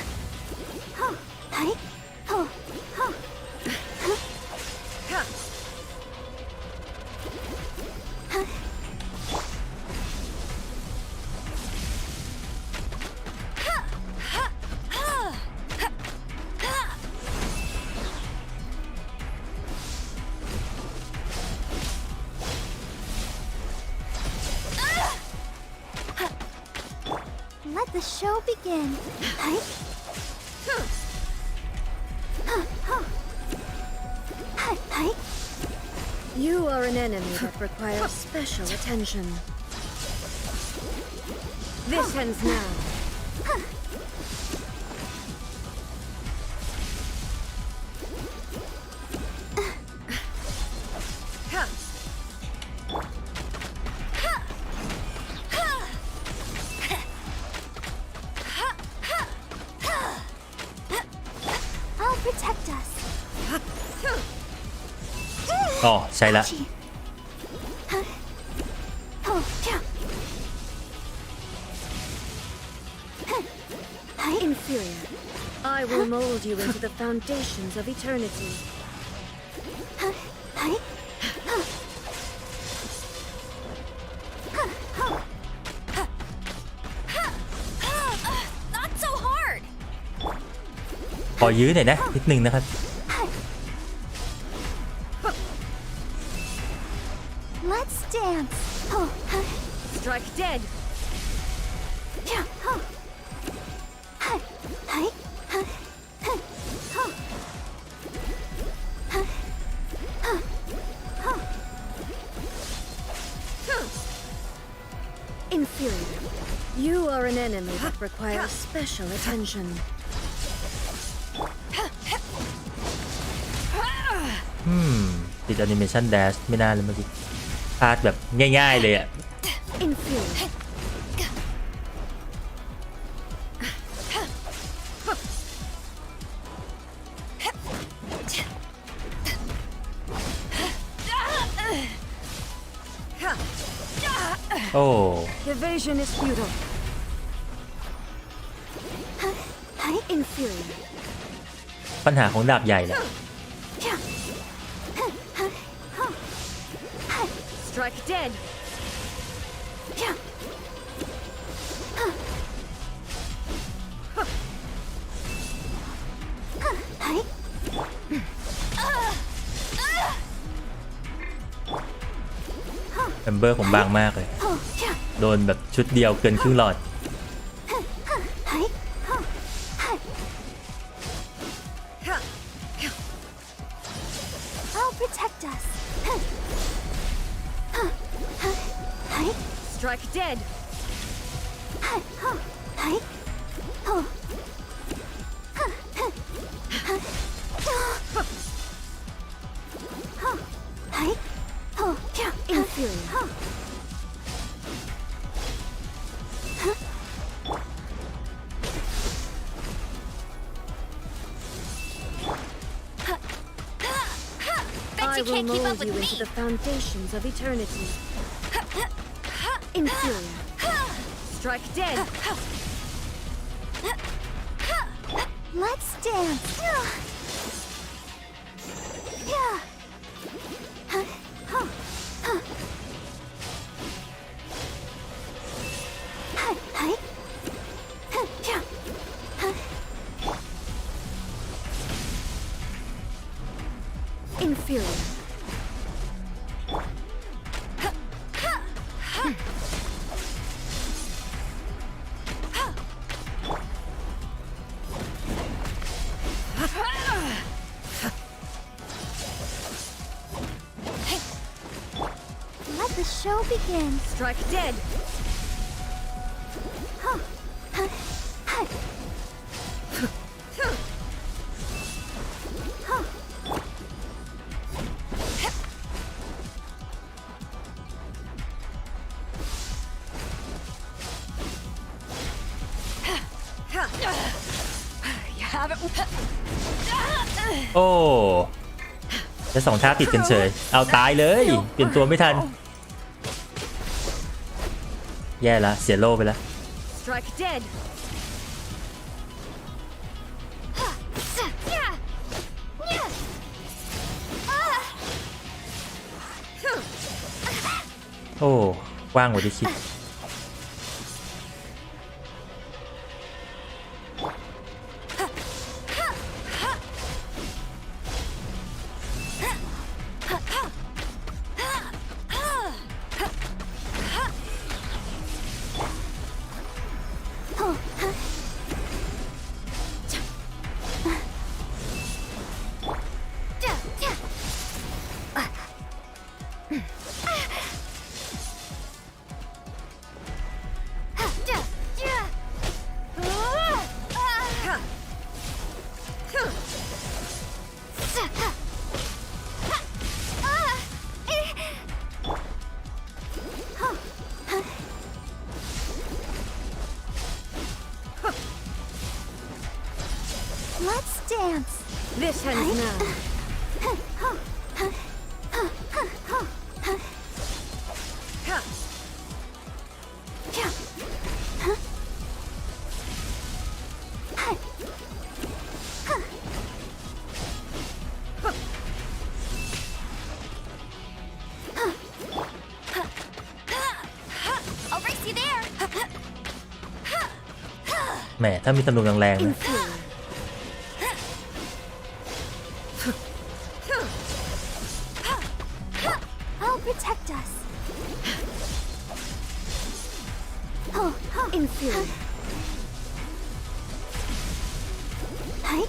Let the show begin. You are an enemy that requires special attention. This ends now. I'll protect us. อ๋อใช่ละ Inferior. I will mold you into the foundations of eternity. Not so hard. ขอยื้อหน่อยนะนิดนึงนะครับ Let's dance. Strike dead. Inferior. You are an enemy that requires special attention. ติดแอนิเมชันแดชไม่น่าเลยเมื่อกี้พลาดแบบง่ายๆเลยอ่ะ Inferior. Oh. Evasion is futile. Inferior. ปัญหาของดาบใหญ่แหละ Strike dead.แอมเบอร์ผมบางมากเลย โดนแบบชุดเดียวเกินครึ่งหลอด I'll protect us. Strike dead. Inferior. Bet you will can't keep up mold with you me. into the foundations of eternity. Inferior. Strike dead. Let's dance. Inferior. Let the show begin. Strike dead. You have it. โอ้จะสองท่าติดกันเฉยเอาตายเลยเปลี่ยนตัวไม่ทันแย่ละเสียโล่ไปแล้ว Strike dead. Yeah. โอ้กว้างกว่าที่คิดLet's dance. This ends now. I'll race you there. แหมถ้ามีธนูแรงๆนะ I'll protect us. Inferior. Hi.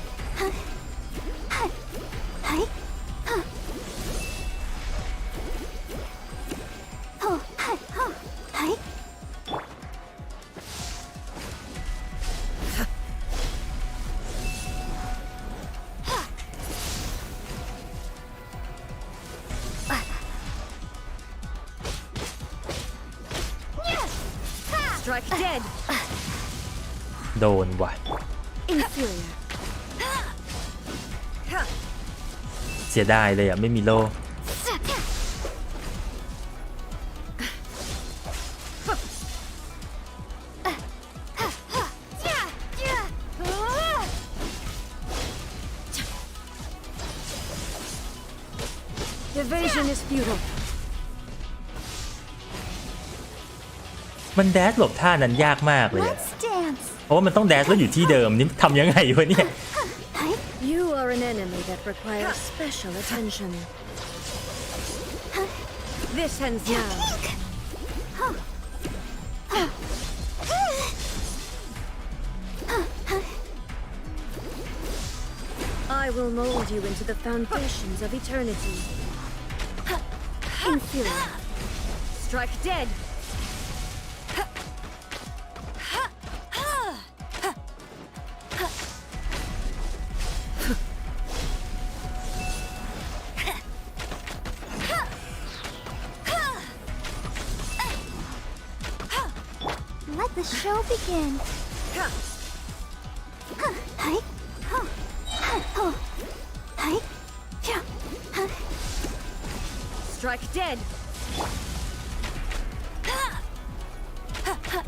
Strike dead. โดนว่ะ Inferior. เสียดายเลยอ่ะไม่มีโล่ Evasion is futile. มันแดชหลบท่านั้นยากมากเลยอะ Let's dance. เพราะว่ามันต้องแดชแล้วอยู่ที่เดิมนี่ทำยังไงวะเนี่ย You are an enemy that requires special attention. This ends now. I will mold you into the foundations of eternity. Inferior. Strike dead. Let the show begin. Strike dead.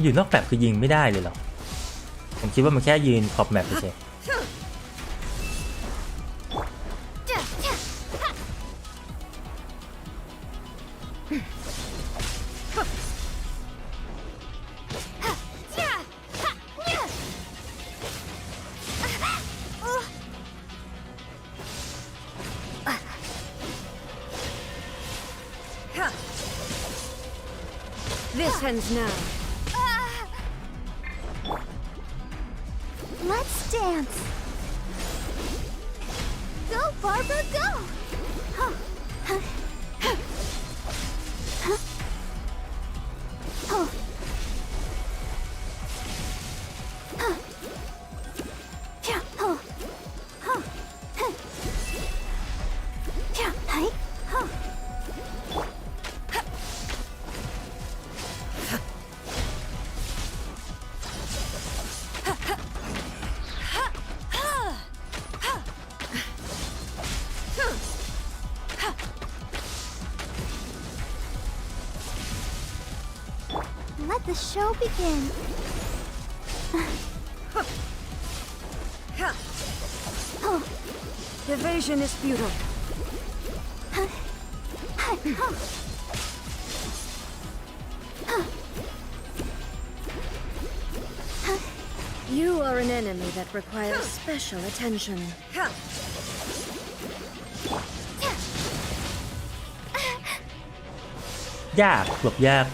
อยู่นอกแมปคือยิงไม่ได้เลยเหรอผมคิดว่ามันแค่ยืนขอบแมปเฉย This ends now. Let's dance. Go, Barbara, go. Huh. Huh. Huh. Huh. Oh. Huh. Yeah. Oh. Huh. Huh. Yeah. Hey. Huh. Let the show begin. Oh. Evasion is futile. You are an enemy that requires special attention. ยากหลบยาก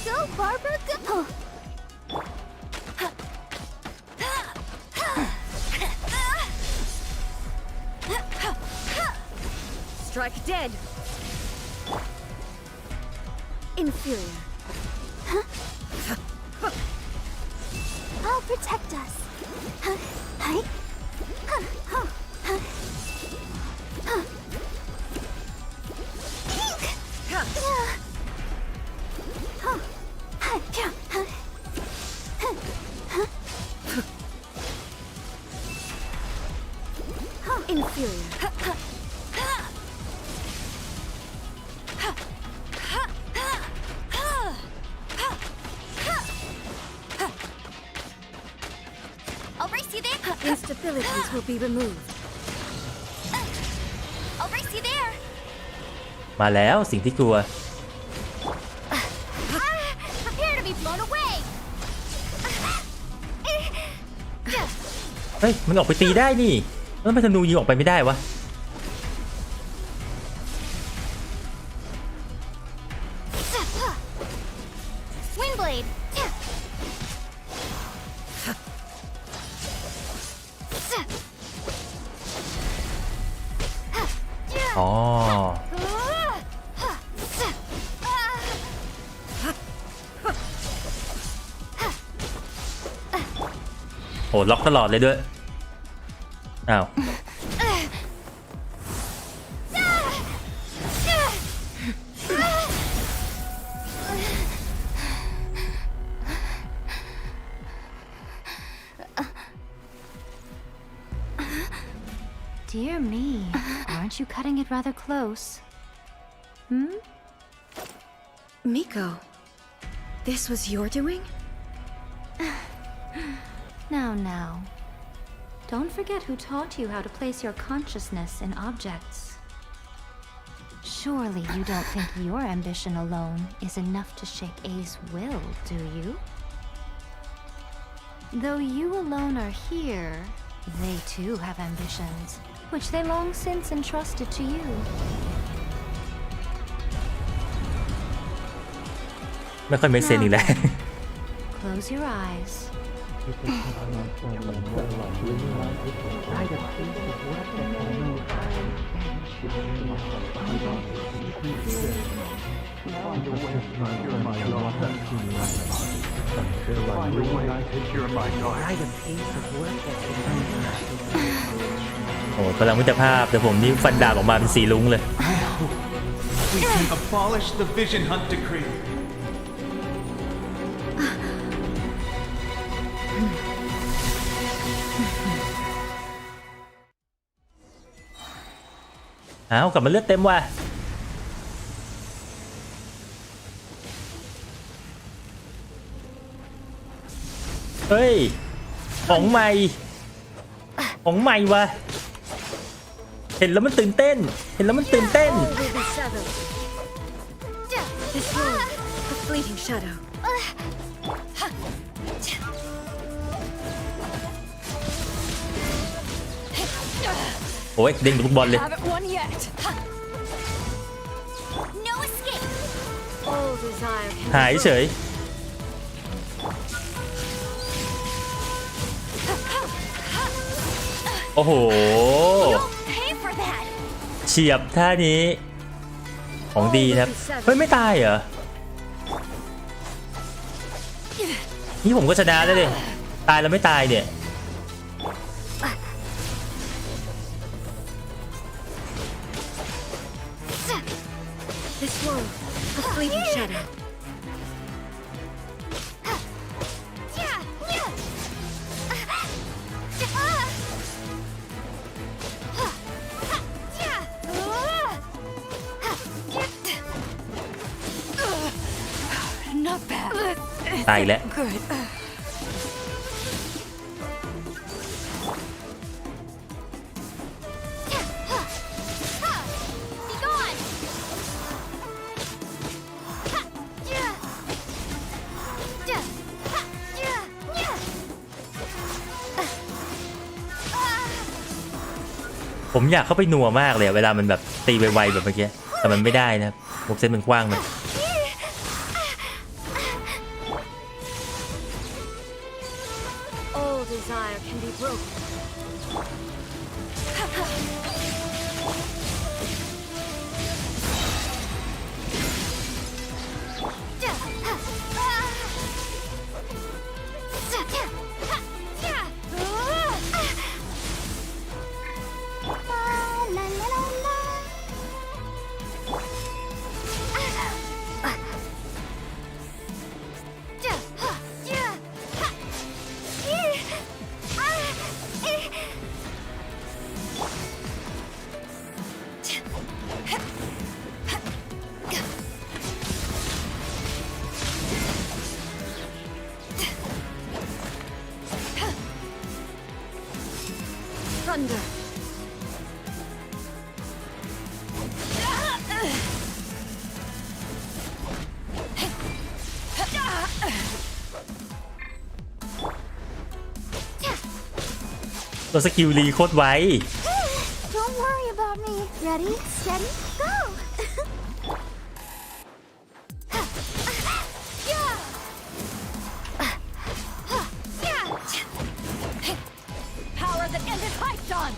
Go, Barbara, go. Strike dead. Inferior. I'll protect us. Hey. Inferior. I'll race you there. Instabilities will be removed. I'll race you there. มาแล้วสิ่งที่กลัว Prepare to be blown away. เฮ้ยมันออกไปตีได้นี่แล้วทำไมธนูยิงออกไปไม่ได้วะ Windblade. อ๋อโหล็อกตลอดเลยด้วยอ้าว Dear me, aren't you cutting it rather close? Hmm? Miko, this was your doing? Now. Don't forget who taught you how to place your consciousness in objects. Surely you don't think your ambition alone is enough to shake A's will, do you? Though you alone are here, they too have ambitions, which they long since entrusted to you. ไม่ค่อยไม่เซนอีกแล้ว Close your eyes. โอ้พลังมิตรภาพแต่ผมนี่ฟันดาบออกมาเป็นสีลุ้งเลย We can abolish the Vision Hunt Decree. เอากลับมาเลือดเต็มว่ะเฮ้ยของใหม่วะเห็นแล้วมันตื่นเต้นThis one, a fleeting shadow. โอ้ยเด้งลูกบอลเลย Haven't won yet. No escape. All desire can หายเฉยโอ้โห Pay for that. เฉียบท่านี้ของดีนะครับเฮ้ยไม่ตายเหรอนี่ผมก็ชนะแล้วดิตายแล้วไม่ตายเนี่ย This one, a fleeting shadow. Not bad. ตายแล้ว Good. Be gone. ผมอยากเข้าไปนัวมากเลยเวลามันแบบตีไวๆแบบเมื่อกี้แต่มันไม่ได้นะครับวงเส้นมันกว้างเลย All desire can be broken. Thunder. ตัวสกิลรีโคตรไว Don't worry about me. Ready, steady, go! Power that ended Python.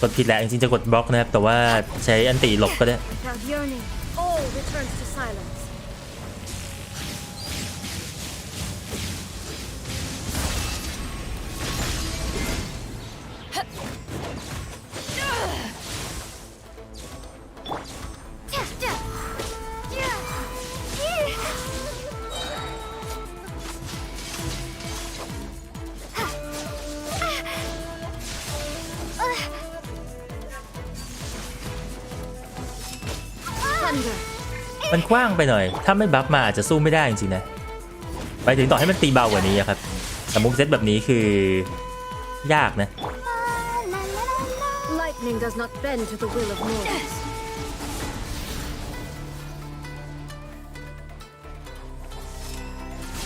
กดผิดแหละจริงๆจะกดบล็อกนะครับแต่ว่าใช้อันติหลบก็ได้ Without yearning, all returns to silence. Thunder. มันกว้างไปหน่อยถ้าไม่บัฟมาอาจจะสู้ไม่ได้จริงๆนะไปถึงต่อให้มันตีเบากว่านี้อะครับแต่มุกเซตแบบนี้คือยากนะ Lightning does not bend to the will of mortals.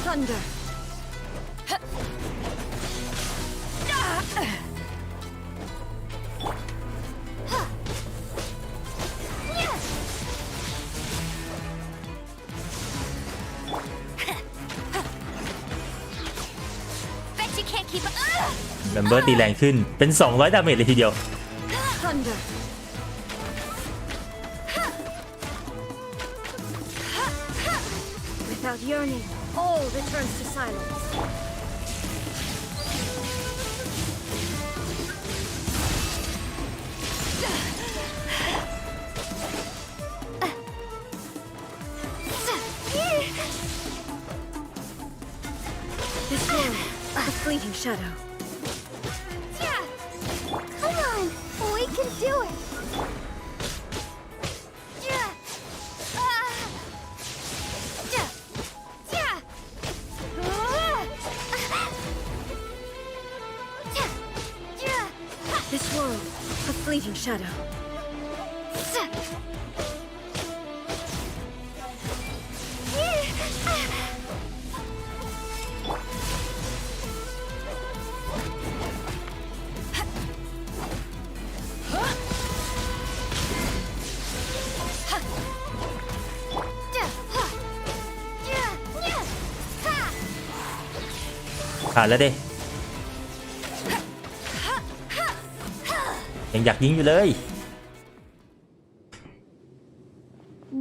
Thunder. Bet you can't keep up. เมมเบอร์ตีแรงขึ้นเป็น200ดาเมจเลยทีเดียว Thunder. Without yearning, all returns to silence. This one, a fleeting shadow. Come on, we can do it. This world, a fleeting shadow.ผ่านแล้วเด้ยังอยากยิงอยู่เลย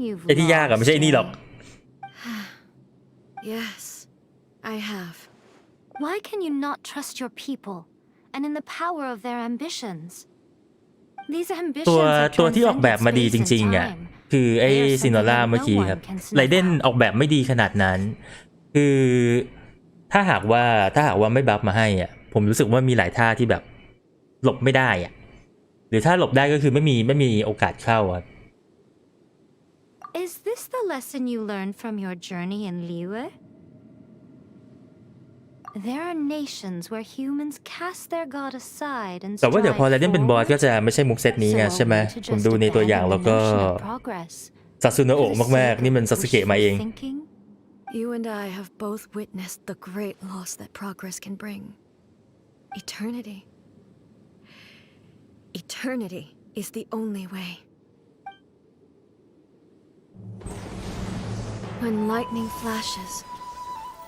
You've ไอ้ที่ยากอะไม่ใช่นี่หรอก Yes, I have. Why can you not trust your people and in the power of their ambitions? These ตัว ambitions ตัวที่ออกแบบมาดีจริงๆอ่ะคือไอ้ซินโนล่าเมื่อกี้ครับไรเดนออกแบบไม่ดีขนาดนั้นคือถ้าหากว่าไม่บัฟมาให้อ่ะผมรู้สึกว่ามีหลายท่าที่แบบหลบไม่ได้อ่ะหรือถ้าหลบได้ก็คือไม่มีโอกาสเข้าครับ Is this the lesson you learned from your journey in Liyue? There are nations where humans cast their god aside and แต่ว่าเดี๋ยวพอไรเดนเป็นบอสก็จะไม่ใช่มุกเซตนี้ไงใช่ไหมผมดูในตัวอย่างแล้วก็ซาสึโนะโอะมากๆนี่มันซาสึเกะมาเอง You and I have both witnessed the great loss that progress can bring. Eternity. Eternity is the only way. When lightning flashes,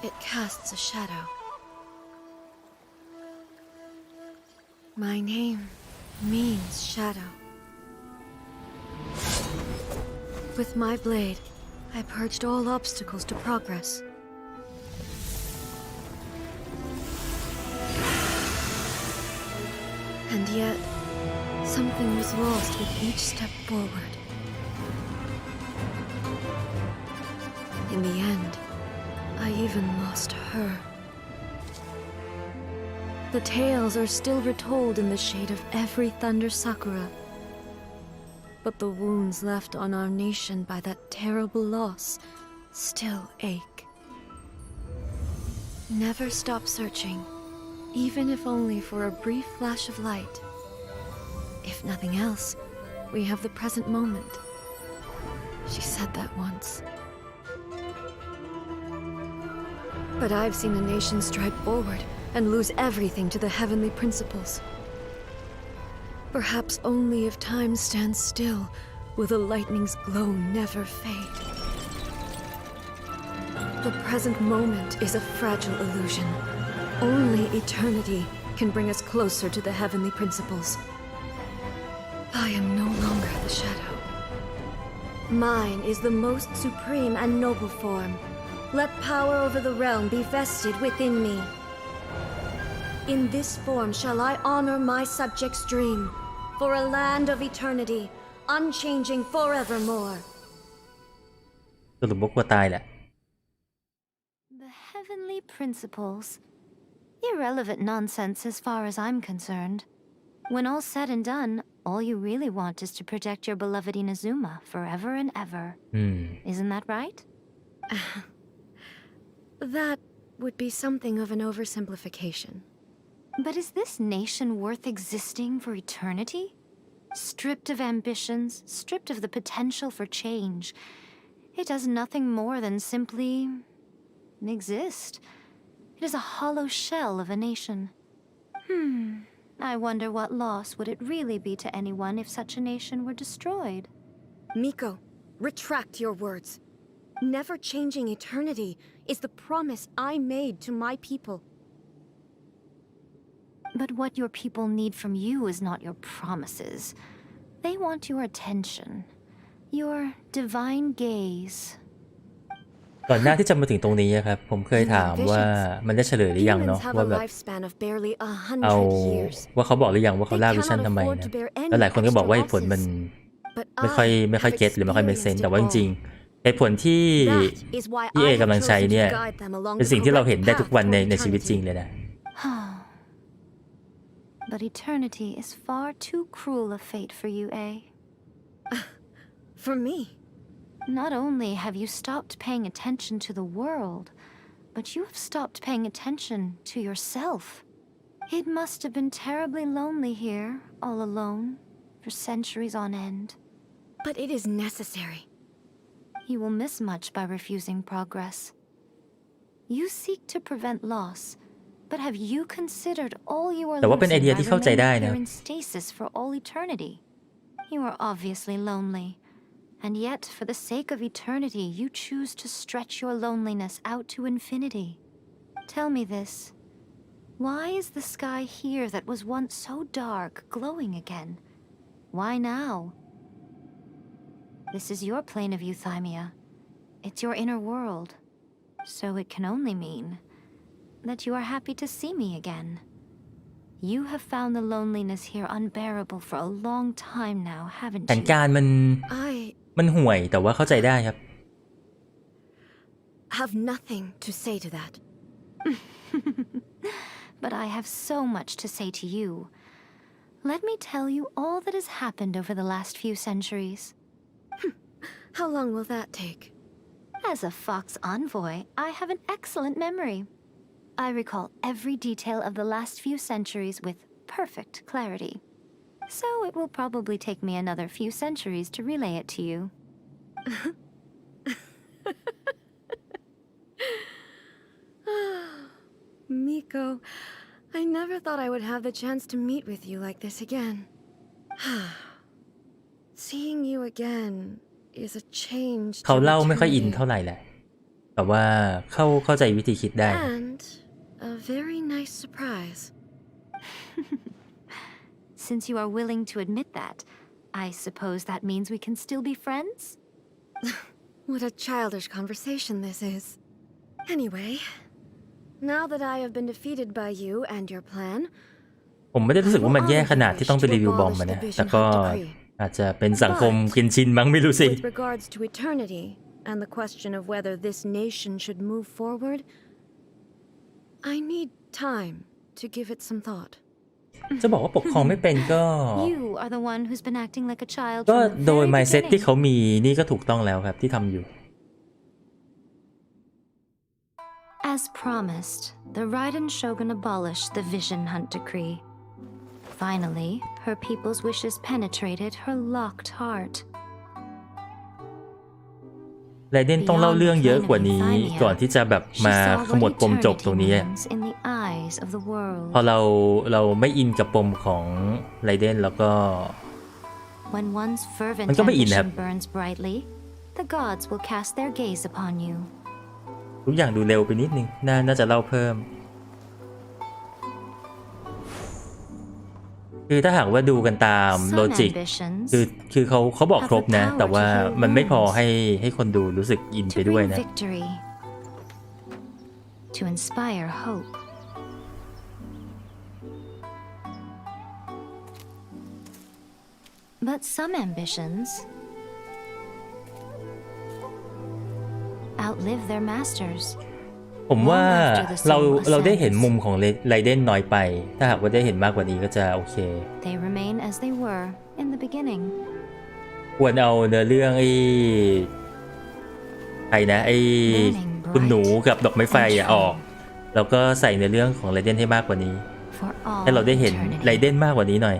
it casts a shadow. My name means shadow. With my blade, I purged all obstacles to progress. And yet, something was lost with each step forward. In the end, I even lost her. The tales are still retold in the shade of every thunder sakura. But the wounds left on our nation by that terrible loss still ache. Never stop searching, even if only for a brief flash of light. If nothing else, we have the present moment. She said that once. But I've seen a nation stride forward and lose everything to the heavenly principles. Perhaps only if time stands still will the lightning's glow never fade. The present moment is a fragile illusion. Only eternity can bring us closer to the heavenly principles. I am no longer the shadow. Mine is the most supreme and noble form. Let power over the realm be vested within me. In this form shall I honor my subjects' dream, for a land of eternity, unchanging forevermore. สรุปว่าตายแหละ The heavenly principles. Irrelevant nonsense as far as I'm concerned. When all's said and done, all you really want is to protect your beloved Inazuma forever and ever. Isn't that right? That would be something of an oversimplification. But is this nation worth existing for eternity? Stripped of ambitions, stripped of the potential for change, it does nothing more than simply exist. It is a hollow shell of a nation. I wonder what loss would it really be to anyone if such a nation were destroyed? Miko, retract your words. Never changing eternity is the promise I made to my people. But what your people need from you is not your promises. They want your attention, your divine gaze. ก่อนหน้าที่จะมาถึงตรงนี้ครับผมเคยถามว่ามันได้เฉลยหรือยังเนาะ Humans have ว่า a แบบ lifespan of barely เอา 100 years. ว่าเขาบอกหรือยังว่าเขาล่าวิชั่นทำไมนะแล้วหลายคนก็บอกว่าเหตุผลมัน But ไม่ค่อย I เก็ต have หรือไม่ค่อยเมคเซน experienced แต่ it ว่าจ all. ริงๆเหตุผลที่ That is why ที่เอกำลัง I ใช้ have เนี่ย chosen to guide them along เป็น the สิ่งที่เราเห็น correct ได้ทุกวัน path ใน toward ชีวิตจริง eternity. เลยนะ But eternity is far too cruel a fate for you, eh? For me? Not only have you stopped paying attention to the world, but you have stopped paying attention to yourself. It must have been terribly lonely here, all alone, for centuries on end. But it is necessary. You will miss much by refusing progress. You seek to prevent loss, but have you considered all you are แต่ว่าเป็นไอ losing เดีย by ที่เข้าใจได้ remaining นะ here in stasis for all eternity? You are obviously lonely, and yet for the sake of eternity you choose to stretch your loneliness out to infinity. Tell me this. Why is the sky here that was once so dark glowing again? Why now? This is your plane of euthymia. It's your inner world. So it can only mean that you are happy to see me again. You have found the loneliness here unbearable for a long time now, haven't แผน you? การมันห่วยแต่ว่าเข้าใจได้ครับ Have nothing to say to that. But I have so much to say to you. Let me tell you all that has happened over the last few centuries. How long will that take? As a Fox envoy, I have an excellent memory. I recall every detail of the last few centuries with perfect clarity. So it will probably take me another few centuries to relay it to you. Miko, I never thought I would have the chance to meet with you like this again. Seeing you again is a change เขา to เล่าไม่ค่อยอิน eternity. เท่าไหร่แหละแต่ว่าเข้าใจวิธีคิดได้ And a very nice surprise. Since you are willing to admit that, I suppose that means we can still be friends? What a childish conversation this is. Anyway, now that I have been defeated by you and your plan, ผมไม่ได้รู้สึกว่ามันแย่ขนาดที่ต้องไปรีวิวบอมนะแต่ก็อาจจะเป็นสังคมเกนชินมั้งไม่รู้สิ with regards to eternity and the question of whether this nation should move forward, I need time to give it some thought. จะบอกว่าปกครองไม่เป็นก็ You are the one who's been acting like a child ก็ from the โดย very mindset ที่ beginning. เขามีนี่ก็ถูกต้องแล้วครับที่ทำอยู่ As promised, the Raiden Shogun abolished the Vision Hunt Decree. Finally, her people's wishes penetrated her locked heart. ไรเดนต้องเล่าเรื่องเยอะกว่านี้ก่อนที่จะแบบมาขมวดปมจบตรงนี้ In the eyes of the world. พอเราไม่อินกับปมของไรเดนแล้วก็ When one's fervent มันก็ไม่อินครับ ambition burns brightly, the gods will cast their gaze upon you. ทุกอย่างดูเร็วไปนิดนึงน่าจะเล่าเพิ่มคือถ้าหากว่าดูกันตามโลจิกคือเขาบอกครบนะแต่ว่ามันไม่พอให้คนดูรู้สึกอินไปด้วยนะ Victory. To inspire hope. But some ambitions outlive their masters. ผมว่าเราได้เห็นมุมของไรเดนน้อยไปถ้าหากว่าได้เห็นมากกว่านี้ก็จะโอเค They remain as they were in the beginning. ควรเอาเนื้อเรื่องใครนะคุณหนูกับดอกไม้ไฟออกแล้วก็ใส่เนื้อเรื่องของไรเดนให้มากกว่านี้ให้เราได้เห็นไรเดนมากกว่านี้หน่อย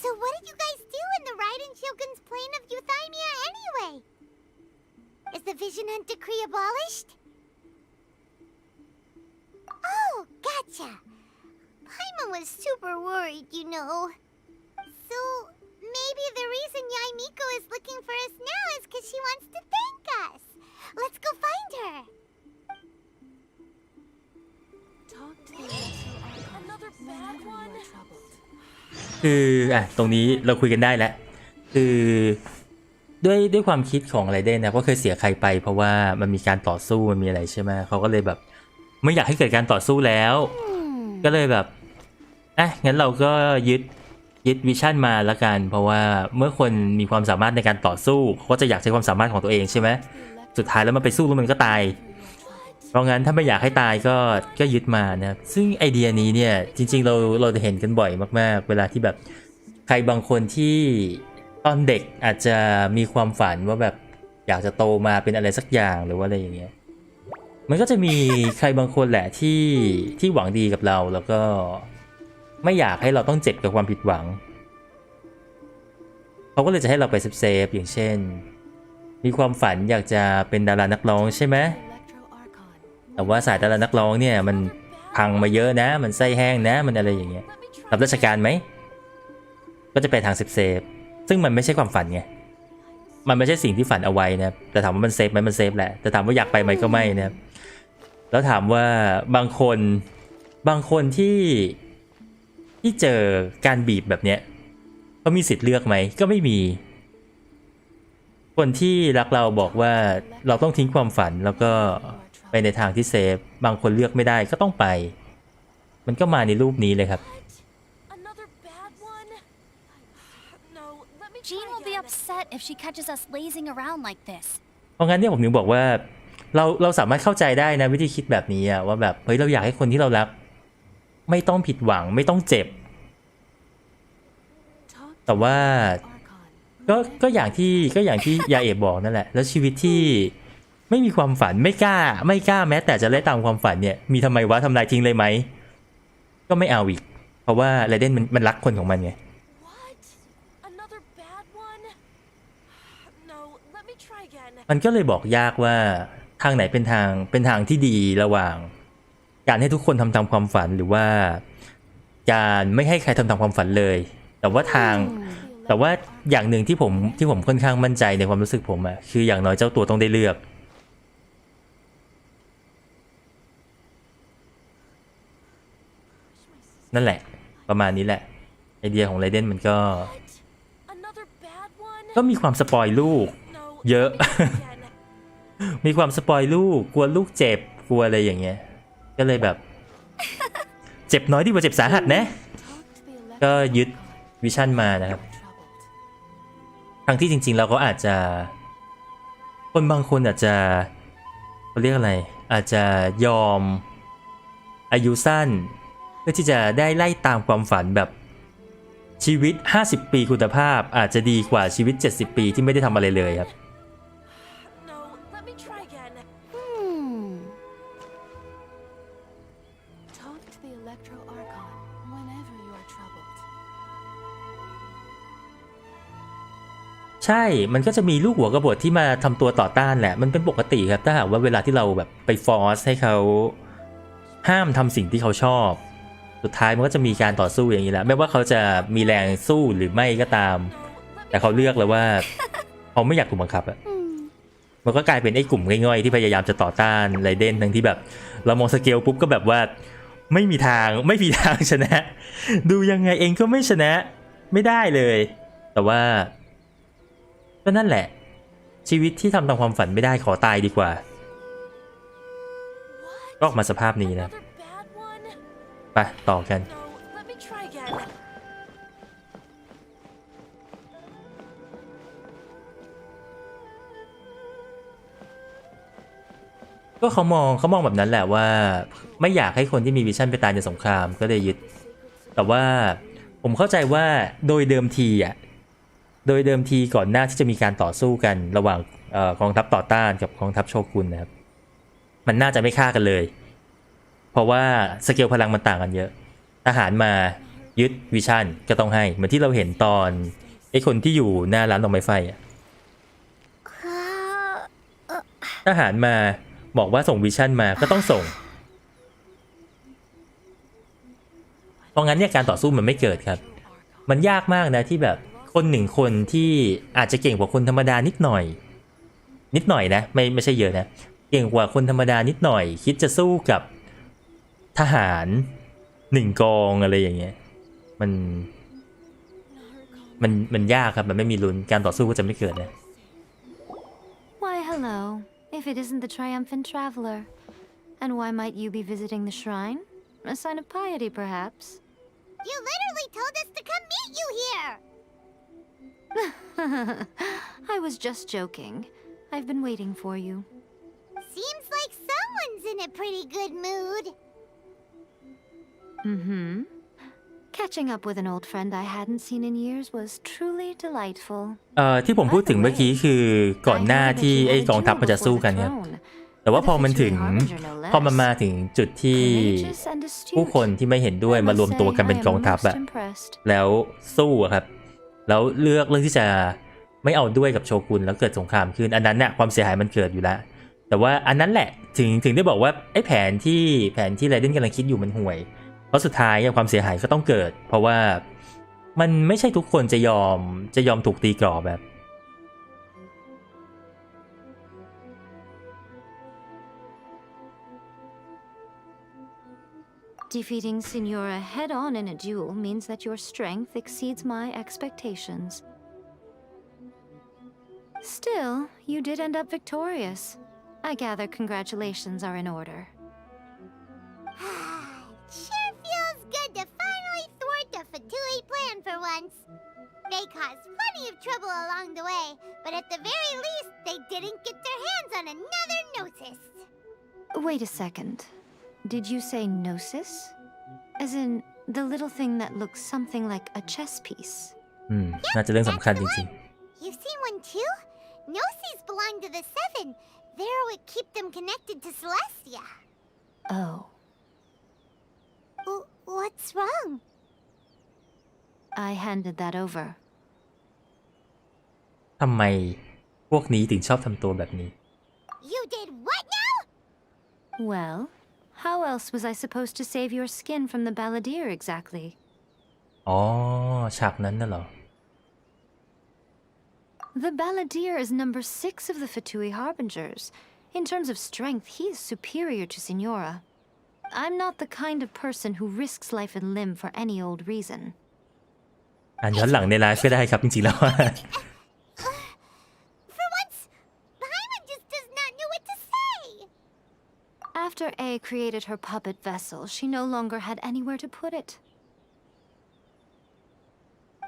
So what did you guys do in the Raiden Shogun's plane of euthymia anyway? Is the Vision Hunt Decree abolished? Oh, gotcha. Paimon was super worried, you know. So maybe the reason Yai Miko is looking for us now is because she wants to thank us. Let's go find her. คือตรงนี้เราคุยกันได้แล้วคือด้วยความคิดของไรเดนนะก็เคยเสียใครไปเพราะว่ามันมีการต่อสู้มันมีอะไรใช่ไหมเขาก็เลยแบบไม่อยากให้เกิดการต่อสู้แล้วก็เลยแบบงั้นเราก็ยึดวิชั่นมาละกันเพราะว่าเมื่อคนมีความสามารถในการต่อสู้เขาก็จะอยากใช้ความสามารถของตัวเองใช่ไหมสุดท้ายแล้วมันไปสู้แล้วมันก็ตายเพราะงั้นถ้าไม่อยากให้ตายก็ยึดมานะซึ่งไอเดียนี้เนี่ยจริงๆเราเห็นกันบ่อยมากๆเวลาที่แบบใครบางคนที่ตอนเด็กอาจจะมีความฝันว่าแบบอยากจะโตมาเป็นอะไรสักอย่างหรือว่าอะไรอย่างเงี้ยมันก็จะมีใครบางคนแหละที่หวังดีกับเราแล้วก็ไม่อยากให้เราต้องเจ็บกับความผิดหวังเขาก็เลยจะให้เราไปเซฟอย่างเช่นมีความฝันอยากจะเป็นดารานักร้องใช่ไหมแต่ว่าสายดารานักร้องเนี่ยมันพังมาเยอะนะมันไส้แห้งนะมันอะไรอย่างเงี้ยรับราชการไหมก็จะไปทางเซฟซึ่งมันไม่ใช่ความฝันไงมันไม่ใช่สิ่งที่ฝันเอาไว้นะแต่ถามว่ามันเซฟไหมมันเซฟแหละแต่ถามว่าอยากไปไหมก็ไม่นะแล้วถามว่าบางคนที่เจอการบีบแบบเนี้ยเขามีสิทธิ์เลือกไหมก็ไม่มีคนที่รักเราบอกว่าเราต้องทิ้งความฝันแล้วก็ไปในทางที่เซฟบางคนเลือกไม่ได้ก็ต้องไปมันก็มาในรูปนี้เลยครับJean will be upset if she catches us lazing around like this. เพราะงั้นเนี่ยผมถึงบอกว่าเราสามารถเข้าใจได้นะวิธีคิดแบบนี้ว่าแบบเฮ้ยเราอยากให้คนที่เรารักไม่ต้องผิดหวังไม่ต้องเจ็บแต่ว่าก็อย่างที่ยาเอบบอกนั่นแหละแล้วชีวิตที่ไม่มีความฝันไม่กล้าแม้แต่จะไล่ตามความฝันเนี่ยมีทำไมวะทำลายทิ้งเลยไหมก็ไม่เอาอีกเพราะว่าไรเดนมันรักคนของมันไงมันก็เลยบอกยากว่าทางไหนเป็นทางที่ดีระหว่างการให้ทุกคนทำตามความฝันหรือว่าการไม่ให้ใครทำตามความฝันเลยแต่ว่าอย่างหนึ่งที่ผมค่อนข้างมั่นใจในความรู้สึกผมคืออย่างน้อยเจ้าตัวต้องได้เลือกนั่นแหละประมาณนี้แหละไอเดียของไรเดนมันก็มีความสปอยลูกเยอะ มีความสปอยลูกกลัวลูกเจ็บกลัวอะไรอย่างเงี้ยก็เลยแบบเจ็บน้อยดีกว่าเจ็บสาหัสนะก็ยึดวิชั่นมานะครับทั้งที่จริงๆเราก็อาจจะคนบางคนอาจจะเขาเรียกอะไรอาจจะยอมอายุสั้นเพื่อที่จะได้ไล่ตามความฝันแบบชีวิต50ปีคุณภาพอาจจะดีกว่าชีวิต70ปีที่ไม่ได้ทำอะไรเลยครับใช่มันก็จะมีลูกหัวกบฏที่มาทำตัวต่อต้านแหละมันเป็นปกติครับถ้าหากว่าเวลาที่เราแบบไปฟอร์สให้เขาห้ามทำสิ่งที่เขาชอบสุดท้ายมันก็จะมีการต่อสู้อย่างนี้แหละไม่ว่าเขาจะมีแรงสู้หรือไม่ก็ตามแต่เขาเลือกแล้วว่าเขาไม่อยากถูกบังคับมันก็กลายเป็นไอ้กลุ่มง่อยๆที่พยายามจะต่อต้านไรเดนทั้งที่แบบเรามองสเกลปุ๊บก็แบบว่าไม่มีทางชนะดูยังไงเองก็ไม่ชนะไม่ได้เลยแต่ว่าก็นั่นแหละชีวิตที่ทำตามความฝันไม่ได้ขอตายดีกว่าก็ออกมาสภาพนี้นะไปต่อกันก็เขามองแบบนั้นแหละว่าไม่อยากให้คนที่มีวิชั่นไปตายในสงครามก็เลยยึดแต่ว่าผมเข้าใจว่าโดยเดิมทีก่อนหน้าที่จะมีการต่อสู้กันระหว่างกองทัพต่อต้านกับกองทัพโชกุนนะครับมันน่าจะไม่ฆ่ากันเลยเพราะว่าสเกลพลังมันต่างกันเยอะทหารมายึดวิชั่นก็ต้องให้เหมือนที่เราเห็นตอนไอ้คนที่อยู่หน้าร้านดอกไม้ไฟทหารมาบอกว่าส่งวิชั่นมาก็ต้องส่งเพราะงั้นเนี่ยการต่อสู้มันไม่เกิดครับมันยากมากนะที่แบบคนหนึ่งคนที่อาจจะเก่งกว่าคนธรรมดานิดหน่อยนะไม่ใช่เยอะนะเก่งกว่าคนธรรมดานิดหน่อยคิดจะสู้กับทหาร 1 กองอะไรอย่างเงี้ยมันยากครับมันไม่มีลุ้นการต่อสู้ก็จะไม่เกิดนะ Why, hello. If it isn't the triumphant traveler. And why might you be visiting the shrine? A sign of piety, perhaps? You literally told us to come meet you here! I was just joking. I've been waiting for you. Seems like someone's in a pretty good mood. Catching up with an old friend I hadn't seen in years was truly delightful. ที่ผมพูดถึงเมื่อกี้คือก่อนหน้าที่ไอ้กองทัพมันจะสู้กันครับแต่ว่าพอมันมาถึงจุดที่ผู้คนที่ไม่เห็นด้วยมารวมตัวกันเป็นกองทัพอะแล้วสู้อะครับแล้วเลือกที่จะไม่เอาด้วยกับโชกุนแล้วเกิดสงครามขึ้นอันนั้นน่ะความเสียหายมันเกิดอยู่แล้วแต่ว่าอันนั้นแหละถึงได้บอกว่าไอ้แผนที่ไรเดนกำลังคิดอยู่มันห่วยเพราะสุดท้ายความเสียหายก็ต้องเกิดเพราะว่ามันไม่ใช่ทุกคนจะยอมถูกตีกรอบแบบDefeating Signora head-on in a duel means that your strength exceeds my expectations. Still, you did end up victorious. I gather congratulations are in order. Sure feels good to finally thwart the Fatui plan for once. They caused plenty of trouble along the way, but at the very least, they didn't get their hands on another Gnosis. Wait a second. Did you say Gnosis? As in, the little thing that looks something like a chess piece? น่าจะเรื่องสำคัญจริง You've seen one too? Gnosis belong to the Seven. They're what keep them connected to Celestia. Oh. What's wrong? I handed that over. ทำไมพวกนี้ถึงชอบทำตัวแบบนี้ You did what now? Well, how else was I supposed to save your skin from the balladeer exactly? อ๋อฉากนั้นน่ะเหรอ The balladeer is number 6 of the Fatui Harbingers. In terms of strength, he is superior to Signora. I'm not the kind of person who risks life and limb for any old reason. อ่านย้อนหลังในไลฟ์ก็ได้ครับจริงๆแล้ว For once, Paimon just does not know what to say. After A created her puppet vessel, she no longer had anywhere to put it.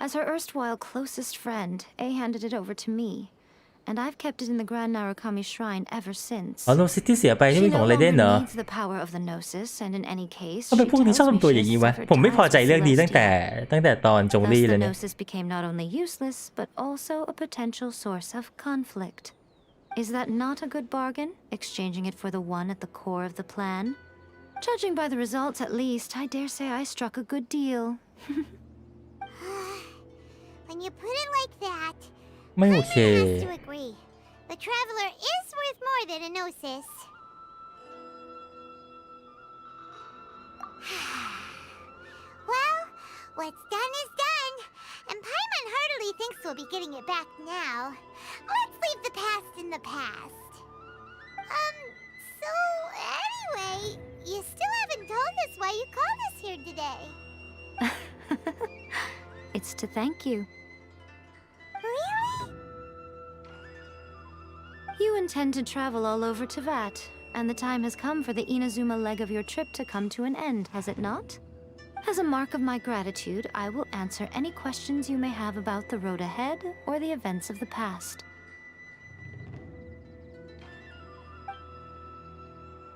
As her erstwhile closest friend, A handed it over to me, and I've kept it in the Grand Narukami Shrine ever since. อ๋อโนซิสที่เสียไปนี่เป็นของไรเดนเหรอ needs the power of the Gnosis, and in any case, ทำไมพวกนี้ชอบทำตัวอย่างนี้วะผมไม่พอใจเรื่องนี้ตั้งแต่ตอนจงลี่เลยเนี่ย Thus, the Gnosis became not only useless, but also a potential source of conflict. Is that not a good bargain, exchanging it for the one at the core of the plan? Judging by the results, at least, I dare say I struck a good deal. When you put it like that, ไม่โอเค Paimon has to agree. The Traveler is worth more than a Gnosis. Well, what's done is done, and Paimon heartily thinks we'll be getting it back now. Let's leave the past in the past. So anyway, you still haven't told us why you called us here today. It's to thank you. Really? You intend to travel all over Teyvat, and the time has come for the Inazuma leg of your trip to come to an end, has it not? As a mark of my gratitude, I will answer any questions you may have about the road ahead or the events of the past.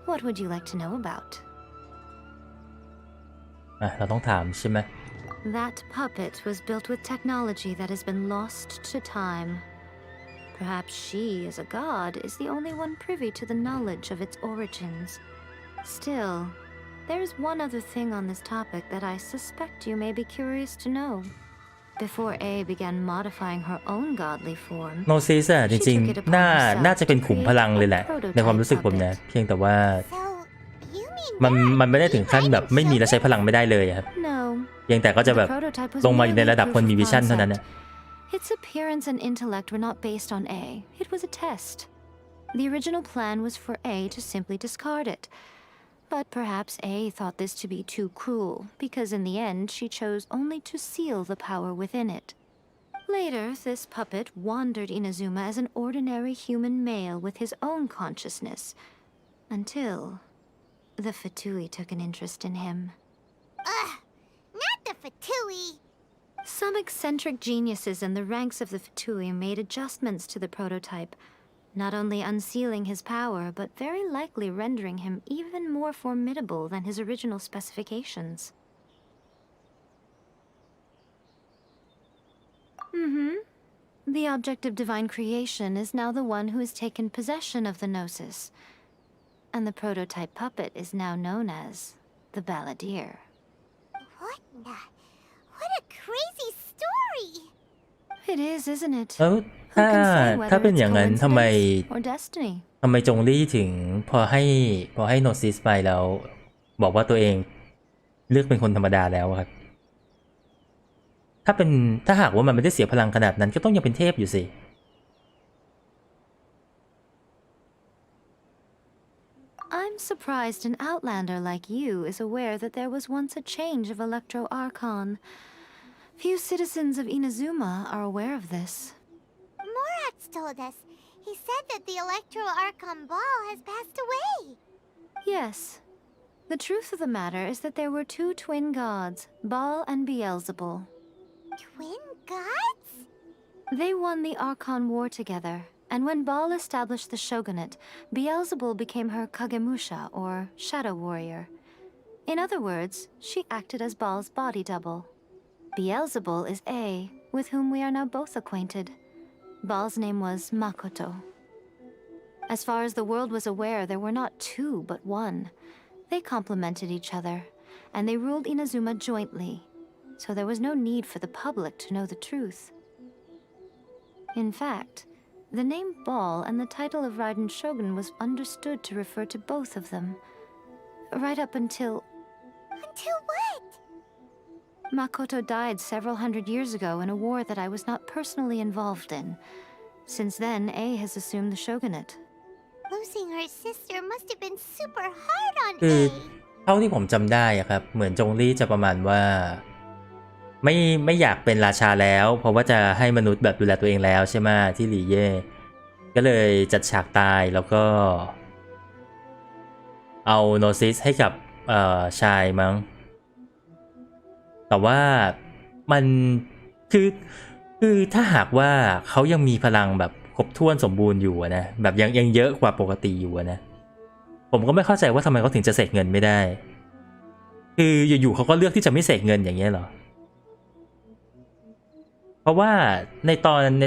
What would you like to know about? เราต้องถามใช่ไหม That puppet was built with technology that has been lost to time. Perhaps she, as a god, is the only one privy to the knowledge of its origins. Still, there is one other thing on this topic that I suspect you may be curious to know. Before A began modifying her own godly form, โนซิสอะจริงๆน่าจะเป็นขุมพลังเลยแหละในความรู้สึกผมนะเพียงแต่ว่ามันไม่ได้ถึงขั้นแบบไม่มีและใช้พลังไม่ได้เลยครับ No. เพียงแต่ก็จะแบบลงมาอยู่ในระดับคนมีวิชั่นเท่านั้นนะ Its appearance and intellect were not based on A. It was a test. The original plan was for A to simply discard it. But perhaps A thought this to be too cruel, because in the end she chose only to seal the power within it. Later, this puppet wandered Inazuma as an ordinary human male with his own consciousness, until the Fatui took an interest in him. Ugh, not the Fatui. Some eccentric geniuses in the ranks of the Fatui made adjustments to the prototype, not only unsealing his power, but very likely rendering him even more formidable than his original specifications. The object of divine creation is now the one who has taken possession of the Gnosis, and the prototype puppet is now known as the Balladeer. What a crazy story! It is, isn't it? แล้วถ้าเป็นอย่างนั้นทำไม Or destiny? จงลี่ถึงพอให้โนซิสไปแล้วบอกว่าตัวเองเลือกเป็นคนธรรมดาแล้วครับถ้าหากว่ามันไม่ได้เสียพลังขนาดนั้นก็ต้องยังเป็นเทพอยู่สิ I'm surprised an outlander like you is aware that there was once a change of Electro Archon. Few citizens of Inazuma are aware of this. Morax told us. He said that the Electro Archon Ball has passed away. Yes. The truth of the matter is that there were two twin gods, Baal and Beelzebul. Twin gods? They won the Archon War together, and when Baal established the shogunate, Beelzebul became her Kagemusha, or shadow warrior. In other words, she acted as Baal's body double. Beelzebul is A, with whom we are now both acquainted. Baal's name was Makoto. As far as the world was aware, there were not two, but one. They complemented each other, and they ruled Inazuma jointly, so there was no need for the public to know the truth. In fact, the name Baal and the title of Raiden Shogun was understood to refer to both of them, right up until... Until what? Makoto died several hundred years ago in a war that I was not personally involved in. Since then, A has assumed the shogunate. Losing her sister must have been super hard on คือ A. เท่าที่ผมจำได้อะครับเหมือนจงลี่จะประมาณว่าไม่อยากเป็นราชาแล้วเพราะว่าจะให้มนุษย์แบบดูแลตัวเองแล้วใช่ไหมที่หลี่เย่ก็เลยจัดฉากตายแล้วก็เอาโนซิสให้กับชายมั้งแต่ว่ามันคือถ้าหากว่าเขายังมีพลังแบบครบถ้วนสมบูรณ์อยู่นะแบบยังเยอะกว่าปกติอยู่นะผมก็ไม่เข้าใจว่าทำไมเขาถึงจะเสกเงินไม่ได้คืออยู่ๆเขาก็เลือกที่จะไม่เสกเงินอย่างเงี้ยเหรอเพราะว่าใน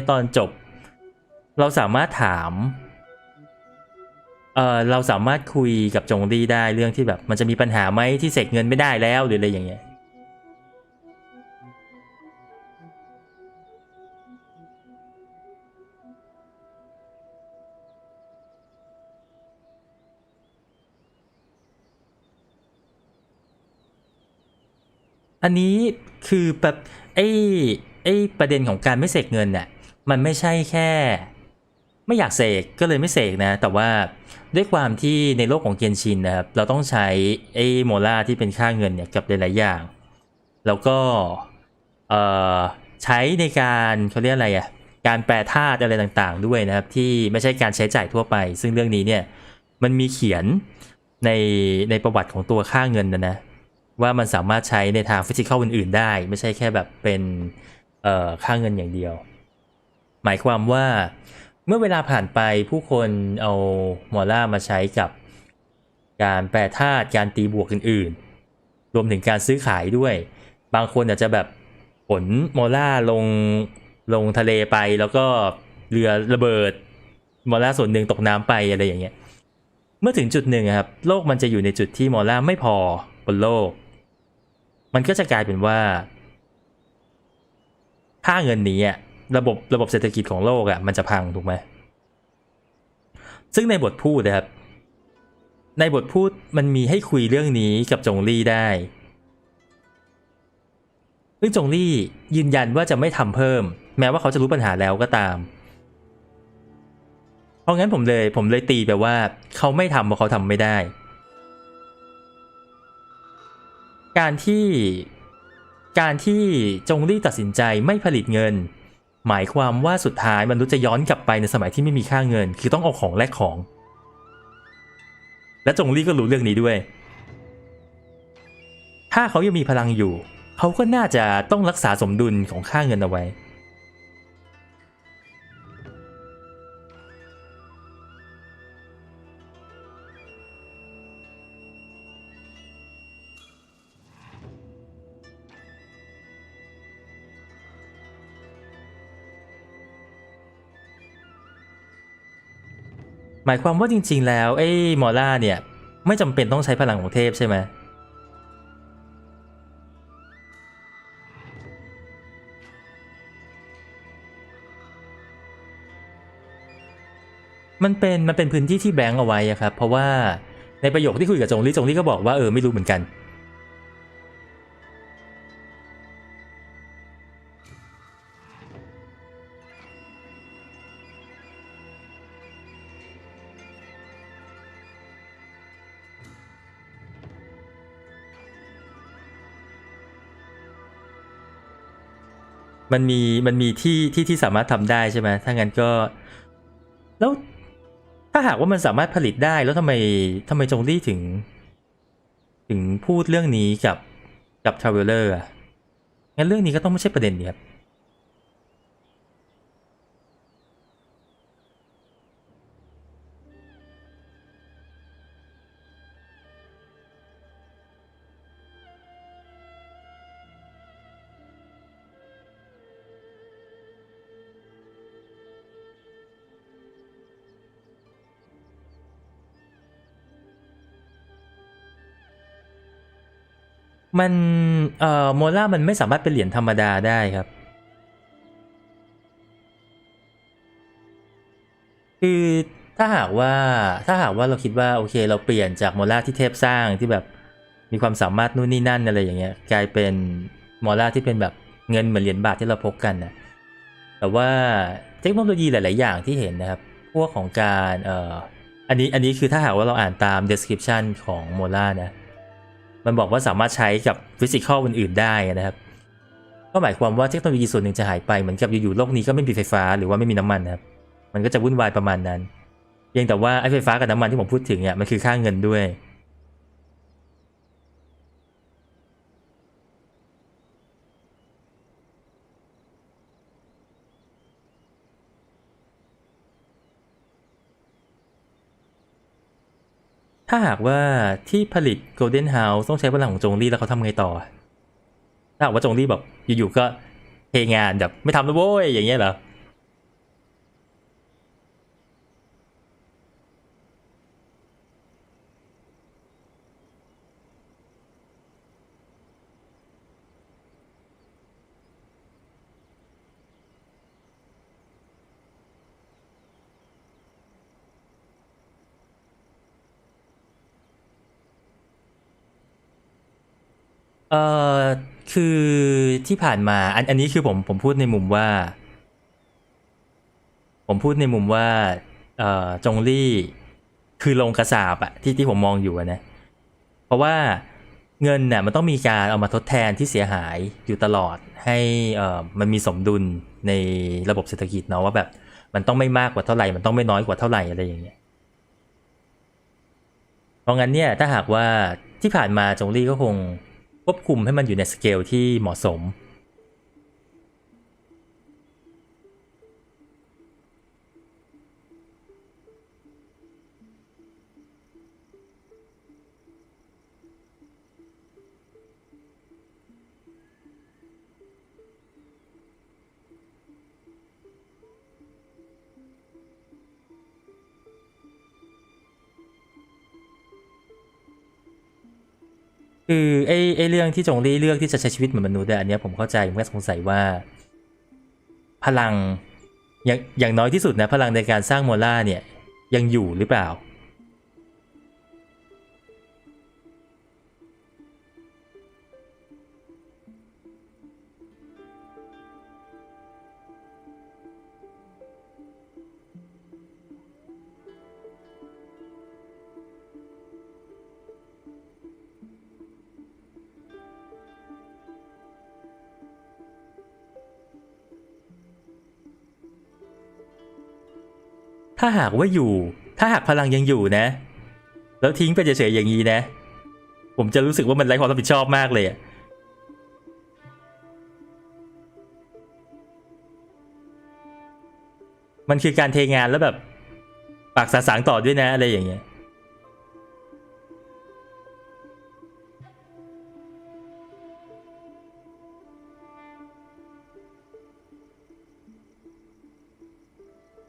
ตอนจบเราสามารถถามเราสามารถคุยกับจงลี่ได้เรื่องที่แบบมันจะมีปัญหาไหมที่เสกเงินไม่ได้แล้วหรืออะไรอย่างเงี้ยอันนี้คือแบบไอ้ประเด็นของการไม่เสกเงินน่ะมันไม่ใช่แค่ไม่อยากเสกก็เลยไม่เสกนะแต่ว่าด้วยความที่ในโลกของเกนชินนะครับเราต้องใช้ไอ้โมล่าที่เป็นค่าเงินเนี่ยกับหลายๆอย่างแล้วก็ใช้ในการเขาเรียกอะไรอ่ะการแปรธาตุอะไรต่างๆด้วยนะครับที่ไม่ใช่การใช้จ่ายทั่วไปซึ่งเรื่องนี้เนี่ยมันมีเขียนในประวัติของตัวค่าเงินนะว่ามันสามารถใช้ในทางฟิสิกอลอื่นๆได้ไม่ใช่แค่แบบเป็นค่าเงินอย่างเดียวหมายความว่าเมื่อเวลาผ่านไปผู้คนเอามอล่ามาใช้กับการแปรธาตุการตีบวกอื่นๆรวมถึงการซื้อขายด้วยบางคนอาจจะแบบขนมอล่าลงทะเลไปแล้วก็เรือระเบิดมอล่าส่วนหนึ่งตกน้ำไปอะไรอย่างเงี้ยเมื่อถึงจุดหนึ่งครับโลกมันจะอยู่ในจุดที่มอล่าไม่พอบนโลกมันก็จะกลายเป็นว่าค่าเงินนี้อ่ะระบบเศรษฐกิจของโลกอ่ะมันจะพังถูกไหมซึ่งในบทพูดนะครับในบทพูดมันมีให้คุยเรื่องนี้กับจงลี่ได้ซึ่งจงลี่ยืนยันว่าจะไม่ทำเพิ่มแม้ว่าเขาจะรู้ปัญหาแล้วก็ตามเพราะงั้นผมเลยตีไปว่าเขาไม่ทำเพราะเขาทำไม่ได้ การที่จงลี่ตัดสินใจไม่ผลิตเงินหมายความว่าสุดท้ายมนุษย์จะย้อนกลับไปในสมัยที่ไม่มีค่าเงินคือต้องเอาของแลกของและจงลี่ก็รู้เรื่องนี้ด้วยถ้าเขายังมีพลังอยู่เขาก็น่าจะต้องรักษาสมดุลของค่าเงินเอาไว้หมายความว่าจริงๆแล้วไอ้มอล่าเนี่ยไม่จำเป็นต้องใช้พลังของเทพใช่ไหมมันเป็นพื้นที่ที่แบงก์เอาไว้ครับเพราะว่าในประโยคที่คุยกับจงลี่ก็บอกว่าไม่รู้เหมือนกันมันมีที่สามารถทำได้ใช่ไหมถ้างั้นก็แล้วถ้าหากว่ามันสามารถผลิตได้แล้วทำไมจงลี่ถึงพูดเรื่องนี้กับทราเวลเลอร์อ่ะงั้นเรื่องนี้ก็ต้องไม่ใช่ประเด็นนี่ครับมันโมล่ามันไม่สามารถเป็นเหรียญธรรมดาได้ครับคือถ้าหากว่าเราคิดว่าโอเคเราเปลี่ยนจากโมล่าที่เทพสร้างที่แบบมีความสามารถนู่นนี่นั่นอะไรอย่างเงี้ยกลายเป็นโมล่าที่เป็นแบบเงินเหมือนเหรียญบาทที่เราพกกันนะแต่ว่าเทคโนโลยีหลายๆอย่างที่เห็นนะครับพวกของการอันนี้คือถ้าหากว่าเราอ่านตาม description ของโมล่านะมันบอกว่าสามารถใช้กับฟิสิกอลอื่นๆได้นะครับก็หมายความว่าเทคโนโลยีส่วนหนึ่งจะหายไปเหมือนกับอยู่ๆโลกนี้ก็ไม่มีไฟฟ้าหรือว่าไม่มีน้ำมันนะครับมันก็จะวุ่นวายประมาณนั้นเพียงแต่ว่าไอ้ไฟฟ้ากับน้ำมันที่ผมพูดถึงเนี่ยมันคือค่าเงินด้วยถ้าหากว่าที่ผลิต Golden House ต้องใช้พลังของจงลี่แล้วเขาทำไงต่อถ้าหากว่าจงลี่แบบอยู่ๆก็เทงานแบบไม่ทำแล้วโว้ยอย่างเงี้ยเหรอเออคือที่ผ่านมาอันนี้คือผมพูดในมุมว่าจงลี่คือลงกระสาบอะที่ผมมองอยู่นะเพราะว่าเงินน่ะมันต้องมีการเอามาทดแทนที่เสียหายอยู่ตลอดให้มันมีสมดุลในระบบเศรษฐกิจเนาะว่าแบบมันต้องไม่มากกว่าเท่าไหร่มันต้องไม่น้อยกว่าเท่าไหร่อะไรอย่างเงี้ยเพราะงั้นเนี่ยถ้าหากว่าที่ผ่านมาจงลี่ก็คงควบคุมให้มันอยู่ในสเกลที่เหมาะสมคือไอ้เรื่องที่จงลี่เลือกที่จะใช้ชีวิตเหมือนมนุษย์อันนี้ผมเข้าใจผมก็สงสัยว่าพลังอย่างน้อยที่สุดนะพลังในการสร้างโมล่าเนี่ยยังอยู่หรือเปล่า ถ้าหากว่าอยู่ถ้าหากพลังยังอยู่นะแล้วทิ้งไปเฉยๆอย่างนี้นะผมจะรู้สึกว่ามันไร้ความรับผิดชอบมากเลยอะมันคือการเทงานแล้วแบบปากสาสางต่อด้วยนะอะไรอย่างเงี้ย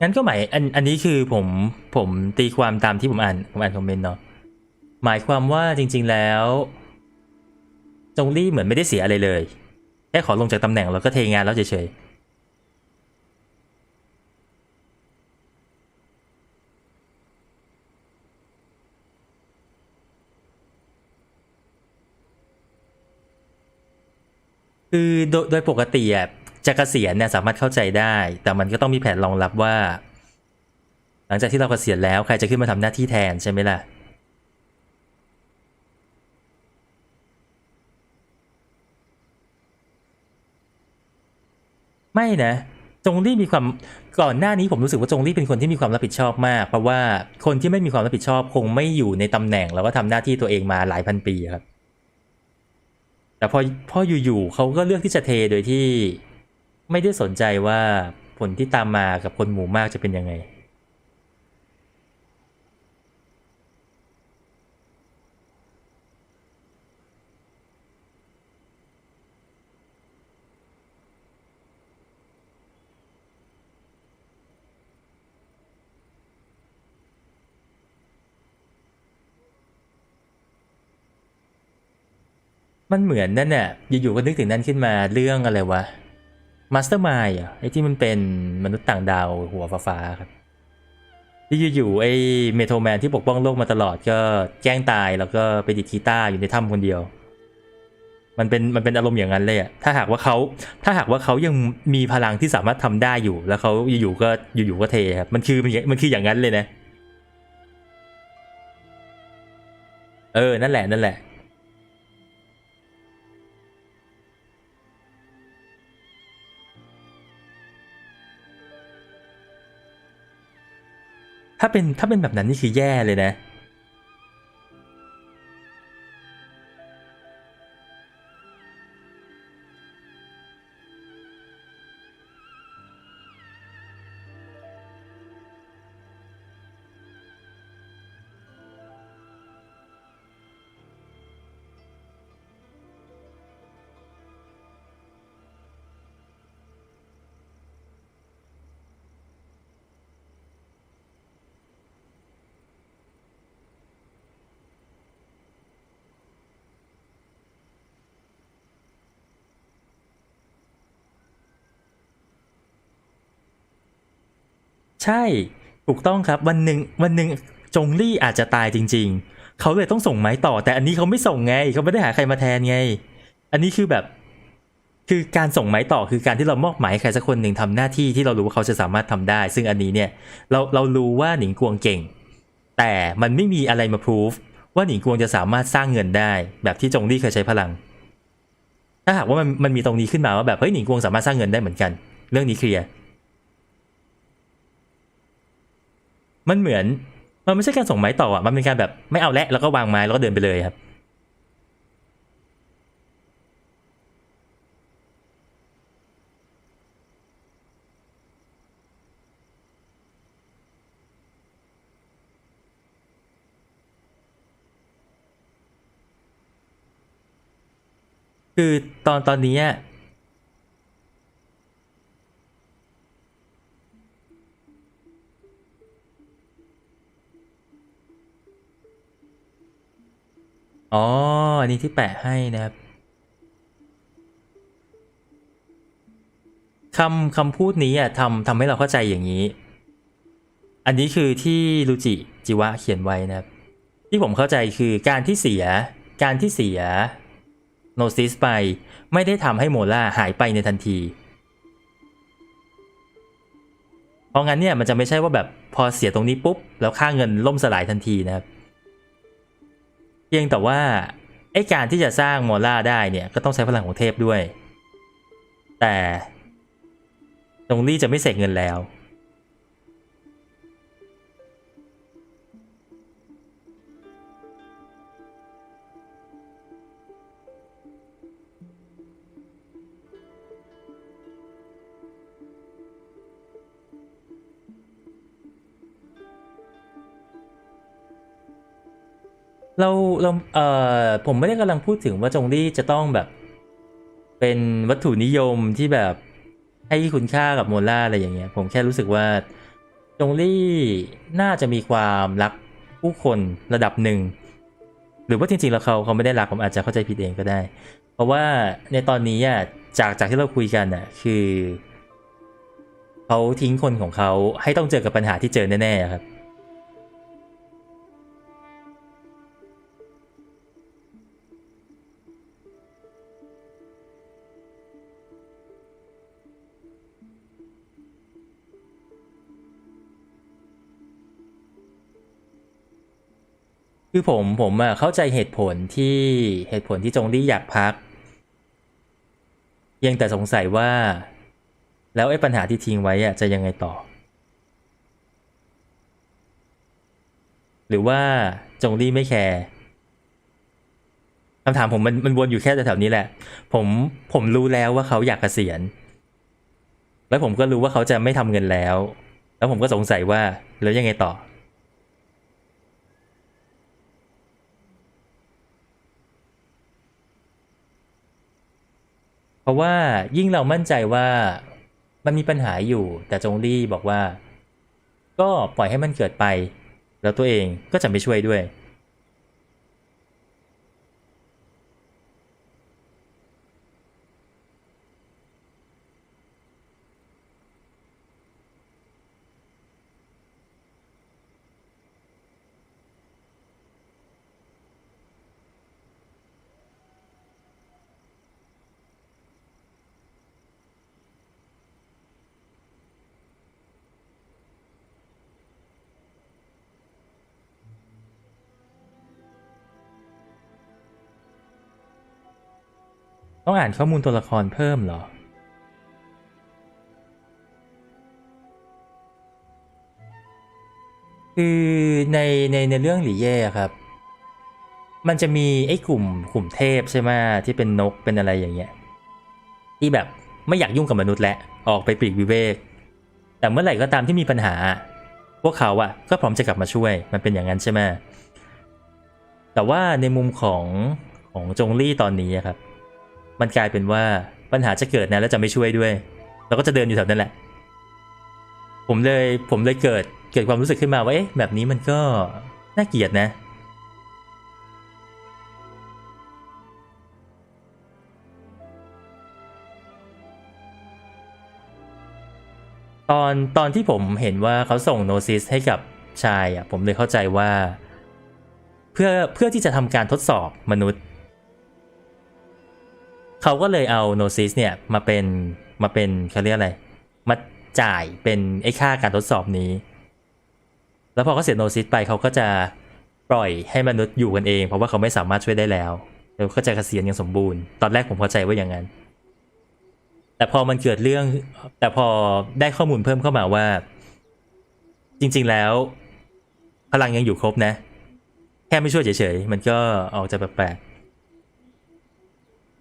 งั้นก็หมายอันนี้คือผมตีความตามที่ผมอ่านคอมเมนต์เนาะหมายความว่าจริงๆแล้วจงลี่เหมือนไม่ได้เสียอะไรเลยแค่ขอลงจากตำแหน่งแล้วก็เทงานแล้วเฉยๆคือโดยปกติอ่ะจะเกษียณเนี่ยสามารถเข้าใจได้แต่มันก็ต้องมีแผนรองรับว่าหลังจากที่เราเกษียณแล้วใครจะขึ้นมาทำหน้าที่แทนใช่ไหมล่ะไม่นะจงลี่มีความก่อนหน้านี้ผมรู้สึกว่าจงลี่เป็นคนที่มีความรับผิดชอบมากเพราะว่าคนที่ไม่มีความรับผิดชอบคงไม่อยู่ในตำแหน่งแล้วก็ทำหน้าที่ตัวเองมาหลายพันปีครับแต่พออยู่ๆเขาก็เลือกที่จะเทโดยที่ไม่ได้สนใจว่าผลที่ตามมากับคนหมู่มากจะเป็นยังไงมันเหมือนนั่นน่ะอยู่ๆก็นึกถึงนั่นขึ้นมาเรื่องอะไรวะมาสเตอร์มายด์อ่ะไอ้ที่มันเป็นมนุษย์ต่างดาวหัวฟ้าๆครับที่อยู่ๆไอ้เมโทรแมนที่ปกป้องโลกมาตลอดก็แกล้งตายแล้วก็ไปดิดกีตาร์อยู่ในถ้ำคนเดียวมันเป็นอารมณ์อย่างนั้นเลยอ่ะถ้าหากว่าเขายังมีพลังที่สามารถทำได้อยู่แล้วเขาอยู่ๆก็เทครับมันคืออย่างนั้นเลยนะนั่นแหละถ้าเป็นแบบนั้นนี่คือแย่เลยนะใช่ถูกต้องครับวันหนึ่งจงลี่อาจจะตายจริงๆเขาเลยต้องส่งไม้ต่อแต่อันนี้เขาไม่ส่งไงเขาไม่ได้หาใครมาแทนไงอันนี้คือแบบคือการส่งไม้ต่อคือการที่เรามอบหมายให้ใครสักคนหนึ่งทำหน้าที่ที่เรารู้ว่าเขาจะสามารถทำได้ซึ่งอันนี้เนี่ยเรารู้ว่าหนิงกวงเก่งแต่มันไม่มีอะไรมาพิสูจว่าหนิงกวงจะสามารถสร้างเงินได้แบบที่จงลี่เคยใช้พลังถ้าหากว่ามันมีตรงนี้ขึ้นมาว่าแบบเฮ้ยหนิงกวงสามารถสร้างเงินได้เหมือนกันเรื่องนี้เคลียร์มันเหมือนมันไม่ใช่การส่งไม้ต่ออ่ะมันเป็นการแบบไม่เอาแล้วก็วางไม้แล้วก็เดินไปเลยครับคือตอนนี้อ๋ออันนี้ที่แปะให้นะครับคำพูดนี้ทำให้เราเข้าใจอย่างนี้อันนี้คือที่รูจิจิวะเขียนไว้นะครับที่ผมเข้าใจคือการที่เสียโนซิสไปไม่ได้ทำให้โมล่าหายไปในทันทีเพราะงั้นเนี่ยมันจะไม่ใช่ว่าแบบพอเสียตรงนี้ปุ๊บแล้วค่าเงินล่มสลายทันทีนะครับเพียงแต่ว่าไอ้การที่จะสร้างโมล่าได้เนี่ยก็ต้องใช้พลังของเทพด้วยแต่ตรงนี้จะไม่เสกเงินแล้ว เราผมไม่ได้กำลังพูดถึงว่าจงลี่จะต้องแบบเป็นวัตถุนิยมที่แบบให้คุณค่ากับโมล่าอะไรอย่างเงี้ยผมแค่รู้สึกว่าจงลี่น่าจะมีความรักผู้คนระดับหนึ่งหรือว่าจริงๆแล้วเขาไม่ได้รักผมอาจจะเข้าใจผิดเองก็ได้เพราะว่าในตอนนี้อ่ะจากที่เราคุยกันอ่ะคือเขาทิ้งคนของเขาให้ต้องเจอกับปัญหาที่เจอแน่ๆครับคือผมอ่ะเข้าใจเหตุผลที่จงลี่อยากพักยังแต่สงสัยว่าแล้วไอ้ปัญหาที่ทิ้งไว้อ่ะจะยังไงต่อหรือว่าจงลี่ไม่แคร์คำถามผมมันวนอยู่แค่แถวๆนี้แหละผมรู้แล้วว่าเขาอยากเกษียณแล้วผมก็รู้ว่าเขาจะไม่ทำเงินแล้วผมก็สงสัยว่าแล้วยังไงต่อเพราะว่ายิ่งเรามั่นใจว่ามันมีปัญหาอยู่แต่จงลี่บอกว่าก็ปล่อยให้มันเกิดไปแล้วตัวเองก็จะไม่ช่วยด้วยต้องอ่านข้อมูลตัวละครเพิ่มเหรอคือในเรื่องหลี่เย่ครับมันจะมีไอ้กลุ่มเทพใช่ไหมที่เป็นนกเป็นอะไรอย่างเงี้ยที่แบบไม่อยากยุ่งกับมนุษย์และออกไปปลีกวิเวกแต่เมื่อไหร่ก็ตามที่มีปัญหาพวกเขาอะก็พร้อมจะกลับมาช่วยมันเป็นอย่างนั้นใช่ไหมแต่ว่าในมุมของจงลี่ตอนนี้ครับมันกลายเป็นว่าปัญหาจะเกิดนะแล้วจะไม่ช่วยด้วยเราก็จะเดินอยู่แถวนั้นแหละผมเลยเกิดความรู้สึกขึ้นมาว่าเอ๊ะแบบนี้มันก็น่าเกลียดนะตอนที่ผมเห็นว่าเขาส่งโนซิสให้กับชายอ่ะผมเลยเข้าใจว่าเพื่อที่จะทำการทดสอบมนุษย์เขาก็เลยเอาโนซิสเนี่ยมาเป็นเขาเรียกอะไรมาจ่ายเป็นไอ้ค่าการทดสอบนี้แล้วพอเขาเสียโนซิสไปเขาก็จะปล่อยให้มนุษย์อยู่กันเองเพราะว่าเขาไม่สามารถช่วยได้แล้วเขาจะเกษียณอย่างสมบูรณ์ตอนแรกผมเข้าใจว่าอย่างนั้นแต่พอมันเกิดเรื่องแต่พอได้ข้อมูลเพิ่มเข้ามาว่าจริงๆแล้วพลังยังอยู่ครบนะแค่ไม่ช่วยเฉยๆมันก็ออกจะแปลกๆ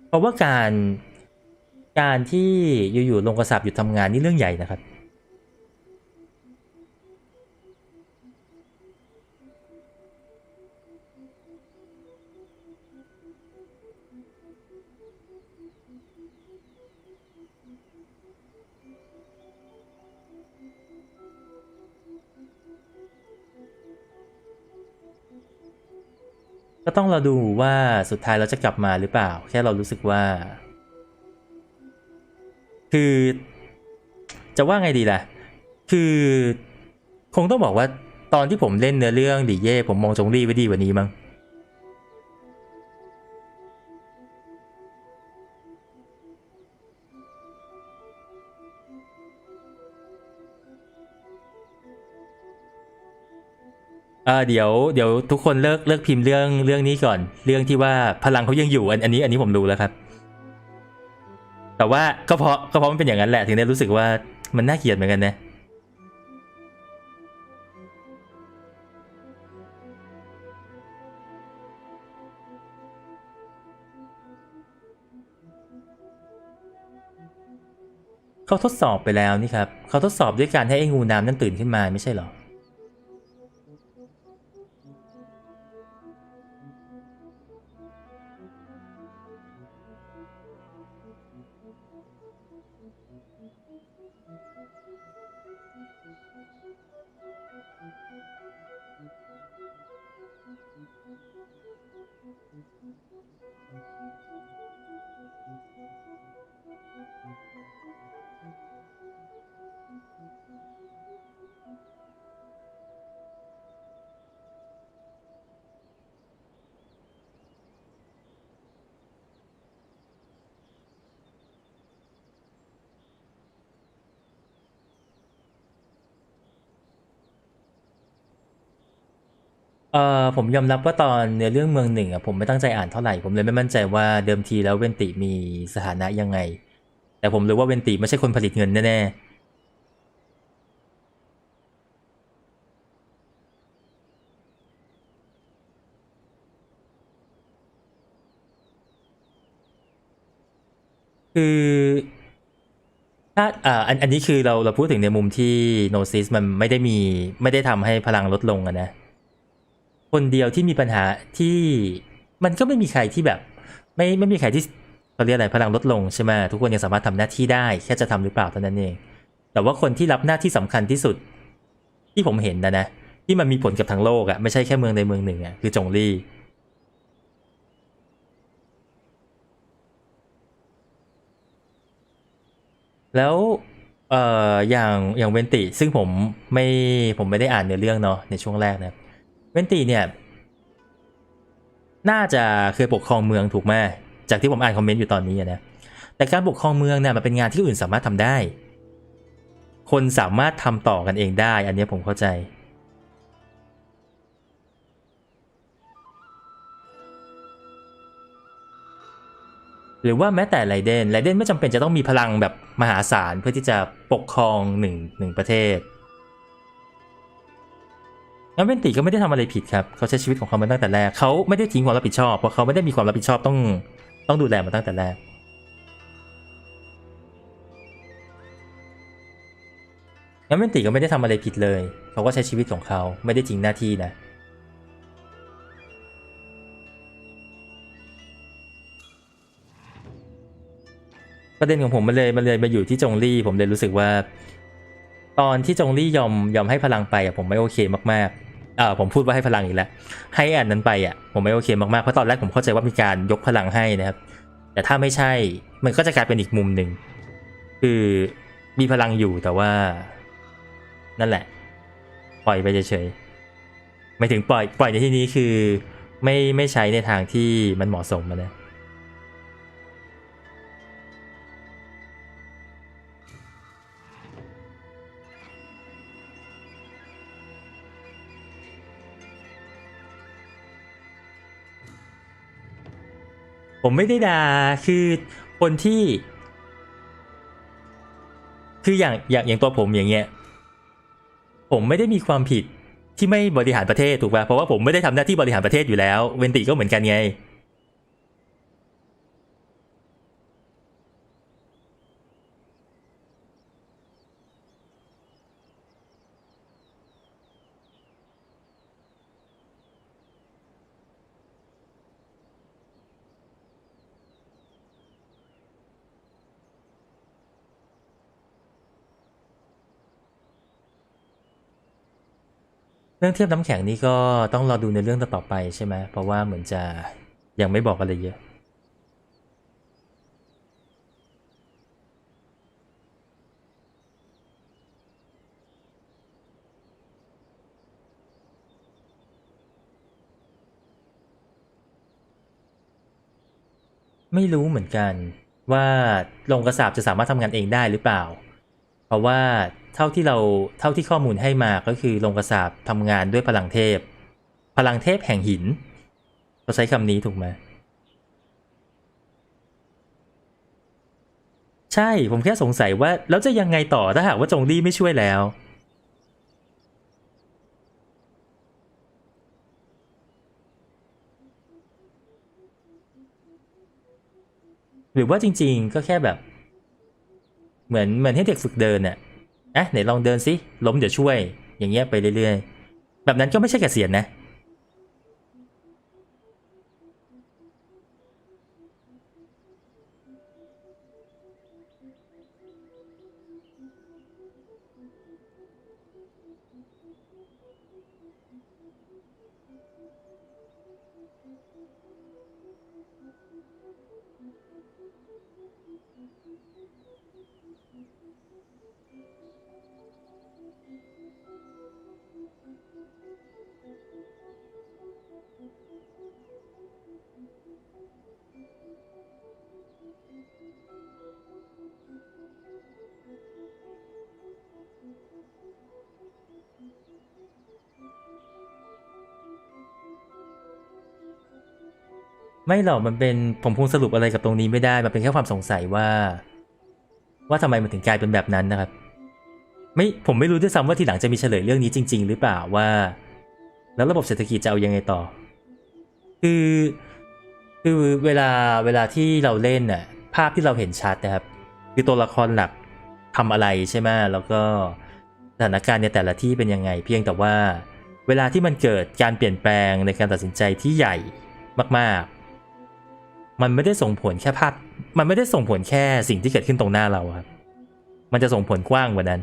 เพราะว่าการที่อยู่ๆลงกระสับหยุดทำงานนี่เรื่องใหญ่นะครับก็ต้องเราดูว่าสุดท้ายเราจะกลับมาหรือเปล่าแค่เรารู้สึกว่าคือจะว่าไงดีล่ะคือคงต้องบอกว่าตอนที่ผมเล่นเนื้อเรื่องหลี่เย่ผมมองจงลี่ไว้ดีกว่านี้มั้งเดี๋ยวทุกคนเลิกพิมพ์เรื่องนี้ก่อนเรื่องที่ว่าพลังเขายังอยู่อันนี้ผมรู้แล้วครับแต่ว่าก็เพราะมันเป็นอย่างนั้นแหละถึงได้รู้สึกว่ามันน่าเกลียดเหมือนกันนะเขาทดสอบไปแล้วนี่ครับเขาทดสอบด้วยการให้ไอ้งูน้ำนั่นตื่นขึ้นมาไม่ใช่เหรอ ผมยอมรับว่าตอนเนื้อเรื่องเมืองหนึ่งอะผมไม่ตั้งใจอ่านเท่าไหร่ผมเลยไม่มั่นใจว่าเดิมทีแล้วเวนติมีสถานะยังไงแต่ผมรู้ว่าเวนติไม่ใช่คนผลิตเงินแน่ๆคือถ้าอันนี้คือเราพูดถึงในมุมที่โนซิสมันไม่ได้ทำให้พลังลดลงอะนะคนเดียวที่มีปัญหาที่มันก็ไม่มีใครที่แบบไม่มีใครที่เขาเรียกอะไรพลังลดลงใช่ไหมทุกคนยังสามารถทำหน้าที่ได้แค่จะทำหรือเปล่าเท่านั้นเองแต่ว่าคนที่รับหน้าที่สำคัญที่สุดที่ผมเห็นนะที่มันมีผลกับทั้งโลกอะไม่ใช่แค่เมืองใดเมืองหนึ่งอะคือจงลี่แล้วอย่างเวนติซึ่งผมไม่ได้อ่านเนื้อเรื่องเนาะในช่วงแรกนะเวนติเนี่ยน่าจะเคยปกครองเมืองถูกไหมจากที่ผมอ่านคอมเมนต์อยู่ตอนนี้นะแต่การปกครองเมืองเนี่ยมันเป็นงานที่อื่นสามารถทำได้คนสามารถทำต่อกันเองได้อันนี้ผมเข้าใจหรือว่าแม้แต่ไรเดนไม่จำเป็นจะต้องมีพลังแบบมหาศาลเพื่อที่จะปกครองหนึ่งประเทศแล้วเวนติก็ไม่ได้ทำอะไรผิดครับเขาใช้ชีวิตของเขามาตั้งแต่แรกเขาไม่ได้ทิ้งความรับผิดชอบเพราะเขาไม่ได้มีความรับผิดชอบต้องดูแลมาตั้งแต่แรกแล้วเวนติก็ไม่ได้ทำอะไรผิดเลยเขาก็ใช้ชีวิตของเขาไม่ได้ทิ้งหน้าที่นะประเด็นของผมมันเลยมาอยู่ที่จงลี่ผมเลยรู้สึกว่าตอนที่จงลี่ยอมให้พลังไปอะผมไม่โอเคมากๆผมพูดว่าให้พลังอีกแล้วให้อันนั้นไปอะผมไม่โอเคมากๆเพราะตอนแรกผมเข้าใจว่ามีการยกพลังให้นะครับแต่ถ้าไม่ใช่มันก็จะกลายเป็นอีกมุมหนึ่งคือมีพลังอยู่แต่ว่านั่นแหละปล่อยไปเฉยๆไม่ถึงปล่อยในที่นี้คือไม่ใช้ในทางที่มันเหมาะสมนะ ผมไม่ได้ด่าคือคนที่คืออย่างตัวผมอย่างเงี้ยผมไม่ได้มีความผิดที่ไม่บริหารประเทศถูกป่ะเพราะว่าผมไม่ได้ทำหน้าที่บริหารประเทศอยู่แล้วเวนติก็เหมือนกันไงเรื่องเทียบน้ำแข็งนี่ก็ต้องรอดูในเรื่องต่อไปใช่ไหมเพราะว่าเหมือนจะยังไม่บอกอะไรเยอะไม่รู้เหมือนกันว่าลงกระสาบจะสามารถทำงานเองได้หรือเปล่าเพราะว่าเท่าที่ข้อมูลให้มาก็คือลงกระสาบทำงานด้วยพลังเทพแห่งหินเขาใช้คำนี้ถูกไหม ใช่ผมแค่สงสัยว่าแล้วจะยังไงต่อถ้าหากว่าจงลี่ไม่ช่วยแล้วหรือว่าจริงๆก็แค่แบบเหมือนให้เด็กฝึกเดินน่ะไหนลองเดินสิล้มเดี๋ยวช่วยอย่างเงี้ยไปเรื่อยๆแบบนั้นก็ไม่ใช่เกษียณนะ ไม่หรอกมันเป็นผมคงสรุปอะไรกับตรงนี้ไม่ได้มันเป็นแค่ความสงสัยว่าทำไมมันถึงกลายเป็นแบบนั้นนะครับผมไม่รู้ด้วยซ้ำว่าทีหลังจะมีเฉลยเรื่องนี้จริงๆหรือเปล่าว่าแล้วระบบเศรษฐกิจจะเอายังไงต่อคือคือเวลาที่เราเล่นน่ะภาพที่เราเห็นชัดนะครับคือตัวละครหลักทำอะไรใช่ไหมแล้วก็สถานการณ์ในแต่ละที่เป็นยังไงเพียงแต่ว่าเวลาที่มันเกิดการเปลี่ยนแปลงในการตัดสินใจที่ใหญ่มากๆมันไม่ได้ส่งผลแค่มันไม่ได้ส่งผลแค่สิ่งที่เกิดขึ้นตรงหน้าเราครับมันจะส่งผลกว้างกว่านั้น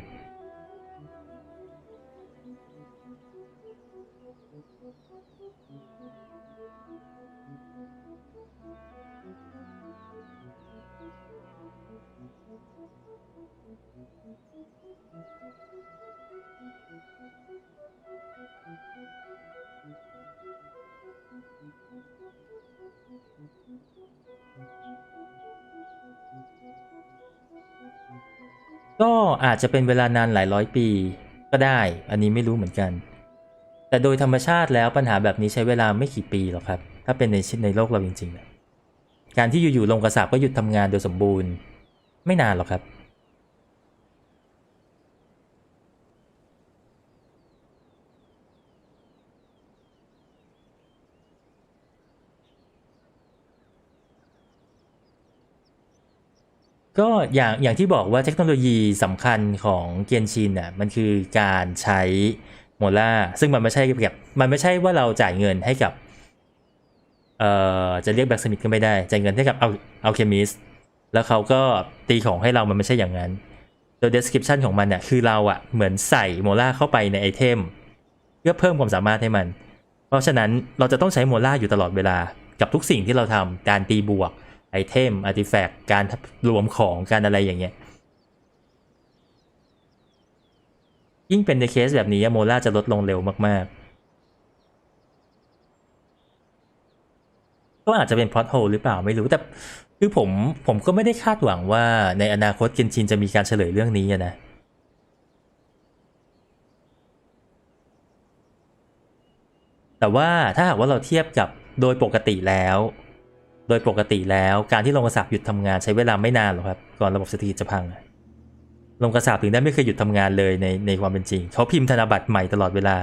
ก็อาจจะเป็นเวลานานหลายร้อยปีก็ได้อันนี้ไม่รู้เหมือนกันแต่โดยธรรมชาติแล้วปัญหาแบบนี้ใช้เวลาไม่กี่ปีหรอกครับถ้าเป็นในโลกเราจริงๆการที่อยู่ๆลงกระสาบก็หยุดทำงานโดยสมบูรณ์ไม่นานหรอกครับก็อย่างที่บอกว่าเทคโนโลยีสำคัญของเกนชินน่ะมันคือการใช้โมล่าซึ่งมันไม่ใช่ว่าเราจ่ายเงินให้กับจะเรียกแบ็กสมิธก็ไม่ได้จ่ายเงินให้กับอัลเคมิสแล้วเขาก็ตีของให้เรามันไม่ใช่อย่างนั้นโดย description ของมันเนี่ยคือเราอะเหมือนใส่โมล่าเข้าไปในไอเทมเพื่อเพิ่มความสามารถให้มันเพราะฉะนั้นเราจะต้องใช้โมล่าอยู่ตลอดเวลากับทุกสิ่งที่เราทำการตีบวกไอเทมอาร์ติแฟกต์การรวมของการอะไรอย่างเงี้ยยิ่งเป็นในเคสแบบนี้โมล่าจะลดลงเร็วมากๆก็อาจจะเป็นพล็อตโฮลหรือเปล่าไม่รู้แต่คือผมก็ไม่ได้คาดหวังว่าในอนาคตเกนชินจะมีการเฉลยเรื่องนี้นะแต่ว่าถ้าหากว่าเราเทียบกับโดยปกติแล้วการที่โรงกระสาบหยุดทำงานใช้เวลาไม่นานหรอกครับก่อนระบบเศรษฐกิจจะพังโรงกระสาบถึงได้ไม่เคยหยุดทำงานเลยในความเป็นจริงเขาพิมพ์ธนบัตรใหม่ตลอดเวลา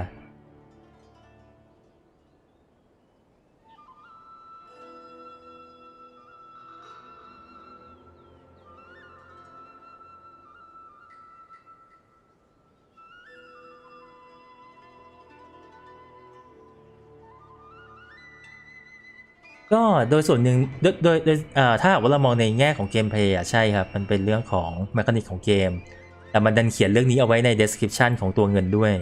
ก็โดยส่วนหนึ่งโดยถ้าหากว่าเรามองในแง่ของเกมเพลย์ใช่ครับมันเป็นเรื่องของแมคานิกของเกมแต่มันดันเขียนเรื่องนี้เอาไว้ใน description ของตัวเงินด้วย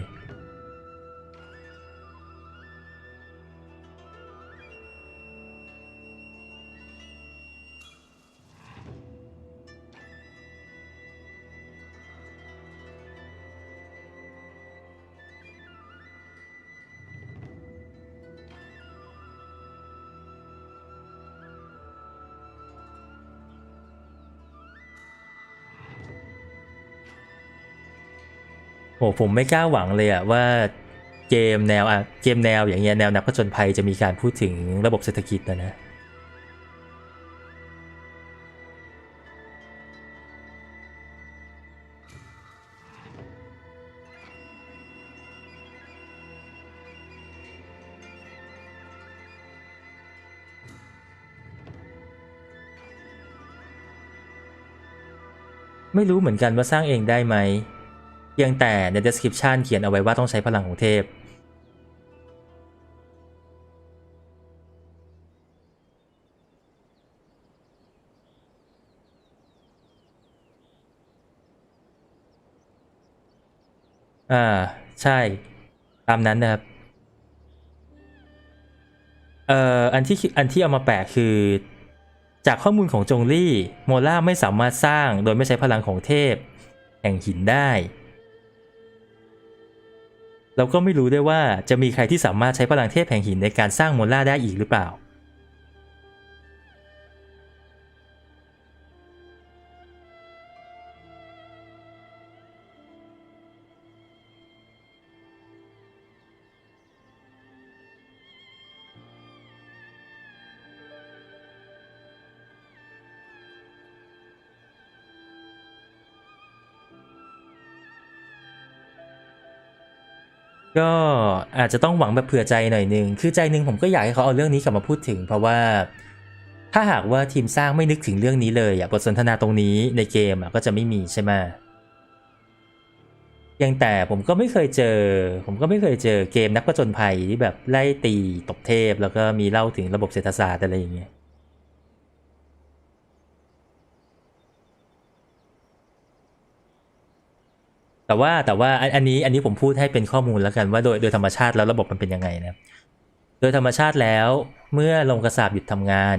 โหผมไม่กล้าหวังเลยว่าเกมแนวอย่างเงี้ยแนวนักผจญภัยจะมีการพูดถึงระบบเศรษฐกิจนะไม่รู้เหมือนกันว่าสร้างเองได้ไหมเพียงแต่ใน description เขียนเอาไว้ว่าต้องใช้พลังของเทพอ่าใช่ตามนั้นนะครับอันที่เอามาแปะคือจากข้อมูลของจงลี่โมล่าไม่สามารถสร้างโดยไม่ใช้พลังของเทพแห่งหินได้เราก็ไม่รู้ด้วยว่าจะมีใครที่สามารถใช้พลังเทพแห่งหินในการสร้างโมล่าได้อีกหรือเปล่า ก็อาจจะต้องหวังแบบเผื่อใจหน่อยนึงคือใจนึงผมก็อยากให้เขาเอาเรื่องนี้กลับมาพูดถึงเพราะว่าถ้าหากว่าทีมสร้างไม่นึกถึงเรื่องนี้เลยบทสนทนาตรงนี้ในเกมก็จะไม่มีใช่ไหมยังแต่ผมก็ไม่เคยเจอเกมนักผจญภัยที่แบบไล่ตีตบเทพแล้วก็มีเล่าถึงระบบเศรษฐศาสตร์อะไรอย่างเงี้ยแต่ว่าอันนี้ผมพูดให้เป็นข้อมูลแล้วกันว่าโดยธรรมชาติแล้วระบบมันเป็นยังไงนะโดยธรรมชาติแล้วเมื่อลงกระสาบหยุดทำงาน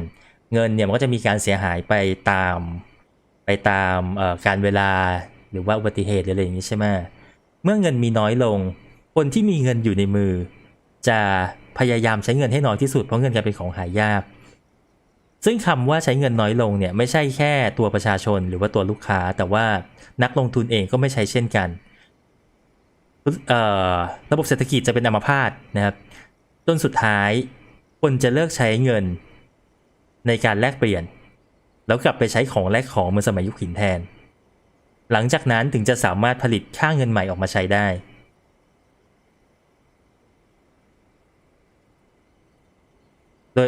เงินเนี่ยมันก็จะมีการเสียหายไปตามการเวลาหรือว่าอุบัติเหตุอะไรอย่างนี้ใช่ไหมเมื่อเงินมีน้อยลงคนที่มีเงินอยู่ในมือจะพยายามใช้เงินให้น้อยที่สุดเพราะเงินกลายเป็นของหายากซึ่งคำว่าใช้เงินน้อยลงเนี่ยไม่ใช่แค่ตัวประชาชนหรือว่าตัวลูกค้าแต่ว่านักลงทุนเองก็ไม่ใช้เช่นกันระบบเศรษฐกิจจะเป็นอัมพาตนะครับจนสุดท้ายคนจะเลิกใช้เงินในการแลกเปลี่ยนแล้วกลับไปใช้ของแลกของเหมือนสมัยยุคหินแทนหลังจากนั้นถึงจะสามารถผลิตค่าเงินใหม่ออกมาใช้ได้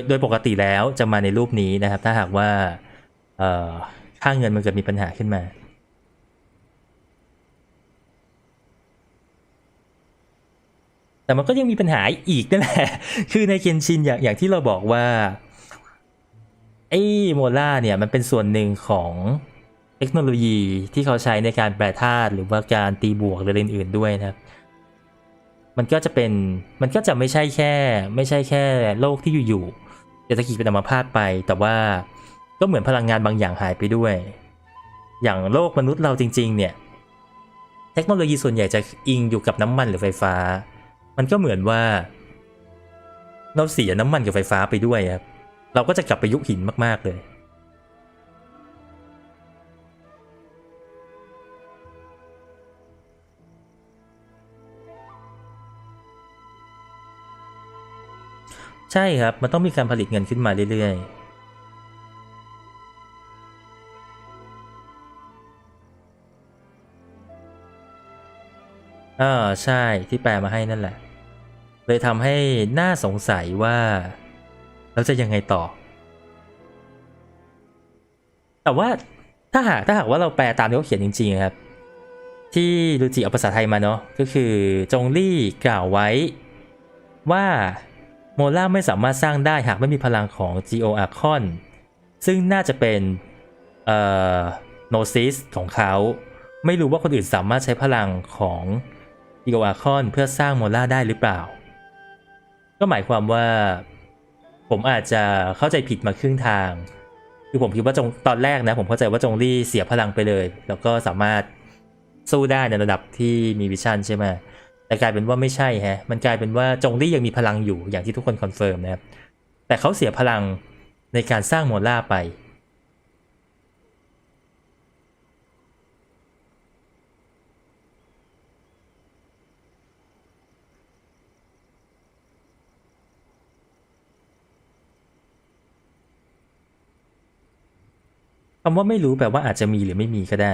โดยปกติแล้วจะมาในรูปนี้นะครับถ้าหากว่าค่าเงินมันเกิดมีปัญหาขึ้นมาแต่มันก็ยังมีปัญหาอีกนั่นแหละคือในเกนชินอย่างที่เราบอกว่าไอ้โมล่าเนี่ยมันเป็นส่วนหนึ่งของเทคโนโลยีที่เขาใช้ในการแปรธาตุหรือว่าการตีบวกหรืออะไรอื่นๆด้วยนะครับมันก็จะไม่ใช่แค่โลกที่อยู่ๆเศรษฐกิจเป็นอัมพาตไปแต่ว่าก็เหมือนพลังงานบางอย่างหายไปด้วยอย่างโลกมนุษย์เราจริงๆเนี่ยเทคโนโลยีส่วนใหญ่จะอิงอยู่กับน้ำมันหรือไฟฟ้ามันก็เหมือนว่าเราเสียน้ำมันกับไฟฟ้าไปด้วยครับเราก็จะกลับไปยุคหินมากๆเลยใช่ครับมันต้องมีการผลิตเงินขึ้นมาเรื่อยๆใช่ที่แปลมาให้นั่นแหละเลยทำให้น่าสงสัยว่าเราจะยังไงต่อแต่ว่าถ้าหากว่าเราแปลตามที่เขาเขียนจริงๆครับที่ดูจิเอาภาษาไทยมาเนาะก็คือจงลี่กล่าวไว้ว่าโมล่าไม่สามารถสร้างได้หากไม่มีพลังของ Geo Archon ซึ่งน่าจะเป็นโนซิสของเขาไม่รู้ว่าคนอื่นสามารถใช้พลังของ Geo Archon เพื่อสร้างโมล่าได้หรือเปล่าก็หมายความว่าผมอาจจะเข้าใจผิดมาครึ่งทางคือผมคิดว่าตอนแรกนะผมเข้าใจว่าจงลี่เสียพลังไปเลยแล้วก็สามารถสู้ได้ในระดับที่มีวิชั่นใช่ไหมแต่กลายเป็นว่าไม่ใช่ฮะมันกลายเป็นว่าจงลี่ยังมีพลังอยู่อย่างที่ทุกคนคอนเฟิร์มนะครับแต่เขาเสียพลังในการสร้างโมล่าไปคำว่าไม่รู้แปลว่าอาจจะมีหรือไม่มีก็ได้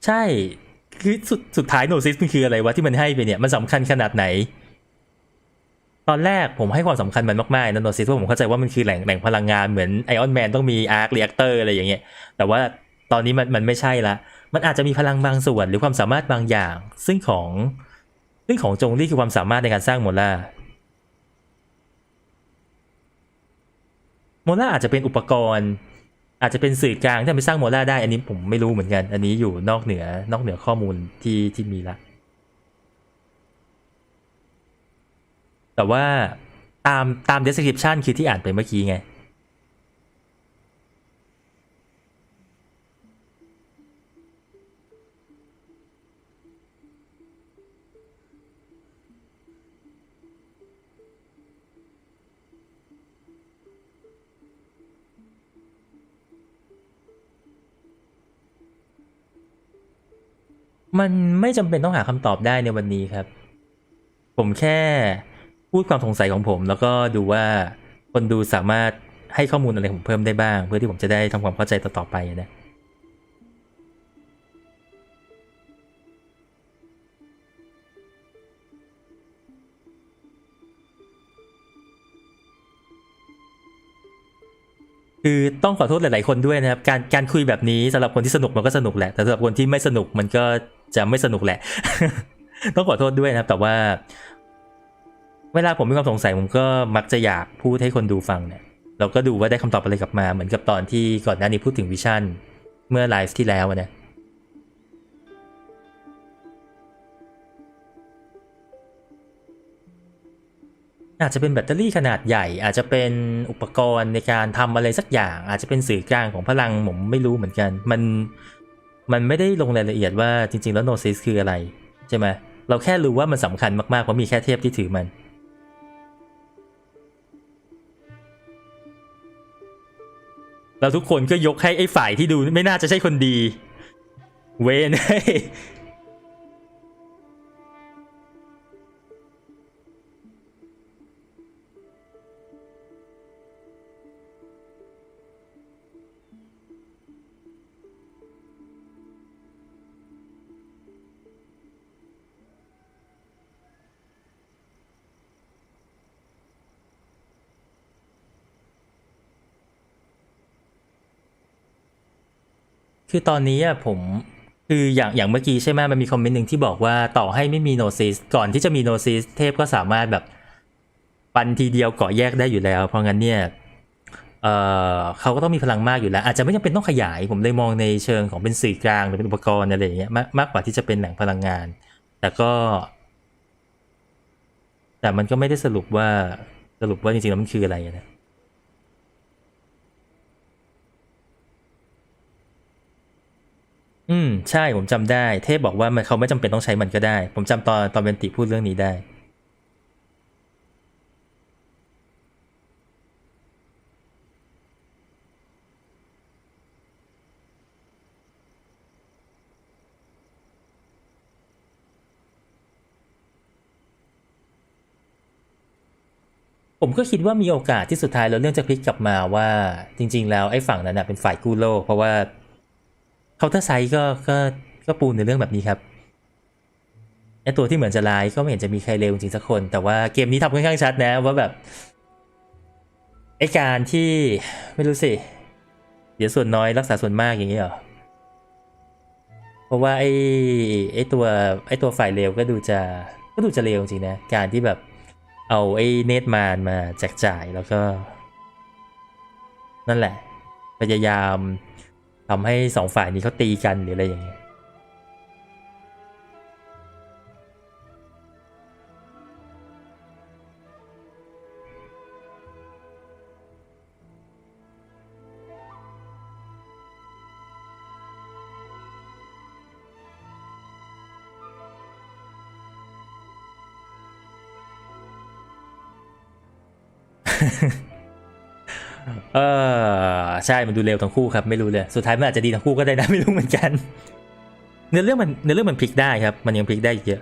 ใช่คือสุดท้ายโนซิสมันคืออะไรวะที่มันให้ไปเนี่ยมันสำคัญขนาดไหนตอนแรกผมให้ความสำคัญมันมากๆนะโนซิสเพราะผมเข้าใจว่ามันคือแหล่งพลังงานเหมือนไอออนแมนต้องมีอาร์คเรีแอคเตอร์อะไรอย่างเงี้ยแต่ว่าตอนนี้มันไม่ใช่ละมันอาจจะมีพลังบางส่วนหรือความสามารถบางอย่างซึ่งของจงลี่คือความสามารถในการสร้างโมล่าอาจจะเป็นอุปกรณ์อาจจะเป็นสื่อกลางที่ทำให้สร้างโมล่าได้อันนี้ผมไม่รู้เหมือนกันอันนี้อยู่นอกเหนือข้อมูลที่มีละแต่ว่าตาม description คือที่อ่านไปเมื่อกี้ไงมันไม่จำเป็นต้องหาคำตอบได้ในวันนี้ครับผมแค่พูดความสงสัยของผมแล้วก็ดูว่าคนดูสามารถ ให้ข้อมูลอะไรผมเพิ่มได้บ้างเพื่อที่ผมจะได้ทำความเข้าใจต่อๆไปนะคือต้องขอโทษหลายๆคนด้วยนะครับการคุยแบบนี้สำหรับคนที่สนุกมันก็สนุกแหละแต่สำหรับคนที่ไม่สนุกมันก็จะไม่สนุกแหละ ต้องขอโทษด้วยนะครับแต่ว่าเวลาผมมีความสงสัยผมก็มักจะอยากพูดให้คนดูฟังเนี่ยเราก็ดูว่าได้คำตอบอะไรกลับมาเหมือนกับตอนที่ก่อนหน้านี้พูดถึงวิชั่นเมื่อไลฟ์ที่แล้วนะอาจจะเป็นแบตเตอรี่ขนาดใหญ่อาจจะเป็นอุปกรณ์ในการทำอะไรสักอย่างอาจจะเป็นสื่อกลางของพลังผมไม่รู้เหมือนกันมันไม่ได้ลงรายละเอียดว่าจริงๆแล้วโนซิสคืออะไรใช่ไหมเราแค่รู้ว่ามันสำคัญมากๆเพราะมีแค่เทพที่ถือมันเราทุกคนก็ยกให้ไอ้ฝ่ายที่ดูไม่น่าจะใช่คนดีเวนคือตอนนี้ผมคืออย่างเมื่อกี้ใช่ไหมมันมีคอมเมนต์หนึ่งที่บอกว่าต่อให้ไม่มีโนซิสก่อนที่จะมีโนซิสเทพก็สามารถแบบปันทีเดียวเกาะแยกได้อยู่แล้วเพราะงั้นเนี่ยเขาก็ต้องมีพลังมากอยู่แล้วอาจจะไม่จำเป็นต้องขยายผมเลยมองในเชิงของเป็นสื่อกลางหรือเป็นอุปกรณ์อะไรอย่างเงี้ยมากกว่าที่จะเป็นแหล่งพลังงานแต่มันก็ไม่ได้สรุปว่าจริงๆแล้วมันคืออะไรนะใช่ผมจำได้เทพบอกว่าเขาไม่จำเป็นต้องใช้มันก็ได้ผมจำตอนเวนติพูดเรื่องนี้ได้ ผมก็คิดว่ามีโอกาสที่สุดท้ายแล้วเรื่องจะพลิกกลับมาว่าจริงๆแล้วไอ้ฝั่งนั้นเป็นฝ่ายกู้โลกเพราะว่าเคาน์เตอร์ไซด์ก็ปูนในเรื่องแบบนี้ครับไอ้ตัวที่เหมือนจะร้ายก็ไม่เห็นจะมีใครเลวจริงสักคนแต่ว่าเกมนี้ทำค่อนข้างชัดนะว่าแบบไอ้การที่ไม่รู้สิเดี๋ยวส่วนน้อยรักษาส่วนมากอย่างนี้เหรอเพราะว่าไอ้ตัวฝ่ายเลวก็ดูจะเลวจริงนะการที่แบบเอาไอ้เนตมานมาแจกจ่ายแล้วก็นั่นแหละพยายามทำให้สองฝ่ายนี้เขาตีกันหรืออะไรอย่างเงี้ย ใช่มันดูเร็วทั้งคู่ครับไม่รู้เลยสุดท้ายมันอาจจะดีทั้งคู่ก็ได้นะไม่รู้เหมือนกันเนื้อเรื่องมันพลิกได้ครับมันยังพลิกได้อีกเยอะ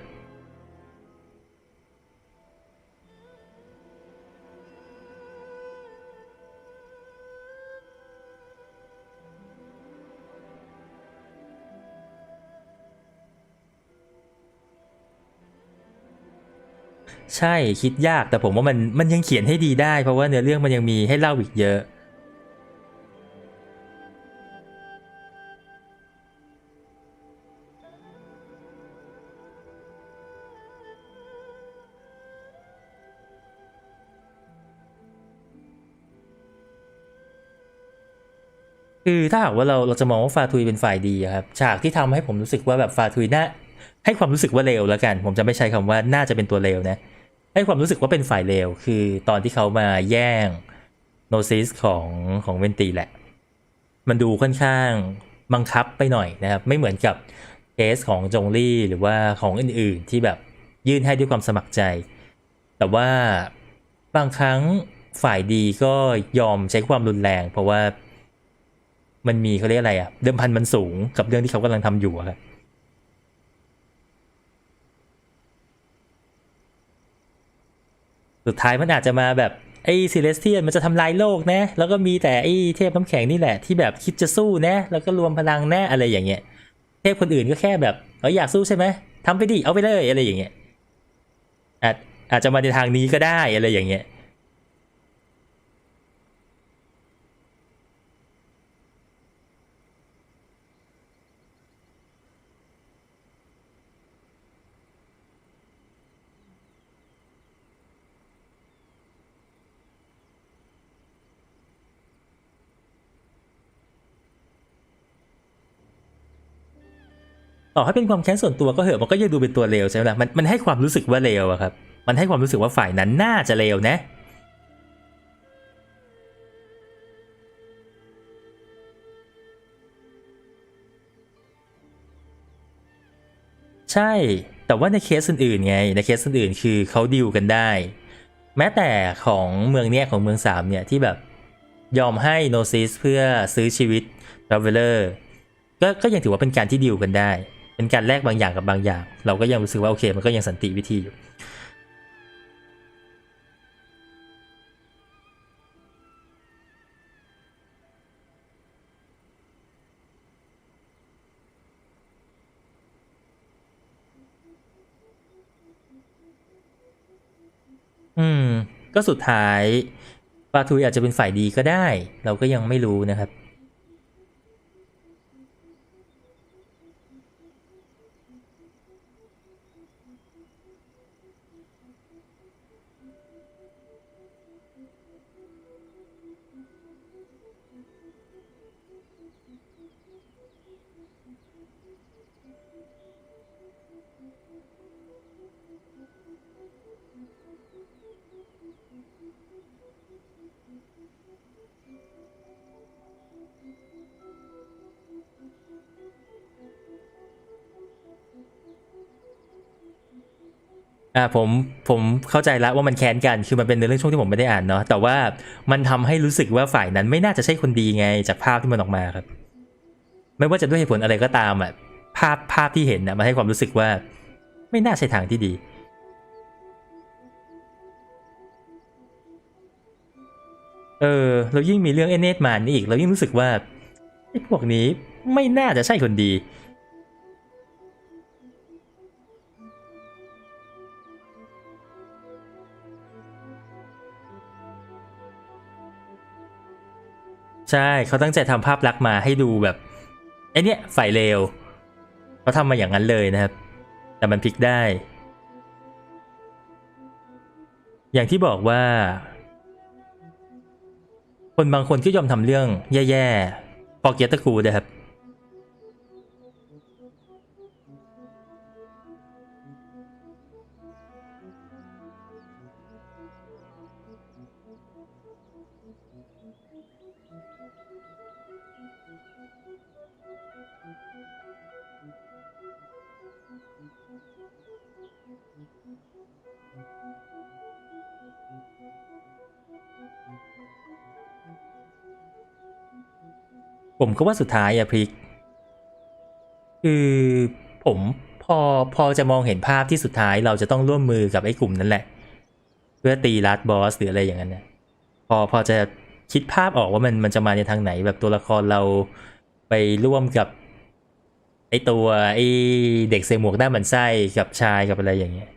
ใช่คิดยากแต่ผมว่ามันยังเขียนให้ดีได้เพราะว่าเนื้อเรื่องมันยังมีให้เล่าอีกเยอะคือถ้าหากว่าเราจะมองว่าฟาทุยเป็นฝ่ายดีครับฉากที่ทำให้ผมรู้สึกว่าแบบฟาทุยน่าให้ความรู้สึกว่าเลวแล้วกันผมจะไม่ใช้คำว่าน่าจะเป็นตัวเลวนะให้ความรู้สึกว่าเป็นฝ่ายเลวคือตอนที่เขามาแย่งโนซิสของเวนตีแหละมันดูค่อนข้างบังคับไปหน่อยนะครับไม่เหมือนกับเคสของจงลี่หรือว่าของอื่นๆที่แบบยื่นให้ด้วยความสมัครใจแต่ว่าบางครั้งฝ่ายดีก็ยอมใช้ความรุนแรงเพราะว่ามันมีเขาเรียกอะไรเดิมพันมันสูงกับเรื่องที่เขากำลังทำอยู่ครับสุดท้ายมันอาจจะมาแบบ ไอ้ซิเลสเทียนมันจะทำลายโลกนะแล้วก็มีแต่ไอ้เทพน้ำแข็งนี่แหละที่แบบคิดจะสู้นะแล้วก็รวมพลังนะอะไรอย่างเงี้ยเทพคนอื่นก็แค่แบบอยากสู้ใช่ไหมทำไปดิเอาไปเลยอะไรอย่างเงี้ยอาจจะมาในทางนี้ก็ได้อะไรอย่างเงี้ยต่อให้เป็นความแค้นส่วนตัวก็เหอะมันก็ยังดูเป็นตัวเลวใช่ไหมล่ะมันให้ความรู้สึกว่าเลวอะครับมันให้ความรู้สึกว่าฝ่ายนั้นน่าจะเลวนะใช่แต่ว่าในเคสอื่นๆไงในเคสอื่นๆคือเขาดีลกันได้แม้แต่ของเมืองเนี้ยของเมือง3เนี่ยที่แบบยอมให้โนซิสเพื่อซื้อชีวิตทราเวลเลอร์ก็ยังถือว่าเป็นการที่ดีลกันได้เป็นการแลกบางอย่างกับบางอย่างเราก็ยังรู้สึกว่าโอเคมันก็ยังสันติวิธีอยู่ก็สุดท้ายปาทุยอาจจะเป็นฝ่ายดีก็ได้เราก็ยังไม่รู้นะครับผมเข้าใจแล้วว่ามันแค้นกันคือมันเป็นในเรื่องช่วงที่ผมไม่ได้อ่านเนาะแต่ว่ามันทำให้รู้สึกว่าฝ่ายนั้นไม่น่าจะใช่คนดีไงจากภาพที่มันออกมาครับไม่ว่าจะด้วยเหตุผลอะไรก็ตามอ่ะภาพที่เห็นนะมันให้ความรู้สึกว่าไม่น่าใช่ทางที่ดีเรายิ่งมีเรื่องไอ้เนตมานนี่อีกเรายิ่งรู้สึกว่าไอ้พวกนี้ไม่น่าจะใช่คนดีใช่เขาตั้งใจทำภาพลักษณ์มาให้ดูแบบไอ้นี่ฝ่ายเลวเขาทำมาอย่างนั้นเลยนะครับแต่มันพลิกได้อย่างที่บอกว่าคนบางคนก็ยอมทำเรื่องแย่ๆพอเกียรติกูนะครับผมก็ว่าสุดท้ายอะพลิกคือผมพอพอจะมองเห็นภาพที่สุดท้ายเราจะต้องร่วมมือกับไอ้กลุ่มนั้นแหละเพื่อตีลัดบอสหรืออะไรอย่างนั้นนะพอจะคิดภาพออกว่ามันจะมาในทางไหนแบบตัวละครเราไปร่วมกับไอ้เด็กใส่หมวกหน้าหมันไส้กับชายกับอะไรอย่างเงี้ย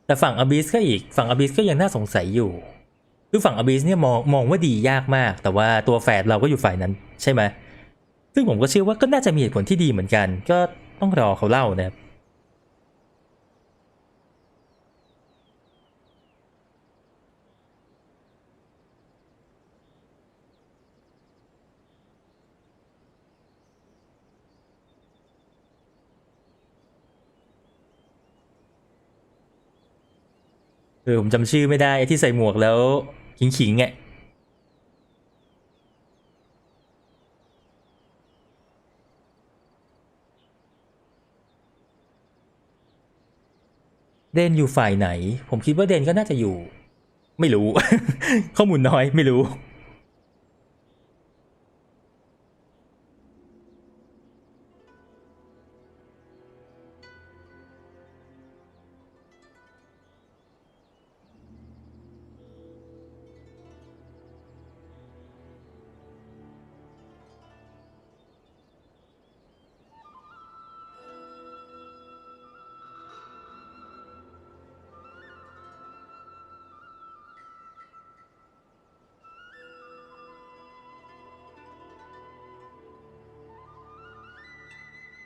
แต่ฝั่งอบิสก็อีกฝั่งอบิสก็ยังน่าสงสัยอยู่คือฝั่งอบิสเนี่ยมองว่าดียากมากแต่ว่าตัวแฝดเราก็อยู่ฝ่ายนั้นใช่ไหมซึ่งผมก็เชื่อว่าก็น่าจะมีเหตุผลที่ดีเหมือนกันก็ต้องรอเขาเล่านะครับผมจำชื่อไม่ได้ไอ้ที่ใส่หมวกแล้วขิงๆอ่ะเดนอยู่ฝ่ายไหนผมคิดว่าเดนก็น่าจะอยู่ไม่รู้ข้อมูลน้อยไม่รู้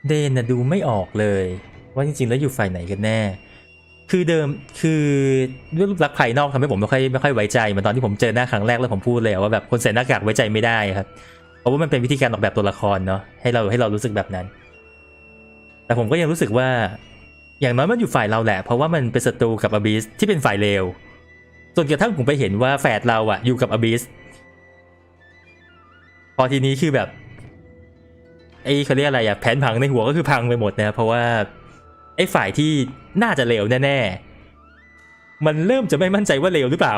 เดนนะดูไม่ออกเลยว่าจริงๆแล้วอยู่ฝ่ายไหนกันแน่คือเดิมคือด้วยรูปลักษณ์ภายนอกทำให้ผมไม่ค่อยไว้ใจเหมือนตอนที่ผมเจอหน้าครั้งแรกแล้วผมพูดเลยว่าแบบคนใส่หน้ากากไว้ใจไม่ได้ครับเพราะว่ามันเป็นวิธีการออกแบบตัวละครเนาะให้เรารู้สึกแบบนั้นแต่ผมก็ยังรู้สึกว่าอย่างน้อยมันอยู่ฝ่ายเราแหละเพราะว่ามันเป็นศัตรูกับอบิสที่เป็นฝ่ายเลวจนกระทั่งผมไปเห็นว่าแฝดเราอะอยู่กับอบิสพอทีนี้คือแบบไอ้เขาเรียกอะไรอะแผนพังในหัวก็คือพังไปหมดนะเพราะว่าไอ้ฝ่ายที่น่าจะเลวแน่ๆมันเริ่มจะไม่มั่นใจว่าเลวหรือเปล่า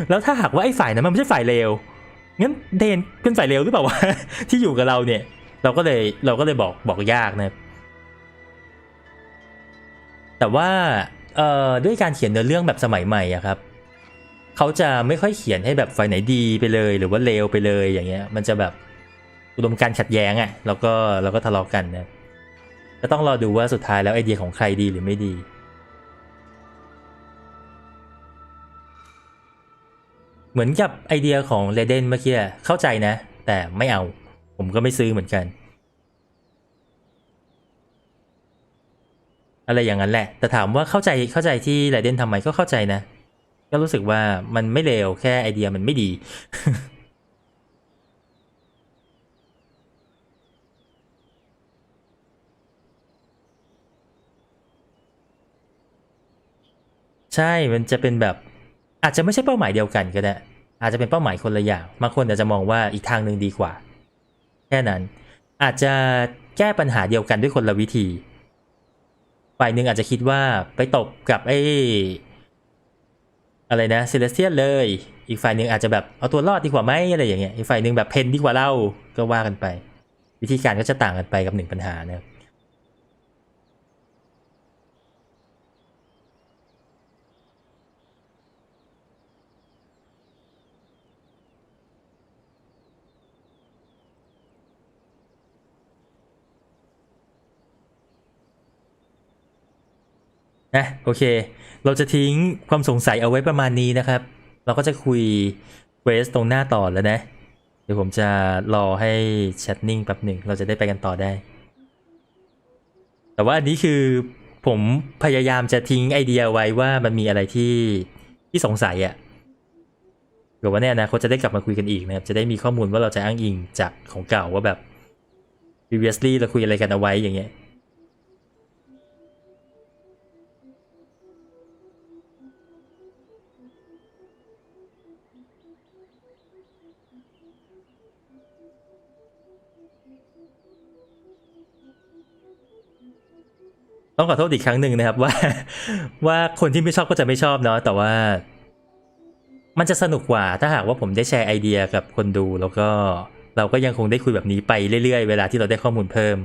แล้วถ้าหากว่าไอ้ฝ่ายนั้นมันไม่ใช่ฝ่ายเลวงั้นเดนเป็นฝ่ายเลวหรือเปล่าวะ ที่อยู่กับเราเนี่ยเราก็เลยบอกยากนะแต่ว่าด้วยการเขียนเนื้อเรื่องแบบสมัยใหม่อะครับเขาจะไม่ค่อยเขียนให้แบบฝ่ายไหนดีไปเลยหรือว่าเลวไปเลยอย่างเงี้ยมันจะแบบอุดมการณ์ขัดแย้งอะแล้วก็ทะเลาะกันนะก็ต้องรอดูว่าสุดท้ายแล้วไอเดียของใครดีหรือไม่ดีเหมือนกับไอเดียของเรเดนเมื่อกี้เข้าใจนะแต่ไม่เอาผมก็ไม่ซื้อเหมือนกันอะไรอย่างนั้นแหละแต่ถามว่าเข้าใจที่เรเดนทำไมก็เข้าใจนะก็รู้สึกว่ามันไม่เลวแค่ไอเดียมันไม่ดี ใช่มันจะเป็นแบบอาจจะไม่ใช่เป้าหมายเดียวกันก็ได้อาจจะเป็นเป้าหมายคนละอย่างบางคนอาจจะมองว่าอีกทางหนึ่งดีกว่าแค่นั้นอาจจะแก้ปัญหาเดียวกันด้วยคนละวิธีฝ่ายหนึ่งอาจจะคิดว่าไปตบกับไอ้อะไรนะเซเลสเทียนเลยอีกฝ่ายหนึ่งอาจจะแบบเอาตัวรอดดีกว่าไหมอะไรอย่างเงี้ยอีกฝ่ายหนึ่งแบบเพนดีกว่าเล่าก็ว่ากันไปวิธีการก็จะต่างกันไปกับหนึ่งปัญหานะครับนะโอเคเราจะทิ้งความสงสัยเอาไว้ประมาณนี้นะครับเราก็จะคุยเควสตรงหน้าต่อแล้วนะเดี๋ยวผมจะรอให้แชทนิ่งแป๊บหนึ่งเราจะได้ไปกันต่อได้แต่ว่าอันนี้คือผมพยายามจะทิ้งไอเดียไว้ว่ามันมีอะไรที่สงสัยอะเผื่อว่าในอนาคตจะได้กลับมาคุยกันอีกนะครับจะได้มีข้อมูลว่าเราจะอ้างอิงจากของเก่าว่าแบบ previously เราคุยอะไรกันเอาไว้อย่างเงี้ยต้องขอโทษอีกครั้งหนึ่งนะครับว่าคนที่ไม่ชอบก็จะไม่ชอบเนาะแต่ว่ามันจะสนุกกว่าถ้าหากว่าผมได้แชร์ไอเดียกับคนดูแล้วก็เราก็ยังคงได้คุยแบบนี้ไปเรื่อยๆเวลาที่เราได้ข้อมูลเพิ่ม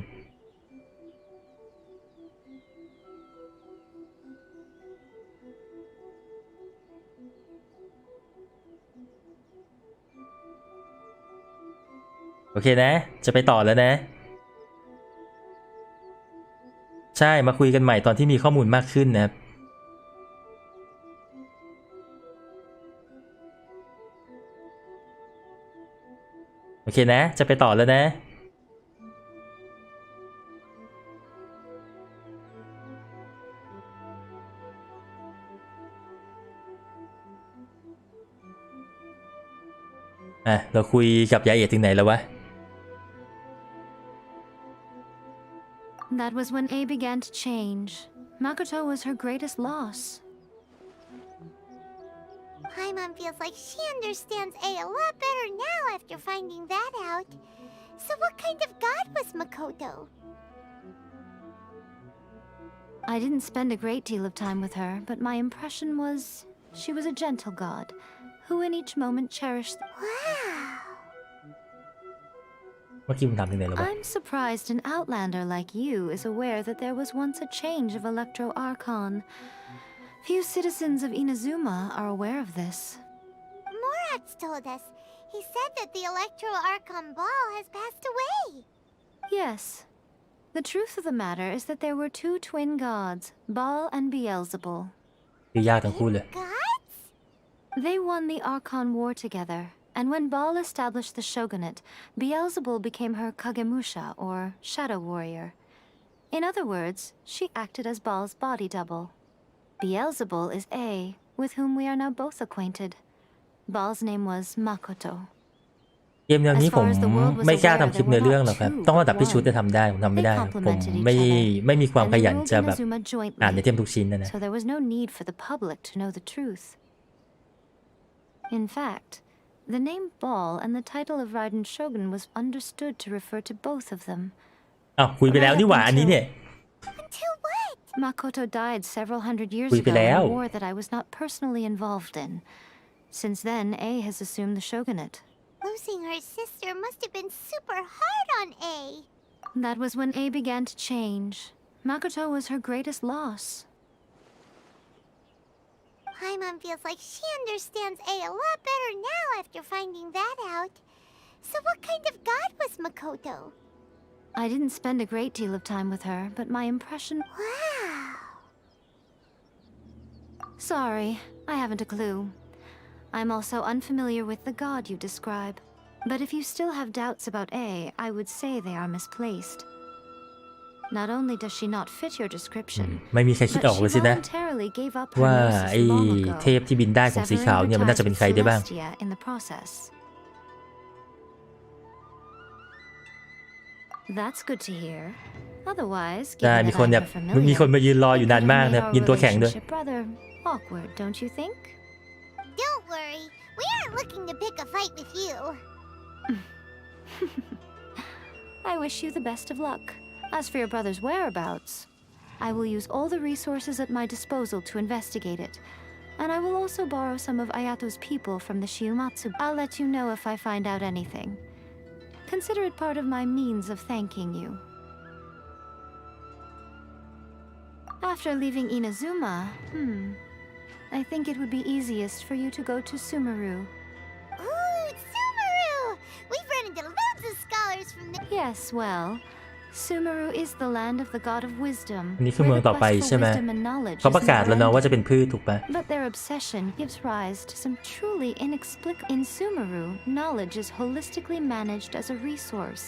โอเคนะจะไปต่อแล้วนะใช่มาคุยกันใหม่ตอนที่มีข้อมูลมากขึ้นนะครับโอเคนะจะไปต่อแล้วนะเราคุยกับยาเอะถึงไหนแล้ววะ That was when A began to change. Makoto was her greatest loss. Paimon feels like she understands A a lot better now after finding that out. So what kind of god was Makoto? I didn't spend a great deal of time with her, but my impression was she was a gentle god, who in each moment cherished... Wow! I'm surprised an outlander like you is aware that there was once a change of Electro Archon. Few citizens of Inazuma are aware of this. Morat's told us. He said that the Electro Archon Ball has passed away. Yes. The truth of the matter is that there were two twin gods, Baal and Beelzebul. Gods? They won the Archon War together, and when Baal established the shogunate, Beelzebul became her Kagemusha, or shadow warrior. In other words, she acted as Baal's body double. Beelzebul is A, with whom we are now both acquainted. Baal's name was Makoto. เกมแนวนี้ผมไม่กล้าทำคลิปในเรื่องหรอกครับต้องระดับพี่ชุดจะทำได้ผมทำไม่ได้ผมไม่มีความขยันจะแบบอ่านในเทมทุกชิ้นนะ So there was no need for the public to know the truth. In fact, the name Baal and the title of Raiden Shogun was understood to refer to both of them. อ้าวคุยไปแล้วนี่หว่าอันนี้เนี่ย Until what? Makoto died several hundred years ago in a war that I was not personally involved in. Since then, A has assumed the shogunate. Losing her sister must have been super hard on A. That was when A began to change. Makoto was her greatest loss. Paimon feels like she understands A a lot better now after finding that out. So what kind of god was Makoto? I didn't spend a great deal of time with her, but my impression... Wow. Sorry, I haven't a clue. I'm also unfamiliar with the god you describe. But if you still have doubts about A, I would say they are misplaced. Not only does she not fit your description, ไม่มีใครคิดออกเลยสินะว่าไอ้เทพที่บินได้ของสีขาวเนี่ยมันน่าจะเป็นใครได้บ้าง That's good to hear. Otherwise, ได้มีคนแบบมีคนมายืนรออยู่นานมากนะยืนตัวแข็งด้วย Awkward, don't you think? Don't worry, we aren't looking to pick a fight with you. I wish you the best of luck. As for your brother's whereabouts, I will use all the resources at my disposal to investigate it. And I will also borrow some of Ayato's people from the Shiumatsu. I'll let you know if I find out anything. Consider it part of my means of thanking you. After leaving Inazuma, I think it would be easiest for you to go to Sumeru. Ooh, Sumeru! We've run into loads of scholars from there. Yes, well, Sumeru is the land of the god of wisdom. อันนี้คือเมืองต่อไปใช่ไหมเขาประกาศแล้วเนาะว่าจะเป็นพืชถูกปะ But their obsession gives rise to some truly inexplicable. In Sumeru, knowledge is holistically managed as a resource.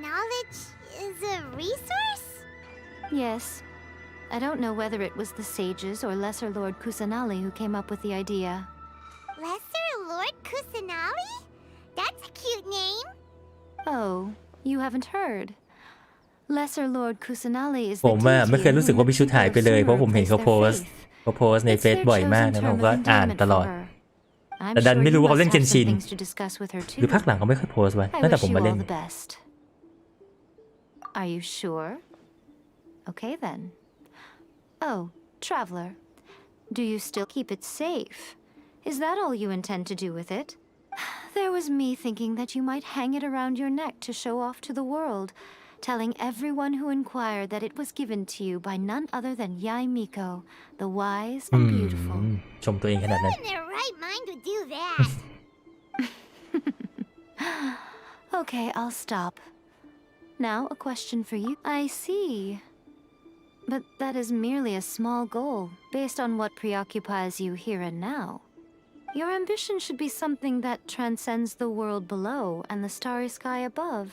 Knowledge is a resource? Yes. I don't know whether it was the sages or Lesser Lord Kusanali who came up with the idea. Lesser Lord Kusanali? That's a cute name. Oh, you haven't heard. Lesser Lord Kusanali is ผมไม่เคยรู้สึกว่าพี่ชุดหายไปเลยเพราะผมเห็นเขาโพสในเฟซบ่อยมากนะผมก็อ่านตลอดแต่ดันไม่รู้ว่าเขาเล่นเกนชินหรือภาคหลังเขาไม่ค่อยโพสไว้ตั้งแต่ผมมาเล่น Are you sure? Okay then. Oh, traveler, do you still keep it safe? Is that all you intend to do with it? There was me thinking that you might hang it around your neck to show off to the world, telling everyone who inquired that it was given to you by none other than Yai Miko, the wise and beautiful. ชมตัวเองขนาดนั้น Who in their right mind would do that? Okay, I'll stop. Now, a question for you. I see. But that is merely a small goal, based on what preoccupies you here and now. Your ambition should be something that transcends the world below and the starry sky above.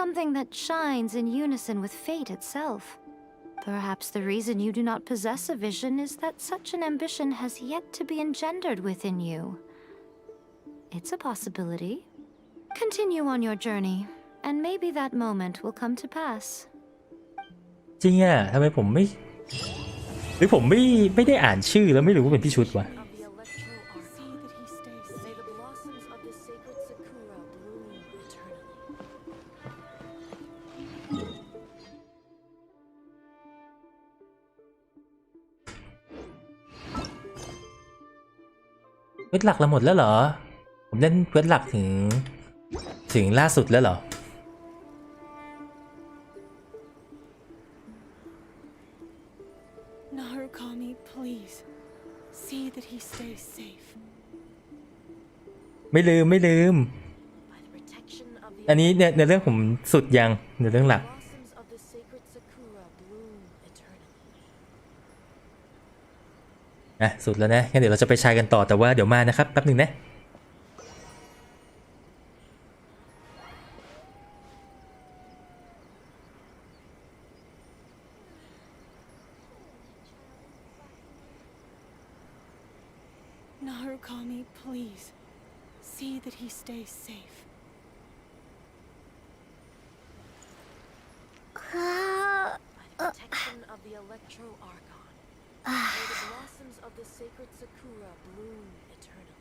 Something that shines in unison with fate itself. Perhaps the reason you do not possess a vision is that such an ambition has yet to be engendered within you. It's a possibility. Continue on your journey, and maybe that moment will come to pass. จริงอ่ะทำไมผมไม่หรือผมไม่ได้อ่านชื่อแล้วไม่รู้ว่าเป็นพี่ชุดวะเวทหลักเราหมดแล้วเหรอผมเล่นเวทหลักถึงล่าสุดแล้วเหรอPlease, see that he stays safe. ไม่ลืมอันนี้เนี่ยในเรื่องผมสุดยังในเรื่องหลักสุดแล้วนะงั้นเดี๋ยวเราจะไปชายกันต่อแต่ว่าเดี๋ยวมานะครับแป๊บหนึ่งนะ Narukami, please. See that he stays safe. Protection of the Electro Archon. May the blossoms of the sacred Sakura bloom eternally.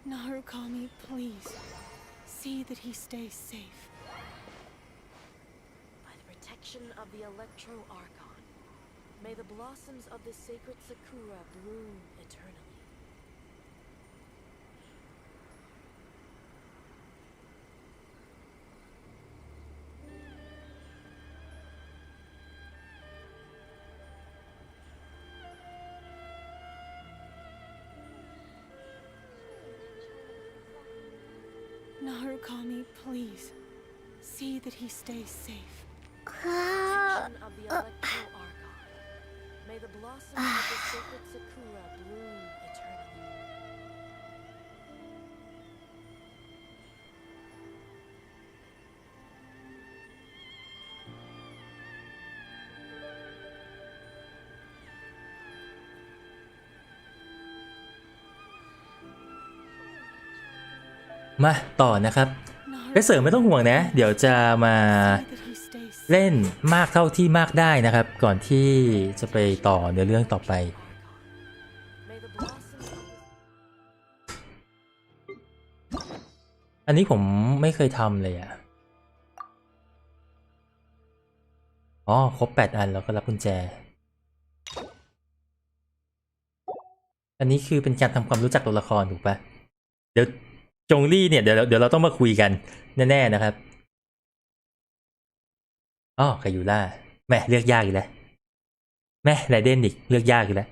Narukami, please. See that he stays safe. By the protection of the Electro Archon, may the blossoms of the sacred Sakura bloom eternally. Narukami, please. See that he stays safe. Protection of the Electro Archon. May the blossoms of the sacred Sakura bloom eternally.มาต่อนะครับไปเสริมไม่ต้องห่วงนะเดี๋ยวจะมาเล่นมากเท่าที่มากได้นะครับก่อนที่จะไปต่อในเรื่องต่อไปอันนี้ผมไม่เคยทำเลยอ่ะอ๋อครบ8อันแล้วก็รับกุญแจอันนี้คือเป็นการทำความรู้จักตัวละครถูกปะเดี๋ยวจงลี่เนี่ยเดี๋ยวเราต้องมาคุยกันแน่ๆนะครับอ๋อคายูล่าแม่เลือกยากอีกแล้วแม่ไรเดนอีกเลือกยากอีกแล้ว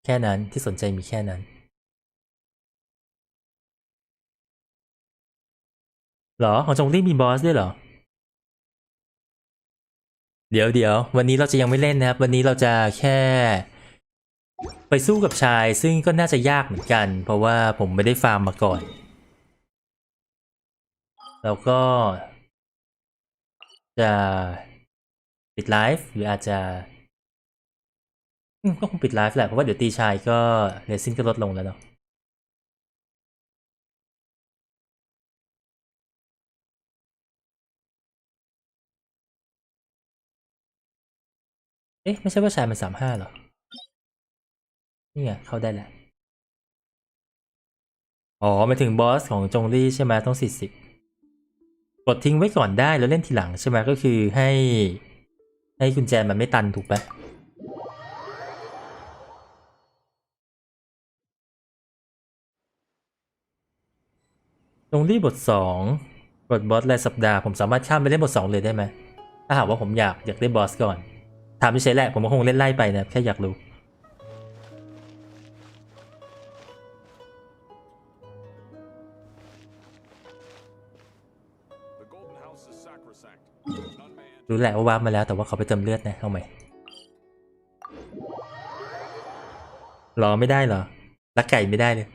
แค่นั้นที่สนใจมีแค่นั้นเหรอของจงลี่มีบอสด้วยเหรอเดี๋ยววันนี้เราจะยังไม่เล่นนะครับวันนี้เราจะแค่ไปสู้กับชายซึ่งก็น่าจะยากเหมือนกันเพราะว่าผมไม่ได้ฟาร์มมาก่อนแล้วก็จะปิดไลฟ์หรืออาจจะก็คงปิดไลฟ์แหละเพราะว่าเดี๋ยวตีชายก็เรซิ่งก็ลดลงแล้วเนาะเอ๊ะไม่ใช่ว่าชายมัน35หรอนี่ไงเข้าได้แหละอ๋อมาถึงบอสของจงลี่ใช่ไหมต้อง40กดทิ้งไว้ก่อนได้แล้วเล่นทีหลังใช่ไหมก็คือให้กุญแจมันไม่ตันถูกปะจงลี่บท2บทบอสรายสัปดาห์ผมสามารถข้ามไปเล่นบท2เลยได้ไหมถ้าหากว่าผมอยากเล่นบอสก่อนถามไม่ใช่แหละผมก็คงเล่นไล่ไปนะแค่อยากรู้รู้แหละว่าวาร์ปมาแล้วแต่ว่าเขาไปเติมเลือดนะเอาใหม่รอไม่ได้เหรอลักไก่ไม่ได้เลย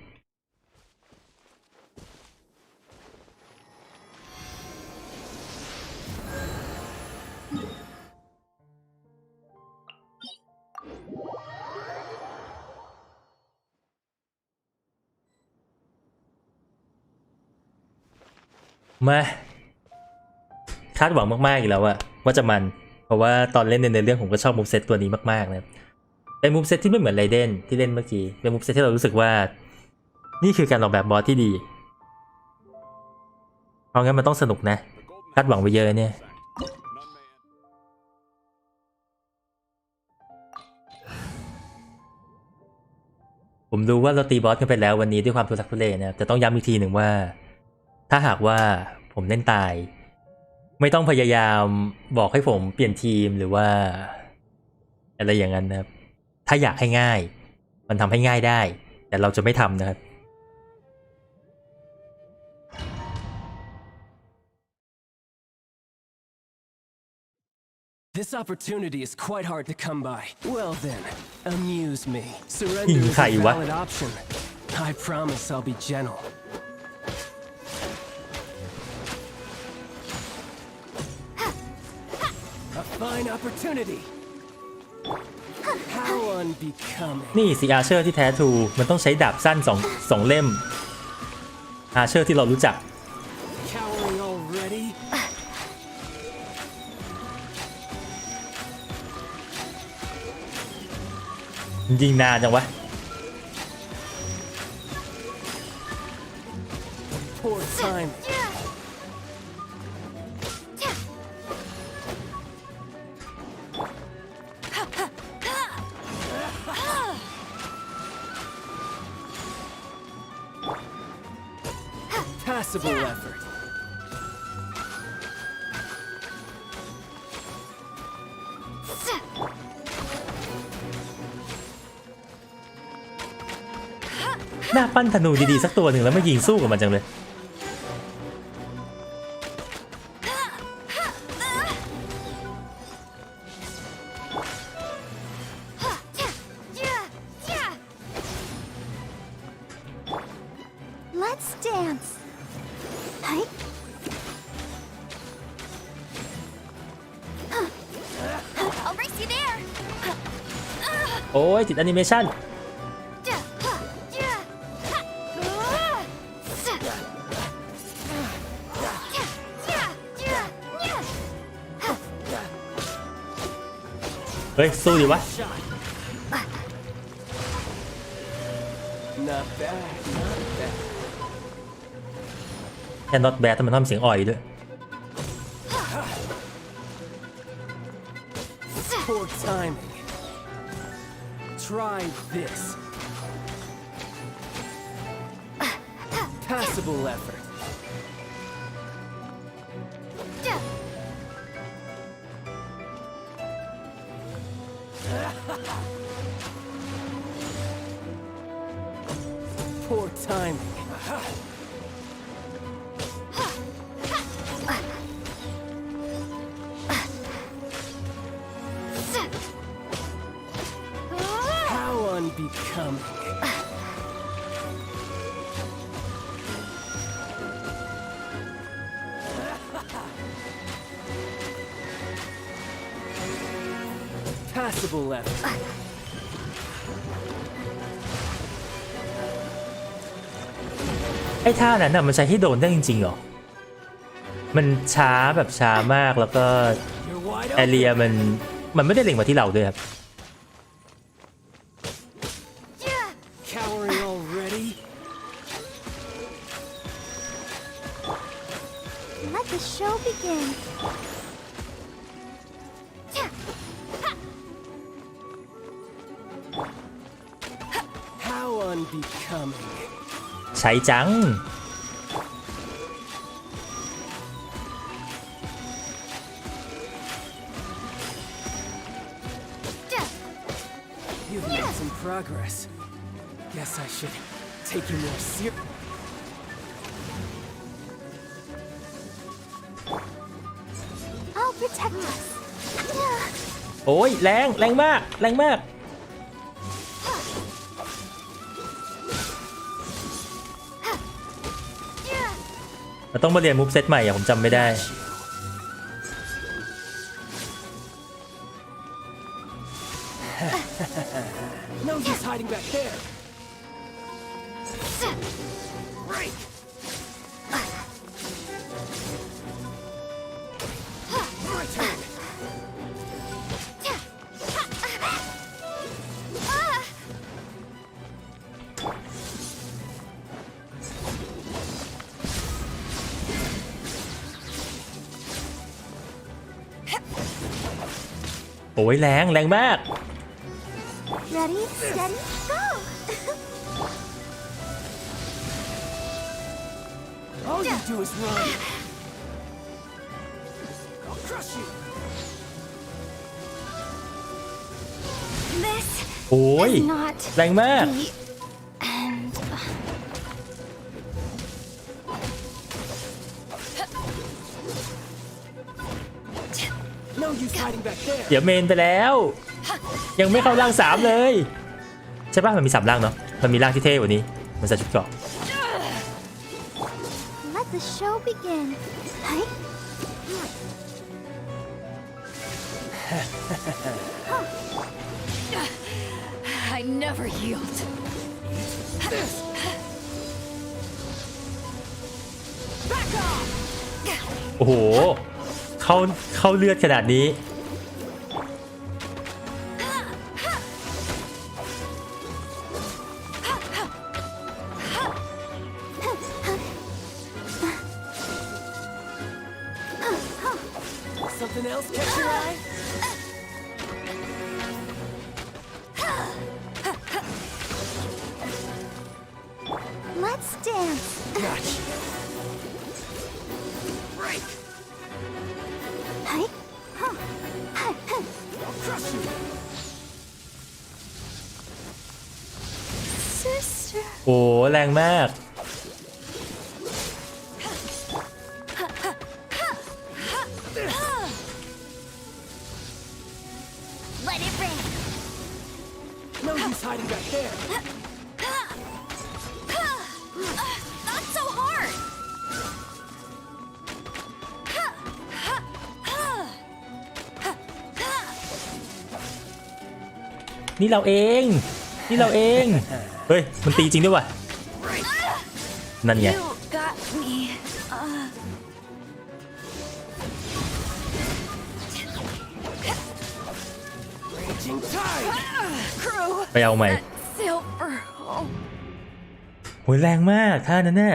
มาคาดหวังมากๆอีกแล้วอะว่าจะมันเพราะว่าตอนเล่นในเรื่องผมก็ชอบมูฟเซตตัวนี้มากๆนะครับเป็นมูฟเซตที่ไม่เหมือนไรเดนที่เล่นเมื่อกี้เป็นมูฟเซตที่เรารู้สึกว่านี่คือการออกแบบบอสที่ดีเพราะงั้นมันต้องสนุกนะคาดหวังไปเยอะเนี่ยผมดูว่าเราตีบอสกันไปแล้ววันนี้ด้วยความทุลักทุเลนะครับแต่ต้องย้ำอีกทีหนึ่งว่าถ้าหากว่าผมเล่นตายไม่ต้องพยายามบอกให้ผมเปลี่ยนทีมหรือว่าอะไรอย่างนั้นนะครับถ้าอยากให้ง่ายมันทำให้ง่ายได้แต่เราจะไม่ทำนะครับ This opportunity is quite hard to come by. Well then, amuse me. Surrender is a valid option. I promise I'll be gentle. A fine opportunity. How unbecoming. นี่สิอาเชอร์ที่แท้ทรูมันต้องใช้ดาบสั้นสองเล่มอาเชอร์ที่เรารู้จัก Cowering already? ยิงนานจังวะ Poor time. Passable effort.น่าปั้นธนูดีๆสักตัวหนึ่งแล้วไม่ยิงสู้กับมันจังเลย Let's dance. Hi. I'll race you there. โอ้ยติดแอนิเมชั่นเฮ้ยสู้ดิวะ Not bad, not bad. แค่ not bad แต่มันทำเสียงอ่อยด้วย Poor timing. Try this. Passable effort. Poor timing. How unbecoming. Passable effort. ไอ้ท่านั้นน่ะมันใช้ให้โดนได้จริงๆเหรอ มันช้าแบบช้ามากแล้วก็แอเรียมันไม่ได้เล็งมาที่เราด้วยครับ Cowering already? Let the show begin. How unbecoming. ใช้จัง You've made some progress. Guess I should take you more seriously. I'll protect us. โอ้ยแรงมากแรงมากเราต้องมาเรียนมูฟเซตใหม่อะผมจำไม่ได้ No use hiding back there. Right. My turn.โอ้ยแรงมาก Ready, steady, go. All you do is run. I'll crush you. This โอ้ย is not แรงมาก the end. No use hiding back there. เดี๋ยวเมนไปแล้ว ยังไม่เข้าร่าง3เลยใช่ป่ะมันมี3ร่างเนาะมันมีร่างที่เท่กว่านี้มันใส่ชุดเกราะ Let the show begin. Hey? I never yield. โอ้โหเข้าเลือดขนาดนี้ Something else catch your eye? Let's dance. Gotcha. Right. Hey? Huh. I'll crush you. Sister. โอ้แรงมาก Let it rain. No use hiding back there. Not so hard. นี่เราเองเฮ้ยมันตีจริงด้วยว่ะนั่นไง You got me. Raging tide. Crew. ไปเอาใหม่ Silver. Oh. โหแรงมากท่านั้นน่ะ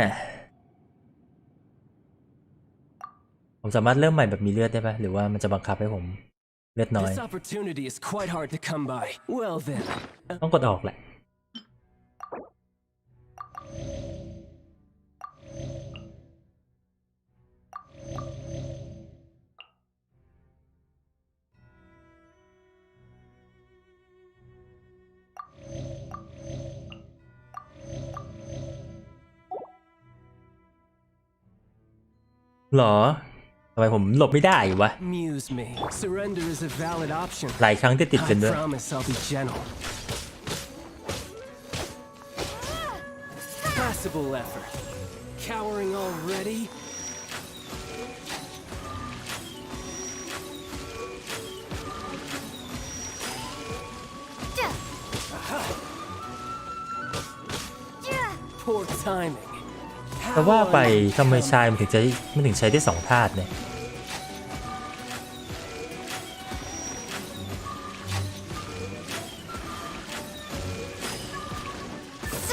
ผมสามารถเริ่มใหม่แบบมีเลือดได้ปะหรือว่ามันจะบังคับให้ผมเลือดน้อย This opportunity is quite hard to come by. Well then. ต้องกดออกแหละ หรอทำไมผมหลบไม่ได้วะ Muse me. Surrender is a valid option. หลายครั้งที่ติดกันด้วย I promise I'll be gentle. Passable effort. Cowering already? Aha. Poor timing. แต่ว่าไปทำไมชายมันถึงใช้ได้2ธาตุเนี่ย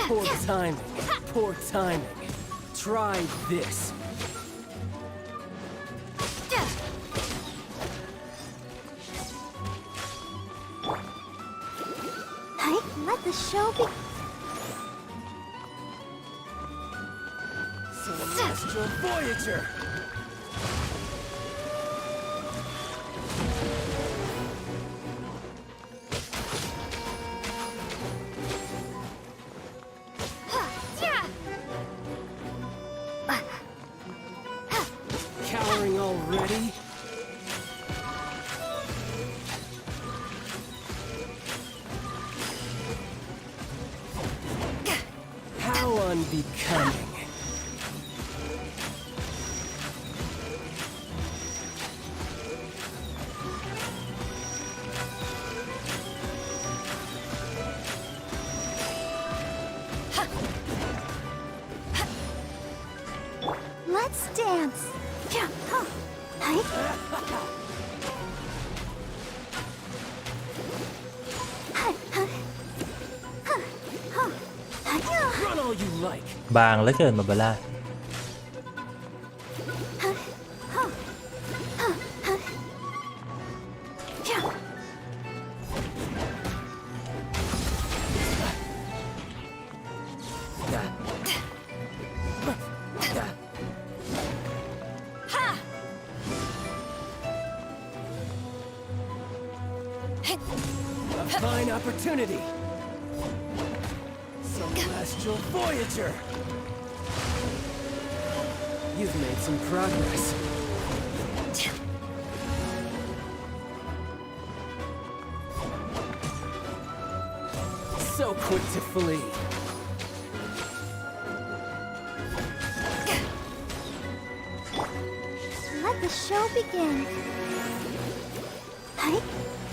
Poor timing. Poor timing. Try this. Hey, let the show begin. Celestial Voyager! Cowering already? How unbecoming. Let's dance. Yeah. Huh. Hey. Run all you like. บางเหลือเกินมาเบล่า A fine opportunity. Celestial Voyager. You've made some progress. So quick to flee. Let the show begin. Hey.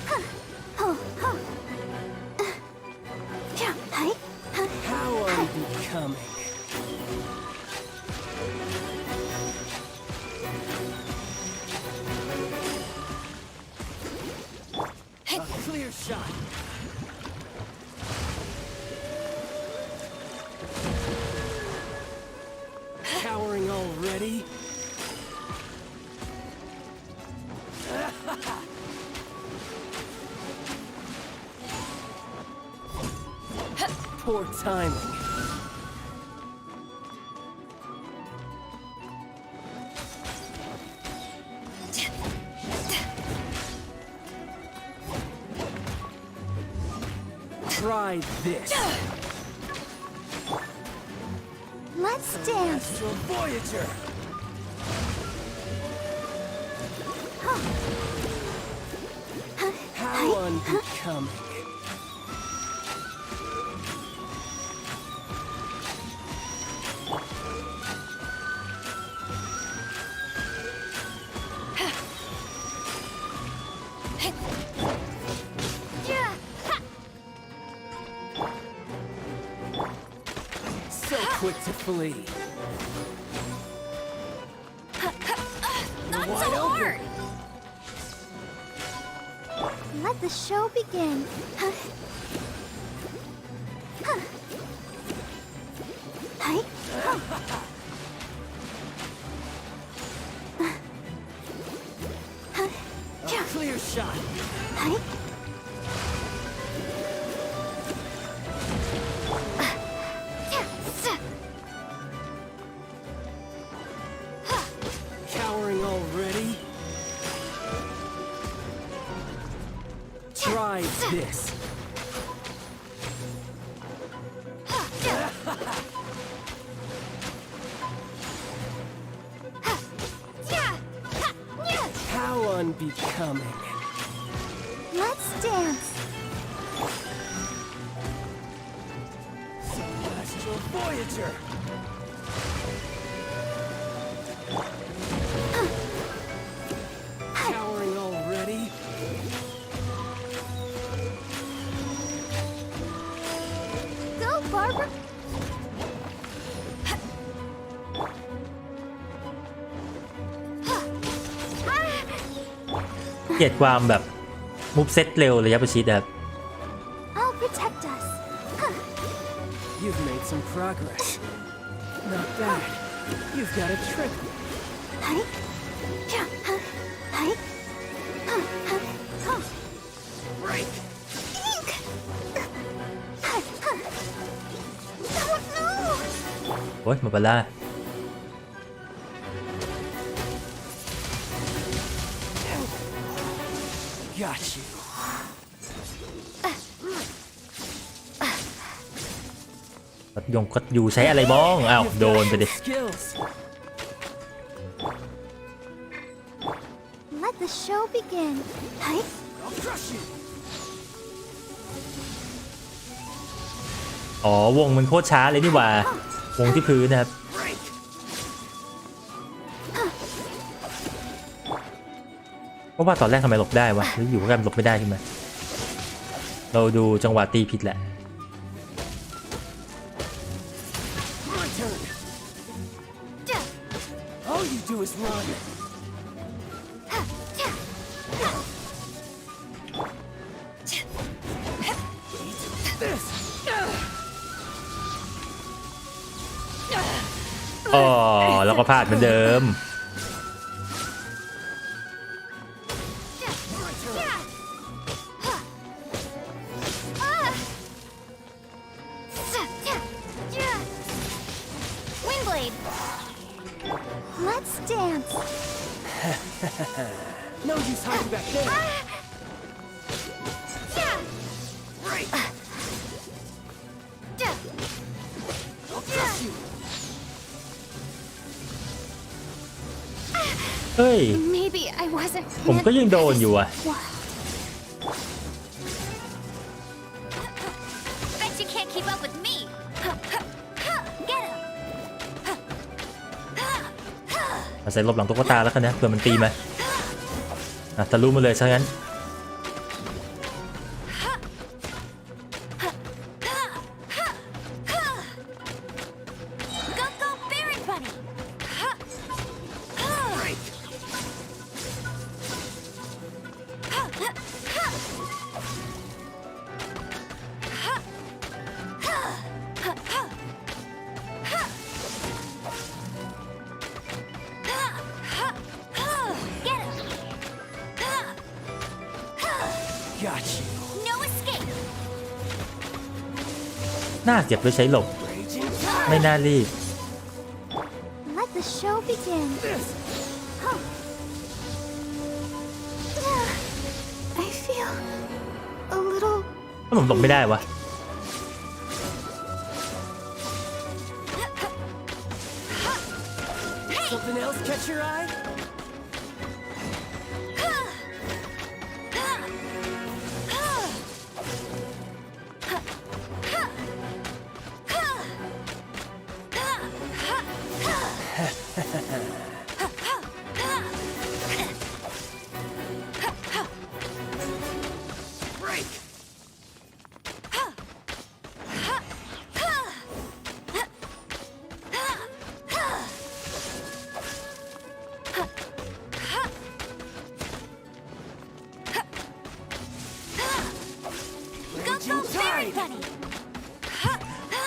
Huh. Oh, oh. Yeah. Hey. Huh. How unbecoming. A clear shot. Cowering already? Poor timing. Try this. Let's dance. Astral Voyager. How unbecoming. So quick to flee. Not Wide so open. hard! Let the show begin. Huh. Huh. Hey. Huh. Huh. A clear shot. Hey. Cowering already? Try this. How unbecoming. Let's dance. Celestial Voyager. Cowering already? Go, Barbara. เกลียดความแบบมูฟเซตเร็วระยะประชิดครับ I'll protect us. Huh. You've made some progress. Not bad. You've got a trick. Hey. Yeah. Huh. Hey. Huh. Huh. Huh. Right. Ink. Huh. Huh. Oh no. โอ๊ยหมดเวลา Got you. กัดยงกัดอยู่ใช้อะไรบ้องอ้าวโดนไปดิ Skills. Let the show begin. Hey. I'll crush you. อ๋อวงมันโคตรช้าเลยนี่หว่า วงที่พื้นนะครับ Break. เพราะว่าตอนแรกทำไมหลบได้วะหรืออยู่กันหลบไม่ได้ใช่ไหมเราดูจังหวะตีผิดแหละ My turn. All you do is run. Eat this. อ๋อแล้วก็พลาดเหมือนเดิม Wingblade! Let's dance. No use hiding back there. Right. I'll crush you. เฮ้ย Maybe I wasn't ผมก็ยังโดนอยู่อ่ะ GG ใส่หลบหลังตุ๊กตาแล้วกันนะเผื่อมันตีมาทะลุมาเลยซะงั้นน่าเก็บไว้ใช้หลบไม่น่ารีบ Let the show begin. I feel a little. ถ้าผมหลบไม่ได้วะ Something else catch your eye?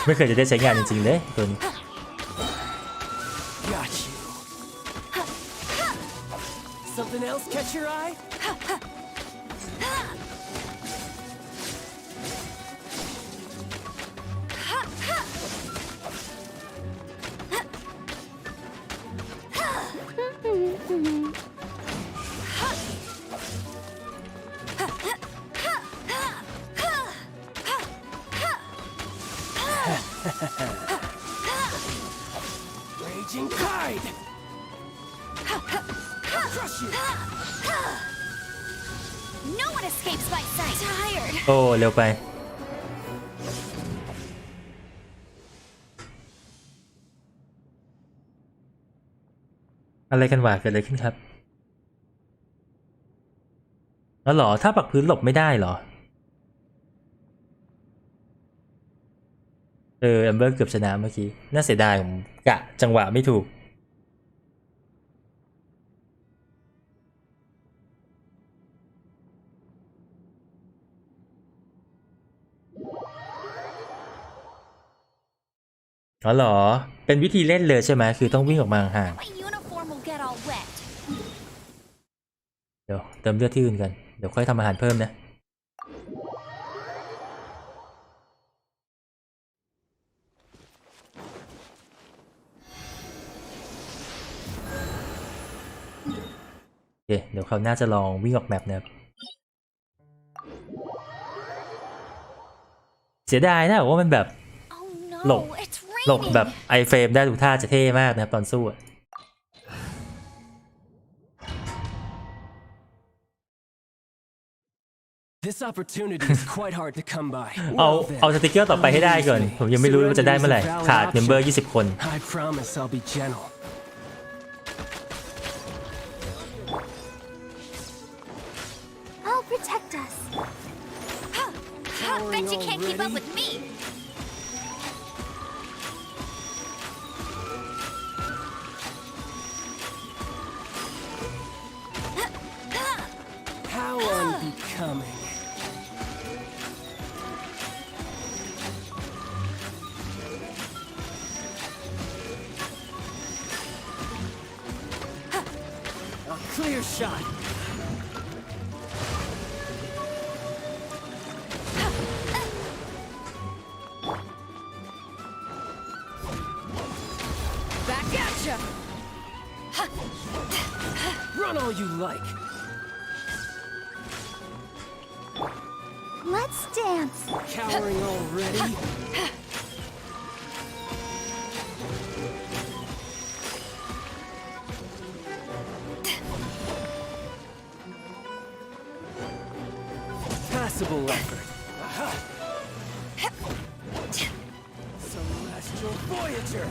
ไม่เคยจะได้ใช้งานจริงๆเลยตัวนี้ Something else catch your eye? Raging tide. Crush you. No one escapes my sight. Tired. โอ้เร็วไปอะไรกันวะเกิดอะไรขึ้นครับแล้วหรอถ้าปักพื้นหลบไม่ได้เหรอแอมเบอร์เกือบชนะเมื่อกี้น่าเสียดายผมกะจังหวะไม่ถูกอ๋อเหรอเป็นวิธีเล่นเลยใช่ไหมคือต้องวิ่งออกมาห่างเดี๋ยวเติมเลือดที่อื่นกันเดี๋ยวค่อยทำอาหารเพิ่มนะโอเคเดี๋ยวเขาน่าจะลองวิ่งออกแมปนะครับเสียดายนะว่ามันแบบหลบแบบไอเฟรมได้ดูท่าจะเท่มากนะครับตอนสู้This opportunity is quite hard to come by. เอาสติกเกอร์ต่อไปให้ได้ก่อนผมยังไม่รู้ว่าจะได้เมื่อไหร่ขาดเมมเบอร์20 คน I promise I'll be gentle. I'll protect us. Bet you can't keep up with me. How unbecoming. A clear shot. Back at ya. Run all you like. Let's dance. Cowering already? Passable effort. Celestial Voyager.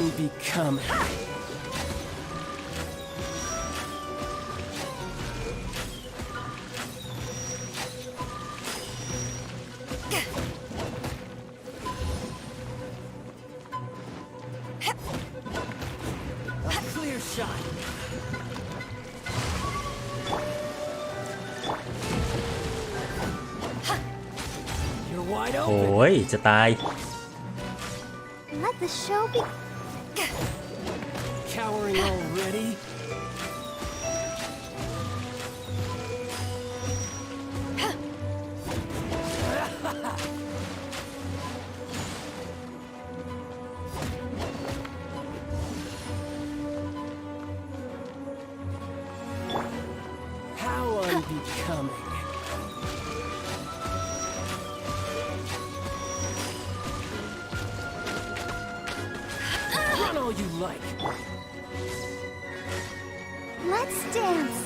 unbecoming. A clear shot. You're wide โอ้ open. ยจะตาย Let the show be. Cowering already? How unbecoming. Run all you like. Let's dance.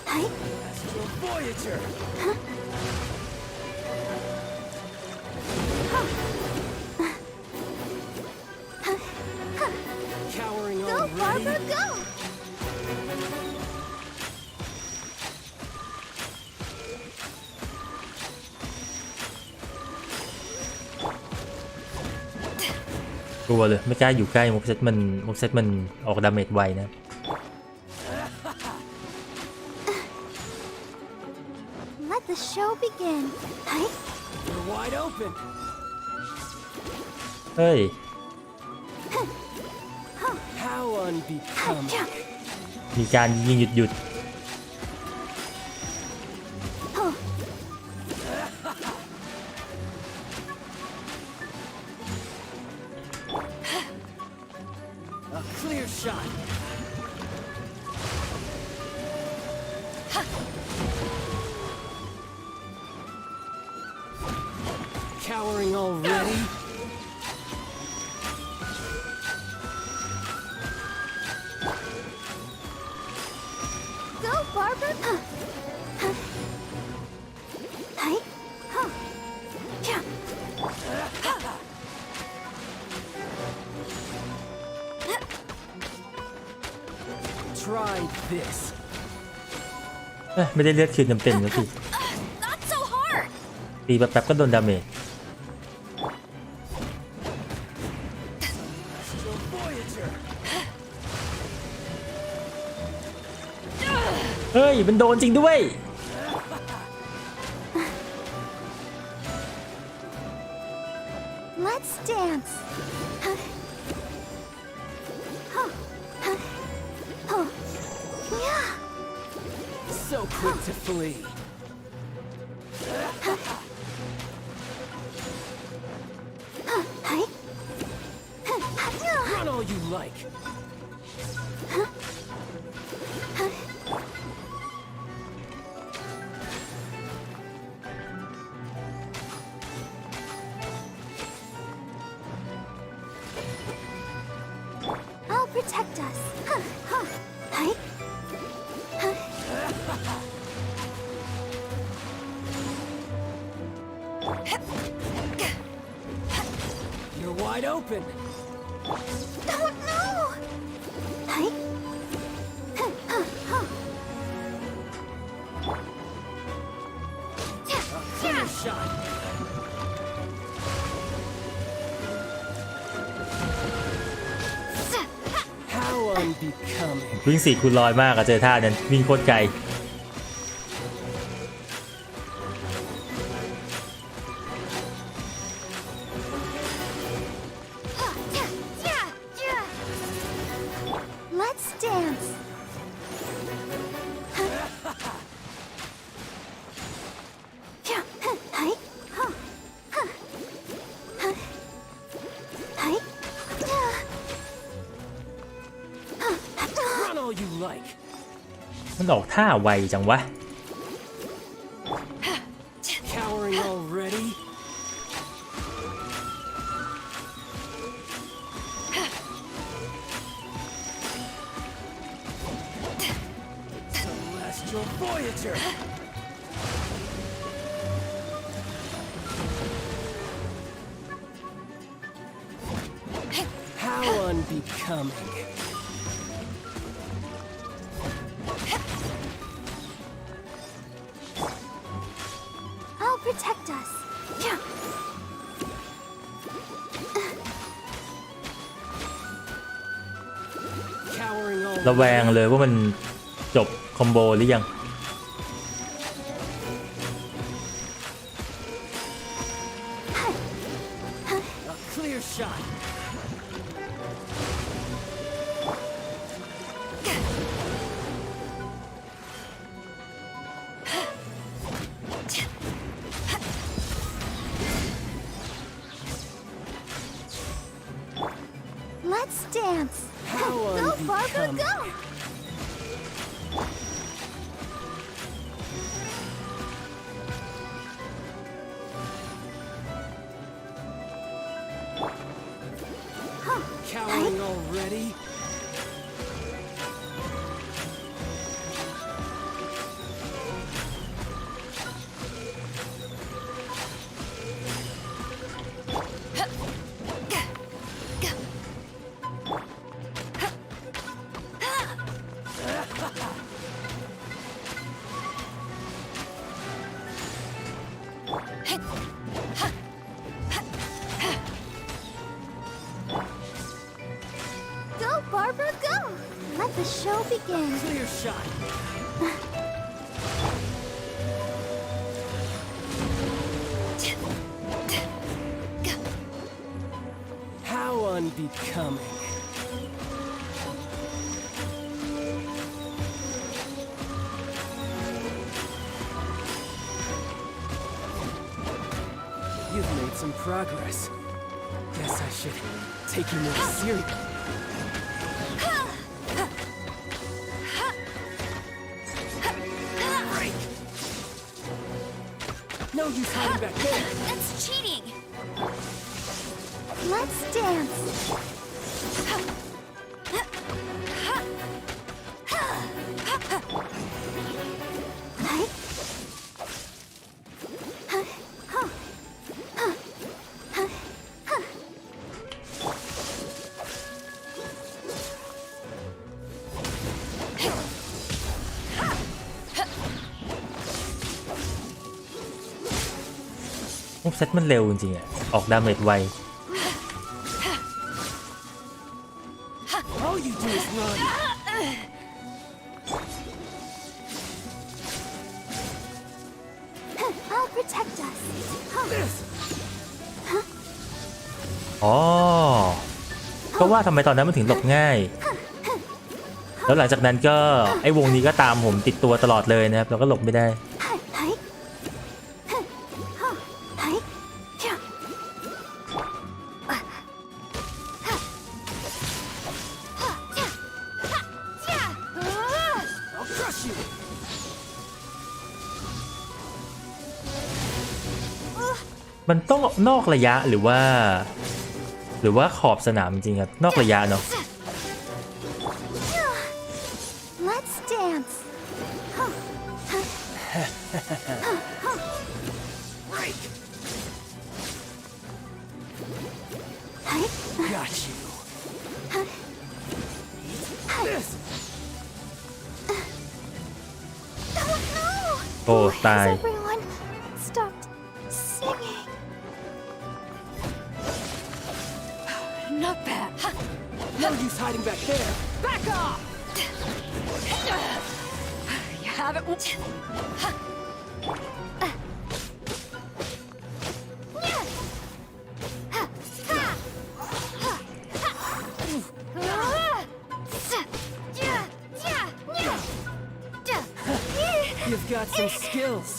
Hi. Astral Voyager. Cowering Go, already? Barbara, go! กลัวเลยไม่กล้าอยู่ใกล้มุกเซตมันออกดาเมจไวนะ Let the show begin. Hi. You're wide open. เฮ้ย How unbecoming. มีการยิงหยุด Oh. A clear shot. Cowering already? Go, Barbara. Hi. Huh. Yeah. Try this. เอ้ยไม่ได้เลือดคืนเต็มๆแล้วสิ Not so hard. ตีแป๊บๆก็โดนดาเมจ Astral Voyager. เฮ้ยมันโดนจริงด้วย Let's dance. Oh. Yeah. So quick to flee. Hi. Run all you like. I'll protect us. Hi. You're wide open. Oh no. Hi. A clear shot. How unbecoming. วิ่ง4 คูณ 100มากอะเจอท่านั้นวิ่งโคตรไกล Let's dance. Hi. Hi. Run all you like. มันออกท่าไวจังวะ Cowering already? Celestial Voyager! How unbecoming. I'll protect us. Yeah. ระแวงเลยว่ามันจบคอมโบหรือยัง A clear shot. Let's dance. Go, Barbara, go! Cowering already? Go, Barbara, go! Let the show begin. Clear shot. How unbecoming. You've made some progress. Guess I should take you more seriously. Break. No use hiding back there. That's cheating! Let's dance.มูฟเซตมันเร็วจริงๆอ่ะออกดาเมจไว All you do is run. I'll protect us. อ๋อก็ว่าทำไมตอนนั้นมันถึงหลบง่าย แล้วหลังจากนั้นก็ไอ้วงนี้ก็ตามผมติดตัวตลอดเลยนะครับแล้วก็หลบไม่ได้ I'll crush you. มันต้องนอกระยะหรือว่าขอบสนามจริงๆครับนอกระยะเนาะ Let's dance. Break. Got you. This. โอ้ตาย Everyone stopped singing. Not bad. No use hiding back there. Back off! You have it. You've got some skills.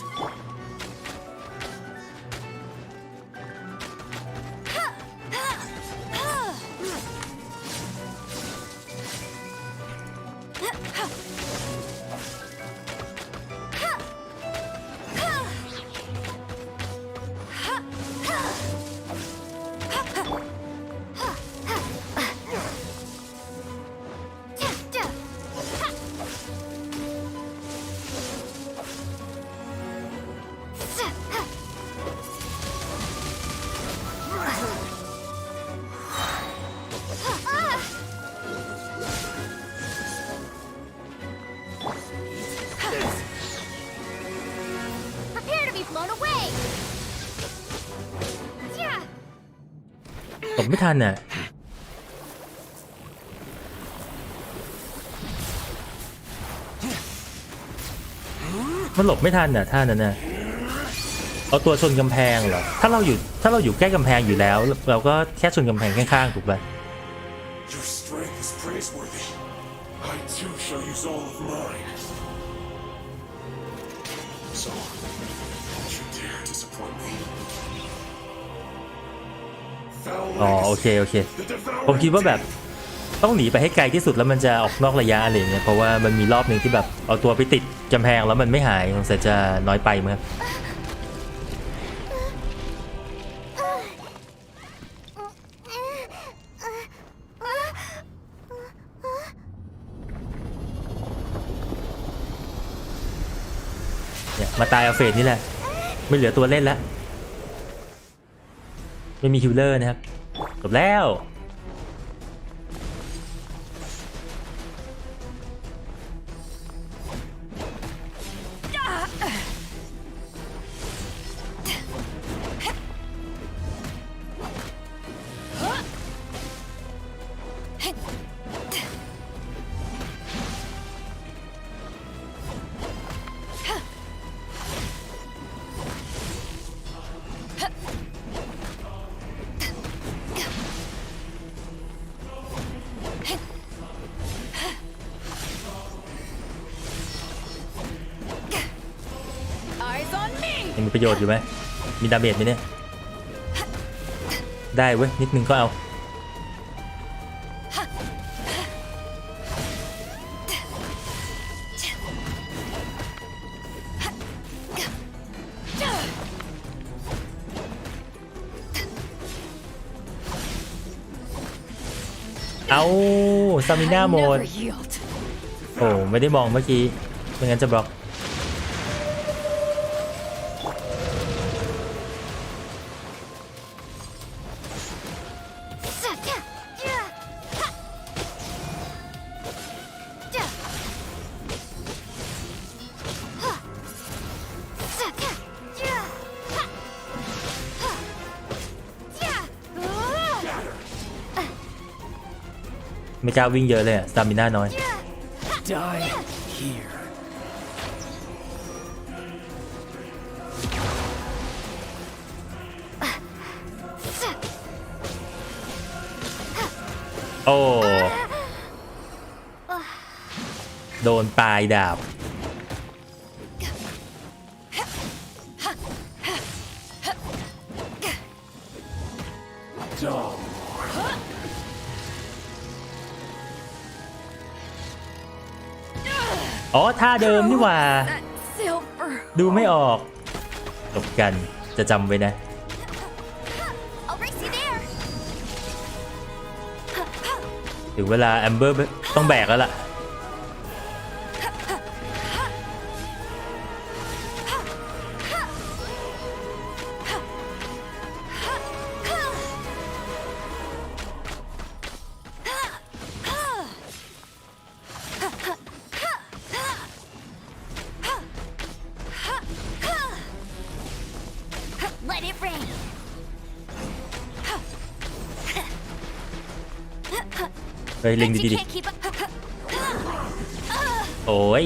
ไม่ทันน่ะมันหลบไม่ทันน่ะท่านั้นน่ะเอาตัวชนกำแพงเหรอถ้าเราอยู่ใกล้กำแพงอยู่แล้วเราก็แค่ชนกำแพงข้างๆถูกป่ะ Your strength is praiseworthy. I too shall use all of mine. So, don't you dare disappoint me. อ๋อโอเคผมคิดว่าแบบต้องหนีไปให้ไกลที่สุดแล้วมันจะออกนอกระยะอะไรเงี้ยเพราะว่ามันมีรอบหนึ่งที่แบบเอาตัวไปติดกำแพงแล้วมันไม่หายสงสัยจะน้อยไปมั้งครับเนี่ยมาตายเอาเฟสนี่แหละไม่เหลือตัวเล่นแล้วไม่มีฮิลเลอร์นะครับจบแล้วยังมีประโยชน์อยู่ไหมมีดาเมจไหมเนี่ยได้เว้ยนิดนึงก็เอาซามิน่าโหมดโอ้ไม่ได้มองเมื่อกี้ไม่งั้นจะบล็อกไม่กล้าวิ่งเยอะเลยอะสตามิน่าน้อย Die here. โอ้โดนปลายดาบอ๋อท่าเดิมนี่หว่าดูไม่ออกจบกันจะจำไว้นะถึงเวลาแอมเบอร์ต้องแบกแล้วล่ะเฮ้ยเล็งดีๆดิโอ้ย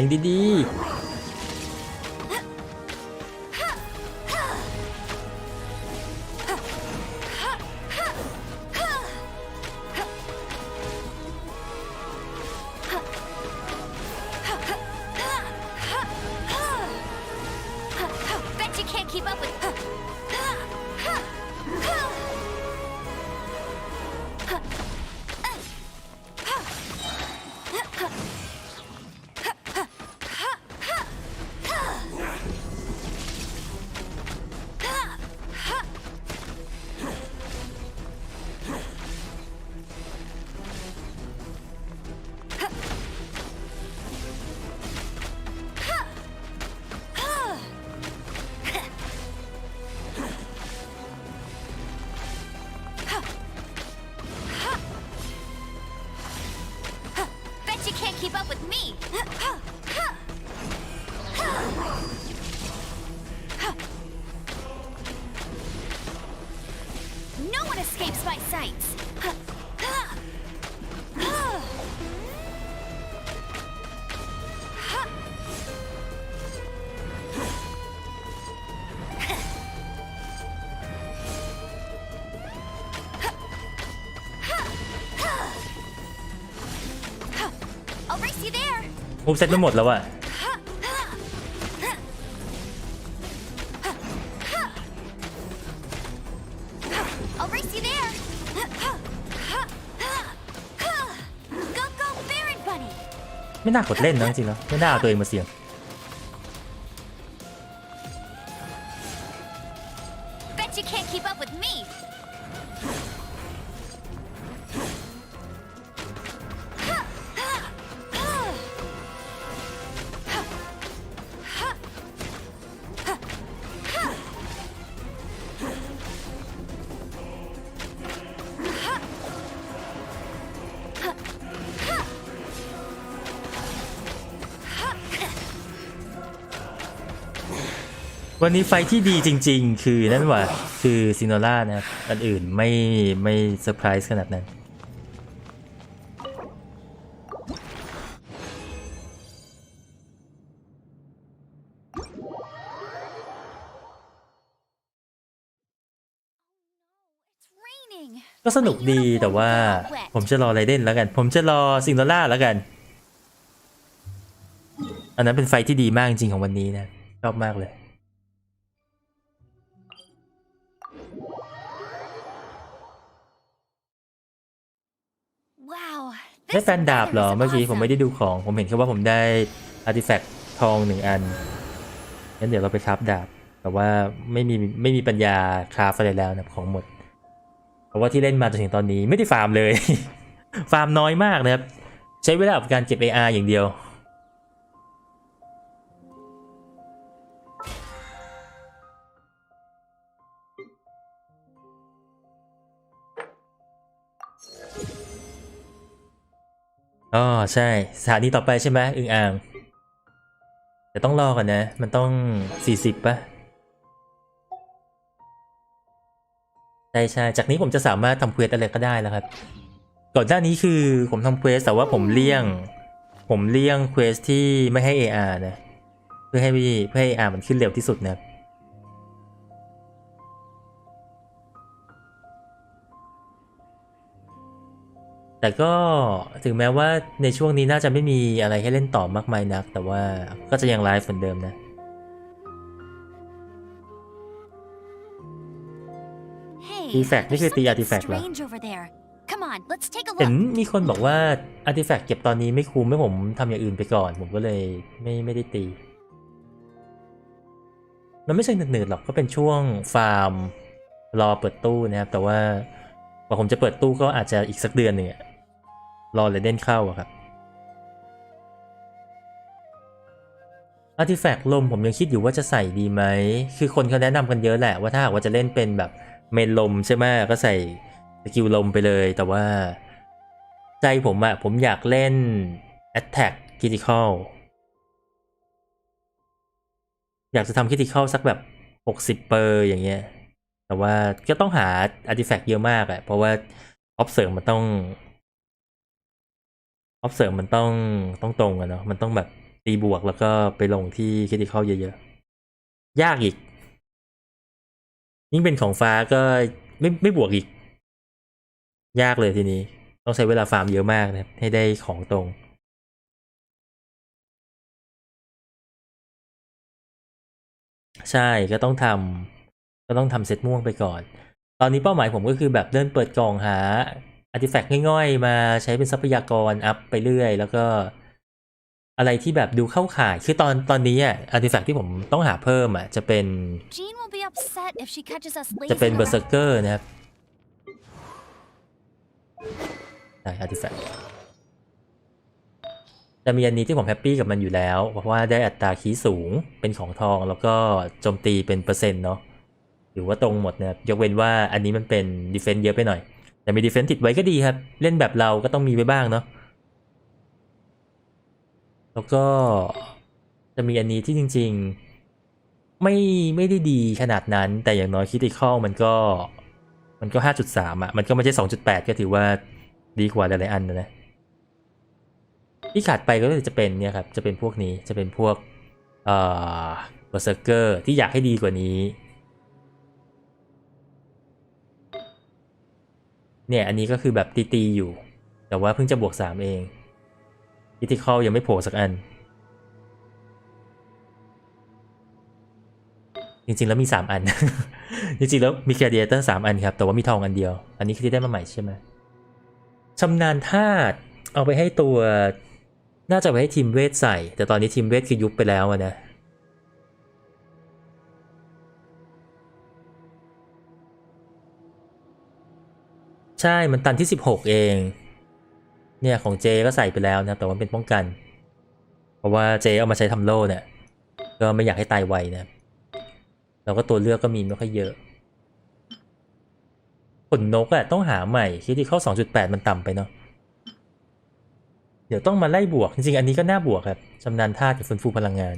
เล็งดีๆKeep up with me. No one escapes my sights. I'll race you there. มูฟเซ็ตไม่หมดแล้วอะ I'll race you there. Go go Baron Bunny. ไม่น่ากดเล่นนะจริงๆแล้วไม่น่าเอาตัวเองมาเสี่ยง Bet you can't keep up with me.วันนี้ไฟที่ดีจริงๆคือนั่นว่ะคือซิโนล่านะครับอันอื่นไม่เซอร์ไพรส์ขนาดนั้นก็สนุกดีแต่ว่าผมจะรอไรเดนแล้วกันผมจะรอซิโนล่าแล้วกันอันนั้นเป็นไฟที่ดีมากจริงๆของวันนี้นะชอบมากเลยได้แฟนดาบเหรอเมื่อกี้ผมไม่ได้ดูของผมเห็นแค่ว่าผมได้อาร์ติแฟกต์ทอง1 อันงั้นเดี๋ยวเราไปคราฟดาบแต่ว่าไม่มีปัญญาคราฟอะไรแล้วนะของหมดเพราะว่าที่เล่นมาจนถึงตอนนี้ไม่ได้ฟาร์มเลย ฟาร์มน้อยมากนะครับใช้เวลากับการเก็บ AR อย่างเดียวอ๋อใช่สถานีต่อไปใช่ไหมอึ่งอ่างแต่ต้องรอก่อนนะมันต้อง40ป่ะใช่จากนี้ผมจะสามารถทำเควสอะไรก็ได้แล้วครับก่อนหน้านี้คือผมทำเควสแต่ว่าผมเลี่ยงเควสที่ไม่ให้ AR นะเพื่อให้ AR มันขึ้นเร็วที่สุดนะครับแต่ก็ถึงแม้ว่าในช่วงนี้น่าจะไม่มีอะไรให้เล่นต่อมากมายนักแต่ว่าก็จะยังไลฟ์เหมือนเดิมนะอาร์ติแฟกต์นี่คือตีอาร์ติแฟกต์เหรอเห็นมีคนบอกว่าอาร์ติแฟกต์เก็บตอนนี้ไม่คุ้มให้ผมทำอย่างอื่นไปก่อนผมก็เลยไม่ได้ตีมันไม่ใช่หนืดๆหรอกก็เป็นช่วงฟาร์มรอเปิดตู้นะครับแต่ว่ากว่าผมจะเปิดตู้ก็อาจจะอีกสักเดือนหนึ่งรอเลยเด่นเข้าครับอาร์ติแฟกต์ลมผมยังคิดอยู่ว่าจะใส่ดีไหมคือคนเขาแนะนำกันเยอะแหละว่าถ้าหากว่าจะเล่นเป็นแบบเมนลมใช่ไหมก็ใส่สกิลลมไปเลยแต่ว่าใจผมอยากเล่น Attack Critical อยากจะทำ Critical สักแบบ60เปอร์อย่างเงี้ยแต่ว่าก็ต้องหา Artifact เยอะมากอะเพราะว่า Observe มันต้องตรงอะเนาะมันต้องแบบ ตีบวกแล้วก็ไปลงที่คริติคอลเยอะๆยากอีกยิ่งเป็นของฟ้าก็ไม่บวกอีกยากเลยทีนี้ต้องใช้เวลาฟาร์มเยอะมากนะครับให้ได้ของตรงใช่ก็ต้องทำเซตม่วงไปก่อนตอนนี้เป้าหมายผมก็คือแบบเดินเปิดกล่องหาอาร์ติแฟกต์ง่อยๆมาใช้เป็นทรัพยากรอัพไปเรื่อยแล้วก็อะไรที่แบบดูเข้าข่ายคือตอนนี้อ่ะอาร์ติแฟกต์ที่ผมต้องหาเพิ่มอ่ะจะเป็น Jean will be upset if she catches us จะเป็น lazing เบอร์เซอ around. ร์เกอร์นะครับได้อาร์ติแฟกต์จะมีอันนี้ที่ผมแฮปปี้กับมันอยู่แล้วเพราะว่าได้อัตราคีย์สูงเป็นของทองแล้วก็โจมตีเป็นเปอร์เซ็นต์เนาะหรือว่าตรงหมดนะครับยกเว้นว่าอันนี้มันเป็นดีเฟนซ์เยอะไปหน่อยแต่มีดีเฟนซ์ติดไว้ก็ดีครับเล่นแบบเราก็ต้องมีไว้บ้างเนาะแล้วก็จะมีอันนี้ที่จริงๆไม่ได้ดีขนาดนั้นแต่อย่างน้อยคริติคอลมันก็ 5.3 อ่ะมันก็ไม่ใช่ 2.8 ก็ถือว่าดีกว่าหลายๆอันนะที่ขาดไปก็จะเป็นเนี่ยครับจะเป็นพวกนี้จะเป็นพวกเบอร์เซอร์เกอร์ที่อยากให้ดีกว่านี้เนี่ยอันนี้ก็คือแบบตีอยู่แต่ว่าเพิ่งจะบวก3เองคริติคอลยังไม่โผล่สักอันจริงๆแล้วมี3อัน จริงๆแล้วมีแคเดียเตอร์3อันครับแต่ว่ามีทองอันเดียวอันนี้คือที่ได้มาใหม่ใช่ไหมชำนาญธาตุเอาไปให้ตัวน่าจะไปให้ทีมเวทใส่แต่ตอนนี้ทีมเวทคือยุบไปแล้วนะใช่มันตันที่16เองเนี่ยของเจก็ใส่ไปแล้วนะแต่ว่าเป็นป้องกันเพราะว่าเจเอามาใช้ทำโล่เนี่ยก็ไม่อยากให้ตายไวนะแล้วก็ตัวเลือกก็มีไม่ค่อยเยอะขนนกอะต้องหาใหม่คิดที่เข้า 2.8 มันต่ำไปเนาะเดี๋ยวต้องมาไล่บวกจริงๆอันนี้ก็น่าบวกครับชำนาญธาตุกับฟื้นฟูพลังงาน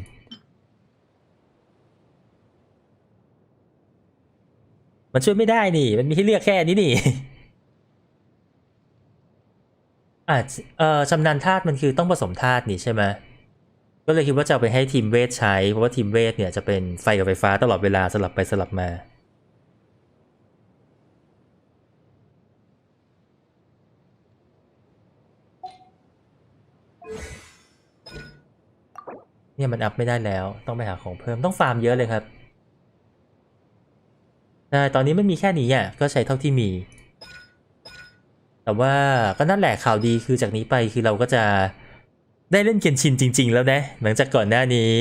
มันช่วยไม่ได้นี่มันมีให้เลือกแค่นี้นี่อาจชำนาญธาตุมันคือต้องผสมธาตุนี่ใช่ไหมก็เลยคิดว่าจะเอาไปให้ทีมเวทใช้เพราะว่าทีมเวทเนี่ยจะเป็นไฟกับไฟฟ้าตลอดเวลาสลับไปสลับมาเนี่ยมันอัพไม่ได้แล้วต้องไปหาของเพิ่มต้องฟาร์มเยอะเลยครับใช่ตอนนี้ไม่มีแค่นี้อ่ะก็ใช้เท่าที่มีแต่ว่าก็นั่นแหละข่าวดีคือจากนี้ไปคือเราก็จะได้เล่นเกนชินจริงๆแล้วนะหลังจากก่อนหน้านี้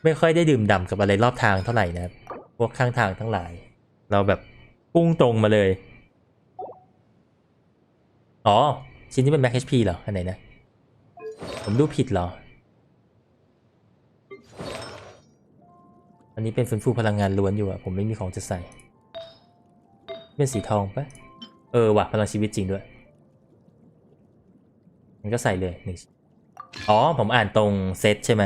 ไม่ค่อยได้ดื่มด่ำกับอะไรรอบทางเท่าไหร่นะครับพวกข้างทางทั้งหลายเราแบบพุ่งตรงมาเลยอ๋อชิ้นนี้เป็น Max HP เหรออันไหนนะผมดูผิดเหรออันนี้เป็นฟื้นฟูพลังงานล้วนอยู่อะผมไม่มีของจะใส่เป็นสีทองปะว่ะพลังชีวิตจริงด้วยมันก็ใส่เลยหนึ่งอ๋อผมอ่านตรงเซตใช่ไหม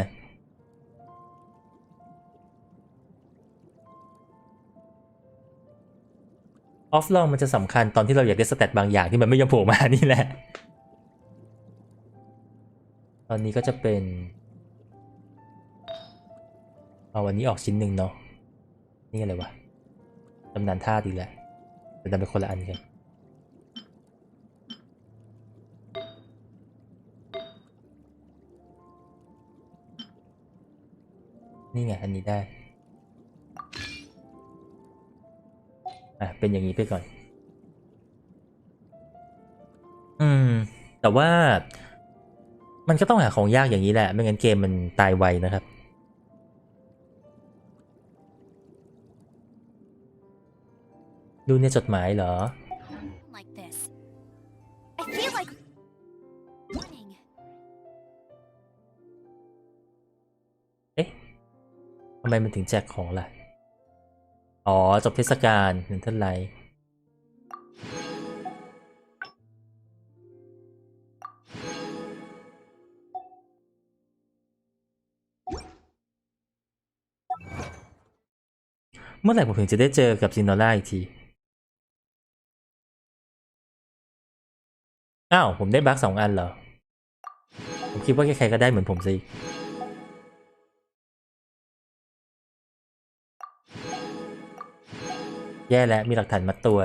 ออฟลองมันจะสำคัญตอนที่เราอยากได้สเตตบางอย่างที่มันไม่ยอมโผล่มานี่แหละตอนนี้ก็จะเป็นเอาวันนี้ออกชิ้นหนึ่งเนาะนี่อะไรวะตำนานธาตุอีกแหละแต่ดันเป็นคนละอันกันนี่ไงอันนี้ได้เป็นอย่างนี้ไปก่อนแต่ว่ามันก็ต้องหาของยากอย่างนี้แหละไม่งั้นเกมมันตายไวนะครับดูในจดหมายเหรอ Like this. I feel like winning. เอ๊ะทำไมมันถึงแจกของล่ะอ๋อจบเทศกาลนันเทอร์ไลท์เมื่อไหร่ผมถึงจะได้เจอกับซินโนล่าอีกทีอ้าวผมได้บัค2 อันเหรอ ผมคิดว่าใครๆก็ได้เหมือนผมสิแย่แล้วมีหลักฐานมัดตัว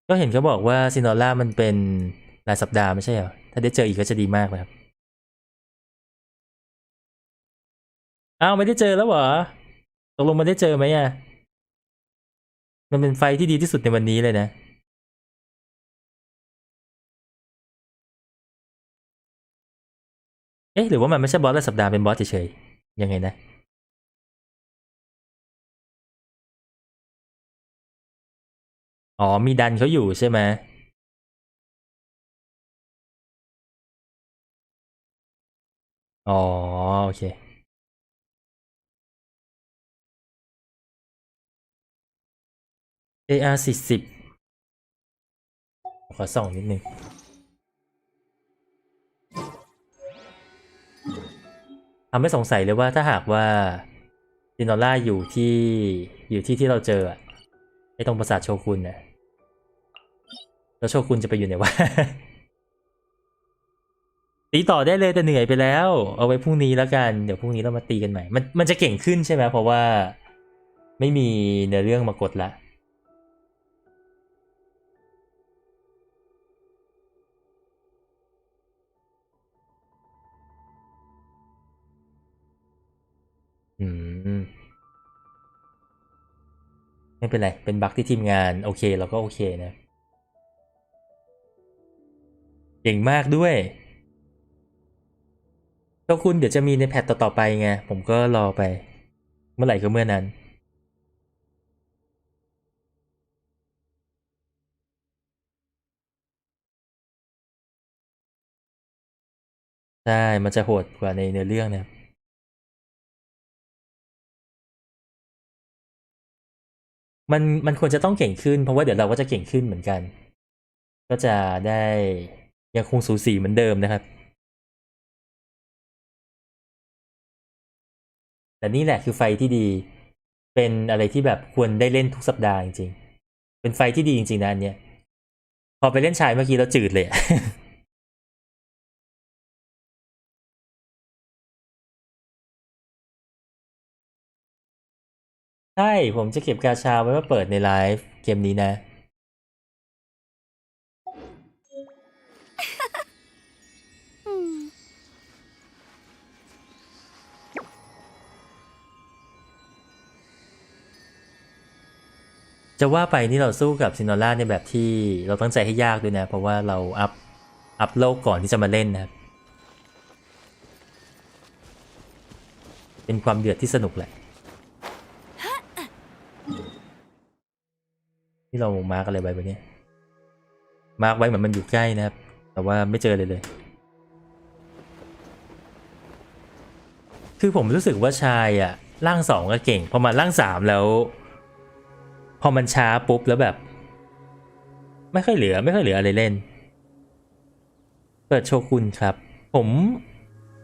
ก็เห็นเขาบอกว่าซินอร่ามันเป็นรายสัปดาห์ไม่ใช่เหรอถ้าได้เจออีกก็จะดีมากเลยครับอ้าวไม่ได้เจอแล้วเหรอตกลงมันได้เจอไหมอ่ะมันเป็นไฟที่ดีที่สุดในวันนี้เลยนะเอ๊ะหรือว่ามันไม่ใช่บอสรายสัปดาห์เป็นบอสเฉยๆยังไงนะอ๋อมีดันเขาอยู่ใช่ไหมอ๋อโอเค AR 40ขอส่องนิดนึงทำให้สงสัยเลยว่าถ้าหากว่าซินอร่าอยู่ที่ที่เราเจออะไอ้ตรงปราสาทโชกุนน่ะแล้วโชกุนจะไปอยู่ไหนวะ ตีต่อได้เลยแต่เหนื่อยไปแล้วเอาไว้พรุ่งนี้แล้วกันเดี๋ยวพรุ่งนี้เรามาตีกันใหม่มันจะเก่งขึ้นใช่ไหมเพราะว่าไม่มีเนื้อเรื่องมากดละไม่เป็นไรเป็นบั๊กที่ทีมงานโอเคเราก็โอเคนะเก่งมากด้วยโชกุนเดี๋ยวจะมีในแพทต่อๆไปไงผมก็รอไปเมื่อไหร่ก็เมื่อนั้นใช่มันจะโหดกว่าในเนื้อเรื่องนะครับมันควรจะต้องเก่งขึ้นเพราะว่าเดี๋ยวเราก็จะเก่งขึ้นเหมือนกันก็จะได้ยังคงสูสีเหมือนเดิมนะครับแต่นี่แหละคือไฟที่ดีเป็นอะไรที่แบบควรได้เล่นทุกสัปดาห์จริงๆเป็นไฟที่ดีจริงๆนะอันเนี้ยพอไปเล่นชายเมื่อกี้เราจืดเลย ใช่ผมจะเก็บกาชาไว้มาเปิดในไลฟ์เกมนี้นะจะว่าไปนี่เราสู้กับซินอร่าในแบบที่เราตั้งใจให้ยากด้วยนะเพราะว่าเราอัพโลกก่อนที่จะมาเล่นนะครับเป็นความเดือดที่สนุกแหละที่เรามาร์กอะไรไว้บนนี้มาร์กไว้เหมือนมันอยู่ใกล้นะครับแต่ว่าไม่เจอเลยคือผมรู้สึกว่าชายอ่ะร่าง2ก็เก่งพอมาร่าง3แล้วพอมันช้าปุ๊บแล้วแบบไม่ค่อยเหลืออะไรเล่นเปิดโชกุนครับผม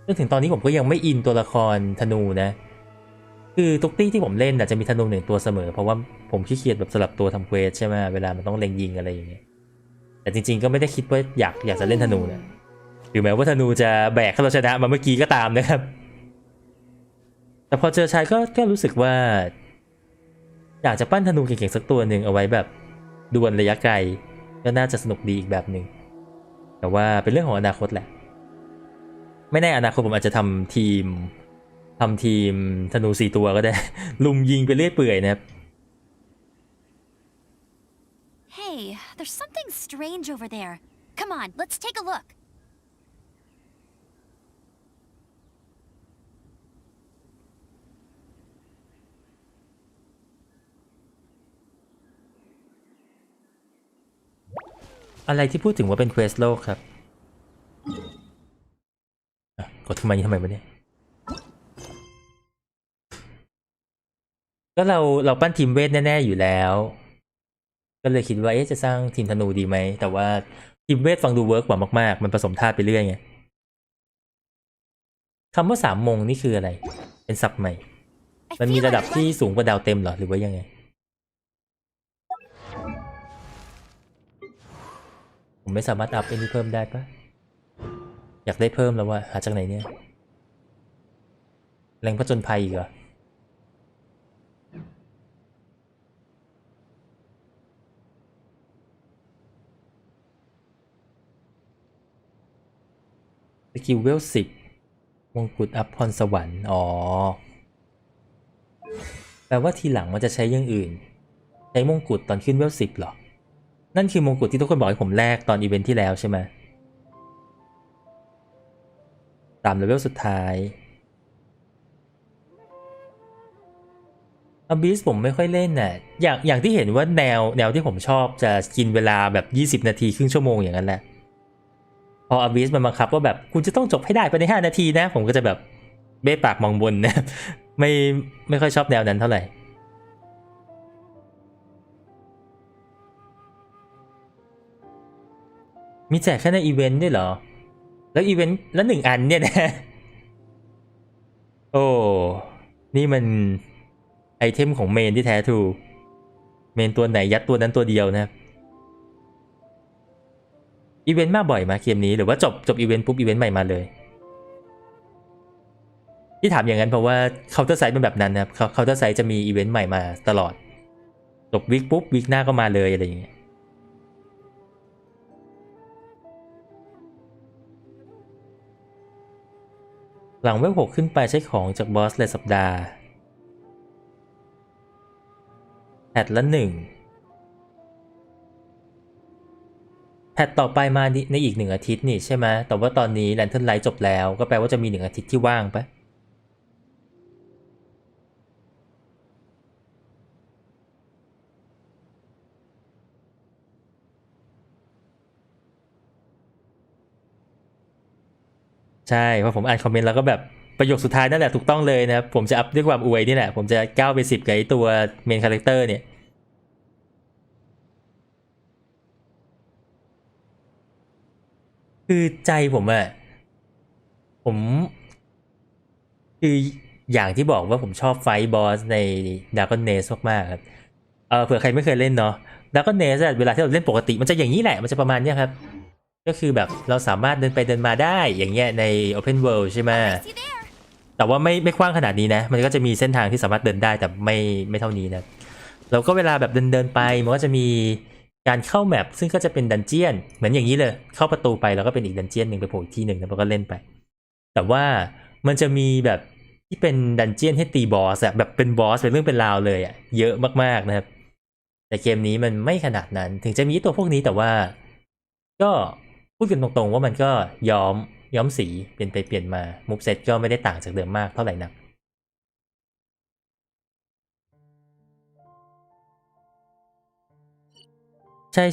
จนถึงตอนนี้ผมก็ยังไม่อินตัวละครธนูนะคือทุกตี้ที่ผมเล่นอาจจะมีธนู1ตัวเสมอเพราะว่าผมขี้เกียจแบบสลับตัวทำเควสใช่ไหมเวลามันต้องเล็งยิงอะไรอย่างเงี้ยแต่จริงๆก็ไม่ได้คิดว่าอยากจะเล่นธนูนะถึงแม้ว่าธนูจะแบกให้เราชนะมาเมื่อกี้ก็ตามนะครับแต่พอเจอชายก็รู้สึกว่าอยากจะปั้นธนูเก่งๆสักตัวหนึ่งเอาไว้แบบดวลระยะไกลก็น่าจะสนุกดีอีกแบบหนึ่งแต่ว่าเป็นเรื่องของอนาคตแหละไม่แน่อนาคตผมอาจจะทำทีมธนู4ตัวก็ได้ ลุมยิงไปเรื่อยเปื่อยนะครับ Hey, there's something strange over there. Come on, let's take a look. อะไรที่พูดถึงว่าเป็นเควสโลกครับกดทำไมวะเนี่ยก็เราปั้นทีมเวทแน่ๆอยู่แล้วก็เลยคิดว่าจะสร้างทีมธนูดีไหมแต่ว่าทีมเวทฟังดูเวิร์กกว่ามากๆมันผสมธาตุไปเรื่อยไงคำว่า3 มงนี่คืออะไรเป็นศัพท์ใหม่มันมีระดับที่สูงกว่าดาวเต็มเหรอหรือว่ายังไง ผมไม่สามารถอัพอันนี้เพิ่มได้ปะอยากได้เพิ่มแล้วว่าหาจากไหนเนี่ยแรงผจญภัยอีกเหรอสกิลเวล10มงกุฎอัพพรสวรรค์อ๋อแปลว่าทีหลังมันจะใช้อย่างอื่นใช้มงกุฎตอนขึ้นเวล10หรอนั่นคือมงกุฎที่ทุกคนบอกให้ผมแลกตอนอีเวนท์ที่แล้วใช่ไหมตามเลเวลสุดท้ายอบิสผมไม่ค่อยเล่นน่ะอย่างที่เห็นว่าแนวที่ผมชอบจะกินเวลาแบบ20นาทีครึ่งชั่วโมงอย่างนั้นแหละพออบิสมันบังคับว่าแบบคุณจะต้องจบให้ได้ภายใน5นาทีนะผมก็จะแบบเบ้ปากมองบนนะไม่ค่อยชอบแนวนั้นเท่าไหร่มีแจกแค่ในอีเวนต์ด้วยเหรอแล้วอีเวนต์ละ1อันเนี่ยนะโอ้นี่มันไอเทมของเมนที่แท้ทรูเมนตัวไหนยัดตัวนั้นตัวเดียวนะครับอีเวนต์มาบ่อยมาเกมนี้หรือว่าจบอีเวนต์ปุ๊บอีเวนต์ใหม่มาเลยที่ถามอย่างนั้นเพราะว่าเคาน์เตอร์ไซต์เป็นแบบนั้นนะครับเคาน์เตอร์ไซต์จะมีอีเวนต์ใหม่มาตลอดจบวีคปุ๊บวีคหน้าก็มาเลยอะไรอย่างเงี้ยหลังเวล6ขึ้นไปใช้ของจากบอสเลยสัปดาห์แพทละ1แพทต่อไปมาในอีก1อาทิตย์นี่ใช่ไหมแต่ว่าตอนนี้แลนเทิร์นไลท์จบแล้วก็แปลว่าจะมี1อาทิตย์ที่ว่างปะใช่เพราะผมอ่านคอมเมนต์แล้วก็แบบประโยคสุดท้ายนั่นแหละถูกต้องเลยนะครับผมจะอัพด้วยความอวยนี่แหละผมจะก้าวไป10กับไอตัวเมนคาแรคเตอร์เนี่ยคือใจผมอะผมคืออย่างที่บอกว่าผมชอบไฟท์บอสใน Dragon Nest มากๆครับเผื่อใครไม่เคยเล่นเนาะ Dragon Nest เวลาที่เราเล่นปกติมันจะอย่างนี้แหละมันจะประมาณนี้ครับก็คือแบบเราสามารถเดินไปเดินมาได้อย่างเงี้ยใน Open World ใช่ไหมแต่ว่าไม่กว้างขนาดนี้นะมันก็จะมีเส้นทางที่สามารถเดินได้แต่ไม่เท่านี้นะแล้วก็เวลาแบบเดินไปมันก็จะมีการเข้าแมปซึ่งก็จะเป็นดันเจียนเหมือนอย่างนี้เลยเข้าประตูไปแล้วก็เป็นอีกดันเจียนหนึ่งไปโผล่อีกที่หนึ่งแล้วก็เล่นไปแต่ว่ามันจะมีแบบที่เป็นดันเจียนให้ตีบอสอะแบบเป็นบอสเป็นเรื่องเป็นราวเลยอะเยอะมากๆนะครับแต่เกมนี้มันไม่ขนาดนั้นถึงจะมีตัวพวกนี้แต่ว่าก็พูดกันตรงๆว่ามันก็ย้อมสีเปลี่ยนไปเปลี่ยนมามูฟเซตก็ไม่ได้ต่างจากเดิมมากเท่าไหร่นัก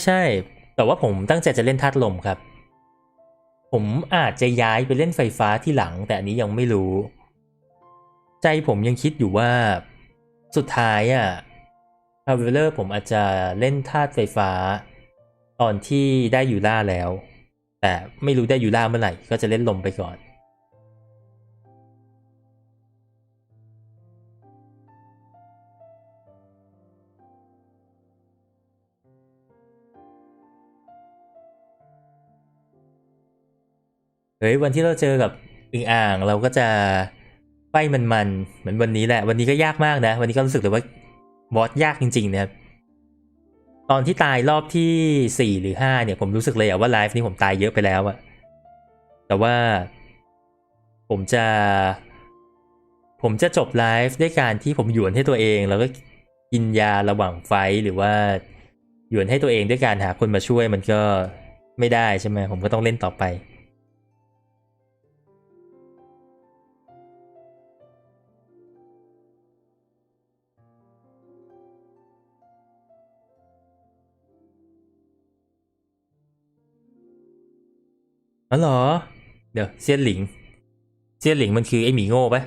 ใช่แต่ว่าผมตั้งใจจะเล่นธาตุลมครับผมอาจจะย้ายไปเล่นไฟฟ้าที่หลังแต่อันนี้ยังไม่รู้ใจผมยังคิดอยู่ว่าสุดท้ายอะทราเวลเลอร์ผมอาจจะเล่นธาตุไฟฟ้าตอนที่ได้ยูล่าแล้วแต่ไม่รู้ได้ยูล่าเมื่อไหร่ก็จะเล่นลมไปก่อนเฮ้ยวันที่เราเจอกับอึ่งอ่างเราก็จะไฟมันเหมือนวันนี้แหละวันนี้ก็ยากมากนะวันนี้ก็รู้สึกเลยว่าบอสยากจริงๆนะครับตอนที่ตายรอบที่4หรือ5เนี่ยผมรู้สึกเลยว่าไลฟ์นี้ผมตายเยอะไปแล้วอะแต่ว่าผมจะจบไลฟ์ด้วยการที่ผมหยวนให้ตัวเองแล้วก็กินยาระหว่างไฟหรือว่าหยวนให้ตัวเองด้วยการหาคนมาช่วยมันก็ไม่ได้ใช่ไหมผมก็ต้องเล่นต่อไปอ๋อเหรอเดี๋ยวเซียนหลิงมันคือไอหมีโง่ปะ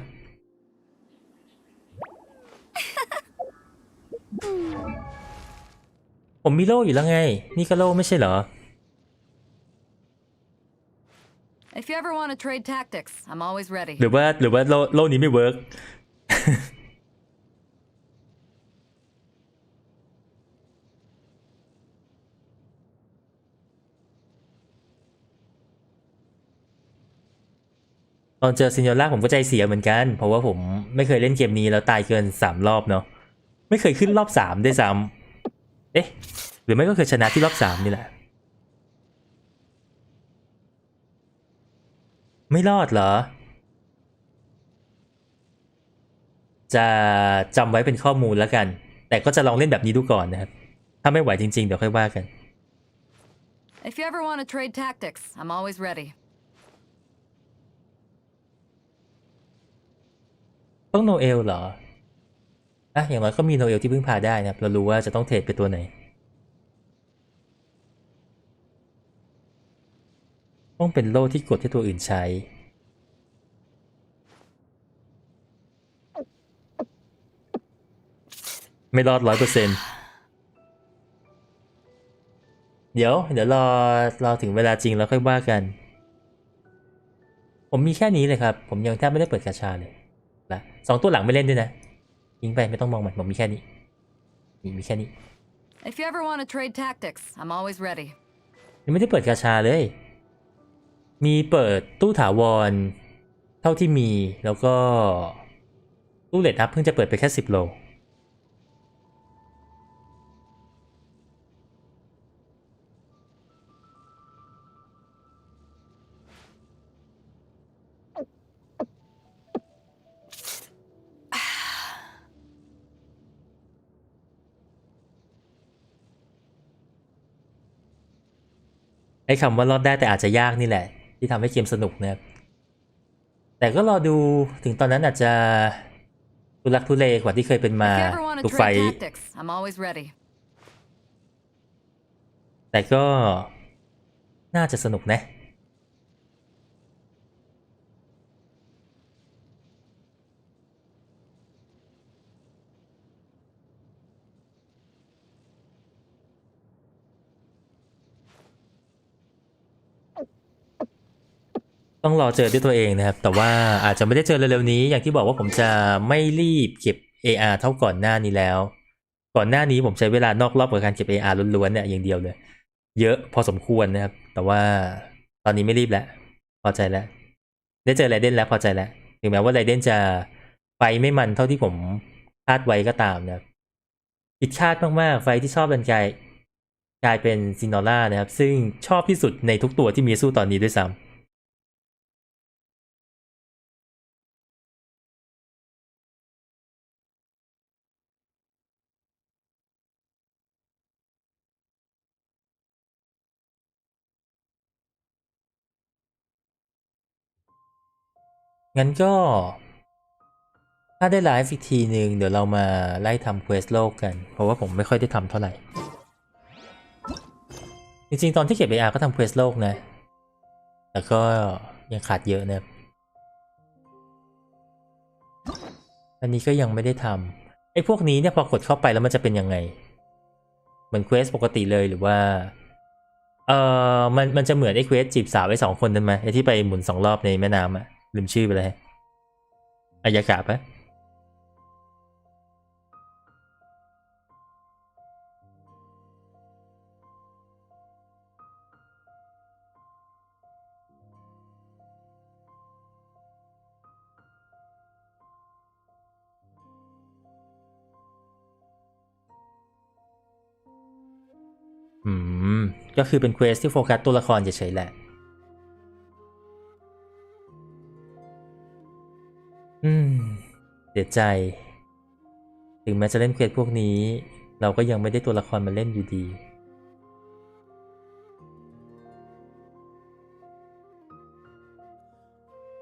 ผมมีโล่อยู่แล้วไงนี่ก็โล่ไม่ใช่เหรอ If you ever want to trade tactics, I'm always ready. หรือว่าโล่นี้ไม่เวิร์ก ตอนเจอซินยอร่าผมก็ใจเสียเหมือนกันเพราะว่าผมไม่เคยเล่นเกมนี้แล้วตายเกิน3 รอบเนาะไม่เคยขึ้นรอบ3ด้วยซ้ำเอ๊ะหรือไม่ก็เคยชนะที่รอบ3นี่แหละไม่รอดเหรอจะจำไว้เป็นข้อมูลแล้วกันแต่ก็จะลองเล่นแบบนี้ดูก่อนนะครับถ้าไม่ไหวจริงๆเดี๋ยวค่อยว่ากัน If you ever want to trade tactics, I'm always ready. ต้องโนเอลเหรออ่ะอย่างน้อยก็มีโนเอลที่พึ่งพาได้นะครับเรารู้ว่าจะต้องเทรดไปตัวไหนต้องเป็นโล่ที่กดที่ตัวอื่นใช้ไม่รอด100%เดี๋ยวรอถึงเวลาจริงแล้วค่อยว่ากันผมมีแค่นี้เลยครับผมยังแทบไม่ได้เปิดกาชาเลยละ2 ตัวหลังไม่เล่นด้วยนะยิงไปไม่ต้องมองมันผมมีแค่นี้มีแค่นี้ If you ever want to trade tactics, I'm always ready. ยังไม่ได้เปิดกาชาเลยมีเปิดตู้ถาวรเท่าที่มีแล้วก็ตู้เลดอัพเพิ่งจะเปิดไปแค่10 โลไอ้คำว่ารอดได้แต่อาจจะยากนี่แหละที่ทำให้เกมสนุกนะครับแต่ก็รอดูถึงตอนนั้นอาจจะทุลักทุเลกว่าที่เคยเป็นมา If you ever want to ทุกไฟ trade tactics, I'm always ready. แต่ก็น่าจะสนุกนะต้องรอเจอด้วยตัวเองนะครับแต่ว่าอาจจะไม่ได้เจอเร็วๆนี้อย่างที่บอกว่าผมจะไม่รีบเก็บ AR เท่าก่อนหน้านี้แล้วก่อนหน้านี้ผมใช้เวลานอกรอบกับการเก็บ AR ล้วนๆเนี่ยอย่างเดียวเลยเยอะพอสมควรนะครับแต่ว่าตอนนี้ไม่รีบแล้วพอใจแล้วได้เจอไรเดนแล้วพอใจแล้วถึงแม้ว่าไรเดนจะไฟไม่มันเท่าที่ผมคาดไว้ก็ตามนะครับผิดคาดมากๆไฟที่ชอบเป็นกลายเป็นซินอร่านะครับซึ่งชอบที่สุดในทุกตัวที่มีสู้ตอนนี้ด้วยซ้ำงั้นก็ถ้าได้ไลฟ์อีกทีหนึ่งเดี๋ยวเรามาไล่ทำเควสโลกกันเพราะว่าผมไม่ค่อยได้ทำเท่าไหร่จริงๆตอนที่เก็บ AR ก็ทำเควสโลกนะแต่ก็ยังขาดเยอะนะครับอันนี้ก็ยังไม่ได้ทำไอ้พวกนี้เนี่ยพอกดเข้าไปแล้วมันจะเป็นยังไงเหมือนเควสปกติเลยหรือว่ามันจะเหมือนไอ้เควสจีบสาวไอ้2 คนนั้นไหมไอ้ที่ไปหมุน2 รอบในแม่น้ำอะลืมชื่อไปเลยอายากะปะก็คือเป็นเควสที่โฟกัสตัวละครเฉยๆแหละเสียใจถึงแม้จะเล่นเควสพวกนี้เราก็ยังไม่ได้ตัวละครมาเล่นอยู่ดี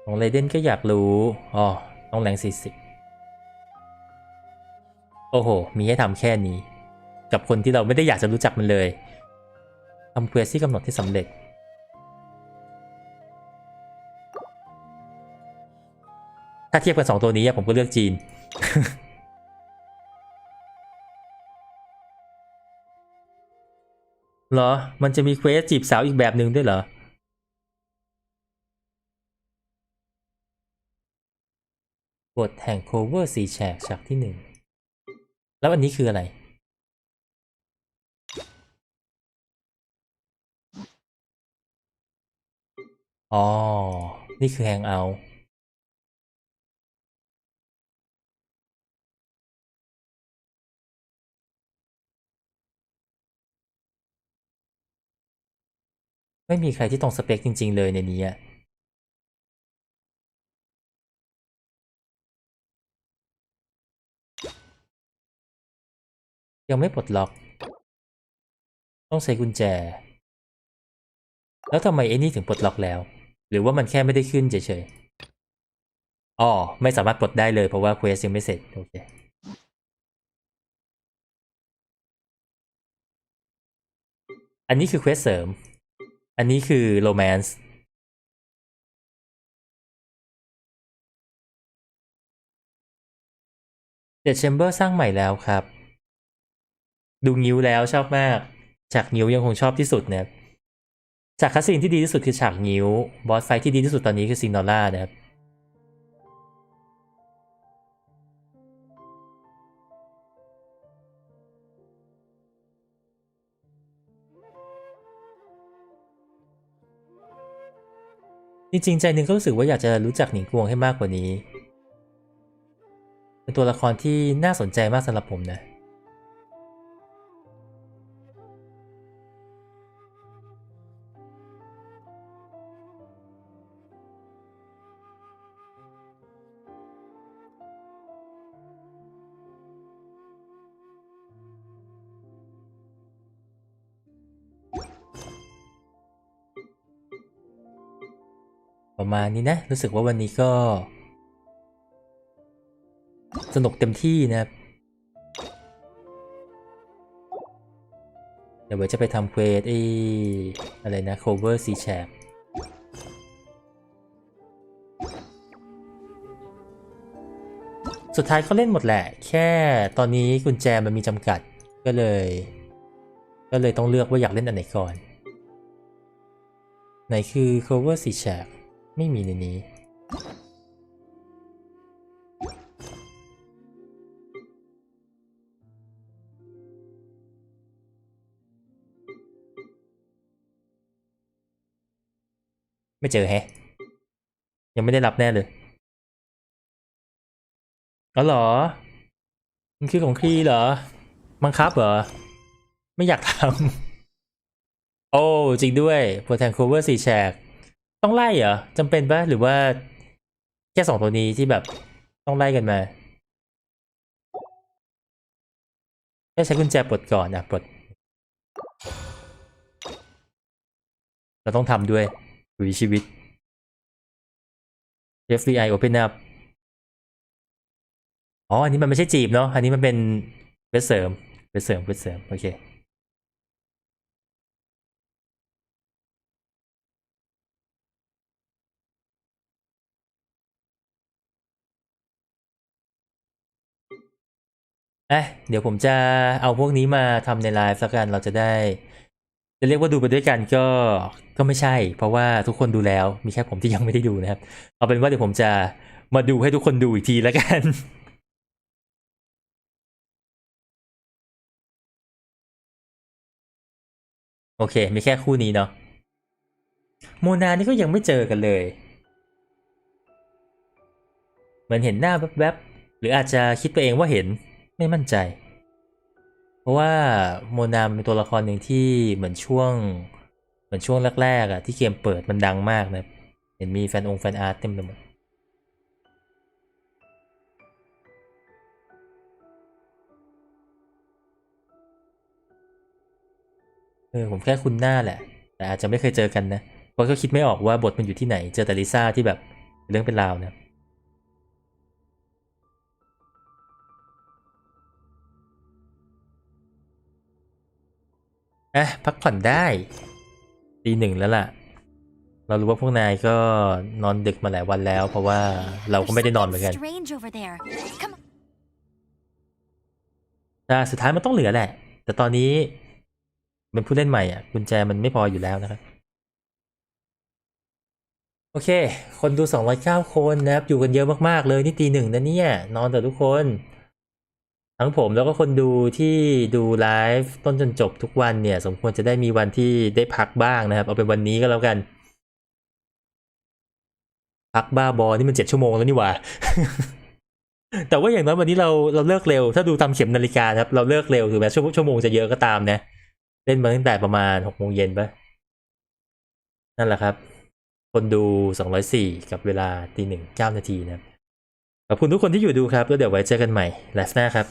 ของไรเดนก็อยากรู้อ๋อต้องแรง40โอ้โหมีให้ทำแค่นี้กับคนที่เราไม่ได้อยากจะรู้จักมันเลยทำเควสที่กำหนดที่สำเร็จถ้าเทียบกัน2 ตัวนี้ผมก็เลือกจีน เหรอมันจะมีเควสจีบสาวอีกแบบหนึ่งด้วยเหรอบทแห่งโคเวอร์4 แฉกฉากที่ 1แล้วอันนี้คืออะไรอ๋อนี่คือแฮงเอาท์ ไม่มีใครที่ตรงสเปคจริงๆเลยในนี้ยังไม่ปลดล็อกต้องใช้กุญแจแล้วทำไมไอ้นี่ถึงปลดล็อกแล้วหรือว่ามันแค่ไม่ได้ขึ้นเฉยๆอ๋อไม่สามารถปลดได้เลยเพราะว่าเควสยังไม่เสร็จโอเคอันนี้คือเควสเสริมอันนี้คือโรแมนซ์เดอะแชมเบอร์สร้างใหม่แล้วครับดูงิ้วแล้วชอบมากฉากงิ้วยังคงชอบที่สุดนะครับฉากคัสซีนที่ดีที่สุดคือฉากงิ้วบอสไฟท์ที่ดีที่สุดตอนนี้คือซินนอร่านะครับจริงๆใจหนึ่งก็รู้สึกว่าอยากจะรู้จักหนิงกวงให้มากกว่านี้เป็นตัวละครที่น่าสนใจมากสำหรับผมนะประมาณนี้นะรู้สึกว่าวันนี้ก็สนุกเต็มที่นะครับเดี๋ยวจะไปทำเควสอะไรนะ cover C chap สุดท้ายเขาเล่นหมดแหละแค่ตอนนี้กุญแจมันมีจำกัดก็เลยต้องเลือกว่าอยากเล่นอันไหนก่อนไหนคือ cover C chap ไม่มีในนี้ไม่เจอแฮะยังไม่ได้รับแน่เลยอ๋อเหรอมันคือของครีเหรอบังคับเหรอไม่อยากทำโอ้จริงด้วยโปรแทน cover C chap ต้องไล่เหรอจำเป็นปะหรือว่าแค่2ตัวนี้ที่แบบต้องไล่กันมาก็ใช้กุญแจปลดก่อนปลดเราต้องทำด้วยวิชีวิต FBI Open Up อ๋ออันนี้มันไม่ใช่จีบเนาะอันนี้มันเป็นเวทเสริมโอเคเดี๋ยวผมจะเอาพวกนี้มาทำในไลฟ์สักกันเราจะได้จะเรียกว่าดูไปด้วยกันก็ไม่ใช่เพราะว่าทุกคนดูแล้วมีแค่ผมที่ยังไม่ได้ดูนะครับเอาเป็นว่าเดี๋ยวผมจะมาดูให้ทุกคนดูอีกทีแล้วกันโอเคมีแค่คู่นี้เนาะโมนานี่ก็ยังไม่เจอกันเลยเหมือนเห็นหน้าแวบๆหรืออาจจะคิดไปเองว่าเห็นไม่มั่นใจเพราะว่าโมนาเป็นตัวละครหนึ่งที่เหมือนช่วงแรกๆที่เกมเปิดมันดังมากนะเห็นมีแฟนอาร์ตเต็มไปหมดผมแค่คุ้นหน้าแหละแต่อาจจะไม่เคยเจอกันนะเพราะก็คิดไม่ออกว่าบทมันอยู่ที่ไหนเจอแต่ลิซ่าที่แบบเป็นเรื่องเป็นราวนะพักผ่อนได้ตี 1แล้วล่ะเรารู้ว่าพวกนายก็นอนดึกมาหลายวันแล้วเพราะว่าเราก็ไม่ได้นอนเหมือนกันแต่สุดท้ายมันต้องเหลือแหละแต่ตอนนี้เป็นผู้เล่นใหม่กุญแจมันไม่พออยู่แล้วนะครับโอเคคนดู209คนนะครับอยู่กันเยอะมากๆเลยนี่ตี 1นะเนี่ยนอนแต่ทุกคนทั้งผมแล้วก็คนดูที่ดูไลฟ์ต้นจนจบทุกวันเนี่ยสมควรจะได้มีวันที่ได้พักบ้างนะครับเอาเป็นวันนี้ก็แล้วกันพักบ้าบอนี่มัน7 ชั่วโมงแล้วนี่หว่า แต่ว่าอย่างน้อยวันนี้เราเลิกเร็วถ้าดูตามเข็มนาฬิกาครับเราเลิกเร็วถึงแม้ชั่วโมงจะเยอะก็ตามนะเล่นมาตั้งแต่ประมาณ6 โมงเย็นปะ นั่นแหละครับคนดู204กับเวลา 1:09 นาทีนะครับขอบคุณทุกคนที่อยู่ดูครับแล้วเดี๋ยวไว้เจอกันใหม่ไลฟ์หน้าครับ